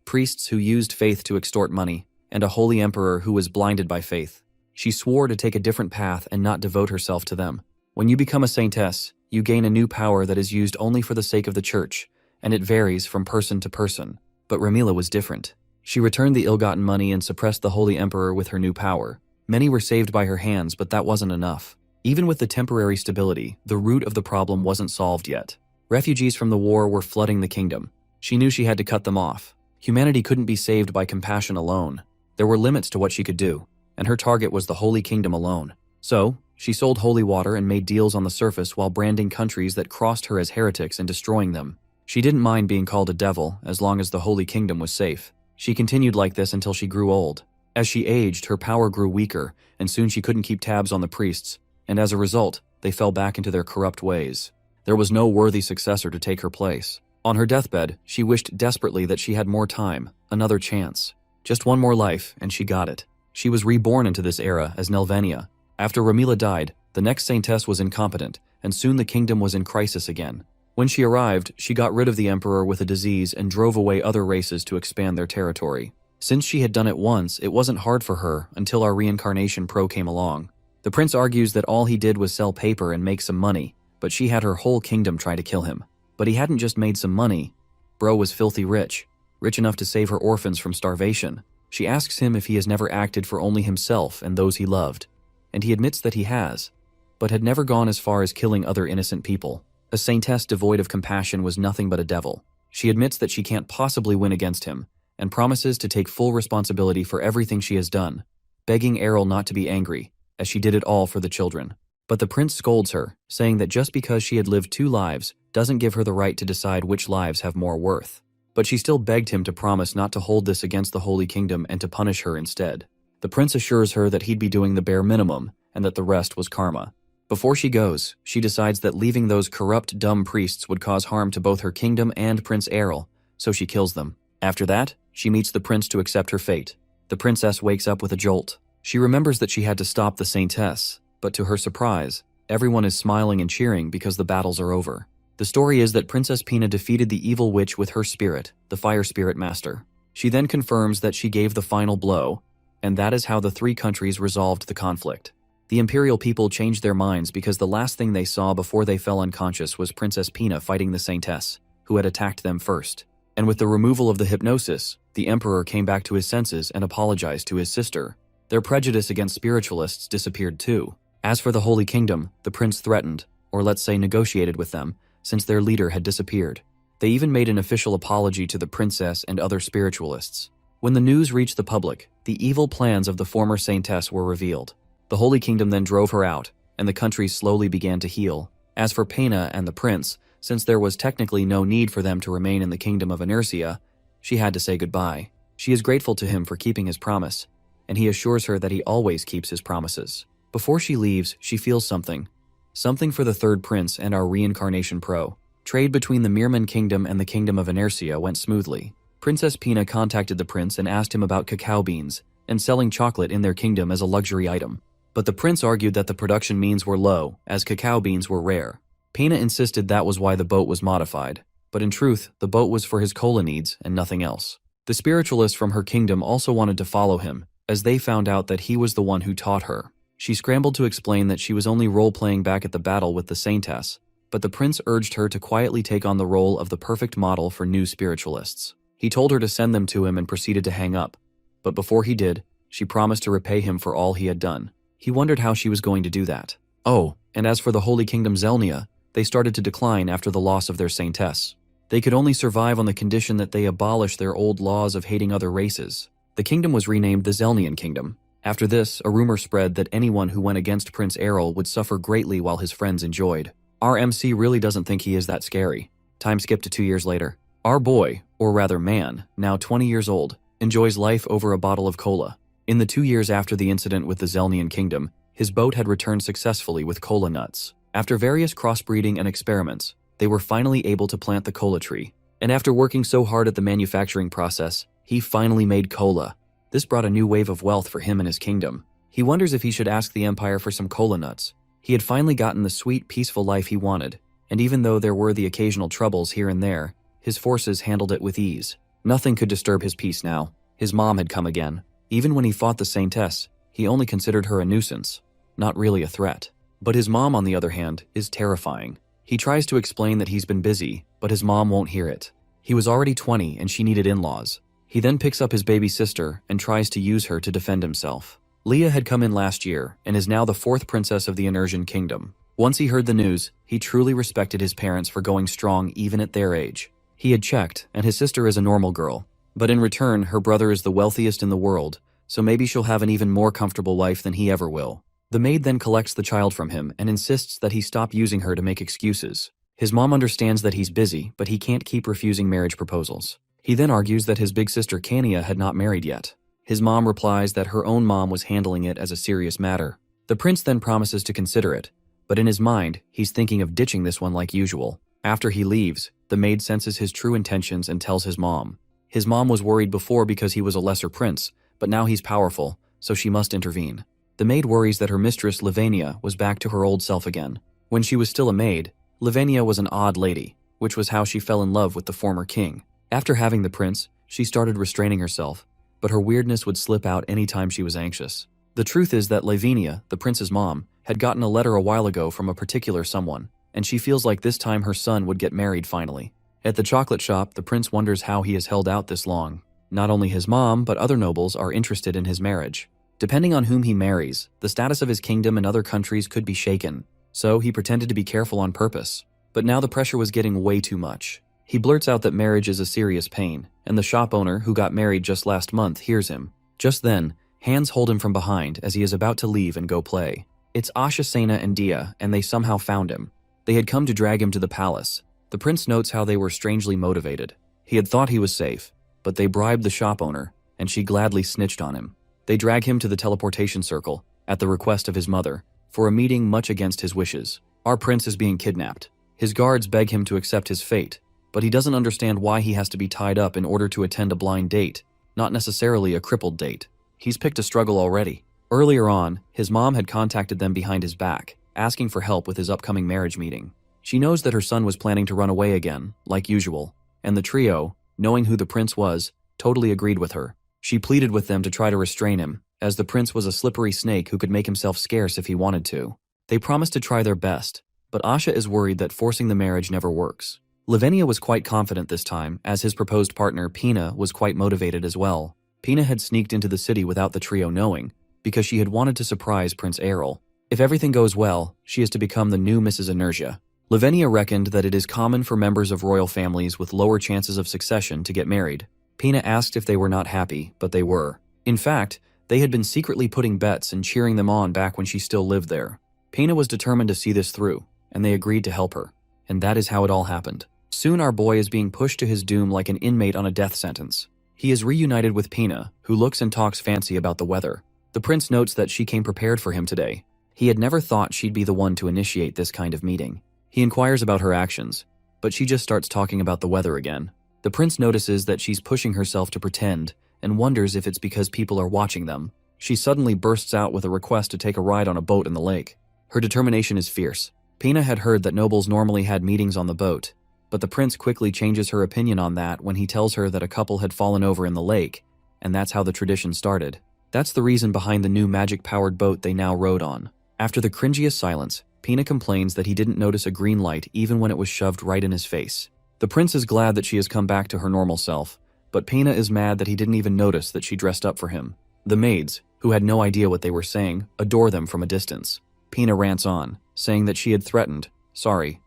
priests who used faith to extort money, and a holy emperor who was blinded by faith. She swore to take a different path and not devote herself to them. When you become a saintess, you gain a new power that is used only for the sake of the church, and it varies from person to person. But Ramila was different. She returned the ill-gotten money and suppressed the holy emperor with her new power. Many were saved by her hands, but that wasn't enough. Even with the temporary stability, the root of the problem wasn't solved yet. Refugees from the war were flooding the kingdom. She knew she had to cut them off. Humanity couldn't be saved by compassion alone. There were limits to what she could do, and her target was the Holy Kingdom alone. So, she sold holy water and made deals on the surface while branding countries that crossed her as heretics and destroying them. She didn't mind being called a devil as long as the Holy Kingdom was safe. She continued like this until she grew old. As she aged, her power grew weaker, and soon she couldn't keep tabs on the priests, and as a result, they fell back into their corrupt ways. There was no worthy successor to take her place. On her deathbed, she wished desperately that she had more time, another chance. Just one more life, and she got it. She was reborn into this era as Nelvania. After Ramila died, the next saintess was incompetent, and soon the kingdom was in crisis again. When she arrived, she got rid of the emperor with a disease and drove away other races to expand their territory. Since she had done it once, it wasn't hard for her until our reincarnation pro came along. The prince argues that all he did was sell paper and make some money, but she had her whole kingdom try to kill him. But he hadn't just made some money. Bro was filthy rich enough to save her orphans from starvation. She asks him if he has never acted for only himself and those he loved, and he admits that he has, but had never gone as far as killing other innocent people. A saintess devoid of compassion was nothing but a devil. She admits that she can't possibly win against him, and promises to take full responsibility for everything she has done, begging Errol not to be angry, as she did it all for the children. But the prince scolds her, saying that just because she had lived 2 lives doesn't give her the right to decide which lives have more worth. But she still begged him to promise not to hold this against the Holy Kingdom and to punish her instead. The prince assures her that he'd be doing the bare minimum, and that the rest was karma. Before she goes, she decides that leaving those corrupt, dumb priests would cause harm to both her kingdom and Prince Errol, so she kills them. After that, she meets the prince to accept her fate. The princess wakes up with a jolt. She remembers that she had to stop the saintess, but to her surprise, everyone is smiling and cheering because the battles are over. The story is that Princess Pina defeated the evil witch with her spirit, the Fire Spirit Master. She then confirms that she gave the final blow, and that is how the 3 countries resolved the conflict. The imperial people changed their minds because the last thing they saw before they fell unconscious was Princess Pina fighting the saintess, who had attacked them first. And with the removal of the hypnosis, the emperor came back to his senses and apologized to his sister. Their prejudice against spiritualists disappeared too. As for the Holy Kingdom, the prince threatened, or let's say negotiated with them, since their leader had disappeared. They even made an official apology to the princess and other spiritualists. When the news reached the public, the evil plans of the former saintess were revealed. The Holy Kingdom then drove her out, and the country slowly began to heal. As for Pena and the prince, since there was technically no need for them to remain in the kingdom of Inertia, she had to say goodbye. She is grateful to him for keeping his promise, and he assures her that he always keeps his promises. Before she leaves, she feels something. Something for the third prince and our reincarnation pro. Trade between the Mirman kingdom and the kingdom of Inertia went smoothly. Princess Pina contacted the prince and asked him about cacao beans and selling chocolate in their kingdom as a luxury item. But the prince argued that the production means were low, as cacao beans were rare. Pina insisted that was why the boat was modified, but in truth, the boat was for his cola needs and nothing else. The spiritualists from her kingdom also wanted to follow him, as they found out that he was the one who taught her. She scrambled to explain that she was only role-playing back at the battle with the saintess, but the prince urged her to quietly take on the role of the perfect model for new spiritualists. He told her to send them to him and proceeded to hang up, but before he did, she promised to repay him for all he had done. He wondered how she was going to do that. Oh, and as for the Holy Kingdom Zelnia, they started to decline after the loss of their saintess. They could only survive on the condition that they abolish their old laws of hating other races. The kingdom was renamed the Zelnian Kingdom. After this, a rumor spread that anyone who went against Prince Errol would suffer greatly while his friends enjoyed. Our MC really doesn't think he is that scary. Time skip to 2 years later. Our boy, or rather man, now 20 years old, enjoys life over a bottle of cola. In the 2 years after the incident with the Zelnian Kingdom, his boat had returned successfully with cola nuts. After various crossbreeding and experiments, they were finally able to plant the cola tree. And after working so hard at the manufacturing process, he finally made cola. This brought a new wave of wealth for him and his kingdom. He wonders if he should ask the empire for some cola nuts. He had finally gotten the sweet, peaceful life he wanted, and even though there were the occasional troubles here and there, his forces handled it with ease. Nothing could disturb his peace now. His mom had come again. Even when he fought the Saintess, he only considered her a nuisance, not really a threat. But his mom, on the other hand, is terrifying. He tries to explain that he's been busy, but his mom won't hear it. He was already 20 and she needed in-laws. He then picks up his baby sister and tries to use her to defend himself. Leah had come in last year and is now the 4th princess of the Energian kingdom. Once he heard the news, he truly respected his parents for going strong even at their age. He had checked, and his sister is a normal girl. But in return, her brother is the wealthiest in the world, so maybe she'll have an even more comfortable life than he ever will. The maid then collects the child from him and insists that he stop using her to make excuses. His mom understands that he's busy, but he can't keep refusing marriage proposals. He then argues that his big sister Kania had not married yet. His mom replies that her own mom was handling it as a serious matter. The prince then promises to consider it, but in his mind, he's thinking of ditching this one like usual. After he leaves, the maid senses his true intentions and tells his mom. His mom was worried before because he was a lesser prince, but now he's powerful, so she must intervene. The maid worries that her mistress, Lavinia, was back to her old self again. When she was still a maid, Lavinia was an odd lady, which was how she fell in love with the former king. After having the prince, she started restraining herself, but her weirdness would slip out anytime she was anxious. The truth is that Lavinia, the prince's mom, had gotten a letter a while ago from a particular someone, and she feels like this time her son would get married finally. At the chocolate shop, the prince wonders how he has held out this long. Not only his mom, but other nobles are interested in his marriage. Depending on whom he marries, the status of his kingdom in other countries could be shaken, so he pretended to be careful on purpose. But now the pressure was getting way too much. He blurts out that marriage is a serious pain, and the shop owner, who got married just last month, hears him. Just then, hands hold him from behind as he is about to leave and go play. It's Asha, Sena, and Dia, and they somehow found him. They had come to drag him to the palace. The prince notes how they were strangely motivated. He had thought he was safe, but they bribed the shop owner, and she gladly snitched on him. They drag him to the teleportation circle, at the request of his mother, for a meeting much against his wishes. Our prince is being kidnapped. His guards beg him to accept his fate, but he doesn't understand why he has to be tied up in order to attend a blind date, not necessarily a crippled date. He's picked a struggle already. Earlier on, his mom had contacted them behind his back, asking for help with his upcoming marriage meeting. She knows that her son was planning to run away again, like usual, and the trio, knowing who the prince was, totally agreed with her. She pleaded with them to try to restrain him, as the prince was a slippery snake who could make himself scarce if he wanted to. They promised to try their best, but Asha is worried that forcing the marriage never works. Lavinia was quite confident this time, as his proposed partner, Pina, was quite motivated as well. Pina had sneaked into the city without the trio knowing, because she had wanted to surprise Prince Errol. If everything goes well, she is to become the new Mrs. Energia. Lavinia reckoned that it is common for members of royal families with lower chances of succession to get married. Pina asked if they were not happy, but they were. In fact, they had been secretly putting bets and cheering them on back when she still lived there. Pina was determined to see this through, and they agreed to help her. And that is how it all happened. Soon our boy is being pushed to his doom like an inmate on a death sentence. He is reunited with Pina, who looks and talks fancy about the weather. The prince notes that she came prepared for him today. He had never thought she'd be the one to initiate this kind of meeting. He inquires about her actions, but she just starts talking about the weather again. The prince notices that she's pushing herself to pretend and wonders if it's because people are watching them. She suddenly bursts out with a request to take a ride on a boat in the lake. Her determination is fierce. Pina had heard that nobles normally had meetings on the boat, but the prince quickly changes her opinion on that when he tells her that a couple had fallen over in the lake, and that's how the tradition started. That's the reason behind the new magic-powered boat they now rode on. After the cringiest silence, Pina complains that he didn't notice a green light even when it was shoved right in his face. The prince is glad that she has come back to her normal self, but Pina is mad that he didn't even notice that she dressed up for him. The maids, who had no idea what they were saying, adore them from a distance. Pina rants on, saying that she had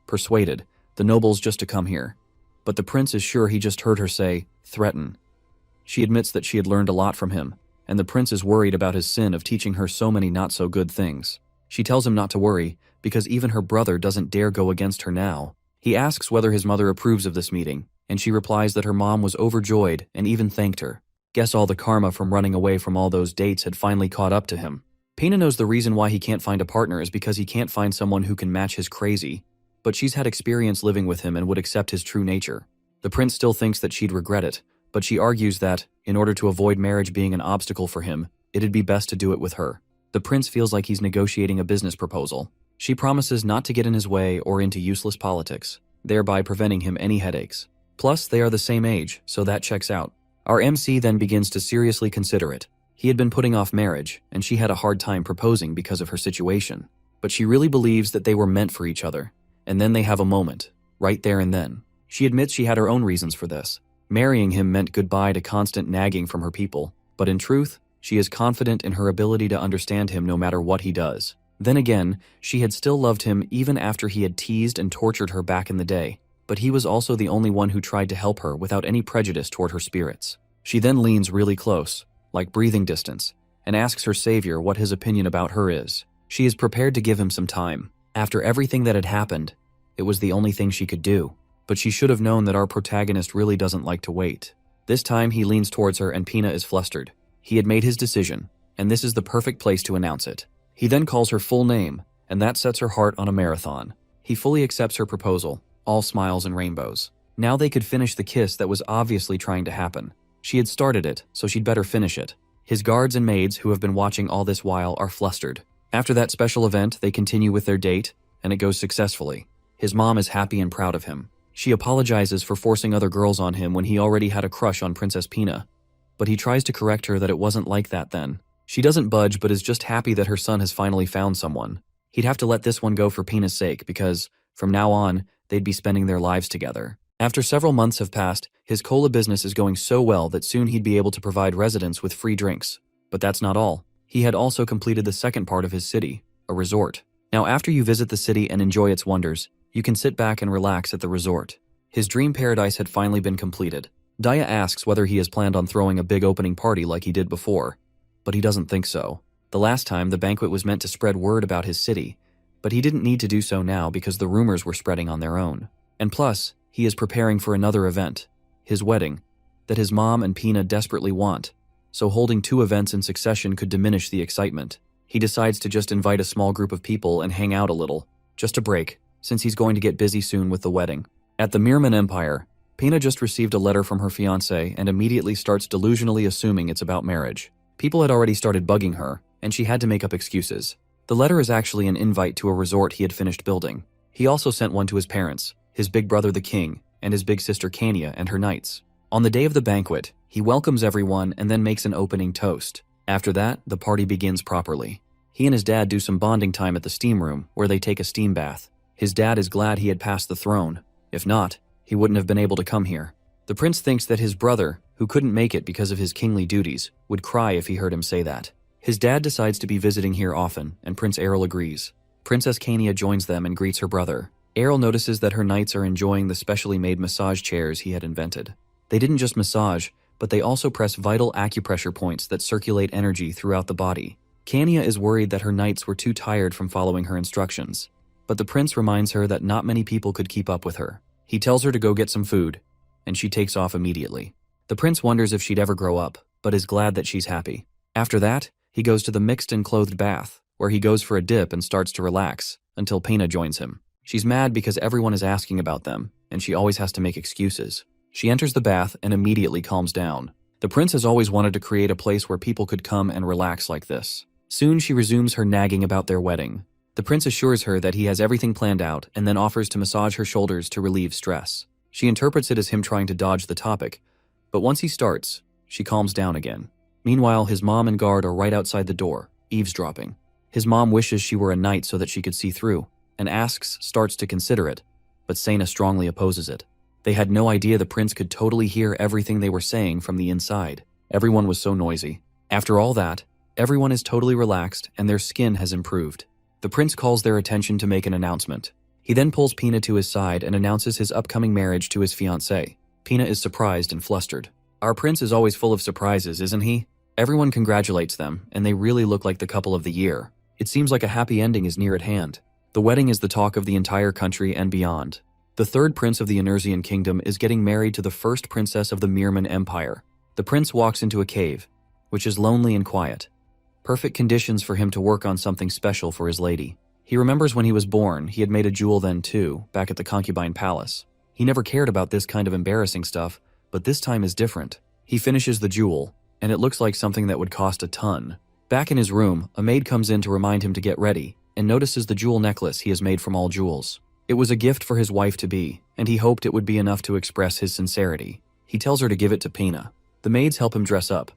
persuaded, the nobles just to come here. But the prince is sure he just heard her say, threaten. She admits that she had learned a lot from him, and the prince is worried about his sin of teaching her so many not-so-good things. She tells him not to worry, because even her brother doesn't dare go against her now. He asks whether his mother approves of this meeting, and she replies that her mom was overjoyed and even thanked her. Guess all the karma from running away from all those dates had finally caught up to him. Pina knows the reason why he can't find a partner is because he can't find someone who can match his crazy, but she's had experience living with him and would accept his true nature. The prince still thinks that she'd regret it, but she argues that, in order to avoid marriage being an obstacle for him, it'd be best to do it with her. The prince feels like he's negotiating a business proposal. She promises not to get in his way or into useless politics, thereby preventing him any headaches. Plus, they are the same age, so that checks out. Our MC then begins to seriously consider it. He had been putting off marriage, and she had a hard time proposing because of her situation. But she really believes that they were meant for each other. And then they have a moment, right there and then. She admits she had her own reasons for this. Marrying him meant goodbye to constant nagging from her people, but in truth, she is confident in her ability to understand him no matter what he does. Then again, she had still loved him even after he had teased and tortured her back in the day, but he was also the only one who tried to help her without any prejudice toward her spirits. She then leans really close, like breathing distance, and asks her savior what his opinion about her is. She is prepared to give him some time. After everything that had happened, it was the only thing she could do. But she should have known that our protagonist really doesn't like to wait. This time he leans towards her and Pina is flustered. He had made his decision, and this is the perfect place to announce it. He then calls her full name, and that sets her heart on a marathon. He fully accepts her proposal, all smiles and rainbows. Now they could finish the kiss that was obviously trying to happen. She had started it, so she'd better finish it. His guards and maids who have been watching all this while are flustered. After that special event, they continue with their date, and it goes successfully. His mom is happy and proud of him. She apologizes for forcing other girls on him when he already had a crush on Princess Pina. But he tries to correct her that it wasn't like that then. She doesn't budge but is just happy that her son has finally found someone. He'd have to let this one go for Pina's sake because, from now on, they'd be spending their lives together. After several months have passed, his cola business is going so well that soon he'd be able to provide residents with free drinks. But that's not all. He had also completed the second part of his city, a resort. Now after you visit the city and enjoy its wonders, you can sit back and relax at the resort. His dream paradise had finally been completed. Daya asks whether he has planned on throwing a big opening party like he did before, but he doesn't think so. The last time, the banquet was meant to spread word about his city, but he didn't need to do so now because the rumors were spreading on their own. And plus, he is preparing for another event, his wedding, that his mom and Pina desperately want, so holding 2 events in succession could diminish the excitement. He decides to just invite a small group of people and hang out a little, just a break, since he's going to get busy soon with the wedding. At the Mirman Empire, Pina just received a letter from her fiancé and immediately starts delusionally assuming it's about marriage. People had already started bugging her, and she had to make up excuses. The letter is actually an invite to a resort he had finished building. He also sent one to his parents, his big brother the king, and his big sister Kania and her knights. On the day of the banquet, he welcomes everyone and then makes an opening toast. After that, the party begins properly. He and his dad do some bonding time at the steam room, where they take a steam bath. His dad is glad he had passed the throne. If not, he wouldn't have been able to come here. The prince thinks that his brother, who couldn't make it because of his kingly duties, would cry if he heard him say that. His dad decides to be visiting here often, and Prince Errol agrees. Princess Kania joins them and greets her brother. Errol notices that her knights are enjoying the specially made massage chairs he had invented. They didn't just massage, but they also press vital acupressure points that circulate energy throughout the body. Kania is worried that her knights were too tired from following her instructions, but the prince reminds her that not many people could keep up with her. He tells her to go get some food, and she takes off immediately. The prince wonders if she'd ever grow up, but is glad that she's happy. After that, he goes to the mixed and clothed bath, where he goes for a dip and starts to relax, until Pina joins him. She's mad because everyone is asking about them, and she always has to make excuses. She enters the bath and immediately calms down. The prince has always wanted to create a place where people could come and relax like this. Soon she resumes her nagging about their wedding. The prince assures her that he has everything planned out and then offers to massage her shoulders to relieve stress. She interprets it as him trying to dodge the topic, but once he starts, she calms down again. Meanwhile, his mom and guard are right outside the door, eavesdropping. His mom wishes she were a knight so that she could see through, and starts to consider it, but Sena strongly opposes it. They had no idea the prince could totally hear everything they were saying from the inside. Everyone was so noisy. After all that, everyone is totally relaxed and their skin has improved. The prince calls their attention to make an announcement. He then pulls Pina to his side and announces his upcoming marriage to his fiancée. Pina is surprised and flustered. Our prince is always full of surprises, isn't he? Everyone congratulates them, and they really look like the couple of the year. It seems like a happy ending is near at hand. The wedding is the talk of the entire country and beyond. The third prince of the Enersian kingdom is getting married to the first princess of the Mirman Empire. The prince walks into a cave, which is lonely and quiet. Perfect conditions for him to work on something special for his lady. He remembers when he was born, he had made a jewel then too, back at the concubine palace. He never cared about this kind of embarrassing stuff, but this time is different. He finishes the jewel, and it looks like something that would cost a ton. Back in his room, a maid comes in to remind him to get ready, and notices the jewel necklace he has made from all jewels. It was a gift for his wife-to-be, and he hoped it would be enough to express his sincerity. He tells her to give it to Pina. The maids help him dress up,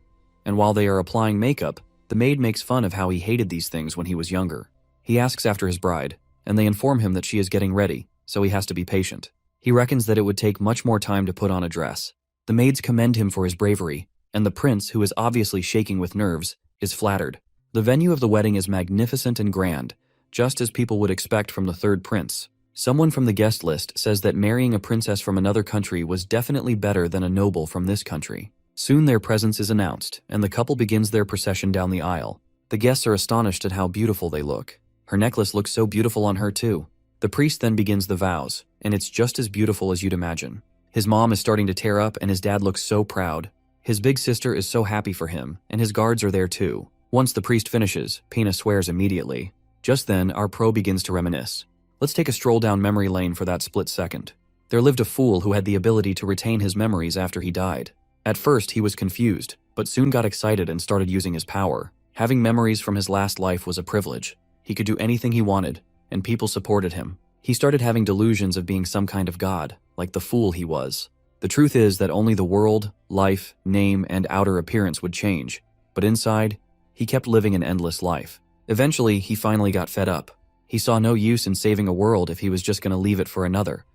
and while they are applying makeup, the maid makes fun of how he hated these things when he was younger. He asks after his bride, and they inform him that she is getting ready, so he has to be patient. He reckons that it would take much more time to put on a dress. The maids commend him for his bravery, and the prince, who is obviously shaking with nerves, is flattered. The venue of the wedding is magnificent and grand, just as people would expect from the third prince. Someone from the guest list says that marrying a princess from another country was definitely better than a noble from this country. Soon their presence is announced, and the couple begins their procession down the aisle. The guests are astonished at how beautiful they look. Her necklace looks so beautiful on her too. The priest then begins the vows, and it's just as beautiful as you'd imagine. His mom is starting to tear up, and his dad looks so proud. His big sister is so happy for him, and his guards are there too. Once the priest finishes, Pina swears immediately. Just then, our pro begins to reminisce. Let's take a stroll down memory lane for that split second. There lived a fool who had the ability to retain his memories after he died. At first, he was confused, but soon got excited and started using his power. Having memories from his last life was a privilege. He could do anything he wanted, and people supported him. He started having delusions of being some kind of god, like the fool he was. The truth is that only the world, life, name, and outer appearance would change, but inside, he kept living an endless life. Eventually, he finally got fed up. He saw no use in saving a world if he was just going to leave it for another,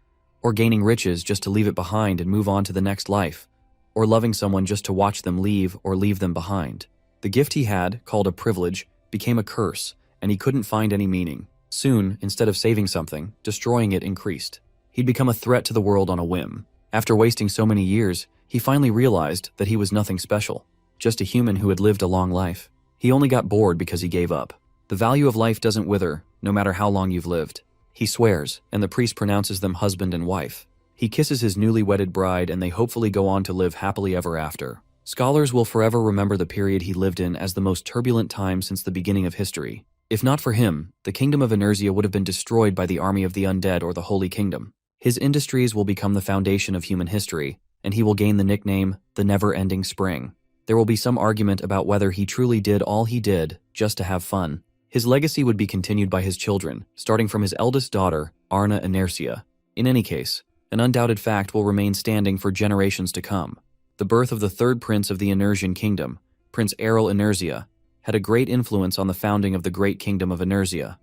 or gaining riches just to leave it behind and move on to the next life, or loving someone just to watch them leave or leave them behind. The gift he had, called a privilege, became a curse, and he couldn't find any meaning. Soon, instead of saving something, destroying it increased. He'd become a threat to the world on a whim. After wasting so many years, he finally realized that he was nothing special, just a human who had lived a long life. He only got bored because he gave up. The value of life doesn't wither, no matter how long you've lived. He swears, and the priest pronounces them husband and wife. He kisses his newly wedded bride, and they hopefully go on to live happily ever after. Scholars will forever remember the period he lived in as the most turbulent time since the beginning of history. If not for him, the kingdom of Enersia would have been destroyed by the army of the undead or the Holy Kingdom. His industries will become the foundation of human history, and he will gain the nickname, the Never-Ending Spring. There will be some argument about whether he truly did all he did just to have fun. His legacy would be continued by his children, starting from his eldest daughter, Arna Inertia. In any case, an undoubted fact will remain standing for generations to come. The birth of the third prince of the Energian kingdom, Prince Errol Inersia, had a great influence on the founding of the great kingdom of Enersia.